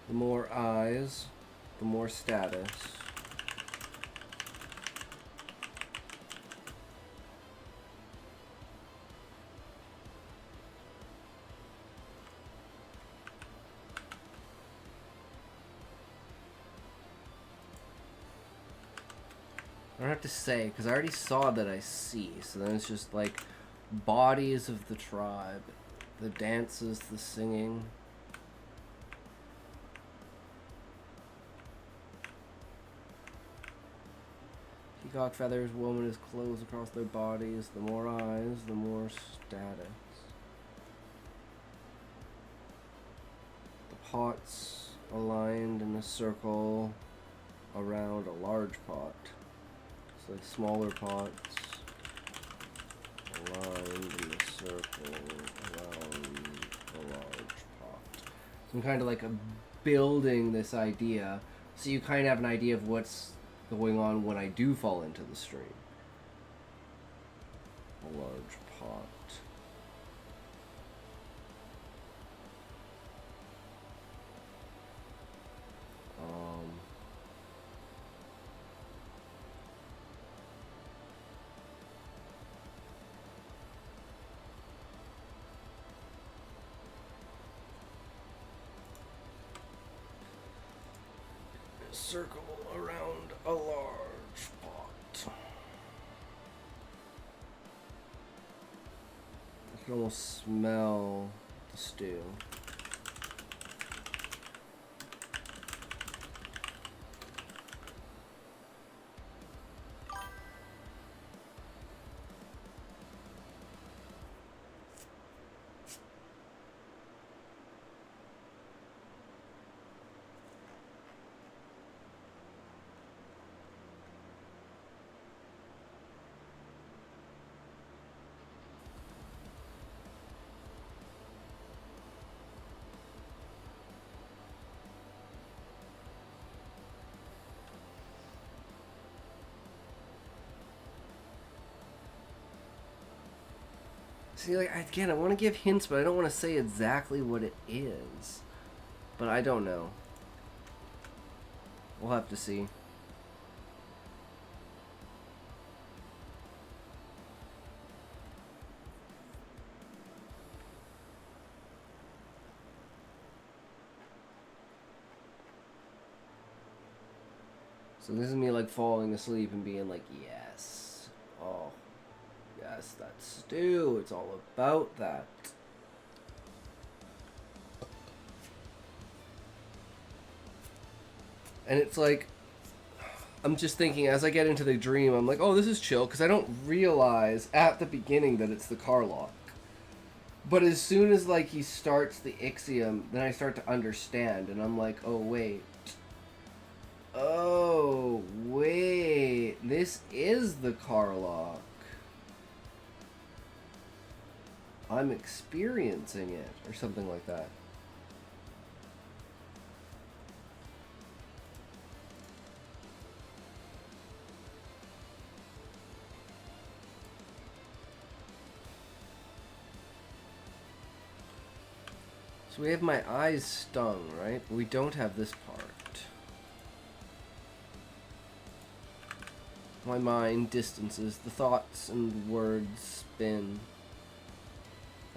The more eyes, the more status. I don't have to say, because I already saw that I see, so then it's just like bodies of the tribe, the dances, the singing. Peacock feathers woven as clothes across their bodies. The more eyes, the more status. The pots aligned in a circle around a large pot. So like smaller pots aligned in a circle around a large pot. So I'm kind of like building this idea, so you kind of have an idea of what's going on when I do fall into the stream. A large pot. Circle around a large pot. I can almost smell the stew. See, like, again, I want to give hints, but I don't want to say exactly what it is. But I don't know. We'll have to see. So this is me, like, falling asleep and being like, yes. Oh. Yes, that's stew. It's all about that. And it's like, I'm just thinking as I get into the dream, I'm like, oh, this is chill, because I don't realize at the beginning that it's the Karlach. But as soon as, like, he starts the Ixiom, then I start to understand, and I'm like, oh, wait. Oh, wait. This is the Karlach. I'm experiencing it, or something like that. So we have my eyes stung, right? But we don't have this part. My mind distances, the thoughts and words spin.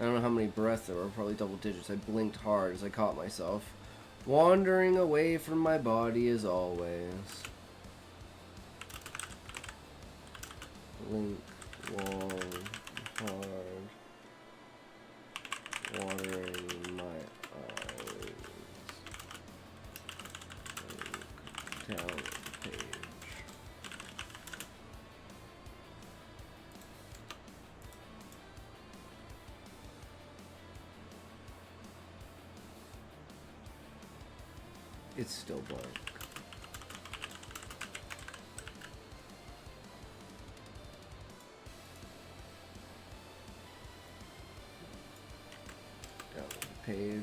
I don't know how many breaths there were, probably double digits. I blinked hard as I caught myself, wandering away from my body as always. Blink long, hard, watering my eyes. Blink down the page. It's still blank. Down the page.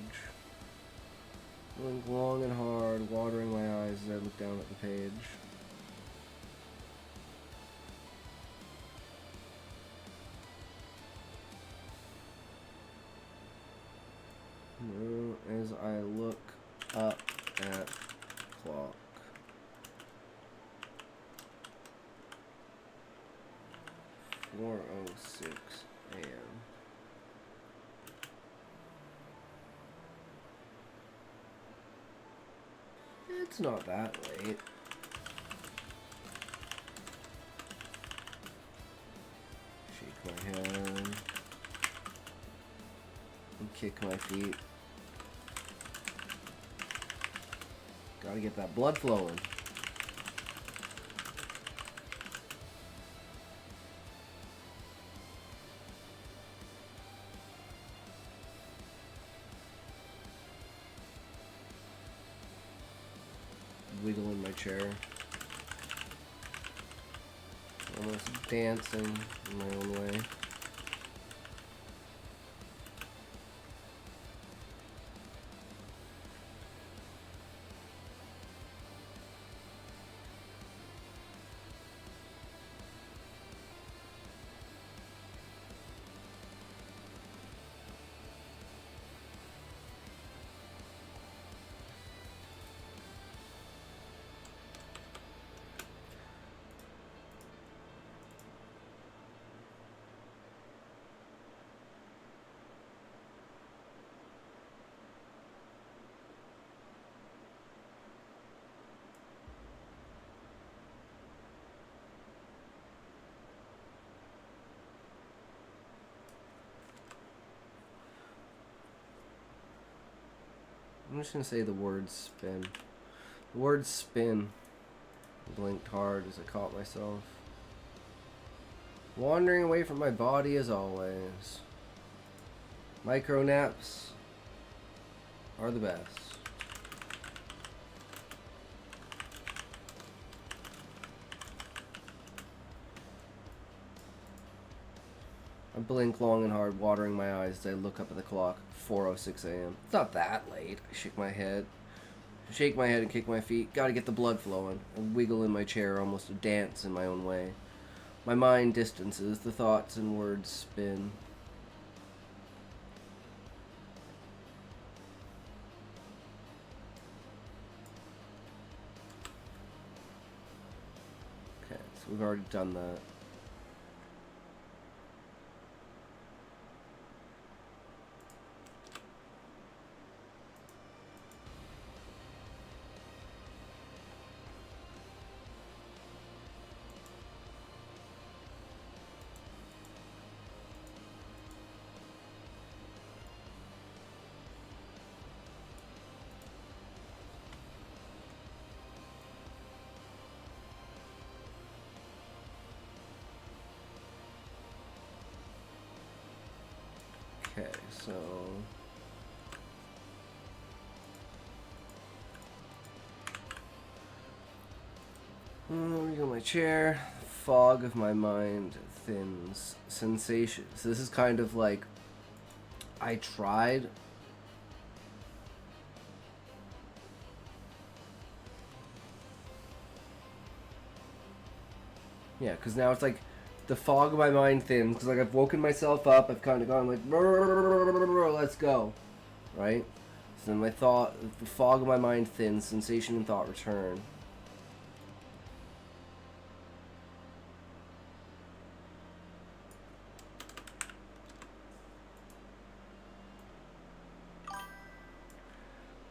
Blink long and hard, watering my eyes as I look down at the page. As I look up at clock. Four oh six AM. It's not that late. Shake my head. And kick my feet. Gotta get that blood flowing. Wiggle in my chair. Almost dancing in my own way. I'm just gonna say the word spin. The word spin. I blinked hard as I caught myself. Wandering away from my body as always. Micro naps are the best. I blink long and hard, watering my eyes as I look up at the clock. 4:06 AM. It's not that late. I shake my head and kick my feet. Gotta get the blood flowing. I wiggle in my chair, almost a dance in my own way. My mind distances, the thoughts and words spin. Okay, so we've already done that. Okay, so go my chair. Fog of my mind thins. Sensations. This is kind of like I tried. Yeah, because now it's like the fog of my mind thins. Because like I've woken myself up. I've kind of gone like, let's go, right? So then the fog of my mind thins, sensation and thought return.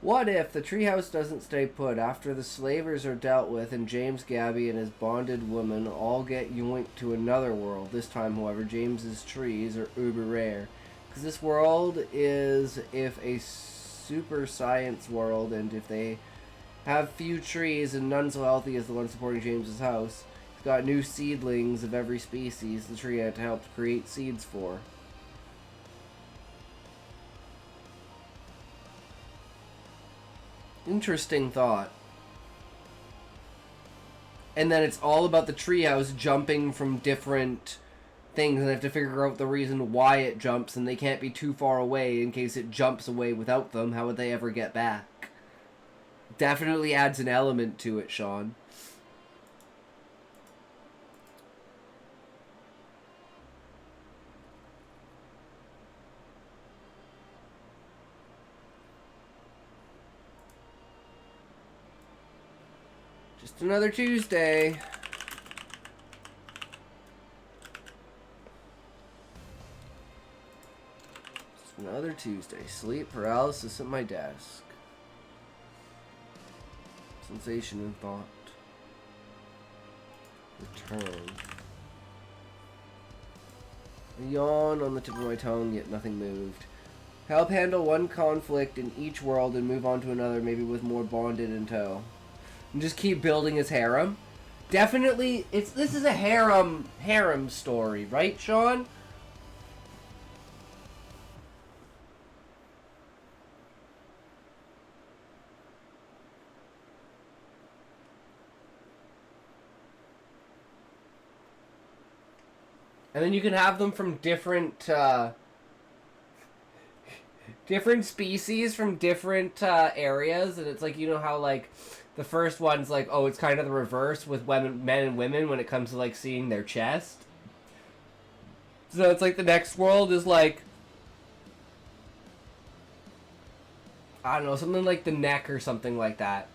What if the treehouse doesn't stay put after the slavers are dealt with and James Gabby and his bonded woman all get yoinked to another world? This time, however, James's trees are uber rare. Because this world is if a super science world, and if they have few trees and none so healthy as the one supporting James's house, it's got new seedlings of every species the tree had to help create seeds for. Interesting thought. And then it's all about the treehouse jumping from different things, and they have to figure out the reason why it jumps, and they can't be too far away in case it jumps away without them. How would they ever get back? Definitely adds an element to it, Sean. Just another Tuesday. Just another Tuesday. Sleep paralysis at my desk. Sensation and thought. Return. A yawn on the tip of my tongue, yet nothing moved. Help handle one conflict in each world and move on to another, maybe with more bonded in tow. And just keep building his harem. Definitely, this is a harem story, right, Sean? And then you can have them from different different species from different areas, and it's like, you know how like the first one's like, oh, it's kind of the reverse with men and women when it comes to like seeing their chest. So it's like the next world is like, I don't know, something like the neck or something like that.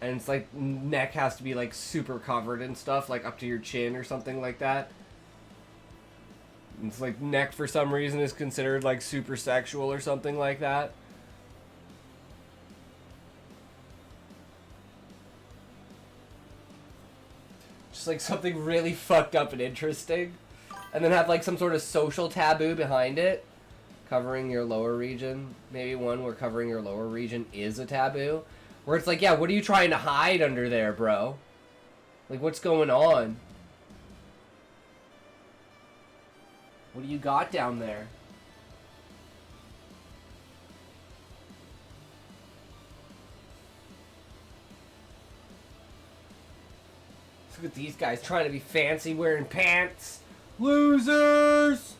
And it's like neck has to be like super covered and stuff, like up to your chin or something like that. It's like neck for some reason is considered like super sexual or something like that. Just like something really fucked up and interesting. And then have like some sort of social taboo behind it. Covering your lower region. Maybe one where covering your lower region is a taboo. Where it's like, yeah, what are you trying to hide under there, bro? Like, what's going on? What do you got down there? Look at these guys trying to be fancy wearing pants. Losers!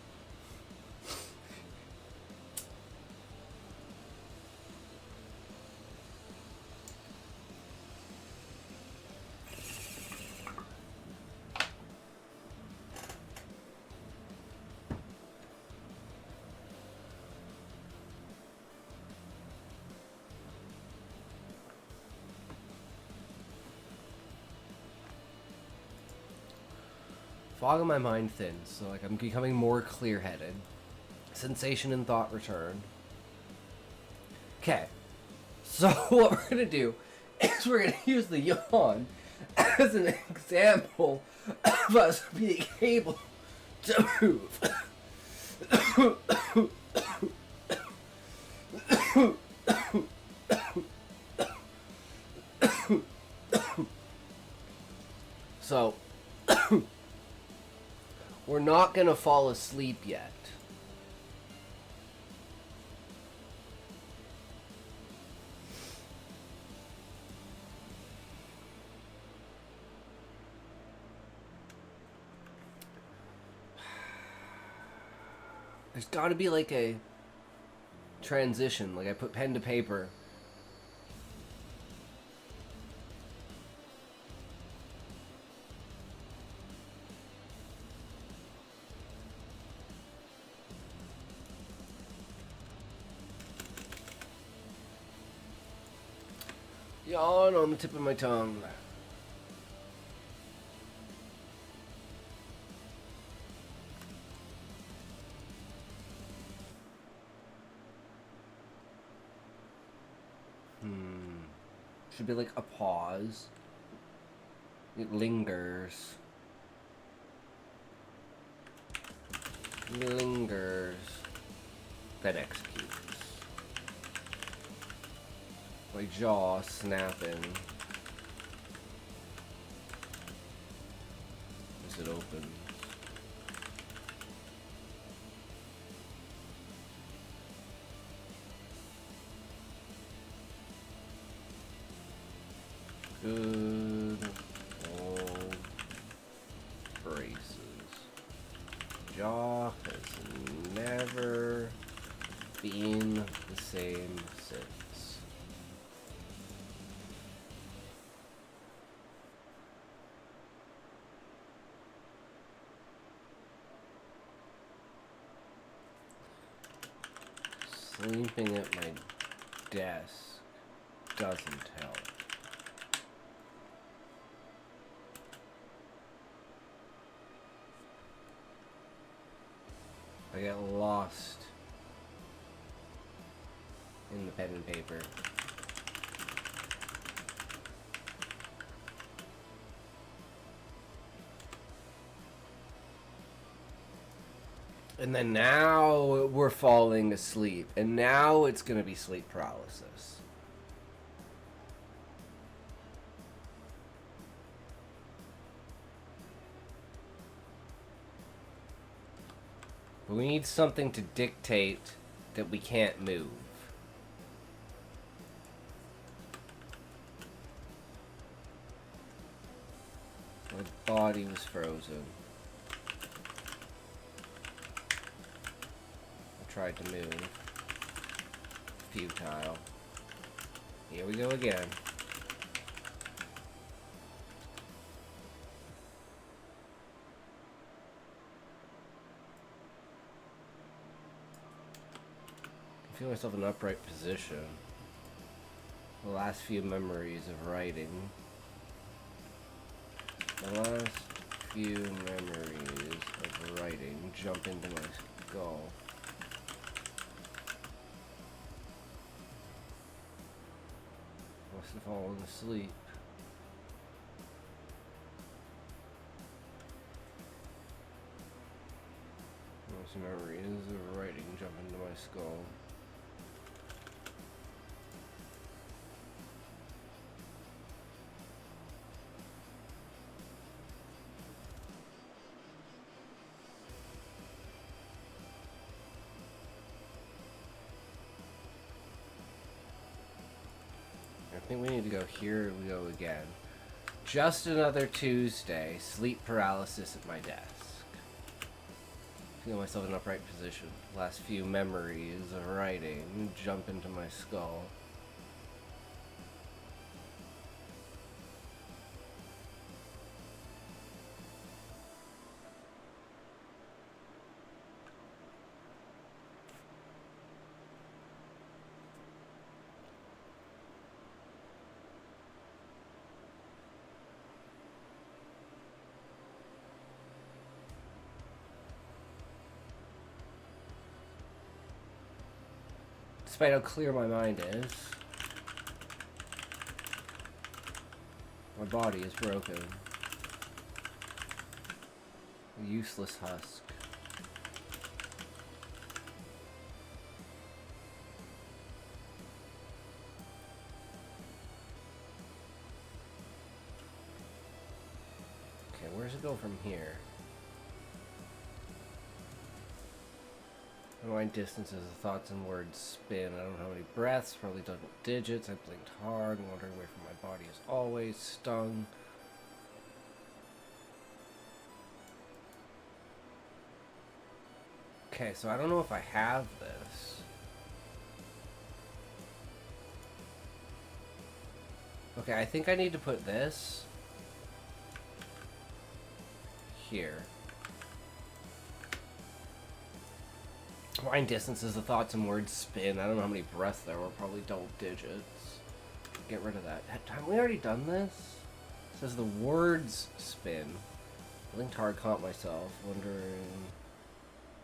Fog of my mind thins, so like I'm becoming more clear-headed. Sensation and thought return. Okay, so what we're gonna do is we're gonna use the yawn as an example of us being able to move. So we're not gonna fall asleep yet. There's gotta be like a transition, like I put pen to paper. Yawn on the tip of my tongue. Should be like a pause. It lingers. Lingers. Then executes. My jaw snapping. As it opens. Good old braces. Jaw has never been the same since. Sleeping at my desk doesn't help. I get lost in the pen and paper. And then now we're falling asleep. And now it's going to be sleep paralysis. But we need something to dictate that we can't move. My body was frozen. I tried to move. Futile. Here we go again. I feel myself in an upright position. The last few memories of writing. The last few memories of writing jump into my skull. Must have fallen asleep. Most memories of writing jump into my skull. I think we need to go here. We go again. Just another Tuesday. Sleep paralysis at my desk. Feel myself in an upright position. Last few memories of writing jump into my skull. Despite how clear my mind is, my body is broken. A useless husk. Okay, where's it go from here? My mind distances, the thoughts and words spin. I don't know how many breaths, probably double digits. I blinked hard, wandering away from my body as always, stung. Okay, so I don't know if I have this. Okay, I think I need to put this here. Mind distances, the thoughts and words spin. I don't know how many breaths there were, probably double digits. get rid of that. Have we already done this? It says the words spin. I linked hard caught myself,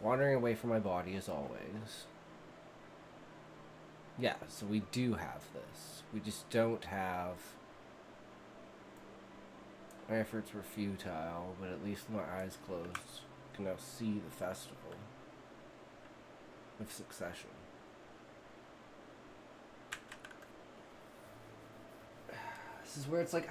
wandering away from my body as always. Yeah, so we do have this. We just don't have... My efforts were futile, but at least with my eyes closed, I can now see the festival of succession. This is where it's like,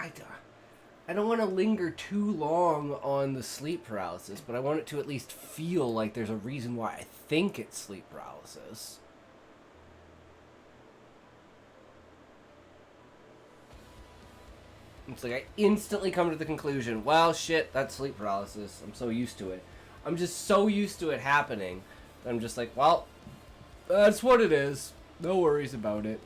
I don't want to linger too long on the sleep paralysis, but I want it to at least feel like there's a reason why I think it's sleep paralysis. It's like I instantly come to the conclusion, well, shit, that's sleep paralysis. I'm so used to it. I'm just so used to it happening that I'm just like, well, that's what it is. No worries about it.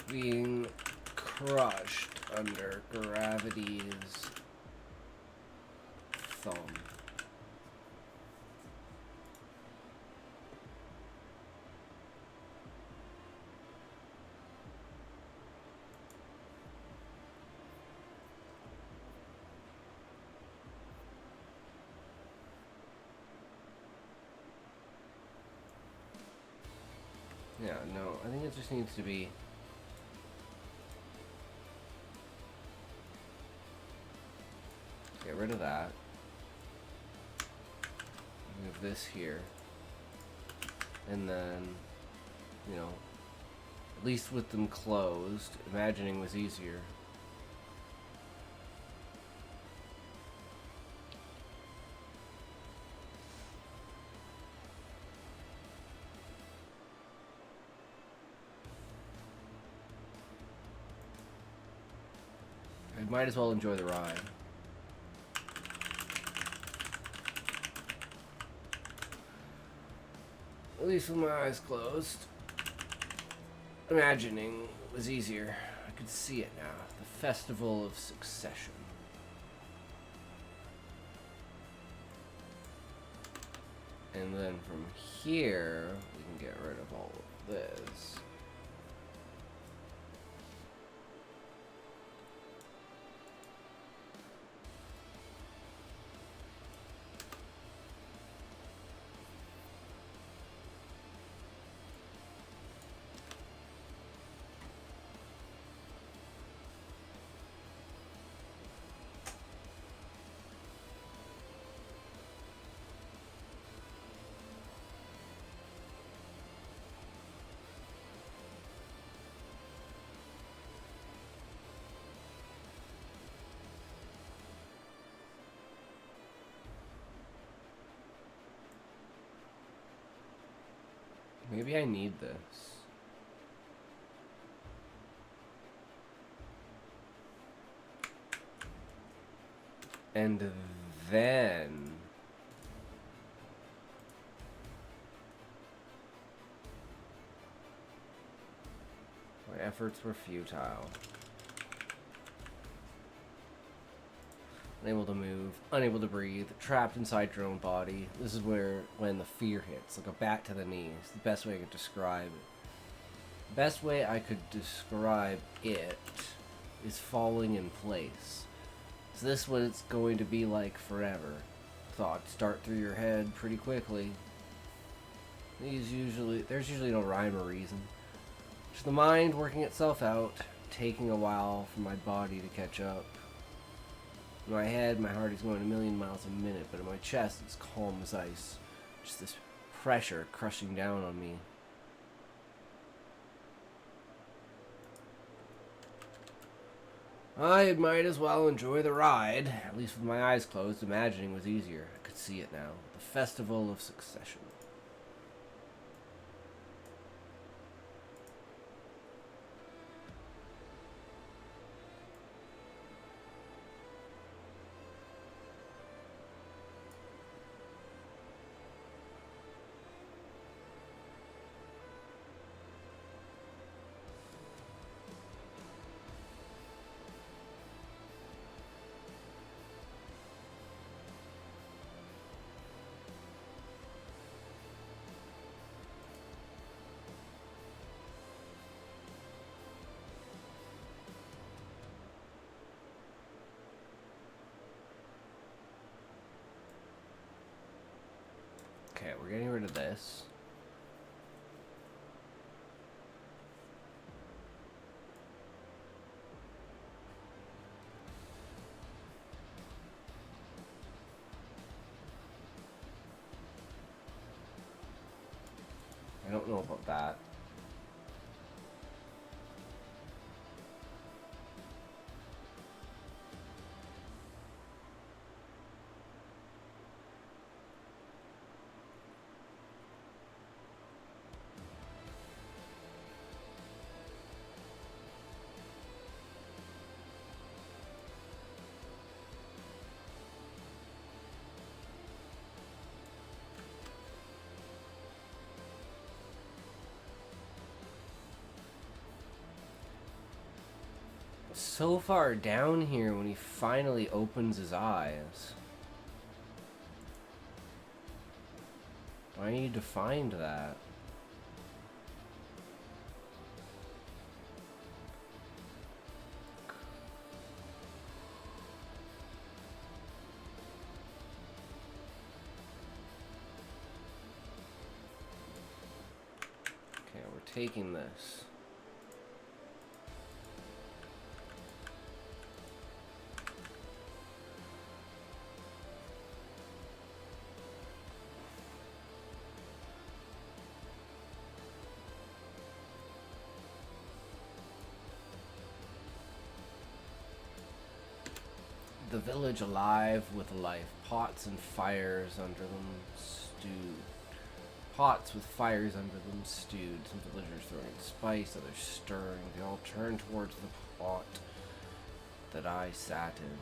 Being crushed under gravity's thumb. Yeah, no, I think it just needs to be... Get rid of that. Move this here. And then, you know, at least with them closed, imagining was easier. I might as well enjoy the ride. At least with my eyes closed. Imagining was easier. I could see it now. The Festival of Succession. And then from here, we can get rid of all of this. Maybe I need this. And then... my efforts were futile. Unable to move, unable to breathe, trapped inside your own body. This is when the fear hits, like a bat to the knees. The best way I could describe it. Best way I could describe it is falling in place. So this is what it's going to be like forever. Thoughts start through your head pretty quickly. There's usually no rhyme or reason. Just the mind working itself out, taking a while for my body to catch up. In my head, my heart is going a million miles a minute, but in my chest, it's calm as ice. Just this pressure crushing down on me. I might as well enjoy the ride. At least with my eyes closed, imagining was easier. I could see it now. The Festival of Succession. Okay, we're getting rid of this. I don't know about that. So far down here when he finally opens his eyes. Why need to find that? Okay, we're taking this. The village alive with life, pots and fires under them stewed. Pots with fires under them stewed. Some villagers throwing spice, others stirring. They all turned towards the pot that I sat in.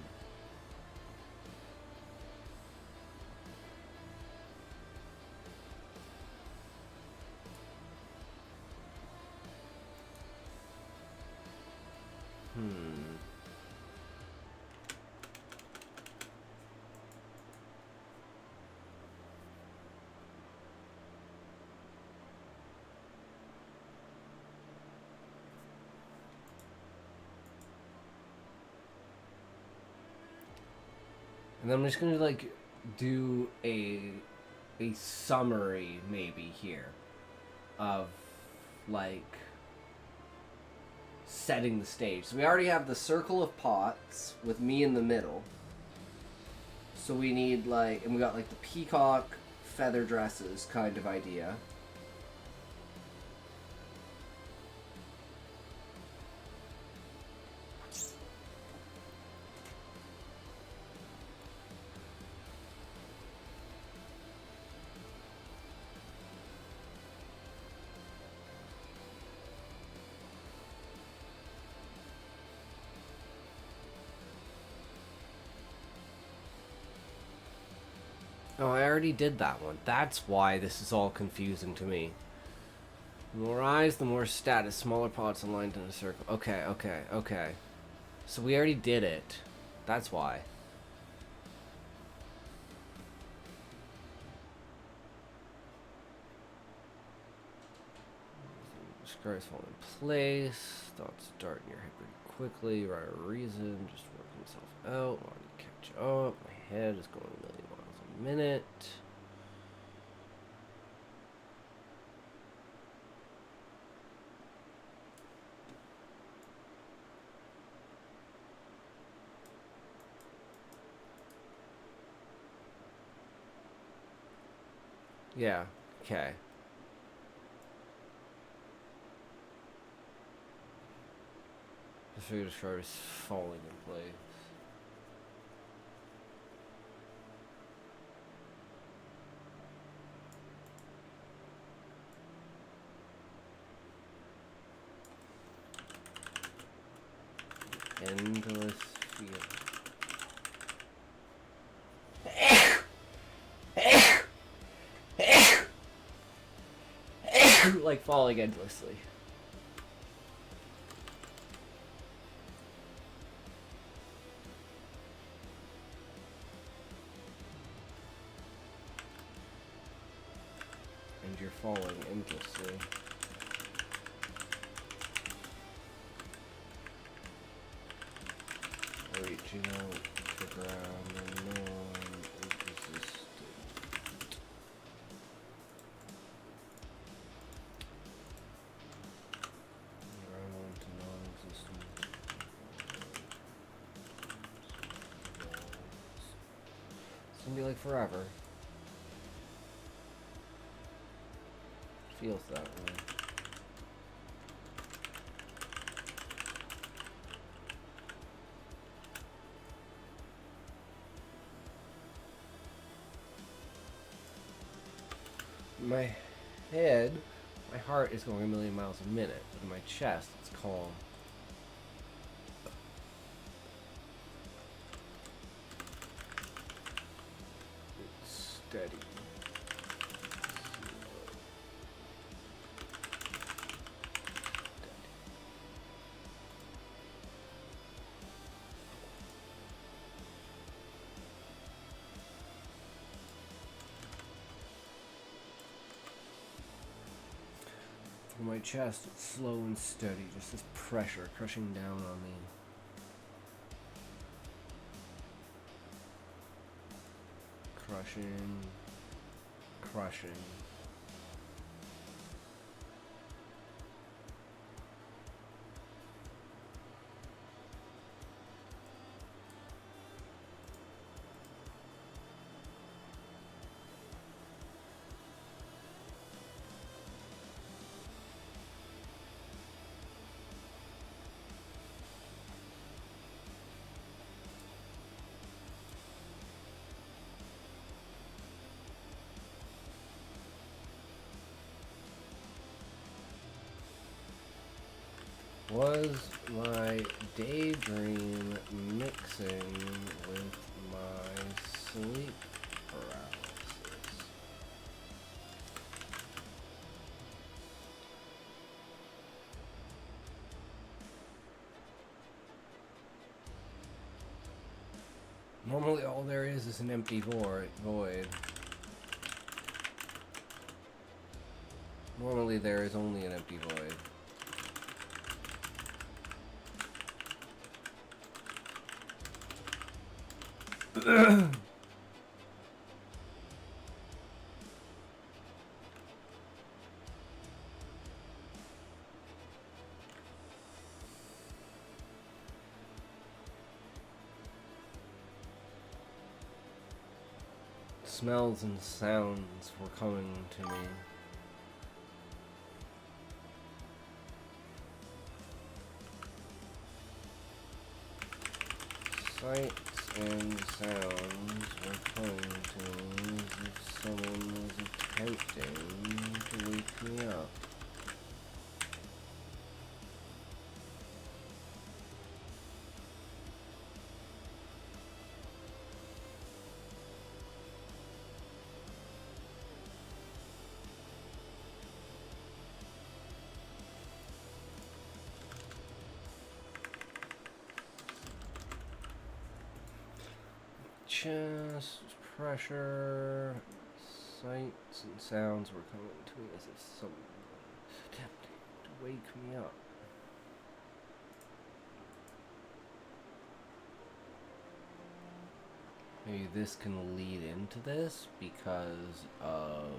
And then I'm just gonna like do a summary maybe here of like setting the stage. So we already have the circle of pots with me in the middle. So we need like, and we got like the peacock feather dresses kind of idea. Oh, I already did that one. That's why this is all confusing to me. The more eyes, the more status. Smaller pots aligned in a circle. Okay, okay, okay. So we already did it. That's why. Scars fall in place. Thoughts dart in your head pretty quickly. Right a reason. Just working himself out. Wanting to catch up. My head is going a million miles a minute. Yeah, okay. The figure chart is falling in place. Endless field. Like falling endlessly. And you're falling endlessly. Reaching out to the ground and no one is resistant. gonna be like forever. Feels that way. My head, my heart is going a million miles a minute, but in my chest, it's calm. It's steady. In my chest, it's slow and steady, just this pressure crushing down on me. Crushing, crushing. Was my daydream mixing with my sleep paralysis? Normally all there is an empty void. Normally there is only an empty void. Smells and sounds were coming to me. Sights and sounds were coming to me as if someone was attempting to wake me up. Chest pressure, sights and sounds were coming to me as if someone was attempting to wake me up. Maybe this can lead into this because of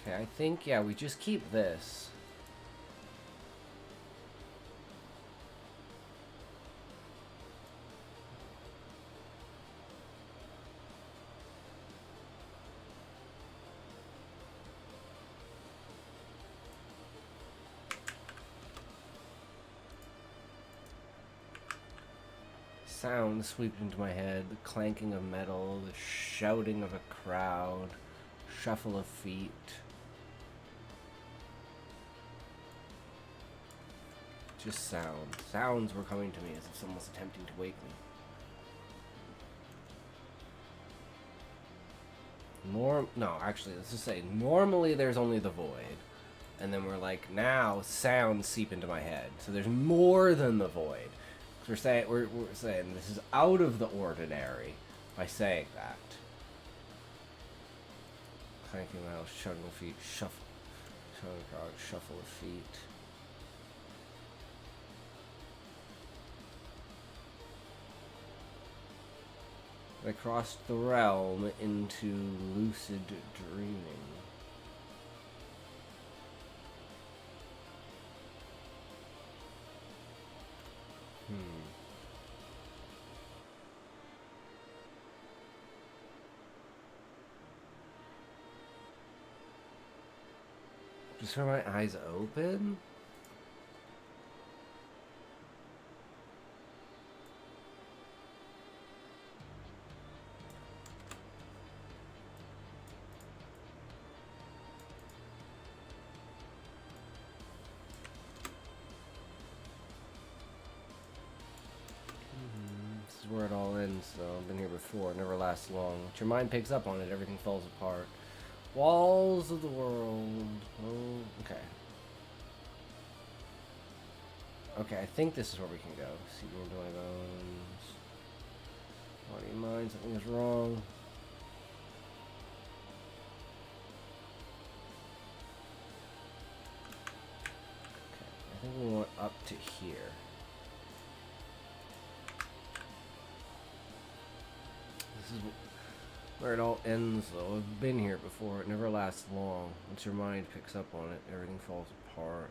Okay, I think, yeah, we just keep this. Sounds sweep into my head, the clanking of metal, the shouting of a crowd, shuffle of feet. Just sounds. Sounds were coming to me as if someone was attempting to wake me. No, actually, let's just say, normally there's only the void. And then we're like, now sounds seep into my head. So there's more than the void. We're saying this is out of the ordinary by saying that. Clanking loud, shuffle of feet, shuffle. Shuffle of feet. I crossed the realm into lucid dreaming. Just are my eyes open? This is where it all ends, though. I've been here before. It never lasts long. Once your mind picks up on it, everything falls apart. Walls of the world. Oh, okay. Okay, I think this is where we can go. See me into my bones. Body and mind, something is wrong. Okay, I think we went up to here. This is where it all ends, though. I've been here before. It never lasts long. Once your mind picks up on it, everything falls apart.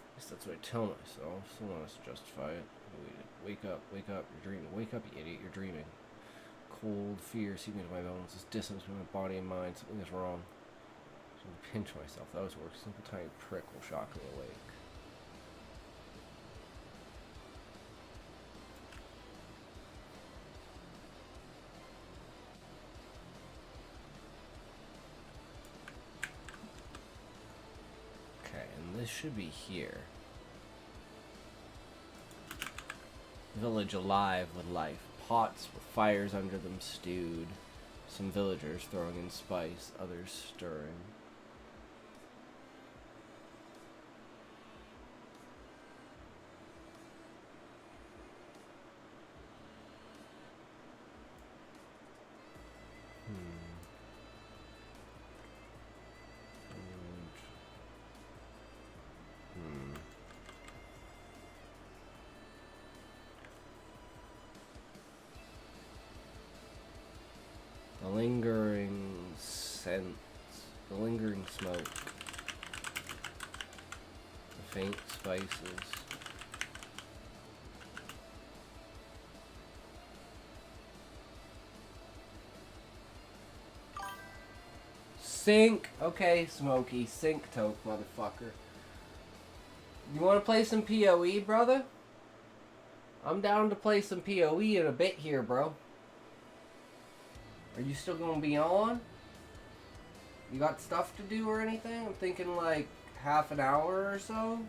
At least that's what I tell myself. Someone has to justify it. Wake up, you're dreaming. Wake up, you idiot, you're dreaming. Cold fear seeping into my bones. This distance between my body and mind. Something is wrong. So I pinch myself. That was work. Simple tiny prick will shock me awake. Okay, and this should be here. Village alive with life. Pots with fires under them stewed. Some villagers throwing in spice, others stirring. The lingering scent, the lingering smoke, the faint spices. Sink! Okay, Smokey, sink toke, motherfucker. You wanna play some PoE, brother? I'm down to play some PoE in a bit here, bro. Are you still gonna be on? You got stuff to do or anything? I'm thinking like half an hour or so.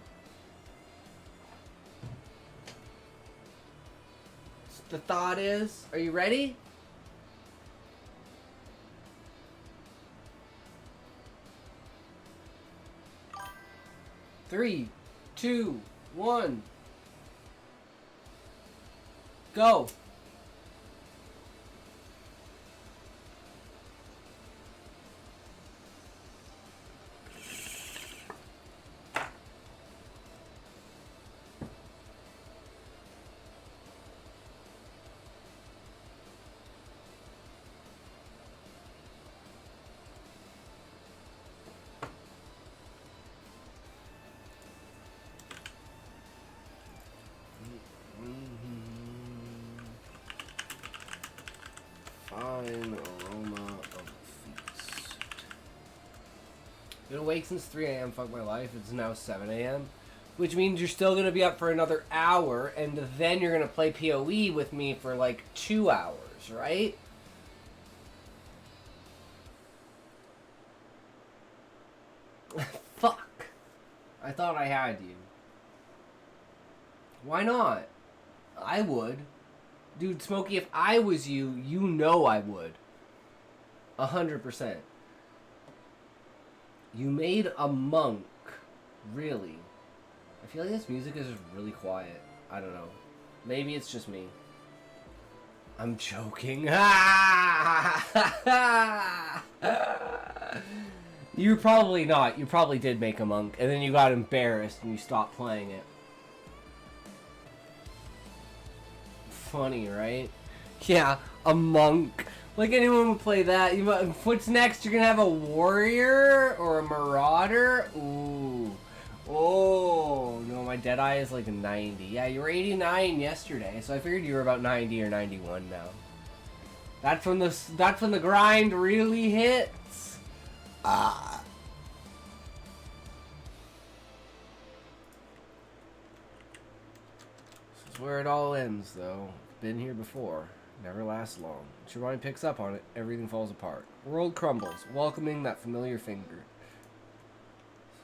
The thought is, are you ready? Three, two, one. Go. Fine aroma of feast. Been awake since 3 a.m. Fuck my life. It's now 7 a.m. Which means you're still going to be up for another hour, and then you're going to play PoE with me for like 2 hours, right? Fuck. I thought I had you. Why not? I would. Dude, Smokey, if I was you, you know I would. 100%. You made a monk. Really? I feel like this music is just really quiet. I don't know. Maybe it's just me. I'm joking. You're probably not. You probably did make a monk, and then you got embarrassed and you stopped playing it. Funny, right? Yeah, a monk. Like anyone would play that. What's next? You're gonna have a warrior or a marauder? Ooh. Oh, no, my Deadeye is like a 90. Yeah, you were 89 yesterday, so I figured you were about 90 or 91 now. That's when the grind really hits. Ah. This is where it all ends, though. Been here before. Never lasts long. Once your mind picks up on it, everything falls apart. World crumbles, welcoming that familiar finger.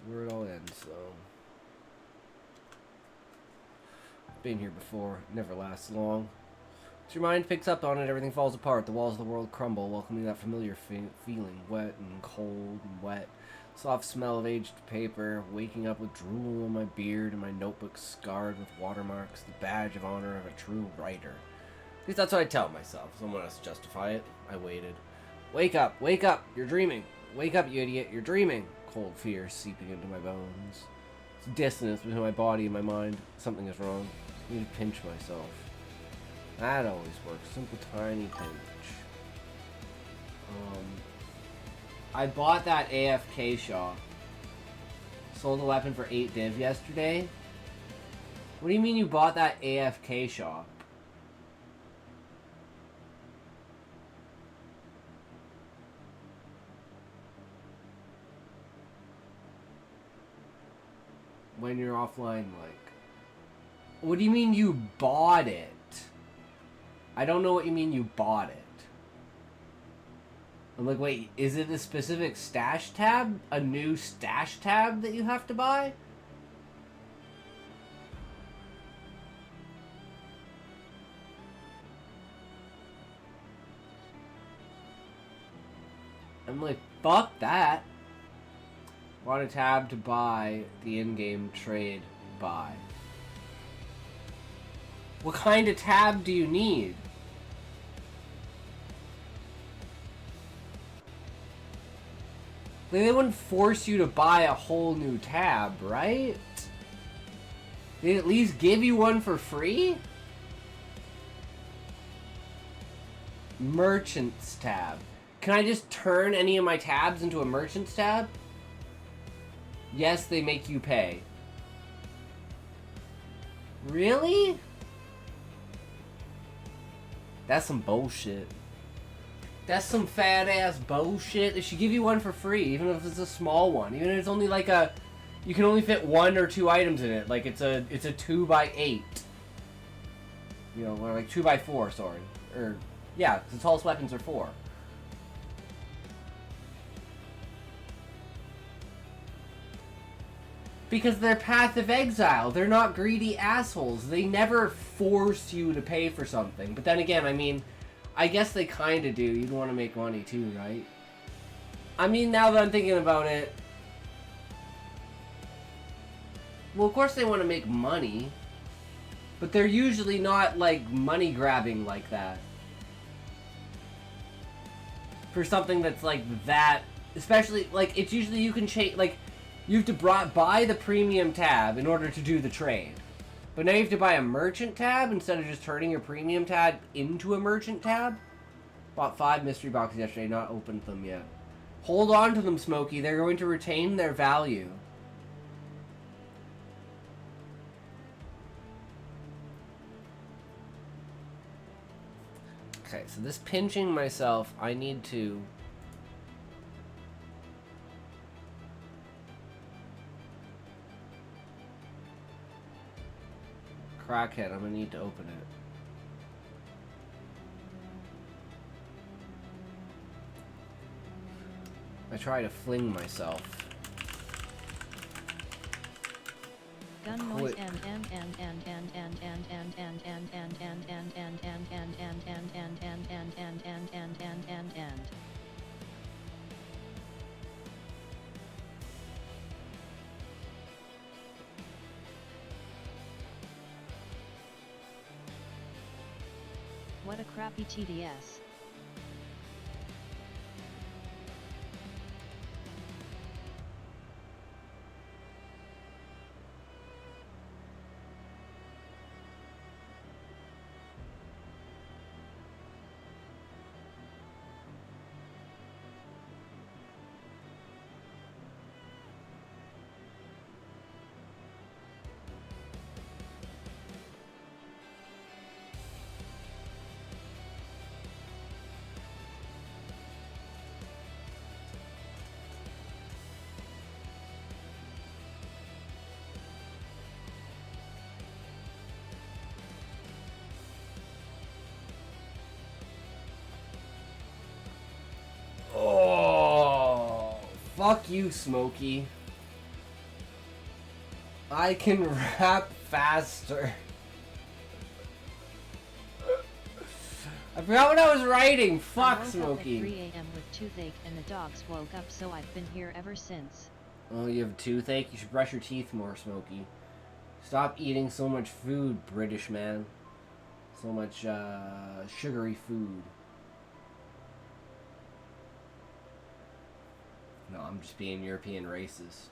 Where it all ends, so. Been here before, never lasts long. As your mind picks up on it, everything falls apart. The walls of the world crumble, welcoming that familiar feeling, wet and cold and wet. Soft smell of aged paper, waking up with drool on my beard and my notebook scarred with watermarks, the badge of honor of a true writer. At least that's what I tell myself. Someone else to justify it. I waited. Wake up, you're dreaming. Wake up, you idiot, you're dreaming. Cold fear seeping into my bones. It's dissonance between my body and my mind. Something is wrong. I need to pinch myself. That always works. Simple tiny pinch. I bought that AFK shop. Sold a weapon for 8 div yesterday. What do you mean you bought that AFK shop? When you're offline, like. What do you mean you bought it? I don't know what you mean you bought it. I'm like, wait, is it a specific stash tab? A new stash tab that you have to buy? I'm like, fuck that. Want a tab to buy the in-game trade buy. What kind of tab do you need? They wouldn't force you to buy a whole new tab, right? They'd at least give you one for free? Merchants tab. Can I just turn any of my tabs into a merchants tab? Yes, they make you pay. Really? That's some bullshit. That's some fat ass bullshit. They should give you one for free, even if it's a small one. Even if it's only like a, you can only fit 1 or 2 items in it. Like it's a 2x8. You know, or like 2x4. Sorry, or yeah, the tallest weapons are 4. Because they're Path of Exile. They're not greedy assholes. They never force you to pay for something. But then again, I mean, I guess they kind of do. You'd want to make money too, right? I mean, now that I'm thinking about it... Well, of course they want to make money. But they're usually not, like, money grabbing like that. For something that's, like, that... Especially, like, it's usually you can change... Like, you have to buy the premium tab in order to do the trade. But now you have to buy a merchant tab instead of just turning your premium tab into a merchant tab. Bought 5 mystery boxes yesterday, not opened them yet. Hold on to them, Smokey. They're going to retain their value. Okay, so this pinching myself, I need to... Crackhead, I'm gonna need to open it. I try to fling myself. Gun noise and What a crappy TDS. Oh, fuck you, Smokey. I can rap faster. I forgot what I was writing. Fuck, I woke up Smokey. at 3 a.m. with toothache and the dogs woke up, so I've been here ever since. Oh, you have a toothache? You should brush your teeth more, Smokey. Stop eating so much food, British man. So much, sugary food. No, I'm just being European racist.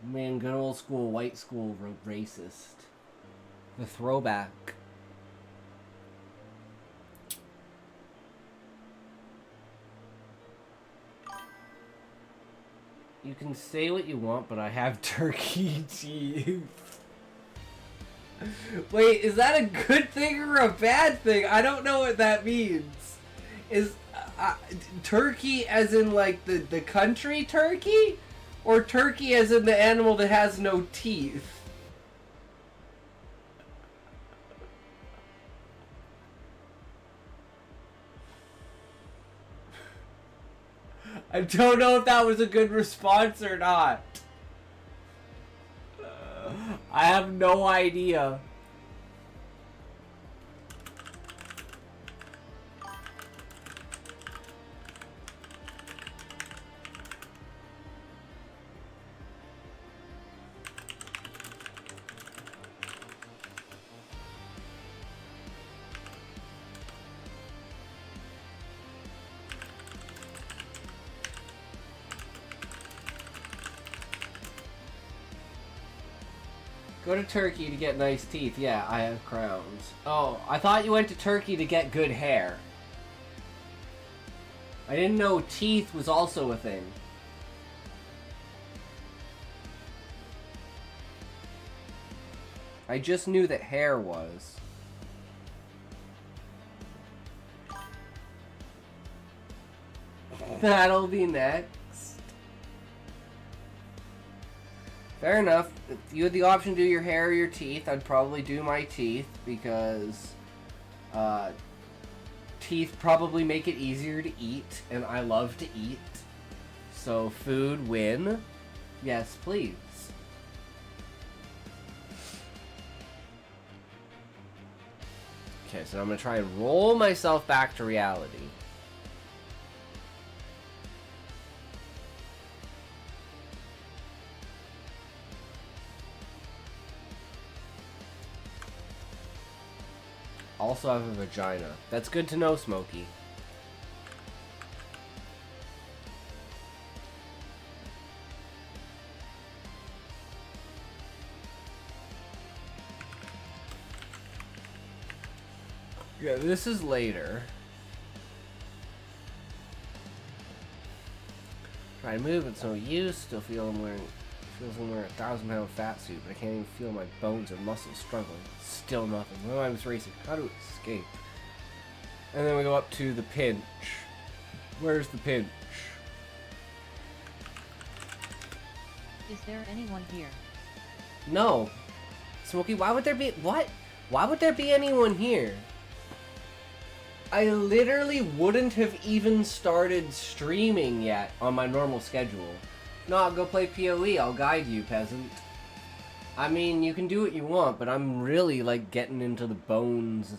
Man, good old school, white school racist. The throwback. You can say what you want, but I have turkey teeth. Wait, is that a good thing or a bad thing? I don't know what that means. Is turkey as in like the country turkey? Or turkey as in the animal that has no teeth? I don't know if that was a good response or not. I have no idea. Go to Turkey to get nice teeth. Yeah, I have crowns. Oh, I thought you went to Turkey to get good hair. I didn't know teeth was also a thing. I just knew that hair was. That'll be next. Fair enough. If you had the option to do your hair or your teeth, I'd probably do my teeth because teeth probably make it easier to eat, and I love to eat. So food win. Yes, please. Okay, so I'm going to try and roll myself back to reality. Also have a vagina. That's good to know, Smokey. Yeah, this is later. Try to move, it's no use. Still feel I'm wearing 1,000-pound fat suit, but I can't even feel my bones or muscles struggling. Still nothing. Well, I was racing. How to escape? And then we go up to the pinch. Where's the pinch? Is there anyone here? No. Smokey, why would there be... What? Why would there be anyone here? I literally wouldn't have even started streaming yet on my normal schedule. No, I'll go play PoE. I'll guide you, peasant. I mean, you can do what you want, but I'm really, like, getting into the bones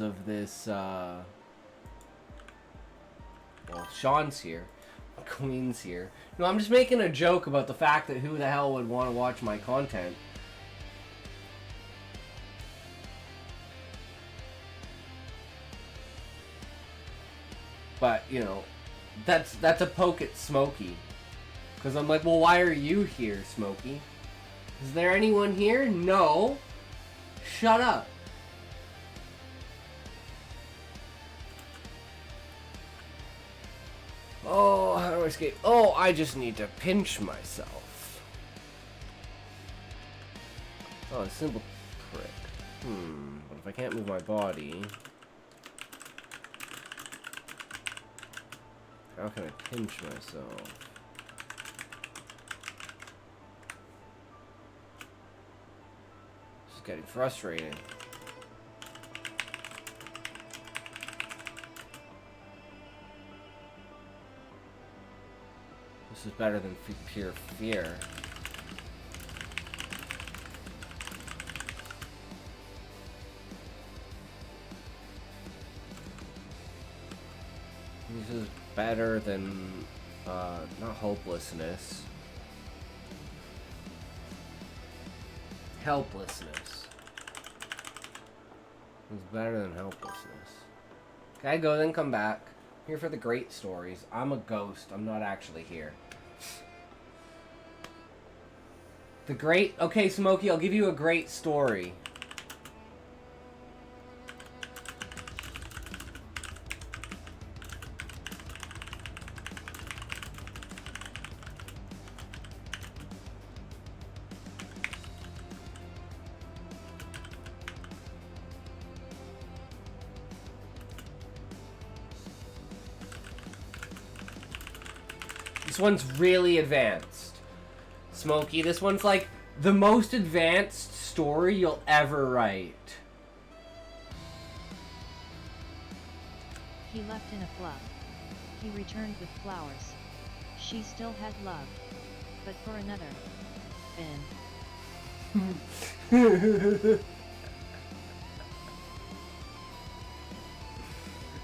of this, Well, Sean's here. Queen's here. No, I'm just making a joke about the fact that who the hell would want to watch my content. But, you know, that's a poke at Smokey. Because I'm like, well, why are you here, Smokey? Is there anyone here? No. Shut up. Oh, how do I escape? Oh, I just need to pinch myself. Oh, a simple trick. But if I can't move my body... How can I pinch myself? This is getting frustrating. This is better than pure fear. This is better than, not hopelessness. Helplessness. It's better than helplessness. Can I go then come back? I'm here for the great stories. I'm a ghost. I'm not actually here. The great... Okay, Smokey, I'll give you a great story. This one's really advanced. Smokey, this one's like the most advanced story you'll ever write. He left in a fluff. He returned with flowers. She still had love. But for another. Finn.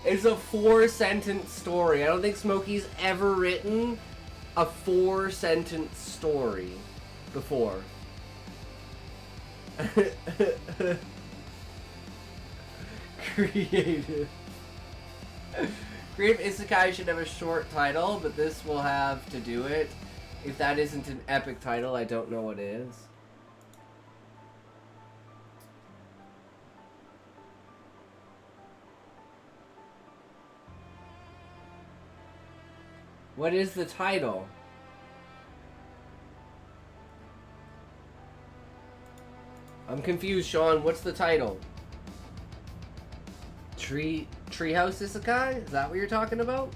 It's a 4-sentence story. I don't think Smokey's ever written a 4-sentence story before. Creative. Creative Isekai should have a short title, but this will have to do it. If that isn't an epic title, I don't know what is. What is the title? I'm confused, Sean. What's the title? Treehouse Isekai? Is that what you're talking about?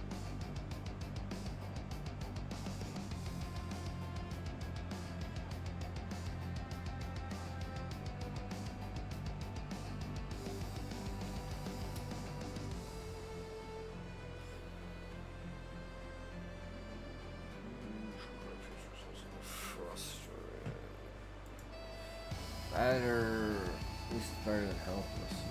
Better, at least better than helplessness.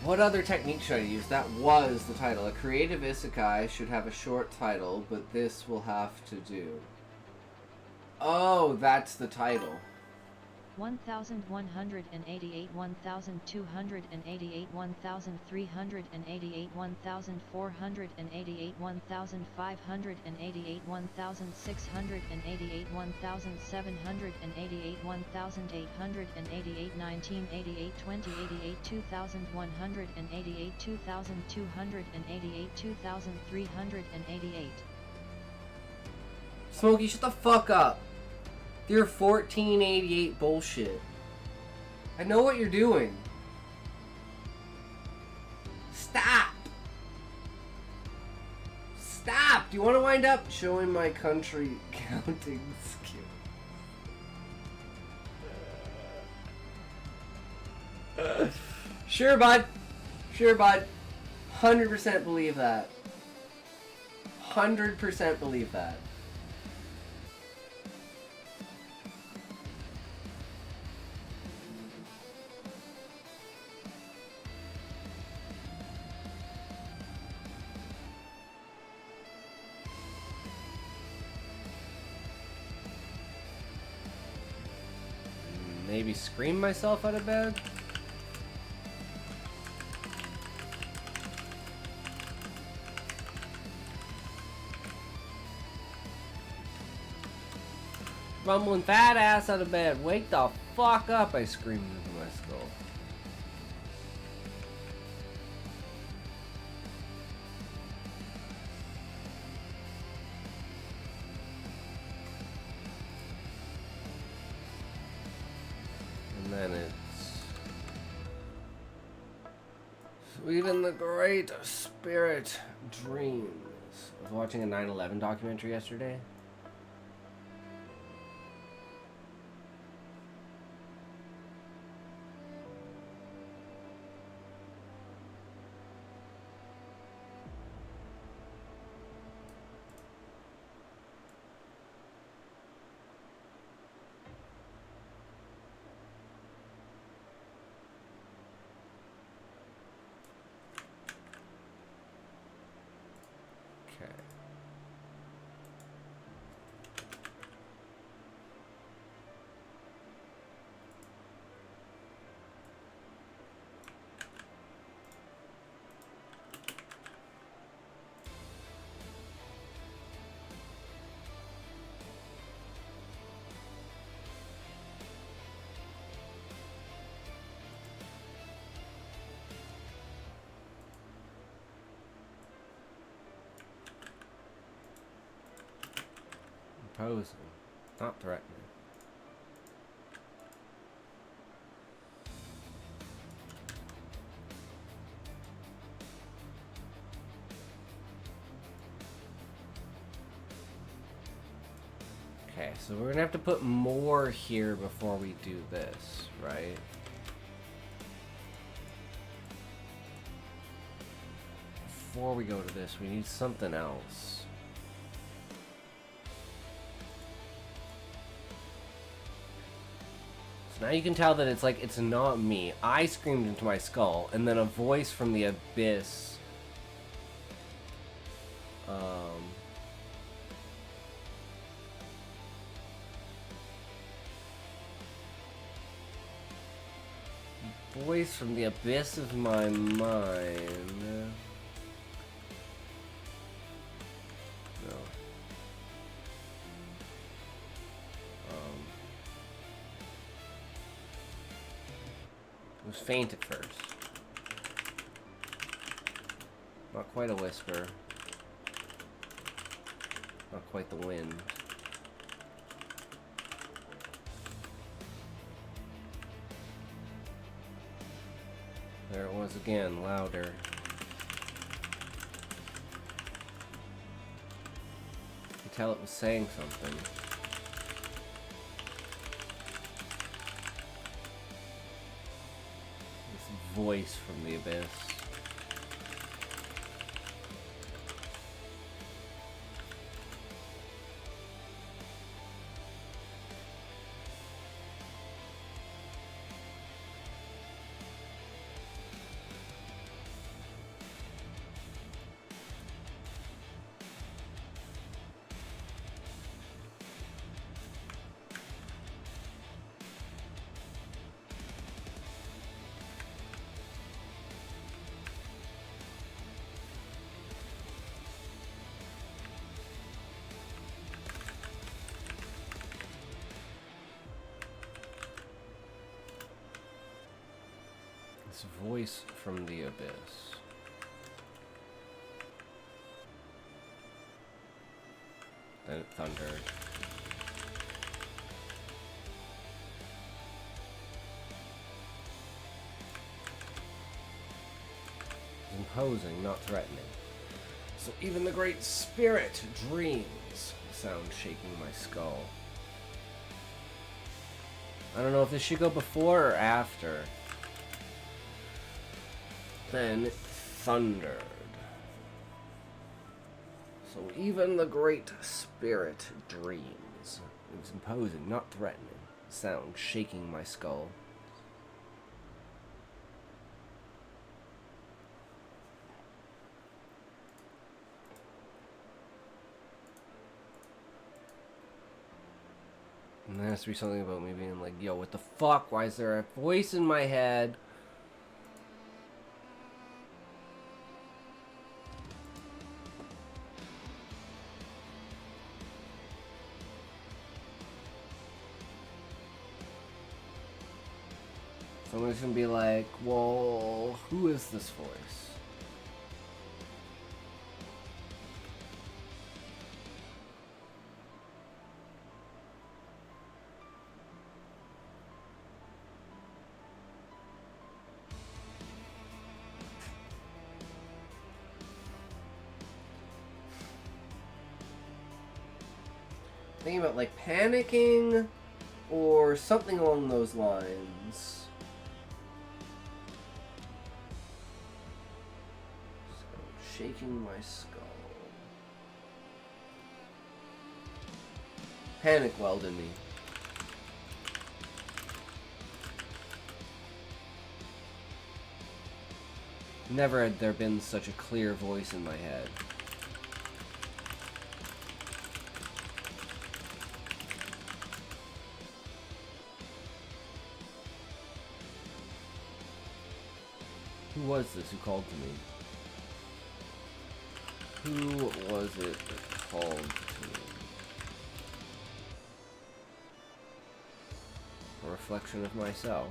What other technique should I use? That was the title. A creative isekai should have a short title, but this will have to do. Oh, that's the title. 1188, 1288, 1388, 1488, 1588, 1688, 1788, 1888, 1988, 2088, 2188, 2288, 2388. Smokey, shut the fuck up. Your 1488 bullshit. I know what you're doing. Stop! Stop! Do you want to wind up showing my country counting skill? Sure, bud. Sure, bud. 100% believe that. 100% believe that. maybe scream myself out of bed? Rumbling fat ass out of bed. Wake the fuck up, I screamed into my skull. And then it's sweet in the great spirit dreams. I was watching a 9/11 documentary yesterday. Okay. Imposing, not threatening. Okay, so we're gonna have to put more here before we do this, right? Before we go to this, we need something else. So now you can tell that it's like, it's not me. I screamed into my skull, and then a voice from the abyss. Voice from the abyss of my mind. No. It was faint at first. Not quite a whisper. Not quite the wind. There it was again, louder. You could tell it was saying something. This voice from the abyss. This voice from the abyss. Then it thundered. Imposing, not threatening. So even the great spirit dreams. Sound shaking my skull. I don't know if this should go before or after. Then it thundered. So even the great spirit dreams. It was imposing, not threatening. Sound shaking my skull. And there has to be something about me being like, yo, what the fuck? Why is there a voice in my head? Someone's gonna be like, well, who is this voice? Thinking about like panicking or something along those lines. So, shaking my skull. Panic welled in me. Never had there been such a clear voice in my head. Who was this who called to me? Who was it that called to me? A reflection of myself.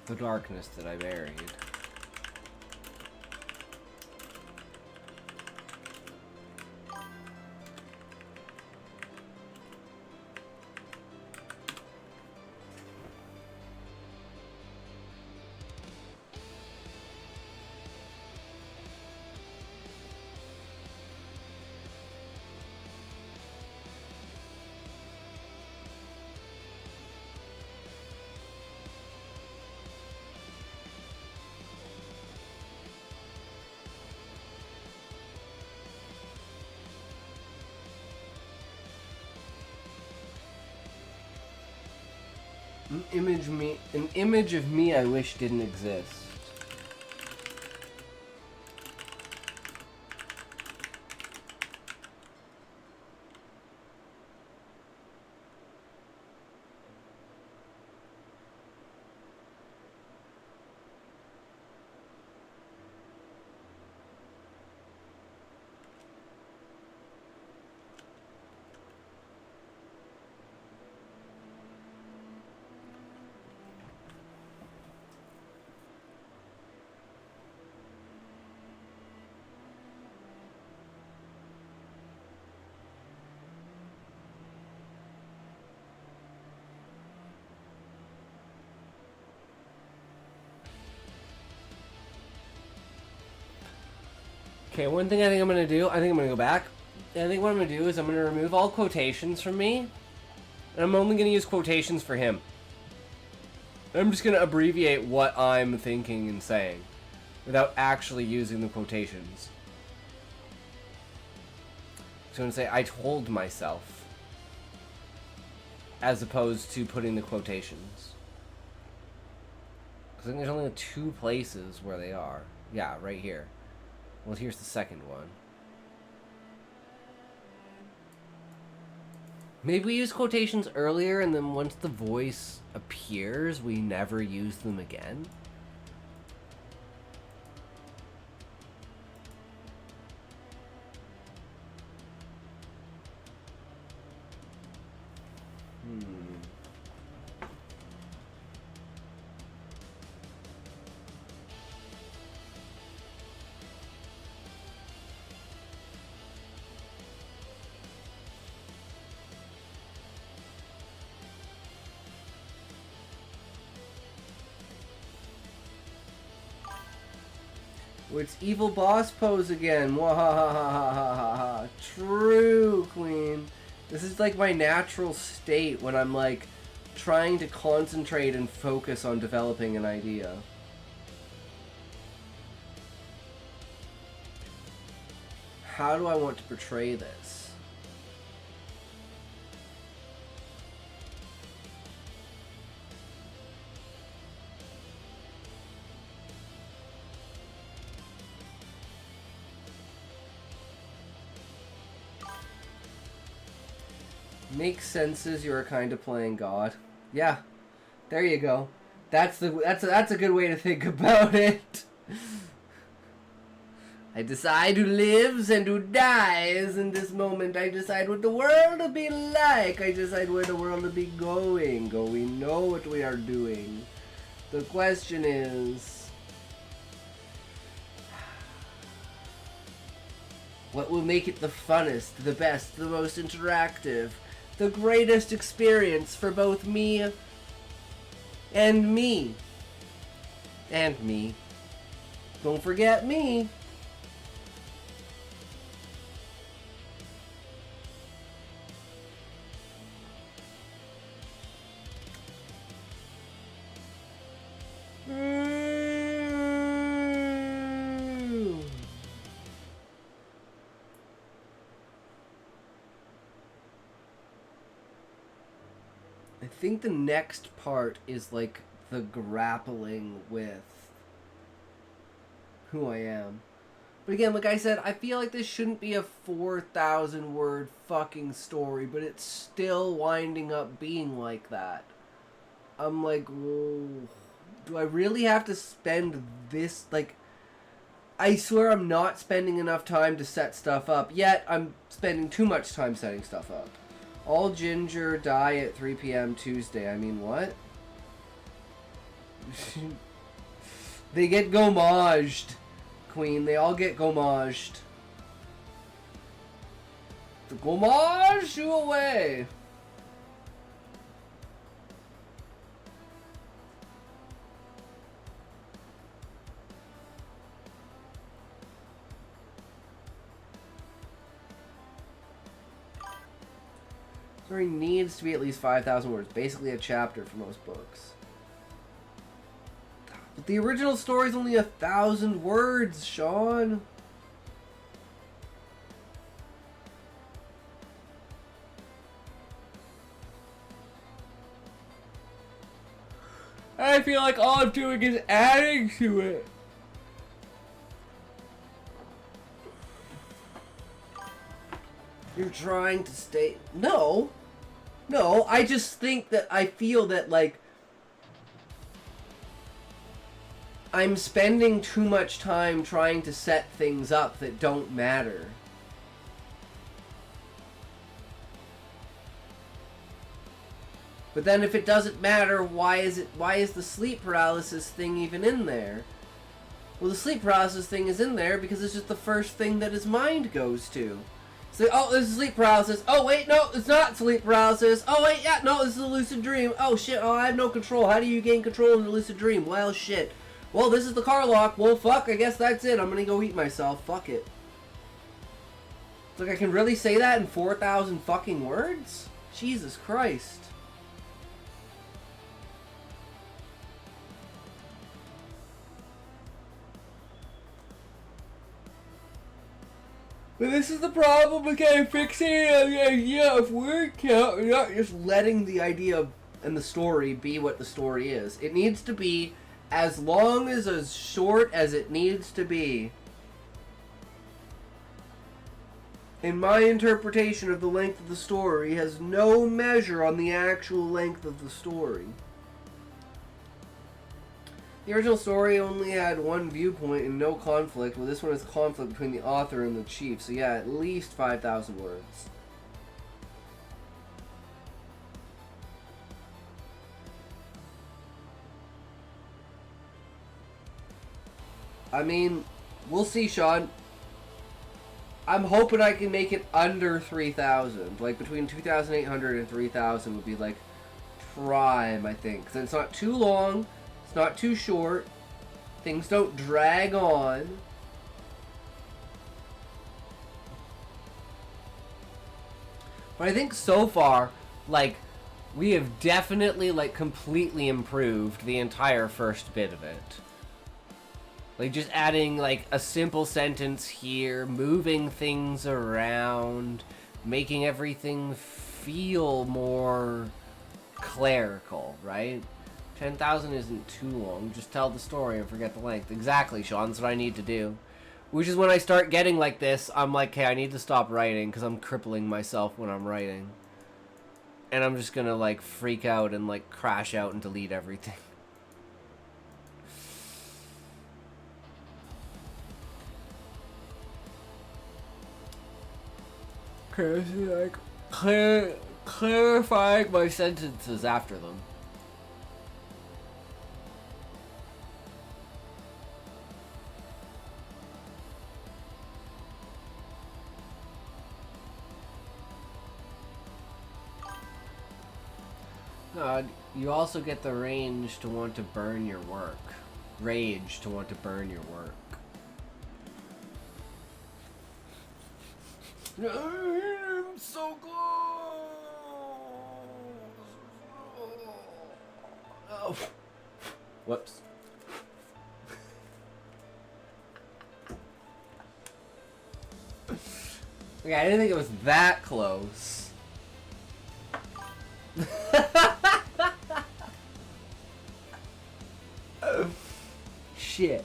The darkness that I buried. An image of me I wish didn't exist. Okay, one thing I think I'm going to do, I think I'm going to go back. And I think what I'm going to do is I'm going to remove all quotations from me. And I'm only going to use quotations for him. I'm just going to abbreviate what I'm thinking and saying without actually using the quotations. So I'm going to say, I told myself, as opposed to putting the quotations. Because I think there's only 2 places where they are. Yeah, right here. Well, here's the second one. Maybe we use quotations earlier, and then once the voice appears, we never use them again? It's evil boss pose again. Wahahaha. True, Queen. This is like my natural state when I'm like trying to concentrate and focus on developing an idea. How do I want to portray this? Makes senses. You're kind of playing God. Yeah, there you go. That's a good way to think about it. I decide who lives and who dies in this moment. I decide what the world will be like. I decide where the world will be going. We know what we are doing. The question is, what will make it the funnest, the best, the most interactive, the greatest experience for both me and me? And me. Don't forget me. I think the next part is like the grappling with who I am. But again, like I said, I feel like this shouldn't be a 4,000 word fucking story, but it's still winding up being like that. I'm like, whoa, do I really have to spend this, like, I swear I'm not spending enough time to set stuff up, yet I'm spending too much time setting stuff up. All ginger die at 3 p.m. Tuesday. I mean, what? They get gomaged, Queen. They all get gomaged. The gomage you away. Story needs to be at least 5,000 words. Basically a chapter for most books. But the original story's only 1,000 words, Sean. I feel like all I'm doing is adding to it. You're trying to stay... No, I just think that I feel that, like, I'm spending too much time trying to set things up that don't matter. But then if it doesn't matter, why is the sleep paralysis thing even in there? Well, the sleep paralysis thing is in there because it's just the first thing that his mind goes to. So, oh, this is sleep paralysis. Oh, wait, no, it's not sleep paralysis. Oh, wait, yeah, no, this is a lucid dream. Oh, shit, oh, I have no control. How do you gain control in a lucid dream? Well, shit. Well, this is the car lock. Well, fuck, I guess that's it. I'm gonna go eat myself. Fuck it. It's like, I can really say that in 4,000 fucking words? Jesus Christ. But this is the problem with getting fixated on the idea of word count and not just letting the idea and the story be what the story is. It needs to be as long as short as it needs to be. In my interpretation of the length of the story has no measure on the actual length of the story. The original story only had one viewpoint and no conflict, well, this one has conflict between the author and the chief, so yeah, at least 5,000 words. I mean, we'll see, Sean. I'm hoping I can make it under 3,000. Like, between 2,800 and 3,000 would be, like, prime, I think. Because it's not too long. It's not too short. Things don't drag on. But I think so far, like, we have definitely, like, completely improved the entire first bit of it. Like, just adding, like, a simple sentence here, moving things around, making everything feel more clerical, right? 10,000 isn't too long. Just tell the story and forget the length. Exactly, Sean. That's what I need to do. Which is when I start getting like this, I'm like, hey, I need to stop writing because I'm crippling myself when I'm writing. And I'm just gonna, like, freak out and, like, crash out and delete everything. Crazy, like, clarifying my sentences after them. You also get the range to want to burn your work. Rage to want to burn your work. I'm so close! Oh. Whoops. Okay, I didn't think it was that close. Shit.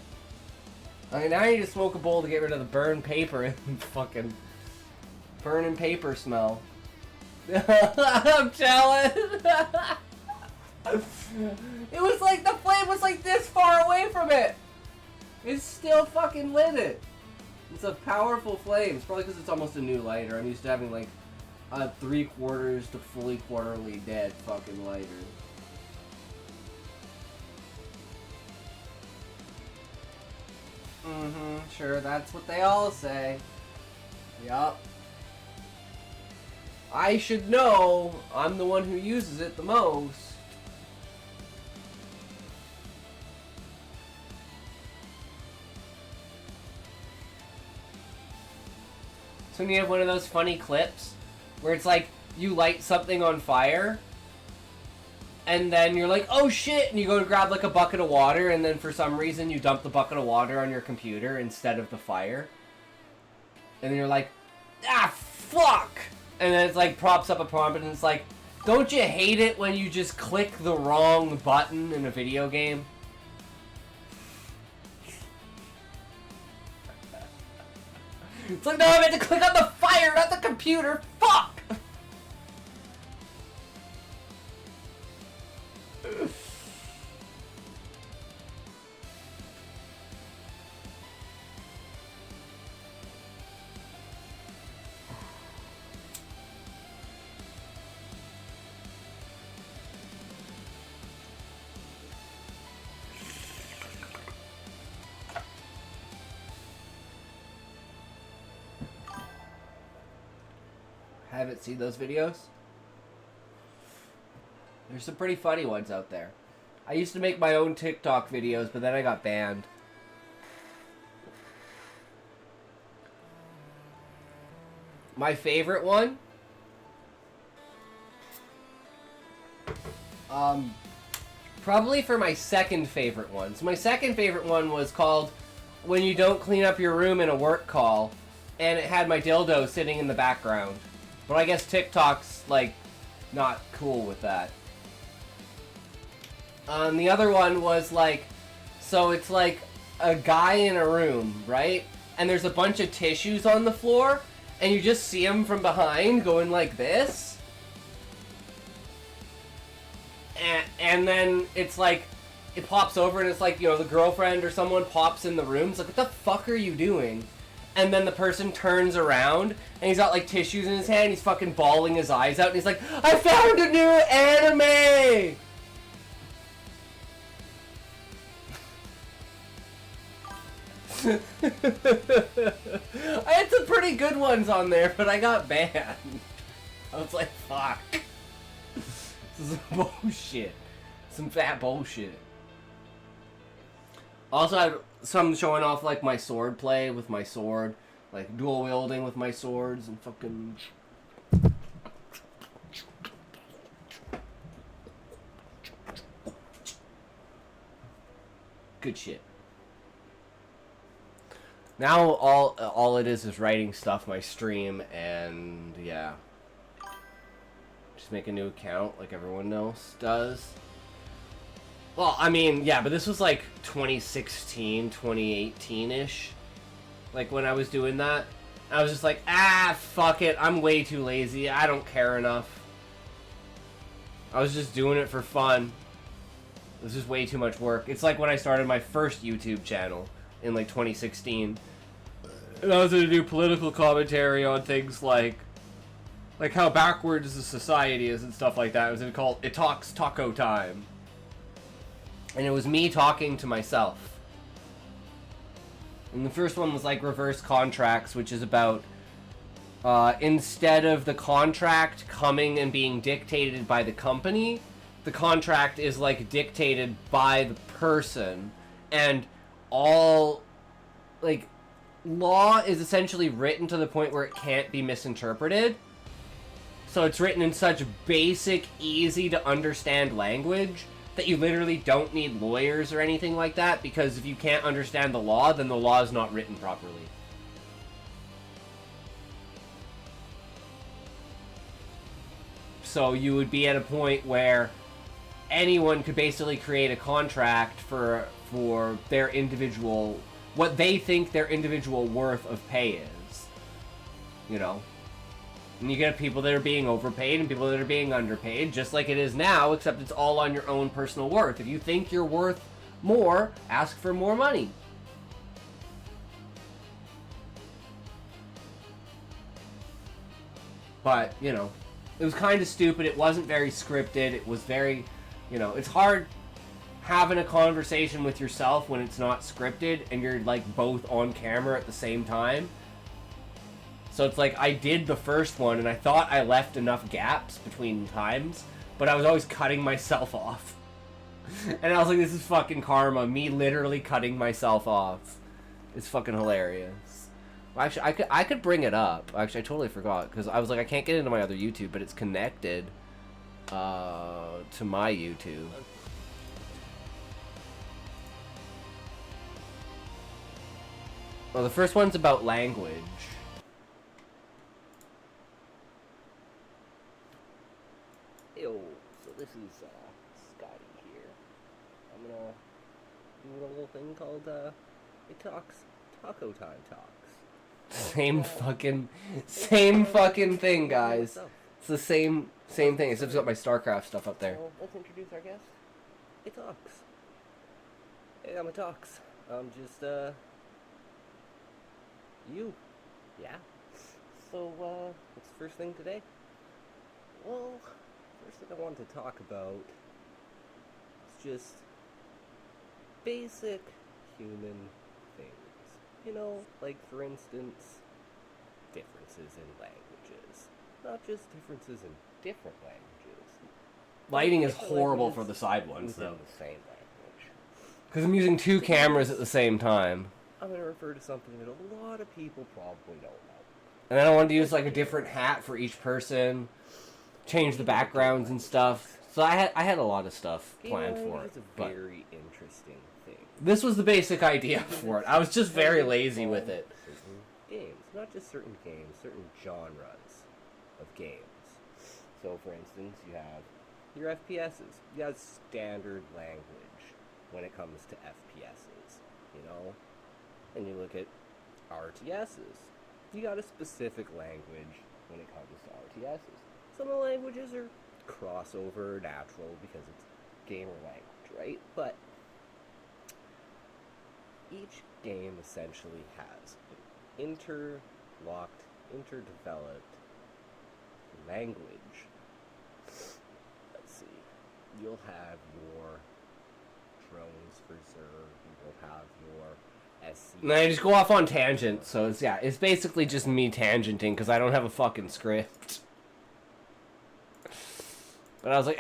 I mean, now I need to smoke a bowl to get rid of the burned paper and fucking burning paper smell. I'm jealous. It was like the flame was like this far away from it. It's still fucking lit it. It's a powerful flame. It's probably because it's almost a new lighter. I'm used to having like a 3/4 to fully quarterly dead fucking lighter. Mm-hmm, sure, that's what they all say. Yup. I should know. I'm the one who uses it the most. So when you have one of those funny clips where it's like you light something on fire and then you're like, oh shit, and you go to grab like a bucket of water and then for some reason you dump the bucket of water on your computer instead of the fire. And then you're like, ah, fuck! And then it's like props up a prompt and it's like, don't you hate it when you just click the wrong button in a video game? It's like, no, I meant to click on the fire, not the computer. Fuck! Haven't seen those videos? There's some pretty funny ones out there. I used to make my own TikTok videos, but then I got banned. My favorite one? Probably for my second favorite one. So my second favorite one was called When You Don't Clean Up Your Room in a Work Call, and it had my dildo sitting in the background. But I guess TikTok's, like, not cool with that. The other one was, like, so it's, like, a guy in a room, right? And there's a bunch of tissues on the floor, and you just see him from behind going like this. And then it's, like, it pops over, and it's, like, you know, the girlfriend or someone pops in the room. It's like, what the fuck are you doing? And then the person turns around, and he's got, like, tissues in his hand, he's fucking bawling his eyes out, and he's like, I found a new anime! I had some pretty good ones on there, but I got banned. I was like, fuck. This is bullshit. Some fat bullshit. Also, I had some showing off, like, my sword play with my sword. Like, dual wielding with my swords and fucking... good shit. Now all it is writing stuff my stream, and yeah, just make a new account like everyone else does. Well, I mean, yeah, but this was like 2016, 2018-ish. Like when I was doing that, I was just like, fuck it, I'm way too lazy. I don't care enough. I was just doing it for fun. It was just way too much work. It's like when I started my first YouTube channel in like 2016, and I was gonna do political commentary on things like how backwards the society is and stuff like that. It was gonna call It Talks Taco Time, and it was me talking to myself. And the first one was like reverse contracts, which is about instead of the contract coming and being dictated by the company, the contract is like dictated by the person, and all like law is essentially written to the point where it can't be misinterpreted. So it's written in such basic, easy to understand language that you literally don't need lawyers or anything like that, because if you can't understand the law, then the law is not written properly. So you would be at a point where anyone could basically create a contract for their individual, what they think their individual worth of pay is. You know? And you get people that are being overpaid and people that are being underpaid, just like it is now, except it's all on your own personal worth. If you think you're worth more, ask for more money. But, you know, it was kind of stupid. It wasn't very scripted. It was very, you know, it's hard having a conversation with yourself when it's not scripted and you're like both on camera at the same time. So it's like I did the first one and I thought I left enough gaps between times, but I was always cutting myself off. And I was like, this is fucking karma, me literally cutting myself off. It's fucking hilarious. Well, actually, I could bring it up. Actually, I totally forgot, because I was like, I can't get into my other YouTube, but it's connected to my YouTube. Well, the first one's about language. Yo, so this is Scotty here. I'm gonna do a little thing called It Talks Taco Time Talks. Same fucking thing, guys. It's the same thing. Except it's got my StarCraft stuff up there. Well, let's introduce our guest. It Talks. Hey, I'm a Talks. I'm just you. Yeah. So what's the first thing today? Well, first thing I wanted to talk about is just basic human things. You know, like for instance, differences in languages. Not just differences in different languages. Lighting is horrible for the side ones, though. The same language. Because I'm using two cameras at the same time. I'm going to refer to something that a lot of people probably don't know. And then I wanted to use like a different hat for each person, change the backgrounds and stuff. So I had a lot of stuff planned for it. It's a very interesting thing. This was the basic idea for it. I was just very lazy with it. Certain games, not just certain games, certain genres of games. So for instance, you have your FPSs. You have standard language when it comes to FPSs, you know? And you look at RTSs. You got a specific language when it comes to RTSs. Some of the languages are crossover, natural, because it's gamer language, right? But each game essentially has an interlocked, interdeveloped language. Let's see. You'll have your drones for Zerg. You'll have your SC. And I just go off on tangents, so it's basically just me tangenting because I don't have a fucking script. But I was like,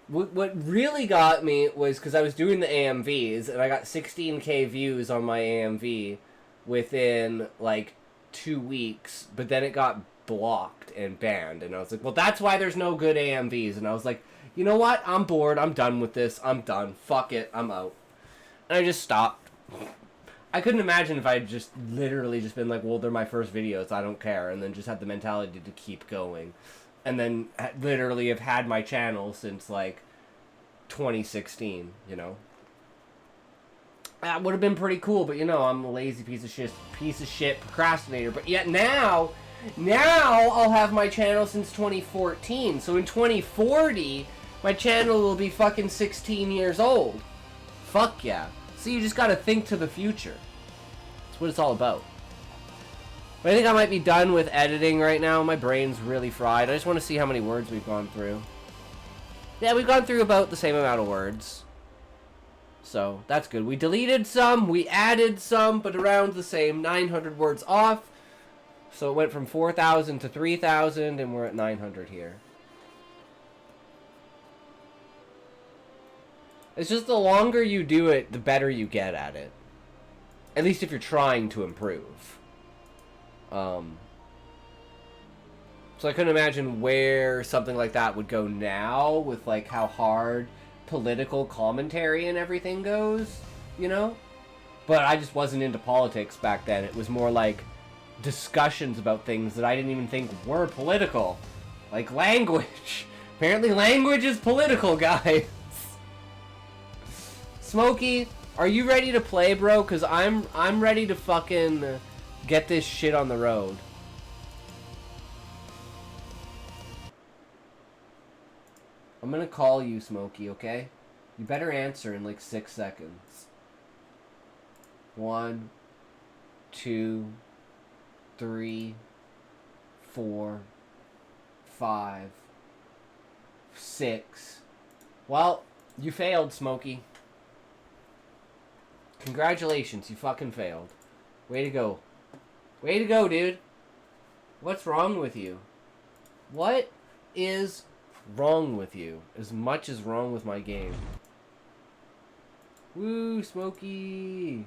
What really got me was because I was doing the AMVs, and I got 16k views on my AMV within, like, 2 weeks, but then it got blocked and banned, and I was like, well, that's why there's no good AMVs, and I was like, you know what, I'm bored, I'm done with this, I'm done, fuck it, I'm out. And I just stopped. I couldn't imagine if I'd just literally just been like, well, they're my first videos, I don't care, and then just had the mentality to keep going. And then literally have had my channel since, like, 2016, you know? That would have been pretty cool, but, you know, I'm a lazy piece of shit procrastinator. But yet now I'll have my channel since 2014. So in 2040, my channel will be fucking 16 years old. Fuck yeah. So you just gotta think to the future. That's what it's all about. But I think I might be done with editing right now. My brain's really fried. I just want to see how many words we've gone through. Yeah, we've gone through about the same amount of words. So, that's good. We deleted some, we added some, but around the same. 900 words off. So it went from 4,000 to 3,000, and we're at 900 here. It's just the longer you do it, the better you get at it. At least if you're trying to improve. So I couldn't imagine where something like that would go now with like how hard political commentary and everything goes, you know? But I just wasn't into politics back then. It was more like discussions about things that I didn't even think were political. Like language. Apparently language is political, guys. Smokey, are you ready to play, bro? Cause I'm ready to fucking get this shit on the road. I'm gonna call you, Smokey, okay? You better answer in like 6 seconds. 1, 2, 3, 4, 5, 6. Well, you failed, Smokey. Congratulations, you fucking failed. Way to go. Way to go, dude. What's wrong with you? What is wrong with you? As much as wrong with my game. Woo, Smokey.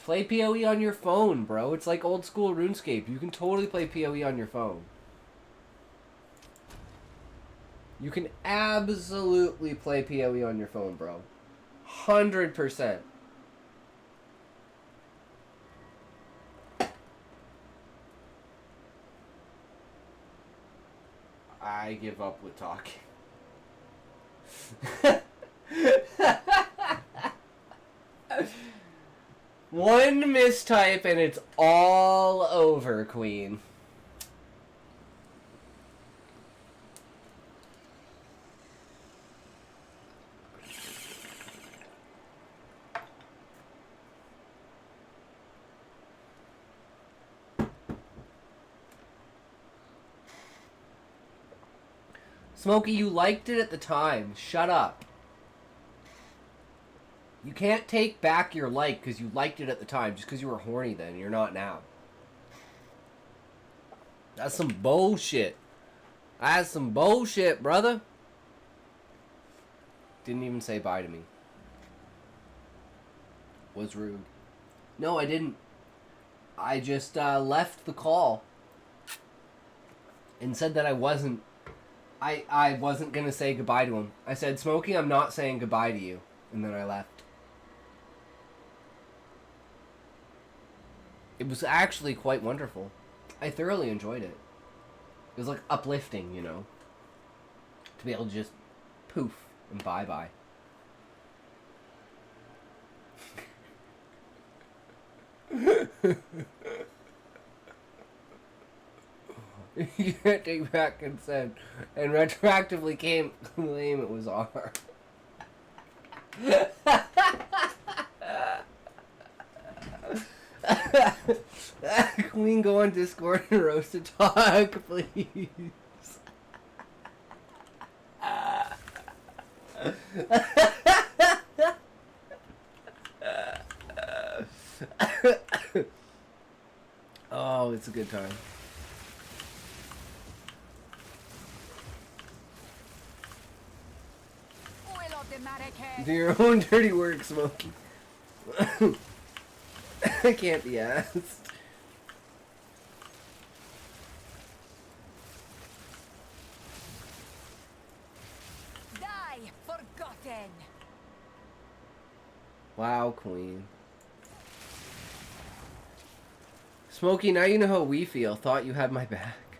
Play PoE on your phone, bro. It's like old school RuneScape. You can totally play PoE on your phone. You can absolutely play PoE on your phone, bro. 100%. I give up with talking. One mistype and it's all over, Queen. Smokey, you liked it at the time. Shut up. You can't take back your like because you liked it at the time just because you were horny then. You're not now. That's some bullshit. That's some bullshit, brother. Didn't even say bye to me. Was rude. No, I didn't. I just left the call and said that I wasn't gonna say goodbye to him. I said, Smokey, I'm not saying goodbye to you. And then I left. It was actually quite wonderful. I thoroughly enjoyed it. It was like uplifting, you know? To be able to just poof and bye-bye. You can't take back consent and retroactively claim it was R. Queen, go on Discord and roast a talk, please. Oh, it's a good time. Do your own dirty work, Smokey. I can't be asked. Die for Wow, Queen. Smokey, now you know how we feel. Thought you had my back.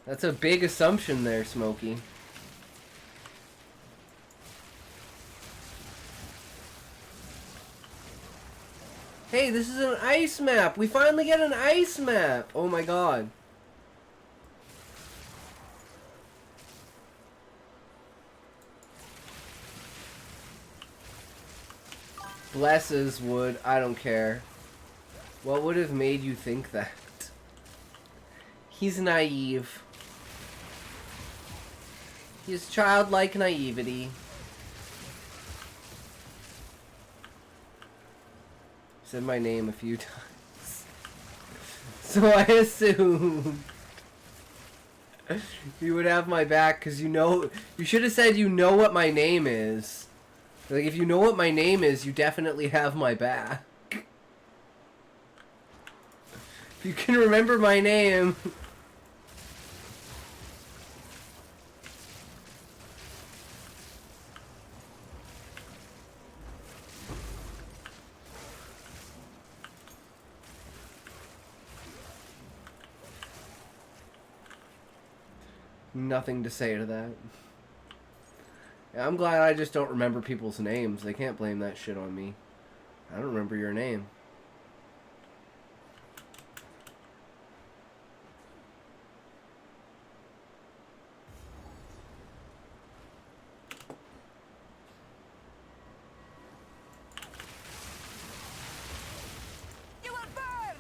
That's a big assumption there, Smokey. Hey, this is an ice map! We finally get an ice map! Oh my god. Blesses would. I don't care. What would have made you think that? He's naive. He has childlike naivety. Said my name a few times. So I assumed you would have my back because you know... You should have said you know what my name is. Like, if you know what my name is, you definitely have my back. If you can remember my name... Nothing to say to that. Yeah, I'm glad I just don't remember people's names. They can't blame that shit on me. I don't remember your name. You will burn!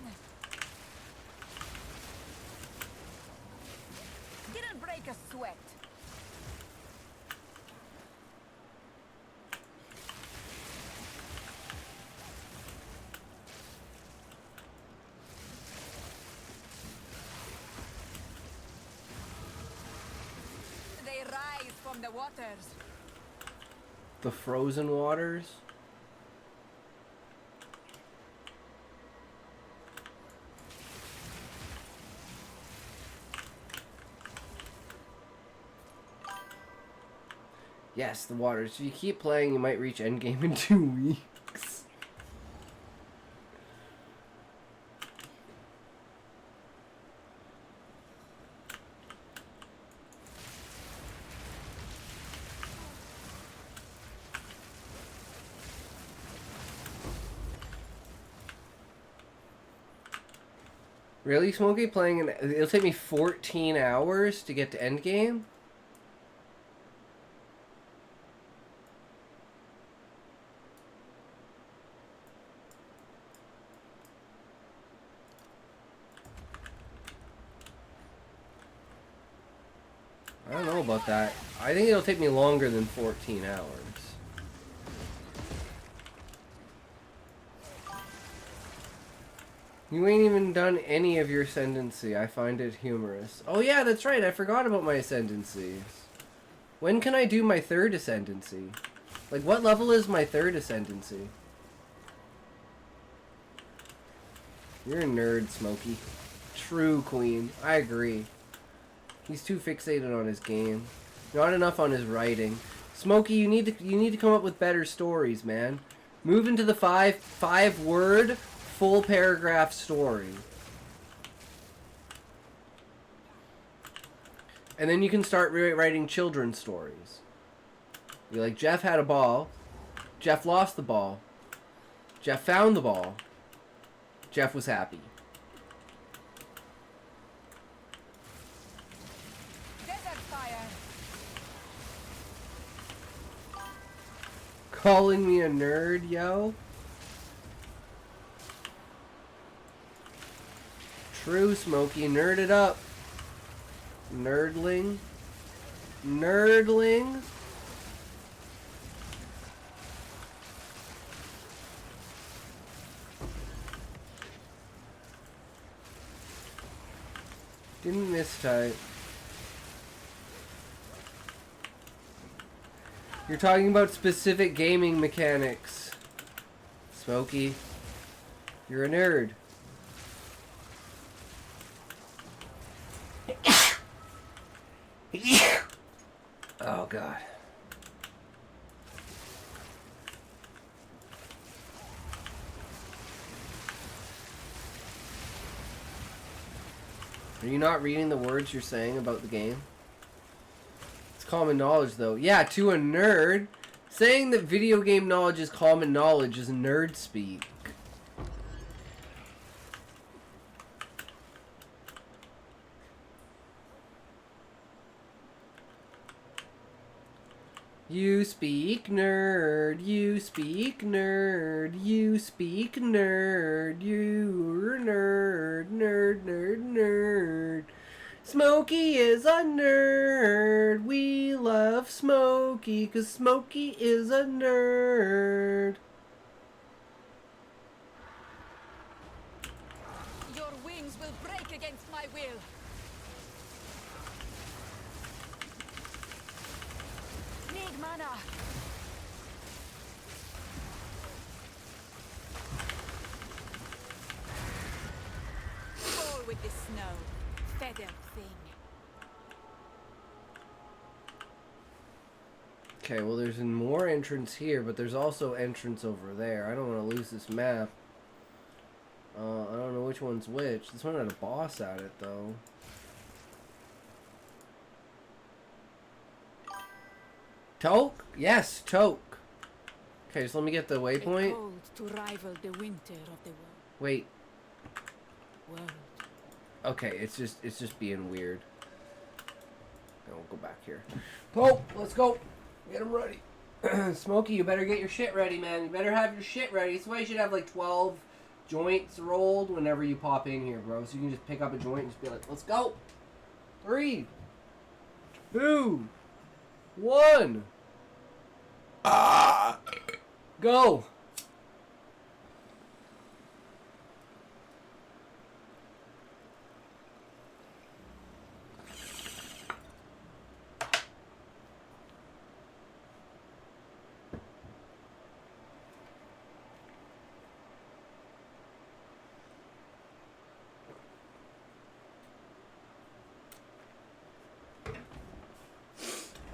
Didn't break a sweat. They rise from the waters. The frozen waters? Yes, the waters. If you keep playing, you might reach endgame in 2 weeks. Really, Smokey? Playing an... It'll take me 14 hours to get to endgame? I don't know about that. I think it'll take me longer than 14 hours. You ain't even done any of your ascendancy. I find it humorous. Oh yeah, that's right. I forgot about my ascendancies. When can I do my third ascendancy? Like, what level is my third ascendancy? You're a nerd, Smokey. True, Queen. I agree. He's too fixated on his game. Not enough on his writing. Smokey, you need to come up with better stories, man. Move into the five word full paragraph story. And then you can start writing children's stories. You're like, Jeff had a ball. Jeff lost the ball. Jeff found the ball. Jeff was happy. Desert fire. Calling me a nerd, yo? True, Smokey. Nerd it up. Nerdling. Nerdling. Didn't mistype. You're talking about specific gaming mechanics. Smokey. You're a nerd. Oh, God. Are you not reading the words you're saying about the game? It's common knowledge, though. Yeah, to a nerd, saying that video game knowledge is common knowledge is nerd speak. You speak nerd, you speak nerd, you speak nerd, you're nerd, nerd, nerd, nerd. Smokey is a nerd, we love Smokey, 'cause Smokey is a nerd. Your wings will break against my will. Need mana. Fall with the snow, feather thing. Okay, well there's more entrance here, but there's also entrance over there. I don't want to lose this map. I don't know which one's which. This one had a boss at it, though. Toke? Yes, Toke. Okay, so let me get the waypoint. Cold to rival the winter of the Wait. world. Okay, it's just being weird. I'll go back here. Toke, let's go. Get him ready. Smokey, you better get your shit ready, man. You better have your shit ready. That's why you should have like 12 joints rolled whenever you pop in here, bro. So you can just pick up a joint and just be like, let's go. 3, 2, 1. Go.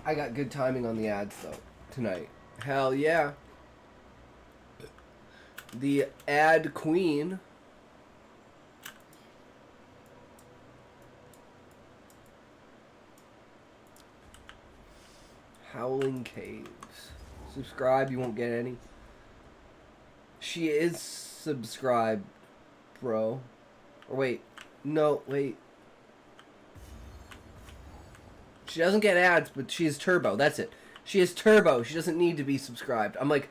I got good timing on the ads, though, tonight. Hell yeah. The ad queen. Howling Caves. Subscribe, you won't get any. She is subscribed, bro. Or wait. No, wait. She doesn't get ads, but she is turbo. That's it. She is turbo. She doesn't need to be subscribed. I'm like,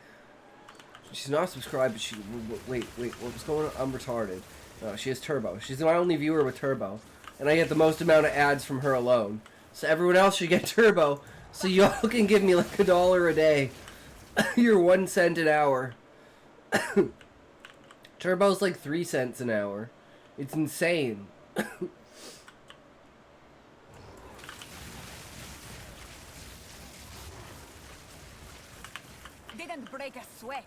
she's not subscribed, but she... Wait, what's going on? I'm retarded. No, she is turbo. She's my only viewer with turbo. And I get the most amount of ads from her alone. So everyone else should get turbo. So y'all can give me like $1 a day. You're 1 cent an hour. Turbo's like 3 cents an hour. It's insane. Didn't break a sweat.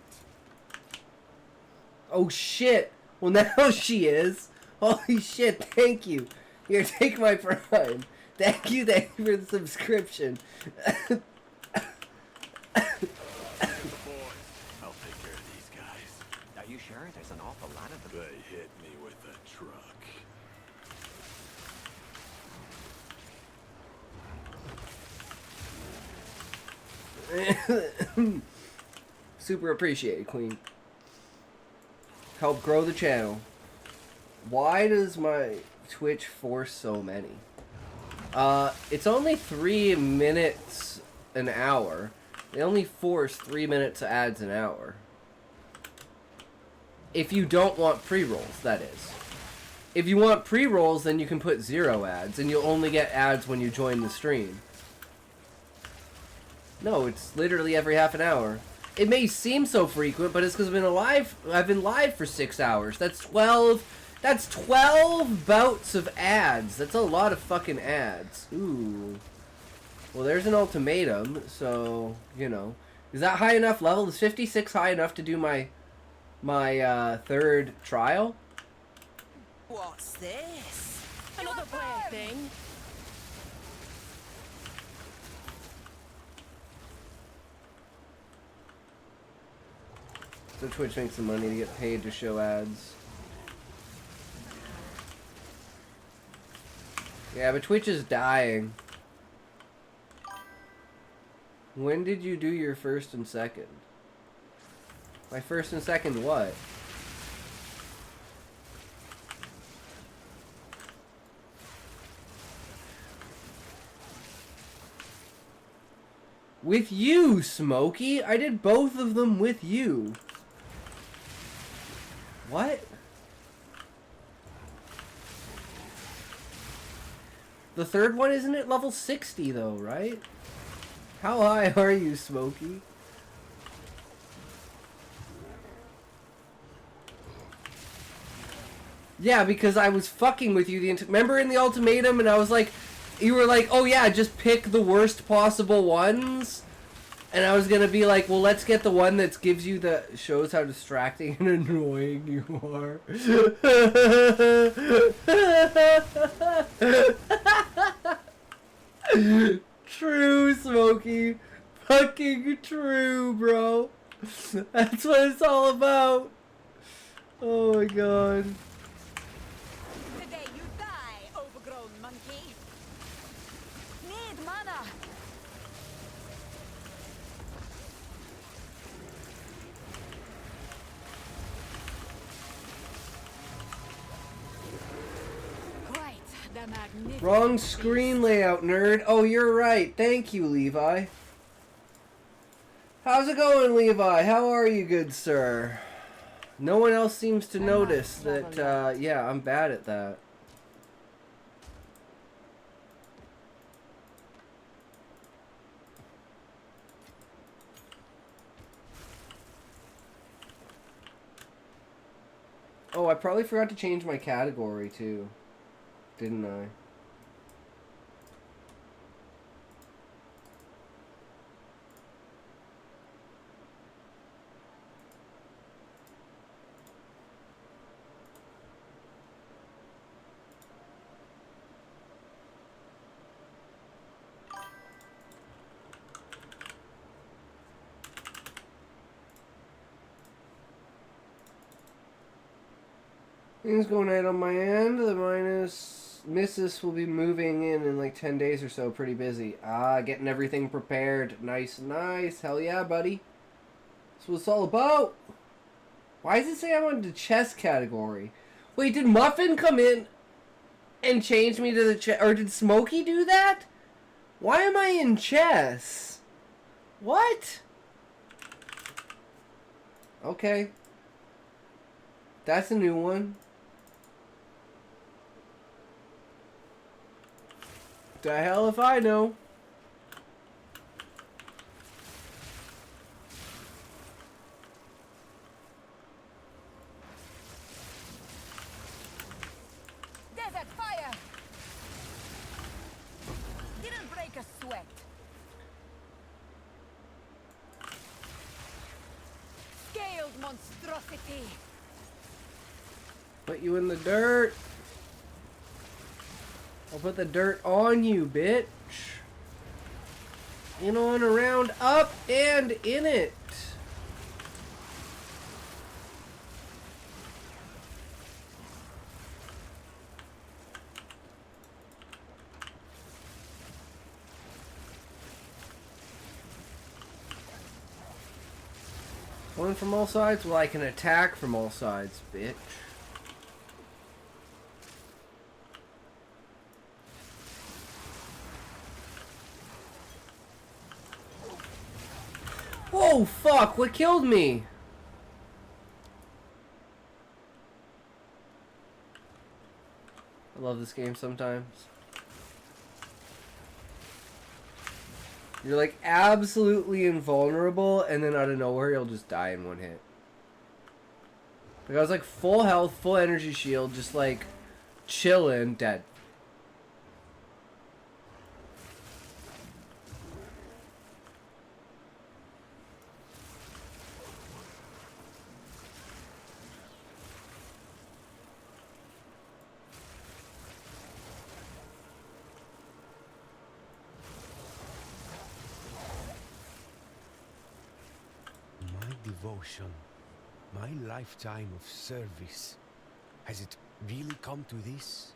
Oh shit. Well, now she is. Holy shit, thank you. Here, take my Prime. Thank you for the subscription. Boys, I'll take care of these guys. Are you sure? There's an awful lot of them. They hit me with a truck. Super appreciated, Queen. Help grow the channel. Why does my Twitch force so many? It's only 3 minutes an hour. They only force 3 minutes of ads an hour. If you don't want pre-rolls, that is. If you want pre-rolls, then you can put 0 ads, and you'll only get ads when you join the stream. No, it's literally every half an hour. It may seem so frequent, but it's because I've been live for 6 hours. That's 12 bouts of ads. That's a lot of fucking ads. Ooh. Well, there's an ultimatum, so, you know. Is that high enough level? Is 56 high enough to do my third trial? What's this? Another player thing. So Twitch makes some money to get paid to show ads. Yeah, but Twitch is dying. When did you do your first and second? My first and second what? With you, Smokey! I did both of them with you. What? The third one isn't it level 60 though, right? How high are you, Smokey? Yeah, because I was fucking with you remember in the ultimatum and I was like, you were like, oh yeah, just pick the worst possible ones? And I was gonna be like, well, let's get the one that gives you shows how distracting and annoying you are. True, Smokey. Fucking true, bro. That's what it's all about. Oh my god. Today you die, overgrown monkey. Need mana. Quite the magnificent Wrong screen layout, nerd. Oh, you're right. Thank you, Levi. How's it going, Levi? How are you, good sir? No one else seems to notice that, yeah, I'm bad at that. Oh, I probably forgot to change my category, too. Didn't I? Things going right on my end. The missus will be moving in like 10 days or so. Pretty busy. Ah, getting everything prepared. Nice, nice. Hell yeah, buddy. That's what it's all about. Why does it say I'm on the chess category? Wait, did Muffin come in and change me to the chess? Or did Smokey do that? Why am I in chess? What? Okay. That's a new one. The hell if I know. Desert fire. Didn't break a sweat. Scaled monstrosity. Put you in the dirt. I'll put the dirt on you, bitch. In, on, around, up, and in it. One from all sides? Well, I can attack from all sides, bitch. Oh, fuck! What killed me? I love this game sometimes. You're like absolutely invulnerable, and then out of nowhere you'll just die in one hit. Like I was like full health, full energy shield, just like chilling, dead. Devotion, my lifetime of service. Has it really come to this?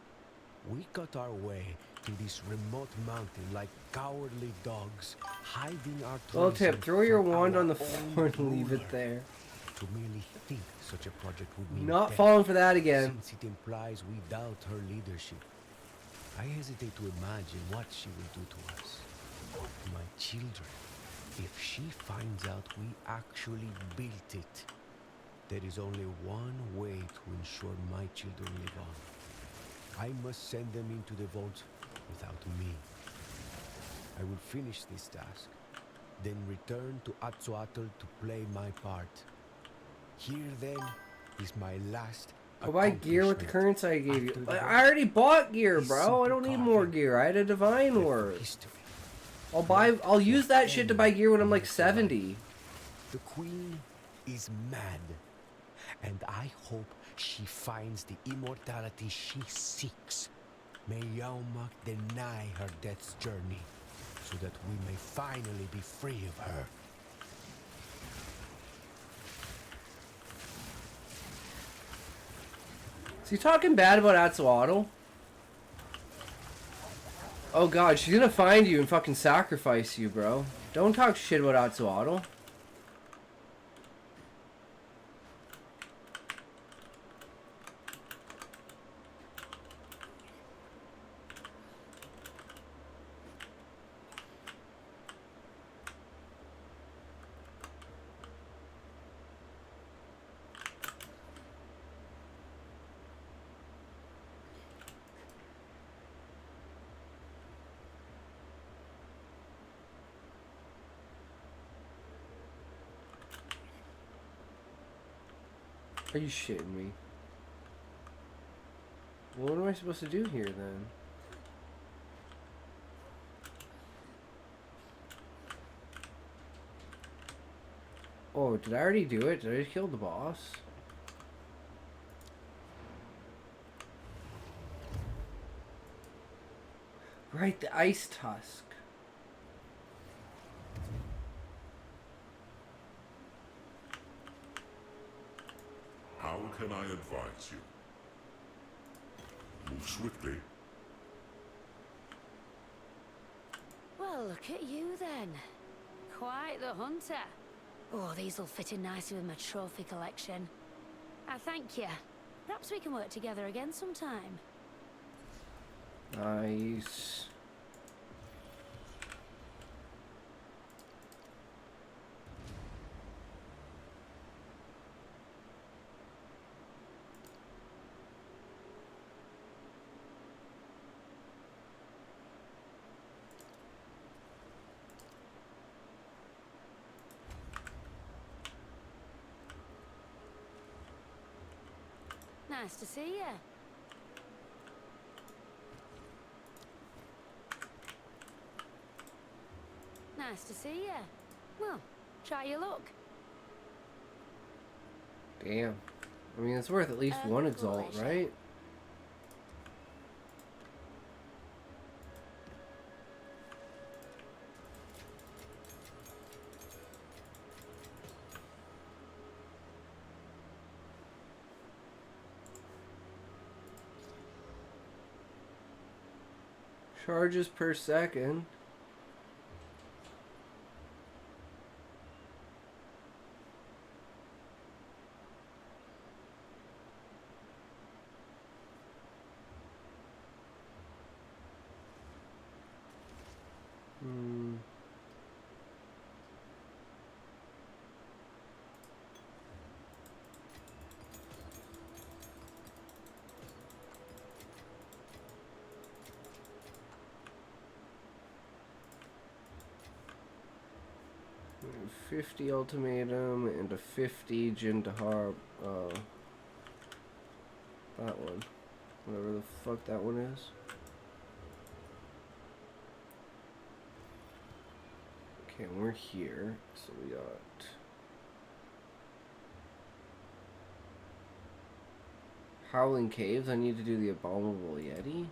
We got our way to this remote mountain like cowardly dogs, hiding our Well, treasure Tip, throw your from wand our on the own floor and leave ruler. it there. To merely think such a project would mean Not death, falling for that again. since it implies we doubt her leadership. I hesitate to imagine what she will do to us. My children. If she finds out we actually built it, there is only one way to ensure my children live on. I must send them into the vault without me. I will finish this task, then return to Atzoatl to play my part. Here then is my last I'll buy gear with the accomplishment. currency I gave you. After the I already bought gear, This bro. I simple don't need more carving gear. I had a divine left word. history. I'll use that shit to buy gear when I'm like 70. The queen is mad, and I hope she finds the immortality she seeks. May Yaumak deny her death's journey, so that we may finally be free of her. Is he talking bad about Atzoatl? Oh god, she's gonna find you and fucking sacrifice you, bro. Don't talk shit about Atzoatl. Are you shitting me? Well, what am I supposed to do here then? Oh, did I already do it? Did I just kill the boss? Right, the ice tusk. How can I advise you? Move swiftly. Well, look at you then. Quite the hunter. Oh, these will fit in nicely with my trophy collection. I thank you. Perhaps we can work together again sometime. Nice. Nice to see you. Nice to see you. Well, try your luck. Damn. I mean, it's worth at least one exalt, right? Charges per second. Hmm. A 50 ultimatum and a 50 Jindahar. That one. Whatever the fuck that one is. Okay, we're here. So we got Howling Caves. I need to do the Abominable Yeti.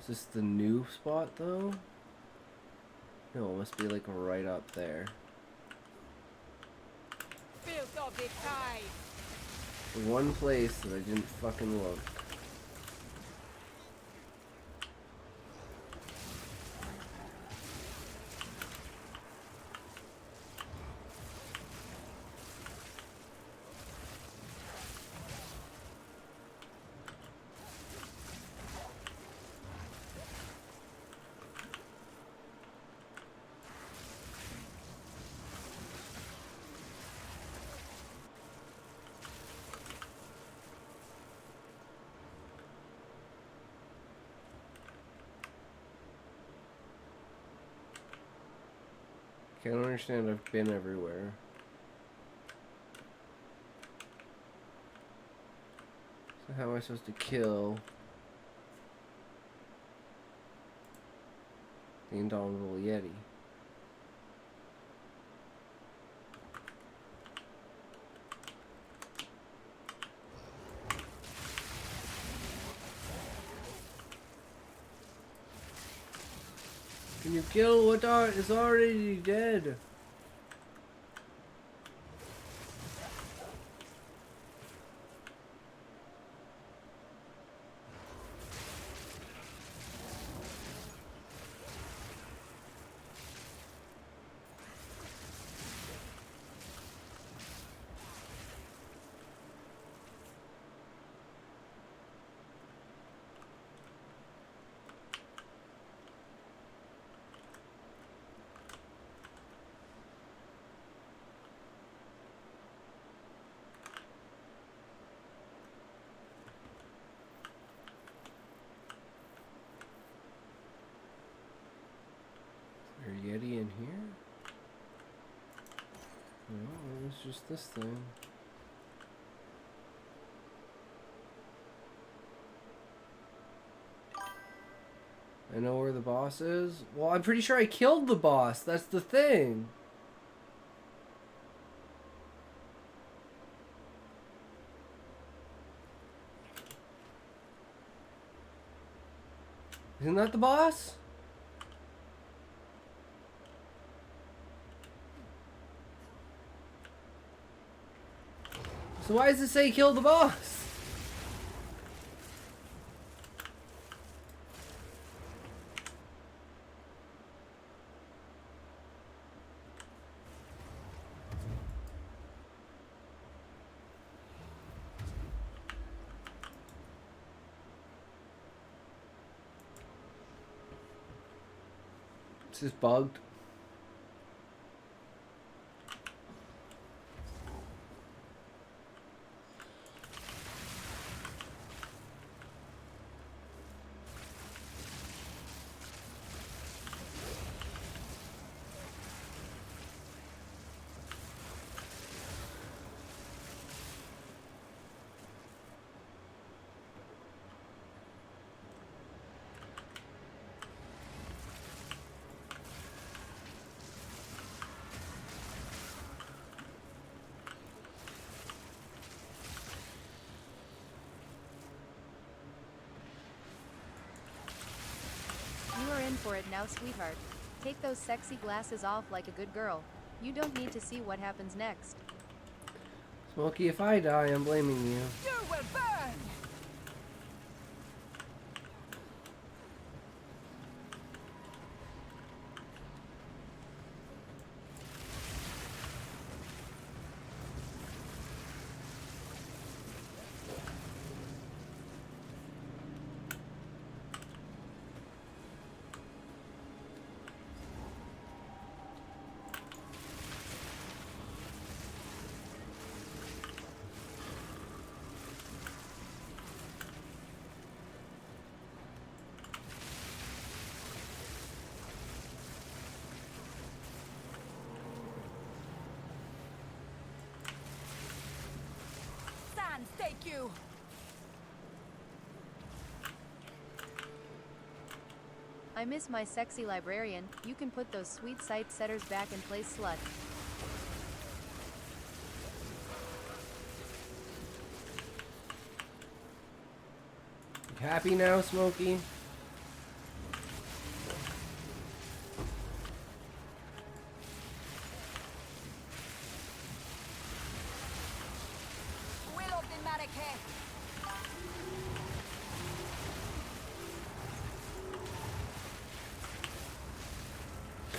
Is this the new spot though? No, it must be like right up there. Filth of the tide. The one place that I didn't fucking look. Can't understand. I've been everywhere. So how am I supposed to kill the indomitable Yeti? Can you kill what is already dead? Yeti in here? No, it was just this thing. I know where the boss is. Well, I'm pretty sure I killed the boss. That's the thing. Isn't that the boss? So why does it say kill the boss? This is bugged. You are in for it now, sweetheart. Take those sexy glasses off like a good girl. You don't need to see what happens next. Smokey, if I die, I'm blaming you. You will burn! Take you. I miss my sexy librarian. You can put those sweet sight setters back in place, slut. You happy now, Smokey?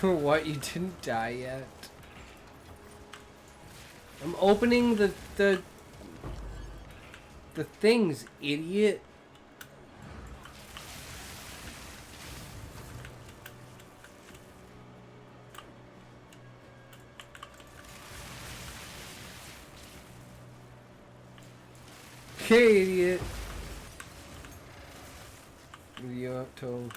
What? You didn't die yet? I'm opening the things, idiot. Okay, idiot. Video up told.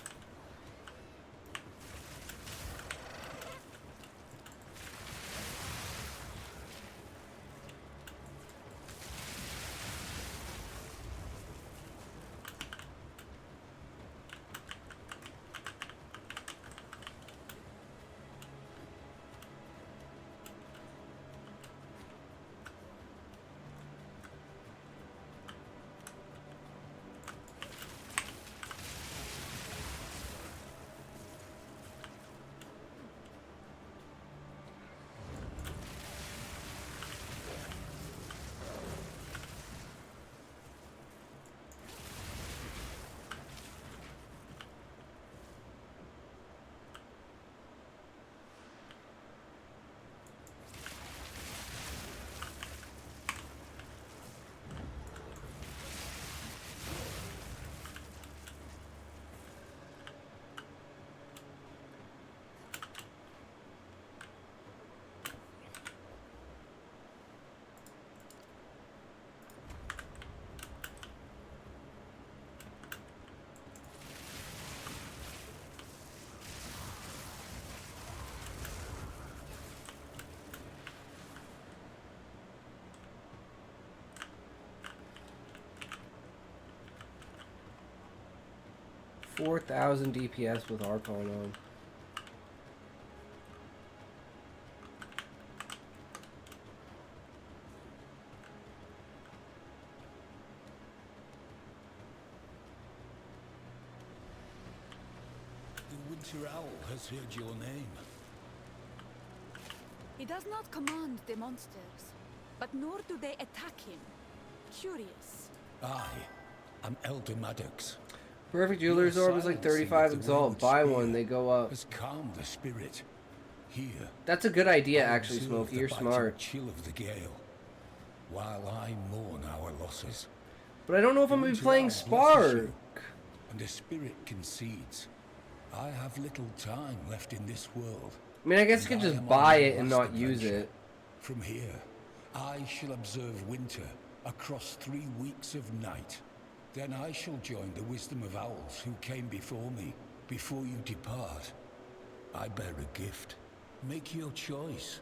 4,000 DPS with Archon on. The Winter Owl has heard your name. He does not command the monsters, but nor do they attack him. Curious. I am Elder Maddox. Perfect Jeweler's Orb is like 35 Exalt. Buy one, they go up. Has calmed the spirit. Here. That's a good idea, actually, observe Smokey. the You're biting smart. chill of the gale, while I mourn our losses. But I don't know if I'm going to be playing Winter Owl blesses Spark. you, and the spirit concedes. I have little time left in this world. I mean, I guess you and could I just am on buy my it and last not use adventure. it. From here, I shall observe winter across 3 weeks of night. Then I shall join the wisdom of owls who came before me. Before you depart, I bear a gift. Make your choice.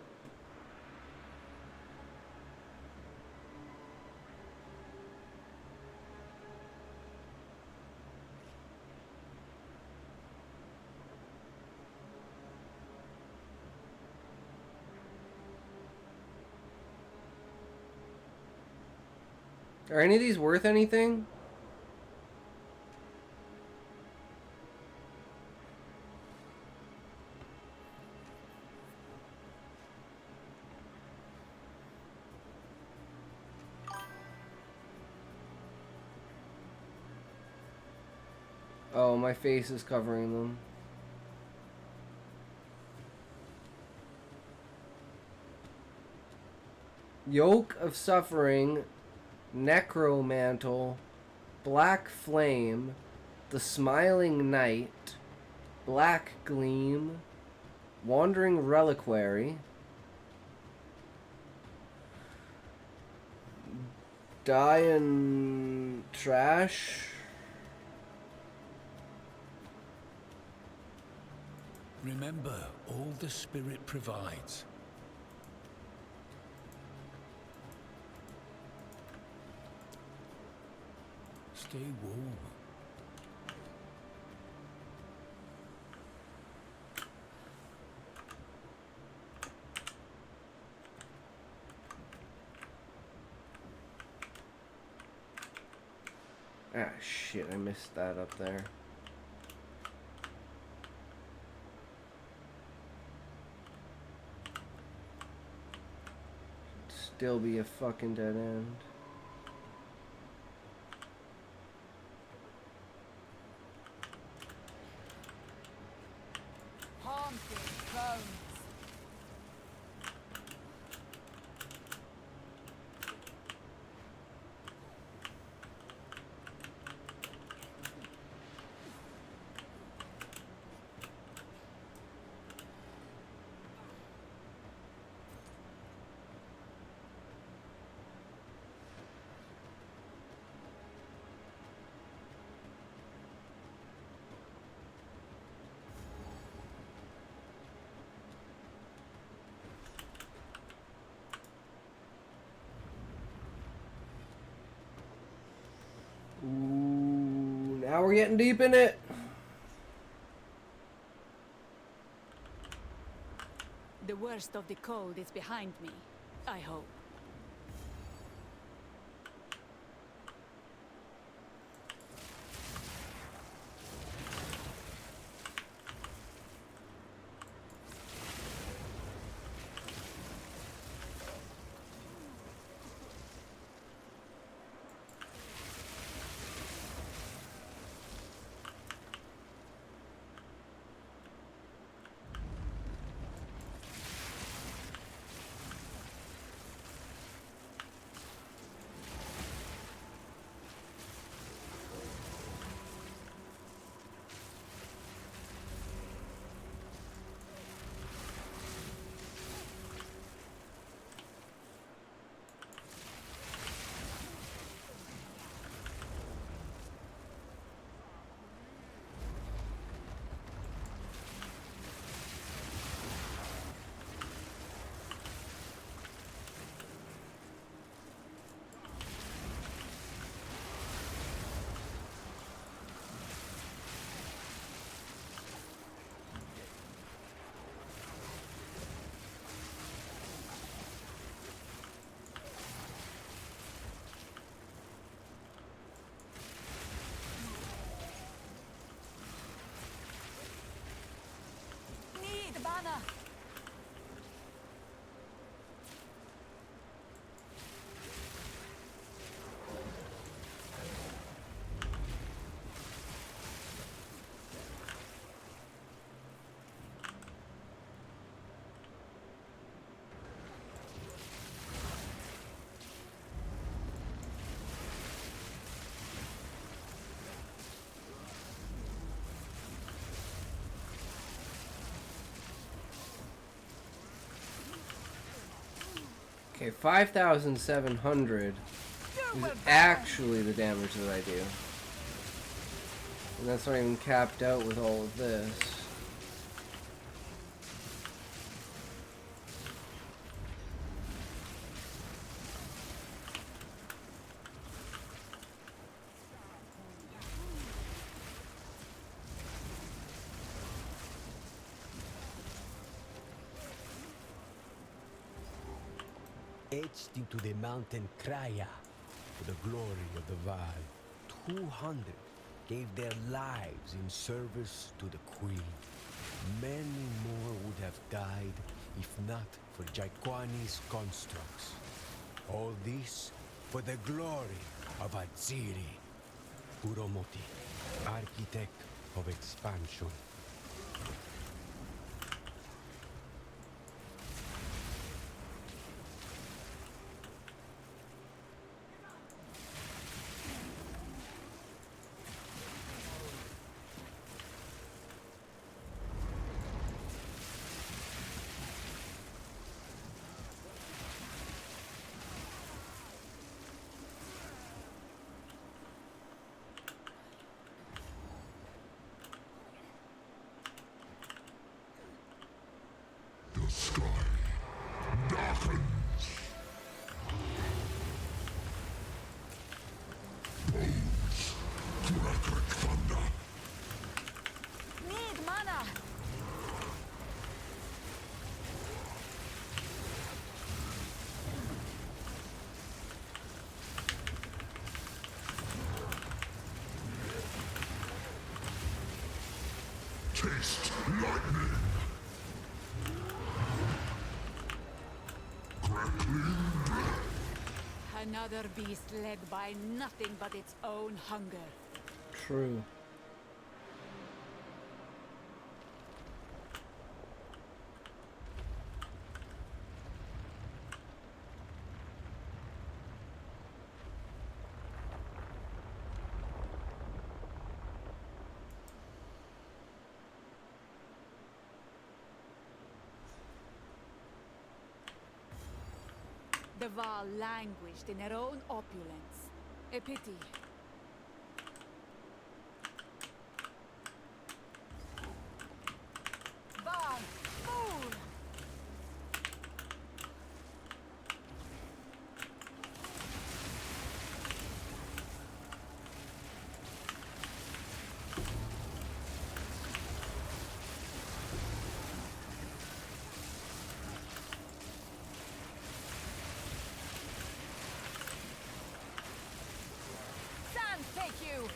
Are any of these worth anything? Oh, my face is covering them. Yoke of Suffering, Necromantle, Black Flame, The Smiling Knight, Black Gleam, Wandering Reliquary, Dying Trash. Remember all the spirit provides. Stay warm. Ah, shit, I missed that up there. Still be a fucking dead end. Haunted bones. Ooh, now we're getting deep in it. The worst of the cold is behind me, I hope. Okay, 5,700 is actually the damage that I do. And that's not even capped out with all of this. Etched into the mountain Kraya, for the glory of the Val, 200 gave their lives in service to the Queen. Many more would have died if not for Jaquani's constructs. All this for the glory of Atziri. Uromoti, architect of expansion. The sky darkens. Bones crack like thunder. Need mana! Taste lightning. Crackling breath. Another beast led by nothing but its own hunger. True. The Val languished in their own opulence. A pity. Val, fool! Sand take you!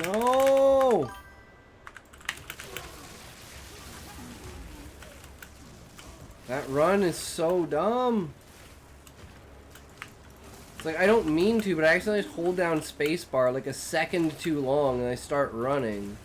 No! That run is so dumb. It's like, I don't mean to, but I accidentally just hold down spacebar like a second too long and I start running.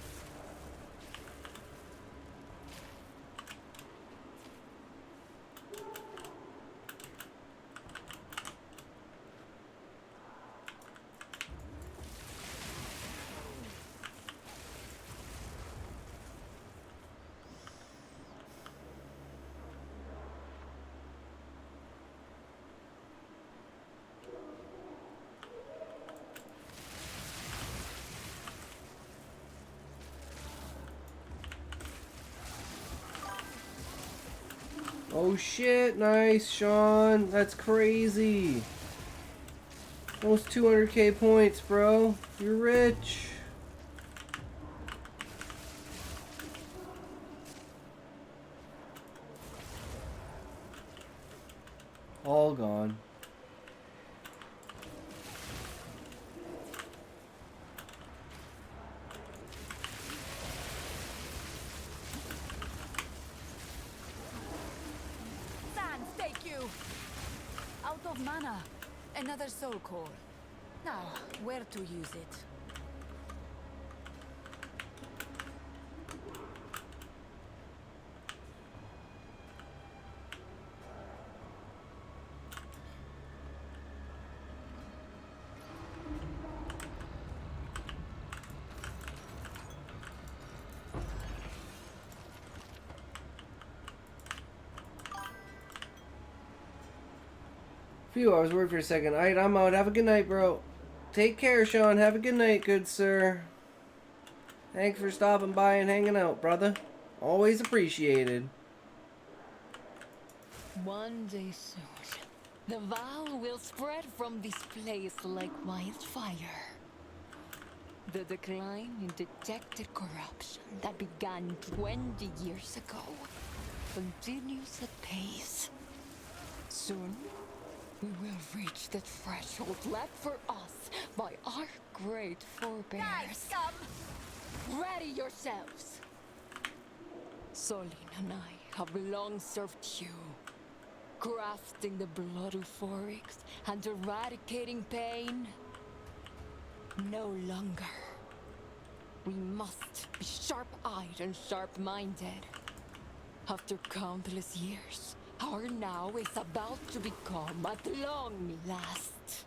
Oh shit, nice, Sean. That's crazy. Almost 200k points, bro. You're rich. All gone. Sans, take you! Out of mana. Another soul core. Now, where to use it? Phew, I was worried for a second. Alright, I'm out. Have a good night, bro. Take care, Sean. Have a good night, good sir. Thanks for stopping by and hanging out, brother. Always appreciated. One day soon, the vow will spread from this place like wildfire. The decline in detected corruption that began 20 years ago continues at pace. Soon, we will reach the threshold left for us by our great forebears. Ready yourselves! Solin and I have long served you, crafting the blood euphorics and eradicating pain. No longer. We must be sharp-eyed and sharp-minded. After countless years, our now is about to become at long last.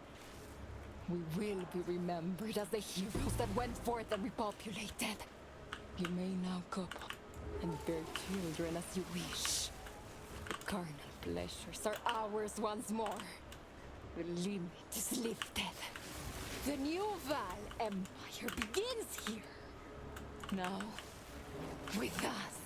We will be remembered as the heroes that went forth and repopulated. You may now couple and bear children as you wish. The carnal pleasures are ours once more. The limit is lifted. The new Val Empire begins here. Now, with us.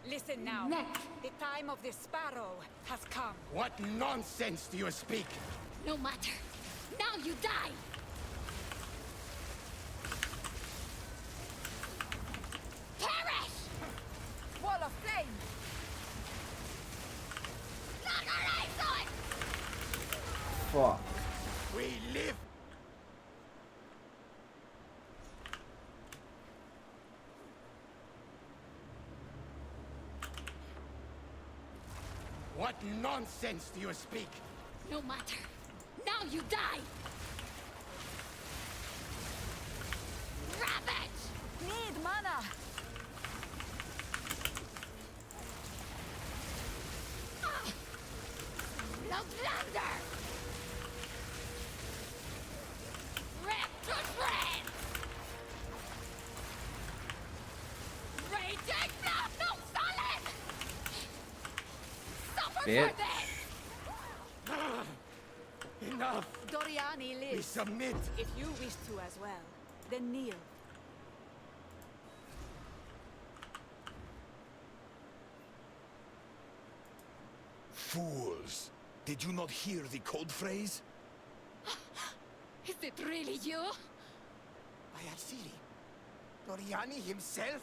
Listen now. The time of the sparrow has come. What nonsense do you speak? No matter. Now you die! Perish! Wall of flame! Fuck. We live. What nonsense do you speak? No matter. Now you die! Ravage! Need mana! Outlander! Rip to shreds! Raging blood, no solid! Suffer Bitch. for this! Enough! Doriani lives. We submit! If you wish to as well, then kneel. Fools! Did you not hear the code phrase? Is it really you? Ayasiri? Doriani himself?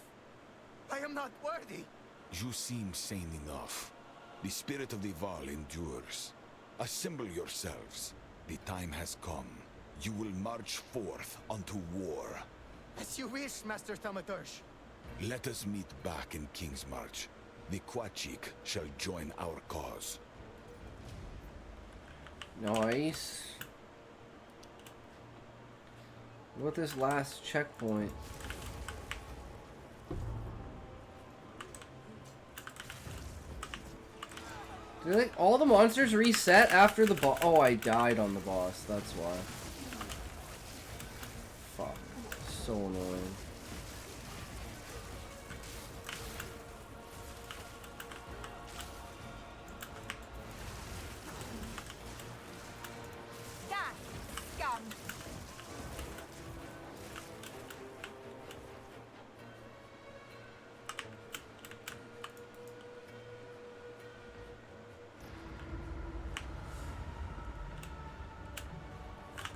I am not worthy! You seem sane enough. The spirit of the Val endures. Assemble yourselves. The time has come. You will march forth unto war. As you wish, Master Thaumaturge. Let us meet back in King's March. The Quachik shall join our cause. Nice. What about this last checkpoint? Do like all the monsters reset after the boss? Oh, I died on the boss. That's why. Fuck. So annoying. Die, scum.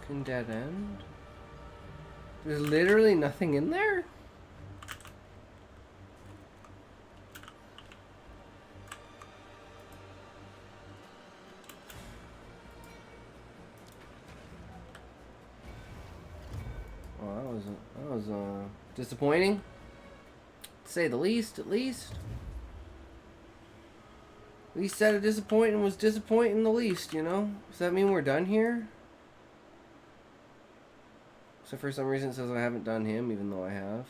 Fucking dead end? There's literally nothing in there? Well, that was disappointing, to say the least. At least said a disappointing was disappointing the least, you know? Does that mean we're done here? So for some reason it says I haven't done him, even though I have.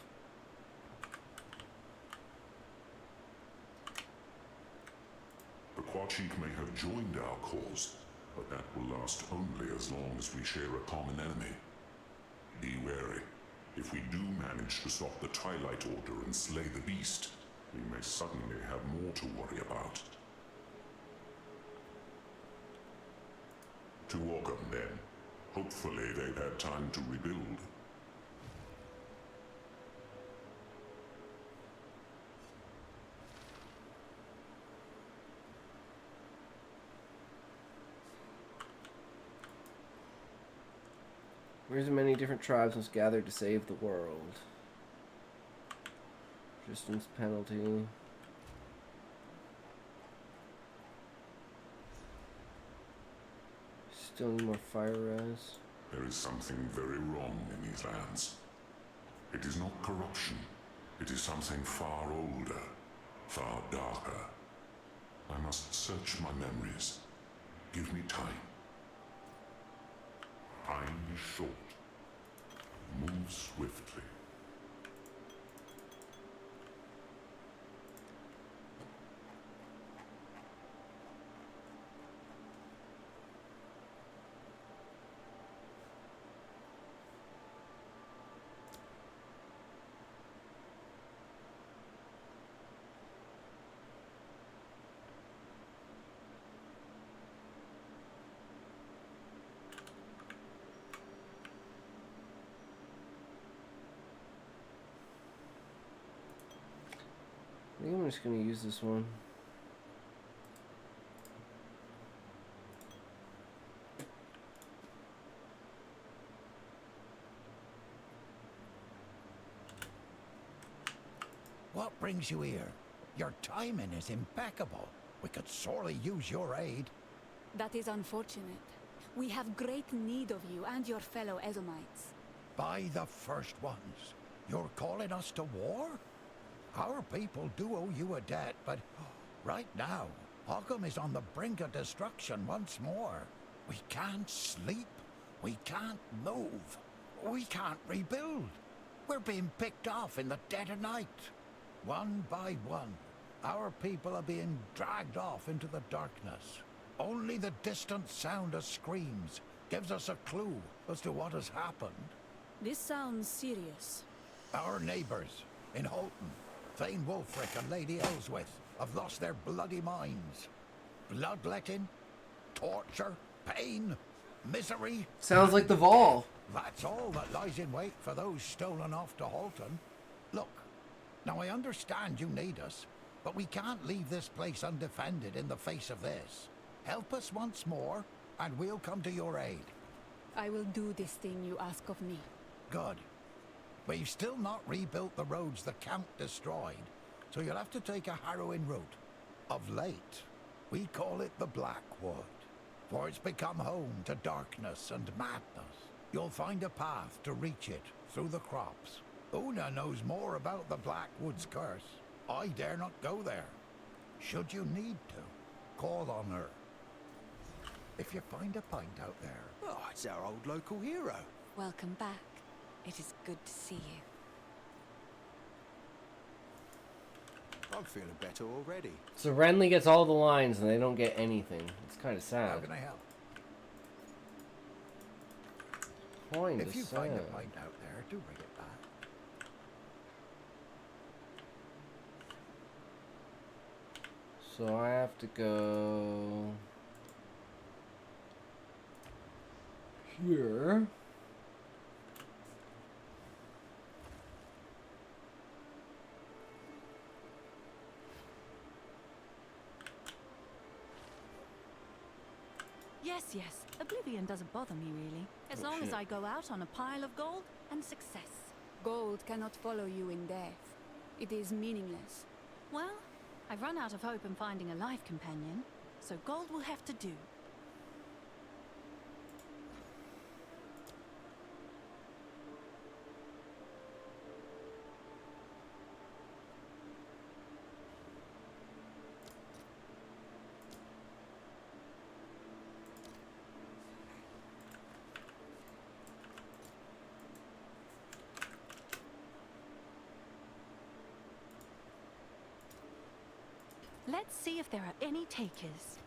The Quachik may have joined our cause, but that will last only as long as we share a common enemy. Be wary. If we do manage to stop the Twilight Order and slay the beast, we may suddenly have more to worry about. To Orgum, then. Hopefully they've had time to rebuild. Where's the many different tribes must gather to save the world? Resistance penalty. Still need more fire res. There is something very wrong in these lands. It is not corruption. It is something far older, far darker. I must search my memories. Give me time. Time is short. Move swiftly. I think I'm just gonna use this one. What brings you here? Your timing is impeccable. We could sorely use your aid. That is unfortunate. We have great need of you and your fellow Edomites. By the first ones. You're calling us to war? Our people do owe you a debt, but right now, Ogham is on the brink of destruction once more. We can't sleep. We can't move. We can't rebuild. We're being picked off in the dead of night. One by one, our people are being dragged off into the darkness. Only the distant sound of screams gives us a clue as to what has happened. This sounds serious. Our neighbors in Holton, Thane Wulfric and Lady Ellsworth, have lost their bloody minds. Bloodletting, torture, pain, misery. Sounds like the Vol. That's all that lies in wait for those stolen off to Holton. Look, now I understand you need us, but we can't leave this place undefended in the face of this. Help us once more, and we'll come to your aid. I will do this thing you ask of me. Good. We've still not rebuilt the roads the Count destroyed, so you'll have to take a harrowing route. Of late, we call it the Blackwood, for it's become home to darkness and madness. You'll find a path to reach it through the crops. Una knows more about the Blackwood's curse. I dare not go there. Should you need to, call on her. If you find a pint out there... Oh, it's our old local hero. Welcome back. It is good to see you. I'm feeling better already. So Renly gets all the lines and they don't get anything. It's kind of sad. How can I help? Point if you sad. find a pint out there, do bring it back. So I have to go here. Yes. Oblivion doesn't bother me, really. As long as I go out on a pile of gold and success. Gold cannot follow you in death. It is meaningless. Well, I've run out of hope in finding a life companion, so gold will have to do. Let's see if there are any takers.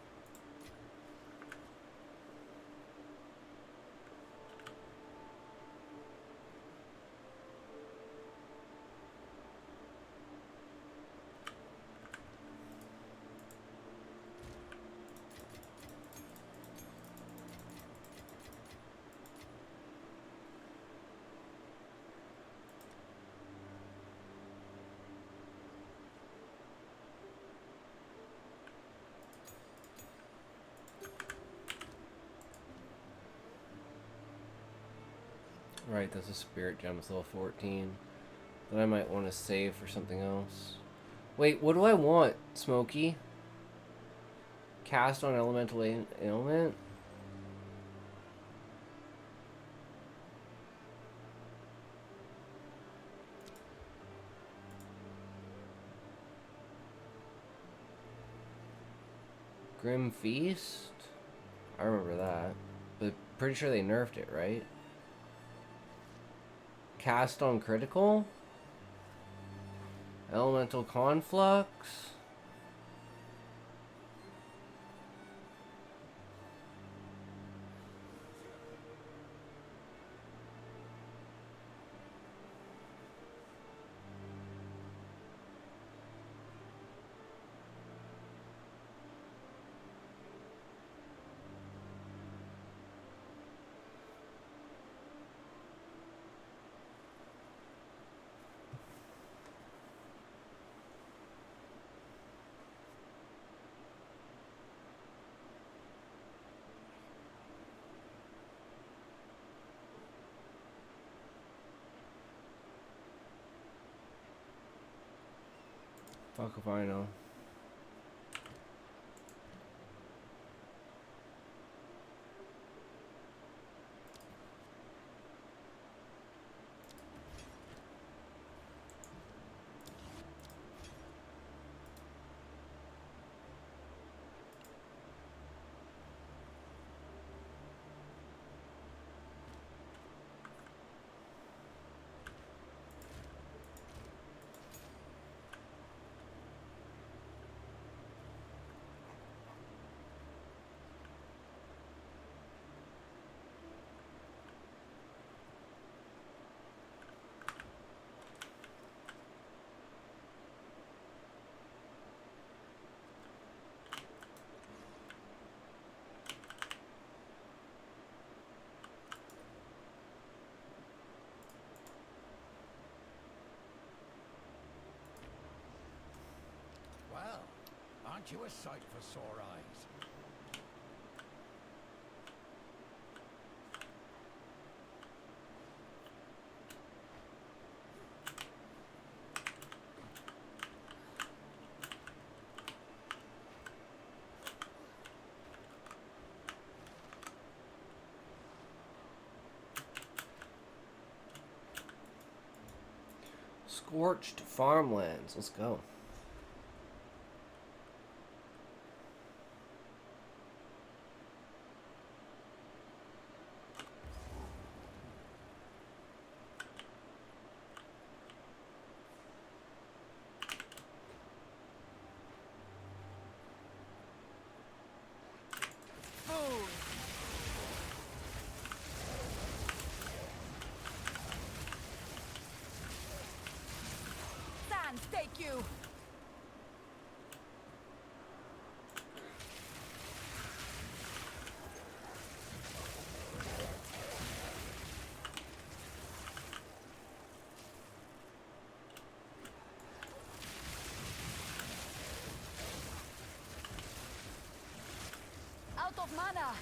Right, that's a spirit gem. It's level 14. That I might want to save for something else. Wait, what do I want, Smokey? Cast on elemental ailment? Grim Feast? I remember that. But pretty sure they nerfed it, right? Cast on critical? Elemental conflux? Fuck if I know. Aren't you a sight for sore eyes? Scorched farmlands. Let's go. Sans, take you! Out of mana!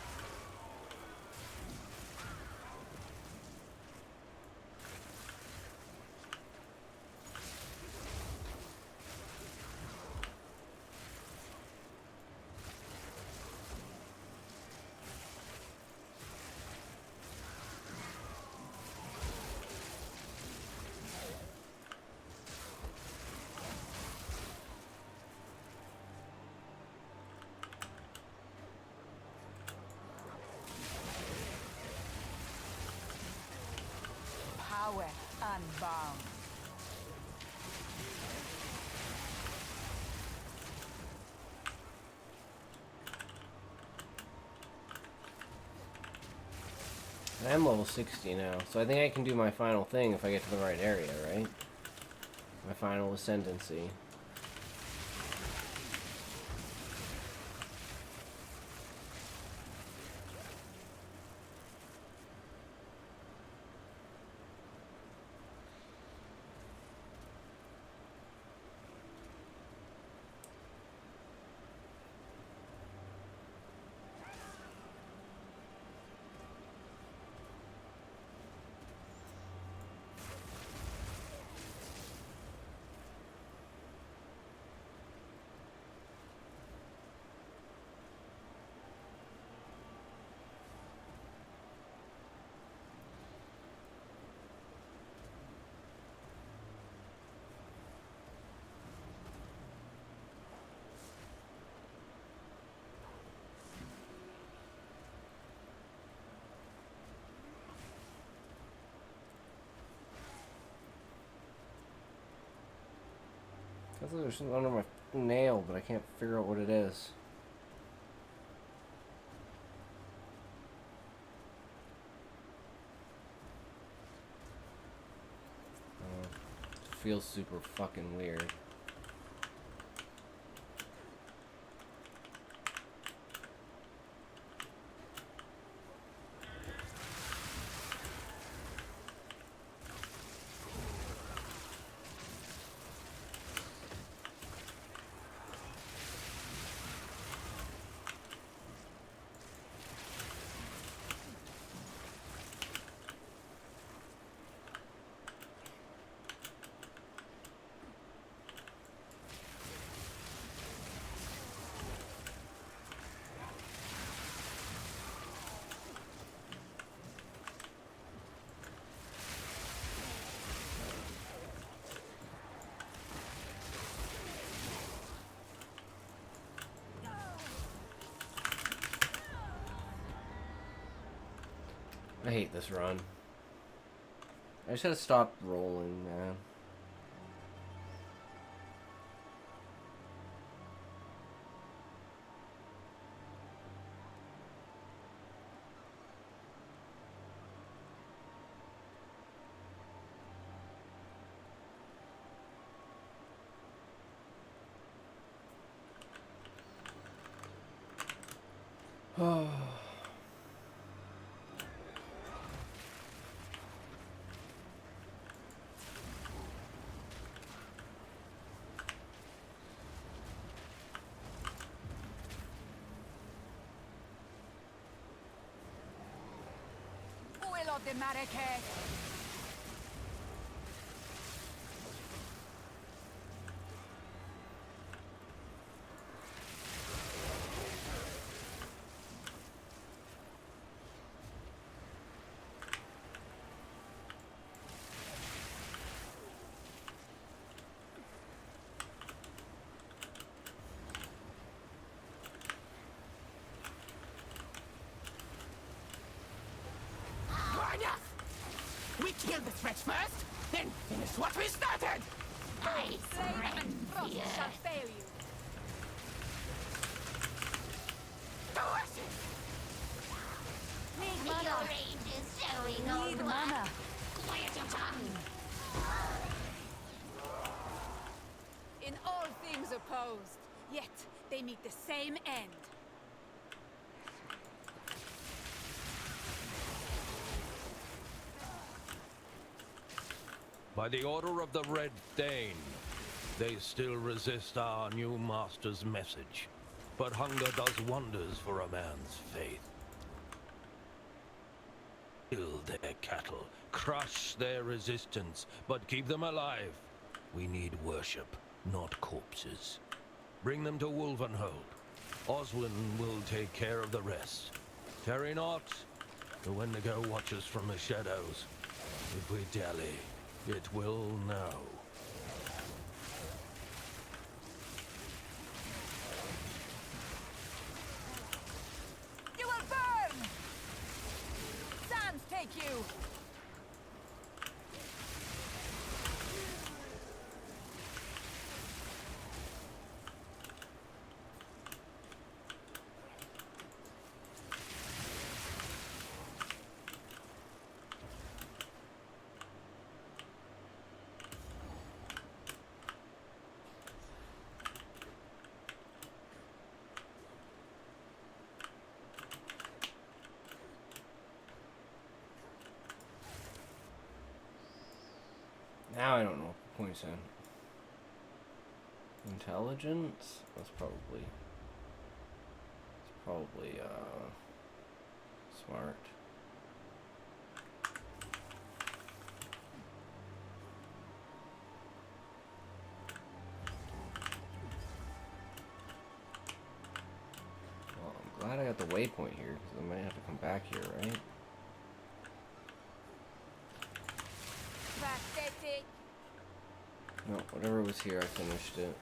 Power unbound. I'm level 60 now, so I think I can do my final thing if I get to the right area, right? My final ascendancy. I thought there's something under my nail, but I can't figure out what it is. It feels super fucking weird. I hate this run. I just gotta stop rolling, man. Oh. of the Marrakech. We kill the threats first, then finish what we started! I Frost shall fail you. Need mana. Your rage is showing. Need mana. Quiet your tongue. In all things opposed, yet they meet the same end. By the order of the Red Thane, they still resist our new master's message. But hunger does wonders for a man's faith. Kill their cattle, crush their resistance, but keep them alive. We need worship, not corpses. Bring them to Wolvenhold. Oswin will take care of the rest. Tarry not, the Wendigo watches from the shadows. If we dally, it will know. You will burn! Sands take you! Now I don't know what the point's in. Intelligence? That's probably smart. Well, I'm glad I got the waypoint here, because I might have to come back here, right? Pathetic. No, whatever was here, I finished it.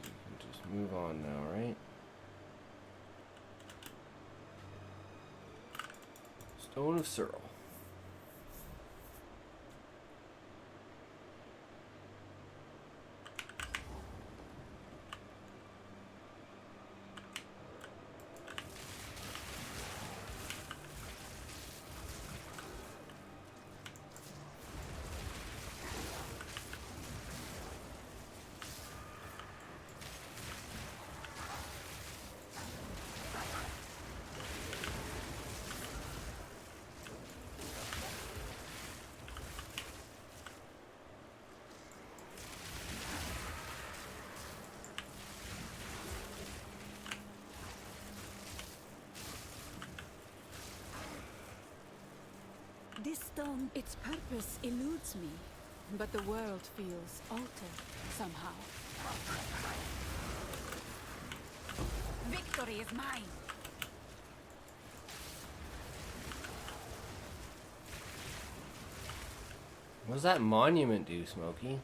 So we can just move on now, right? Stone of Searle. This stone, its purpose eludes me, but the world feels altered somehow. Victory is mine! What does that monument do, Smokey?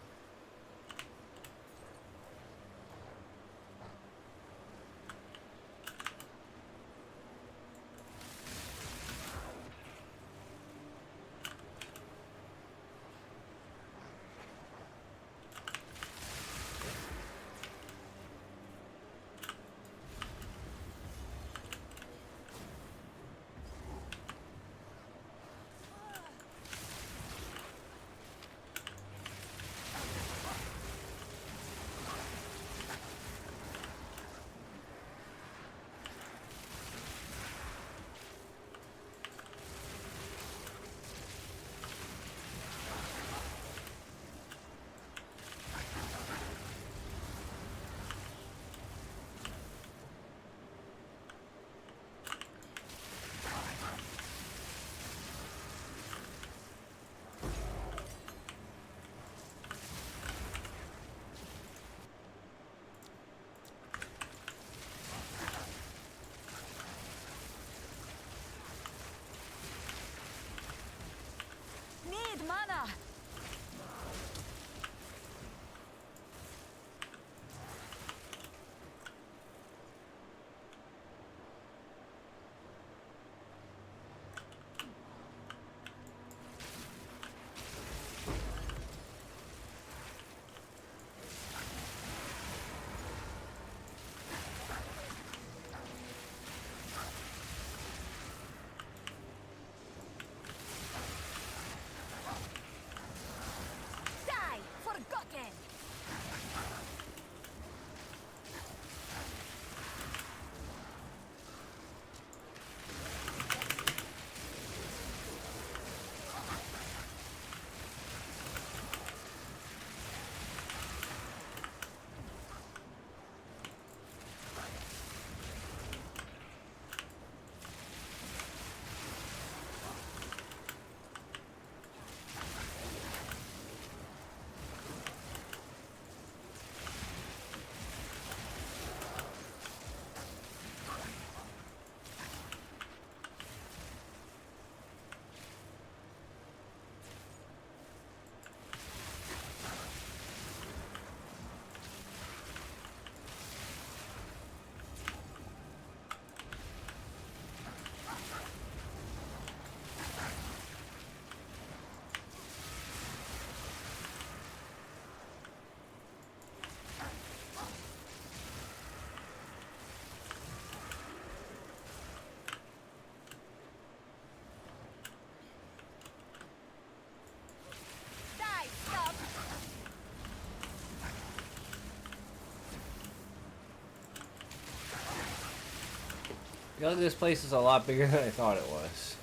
I feel like this place is a lot bigger than I thought it was.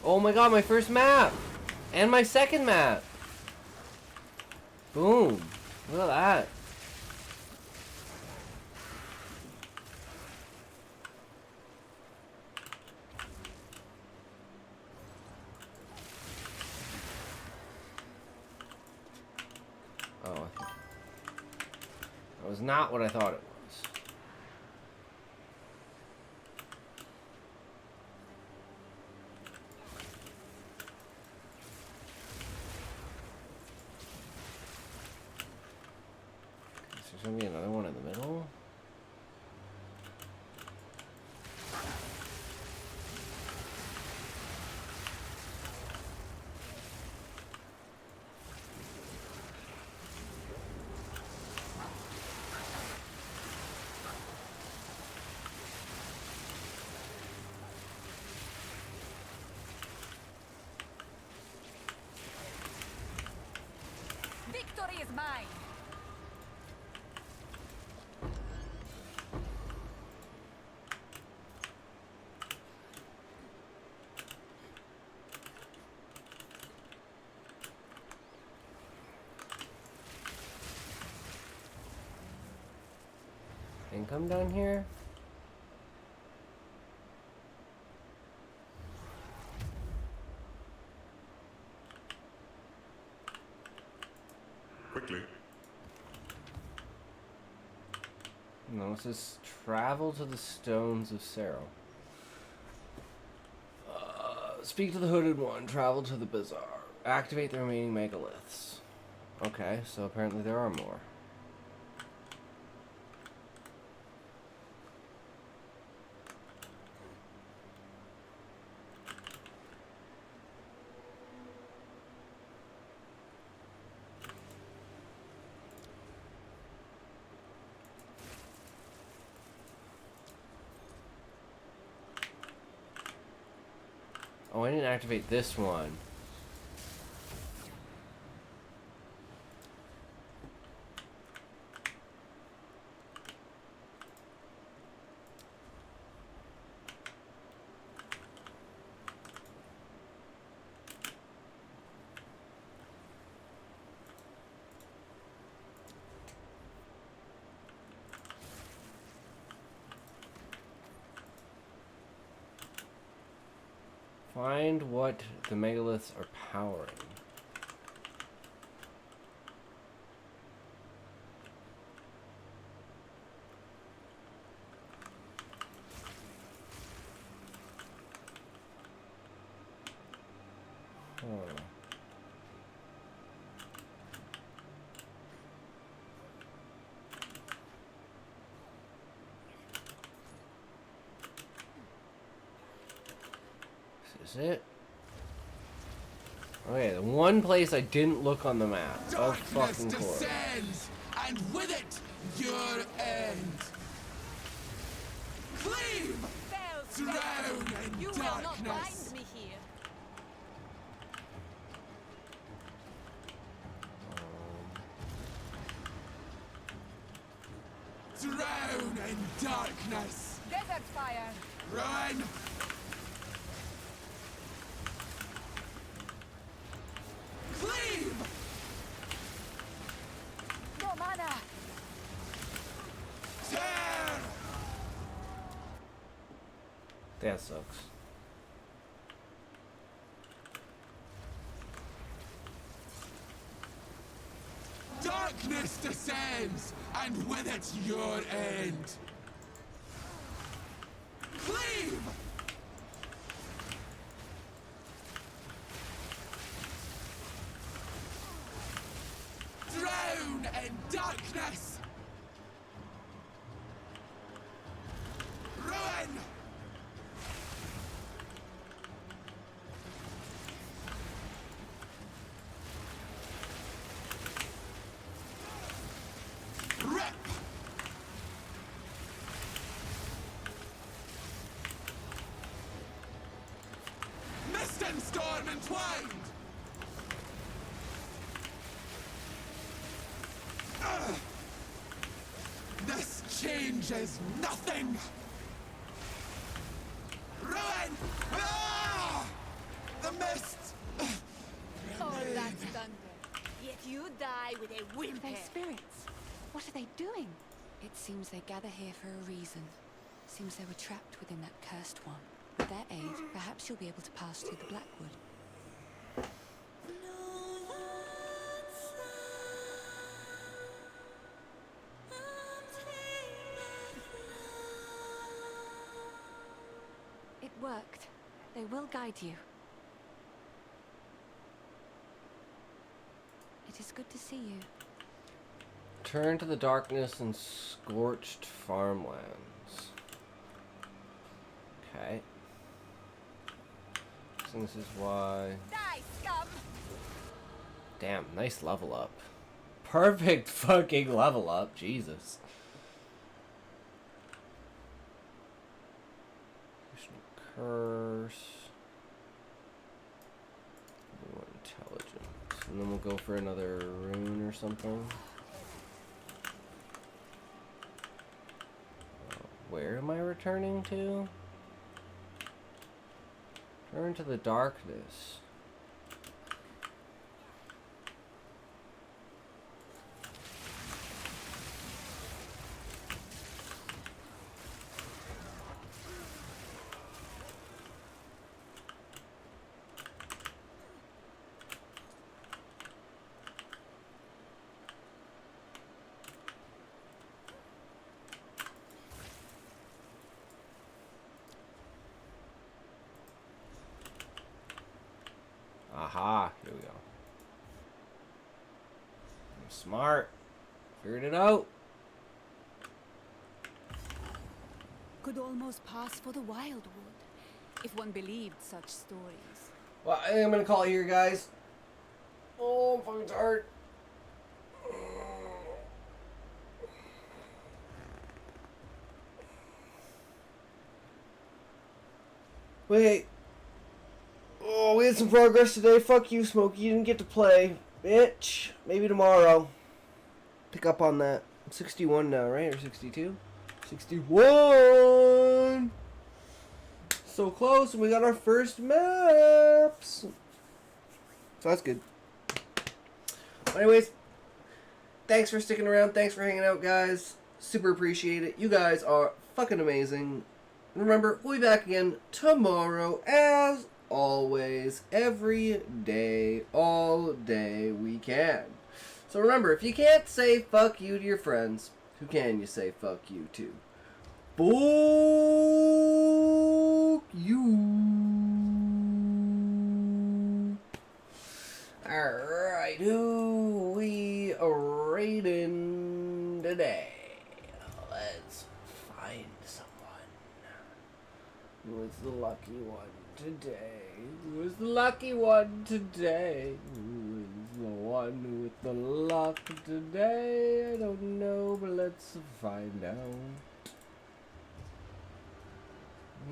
Oh my god, my first map! And my second map! Boom! Look at that. Oh, that was not what I thought it was. There's gonna be another one in the middle. Victory is mine! And come down here. Quickly. No, it says travel to the stones of Sarrow. Speak to the hooded one. Travel to the bazaar. Activate the remaining megaliths. Okay, so apparently there are more. Oh, I didn't activate this one. Find what the megaliths are powering. Huh. This is it. Okay, the one place I didn't look on the map. Of fucking course. Descends, and with it, your end. Cleave! Drown in You will not darkness. bind me here. Drown in darkness. Desert fire. Run! Cleave! No mana. Tear! That sucks. Darkness descends, and with it your end. Cleave! Drown in darkness! Ruin! Rip! Mist and storm entwined! changes nothing! Ruin! Ah! The mist! Oh, that's thunder. Yet you die with a whimper. They're spirits. What are they doing? It seems they gather here for a reason. Seems they were trapped within that cursed one. With their aid, perhaps you'll be able to pass through the Blackwood. It worked. They will guide you. It is good to see you. Turn to the darkness and scorched farmlands. Okay. So this is why... Die, scum! Damn, nice level up. Perfect fucking level up, Jesus. Curse. Intelligence. And then we'll go for another rune or something. Where am I returning to? Turn to the darkness. Aha, here we go. I'm smart. Figured it out. Could almost pass for the Wildwood, if one believed such stories. Well, I think I'm gonna call it here, guys. Oh, I'm fucking tired. Wait. Oh, we had some progress today. Fuck you, Smokey. You didn't get to play. Bitch. Maybe tomorrow. Pick up on that. I'm 61 now, right? Or 62? 61! So close, and we got our first maps. So that's good. But anyways, thanks for sticking around. Thanks for hanging out, guys. Super appreciate it. You guys are fucking amazing. And remember, we'll be back again tomorrow, as always, every day, all day we can. So remember, if you can't say fuck you to your friends, who can you say fuck you to? Fuck you. Alright, who we raiding today? Let's find someone. Who is the lucky one today? Who is the lucky one today? Who is the one with the luck today? I don't know, but let's find out.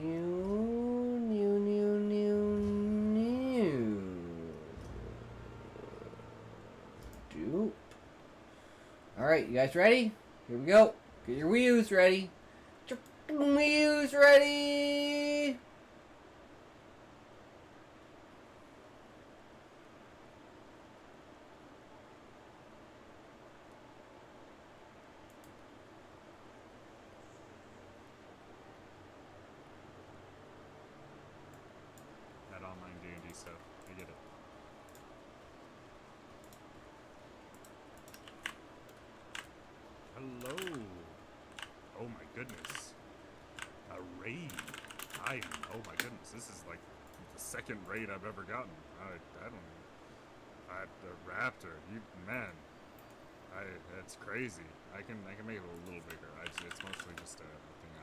New. Dupe. Alright, you guys ready? Here we go. Get your wheels ready. Get your wheels ready. That online D&D stuff. I get it. Hello. Oh my goodness. A raid. Oh my goodness. This is like the second raid I've ever gotten. I don't. The raptor. Man. It's crazy. I can make it a little bigger. It's mostly just a thing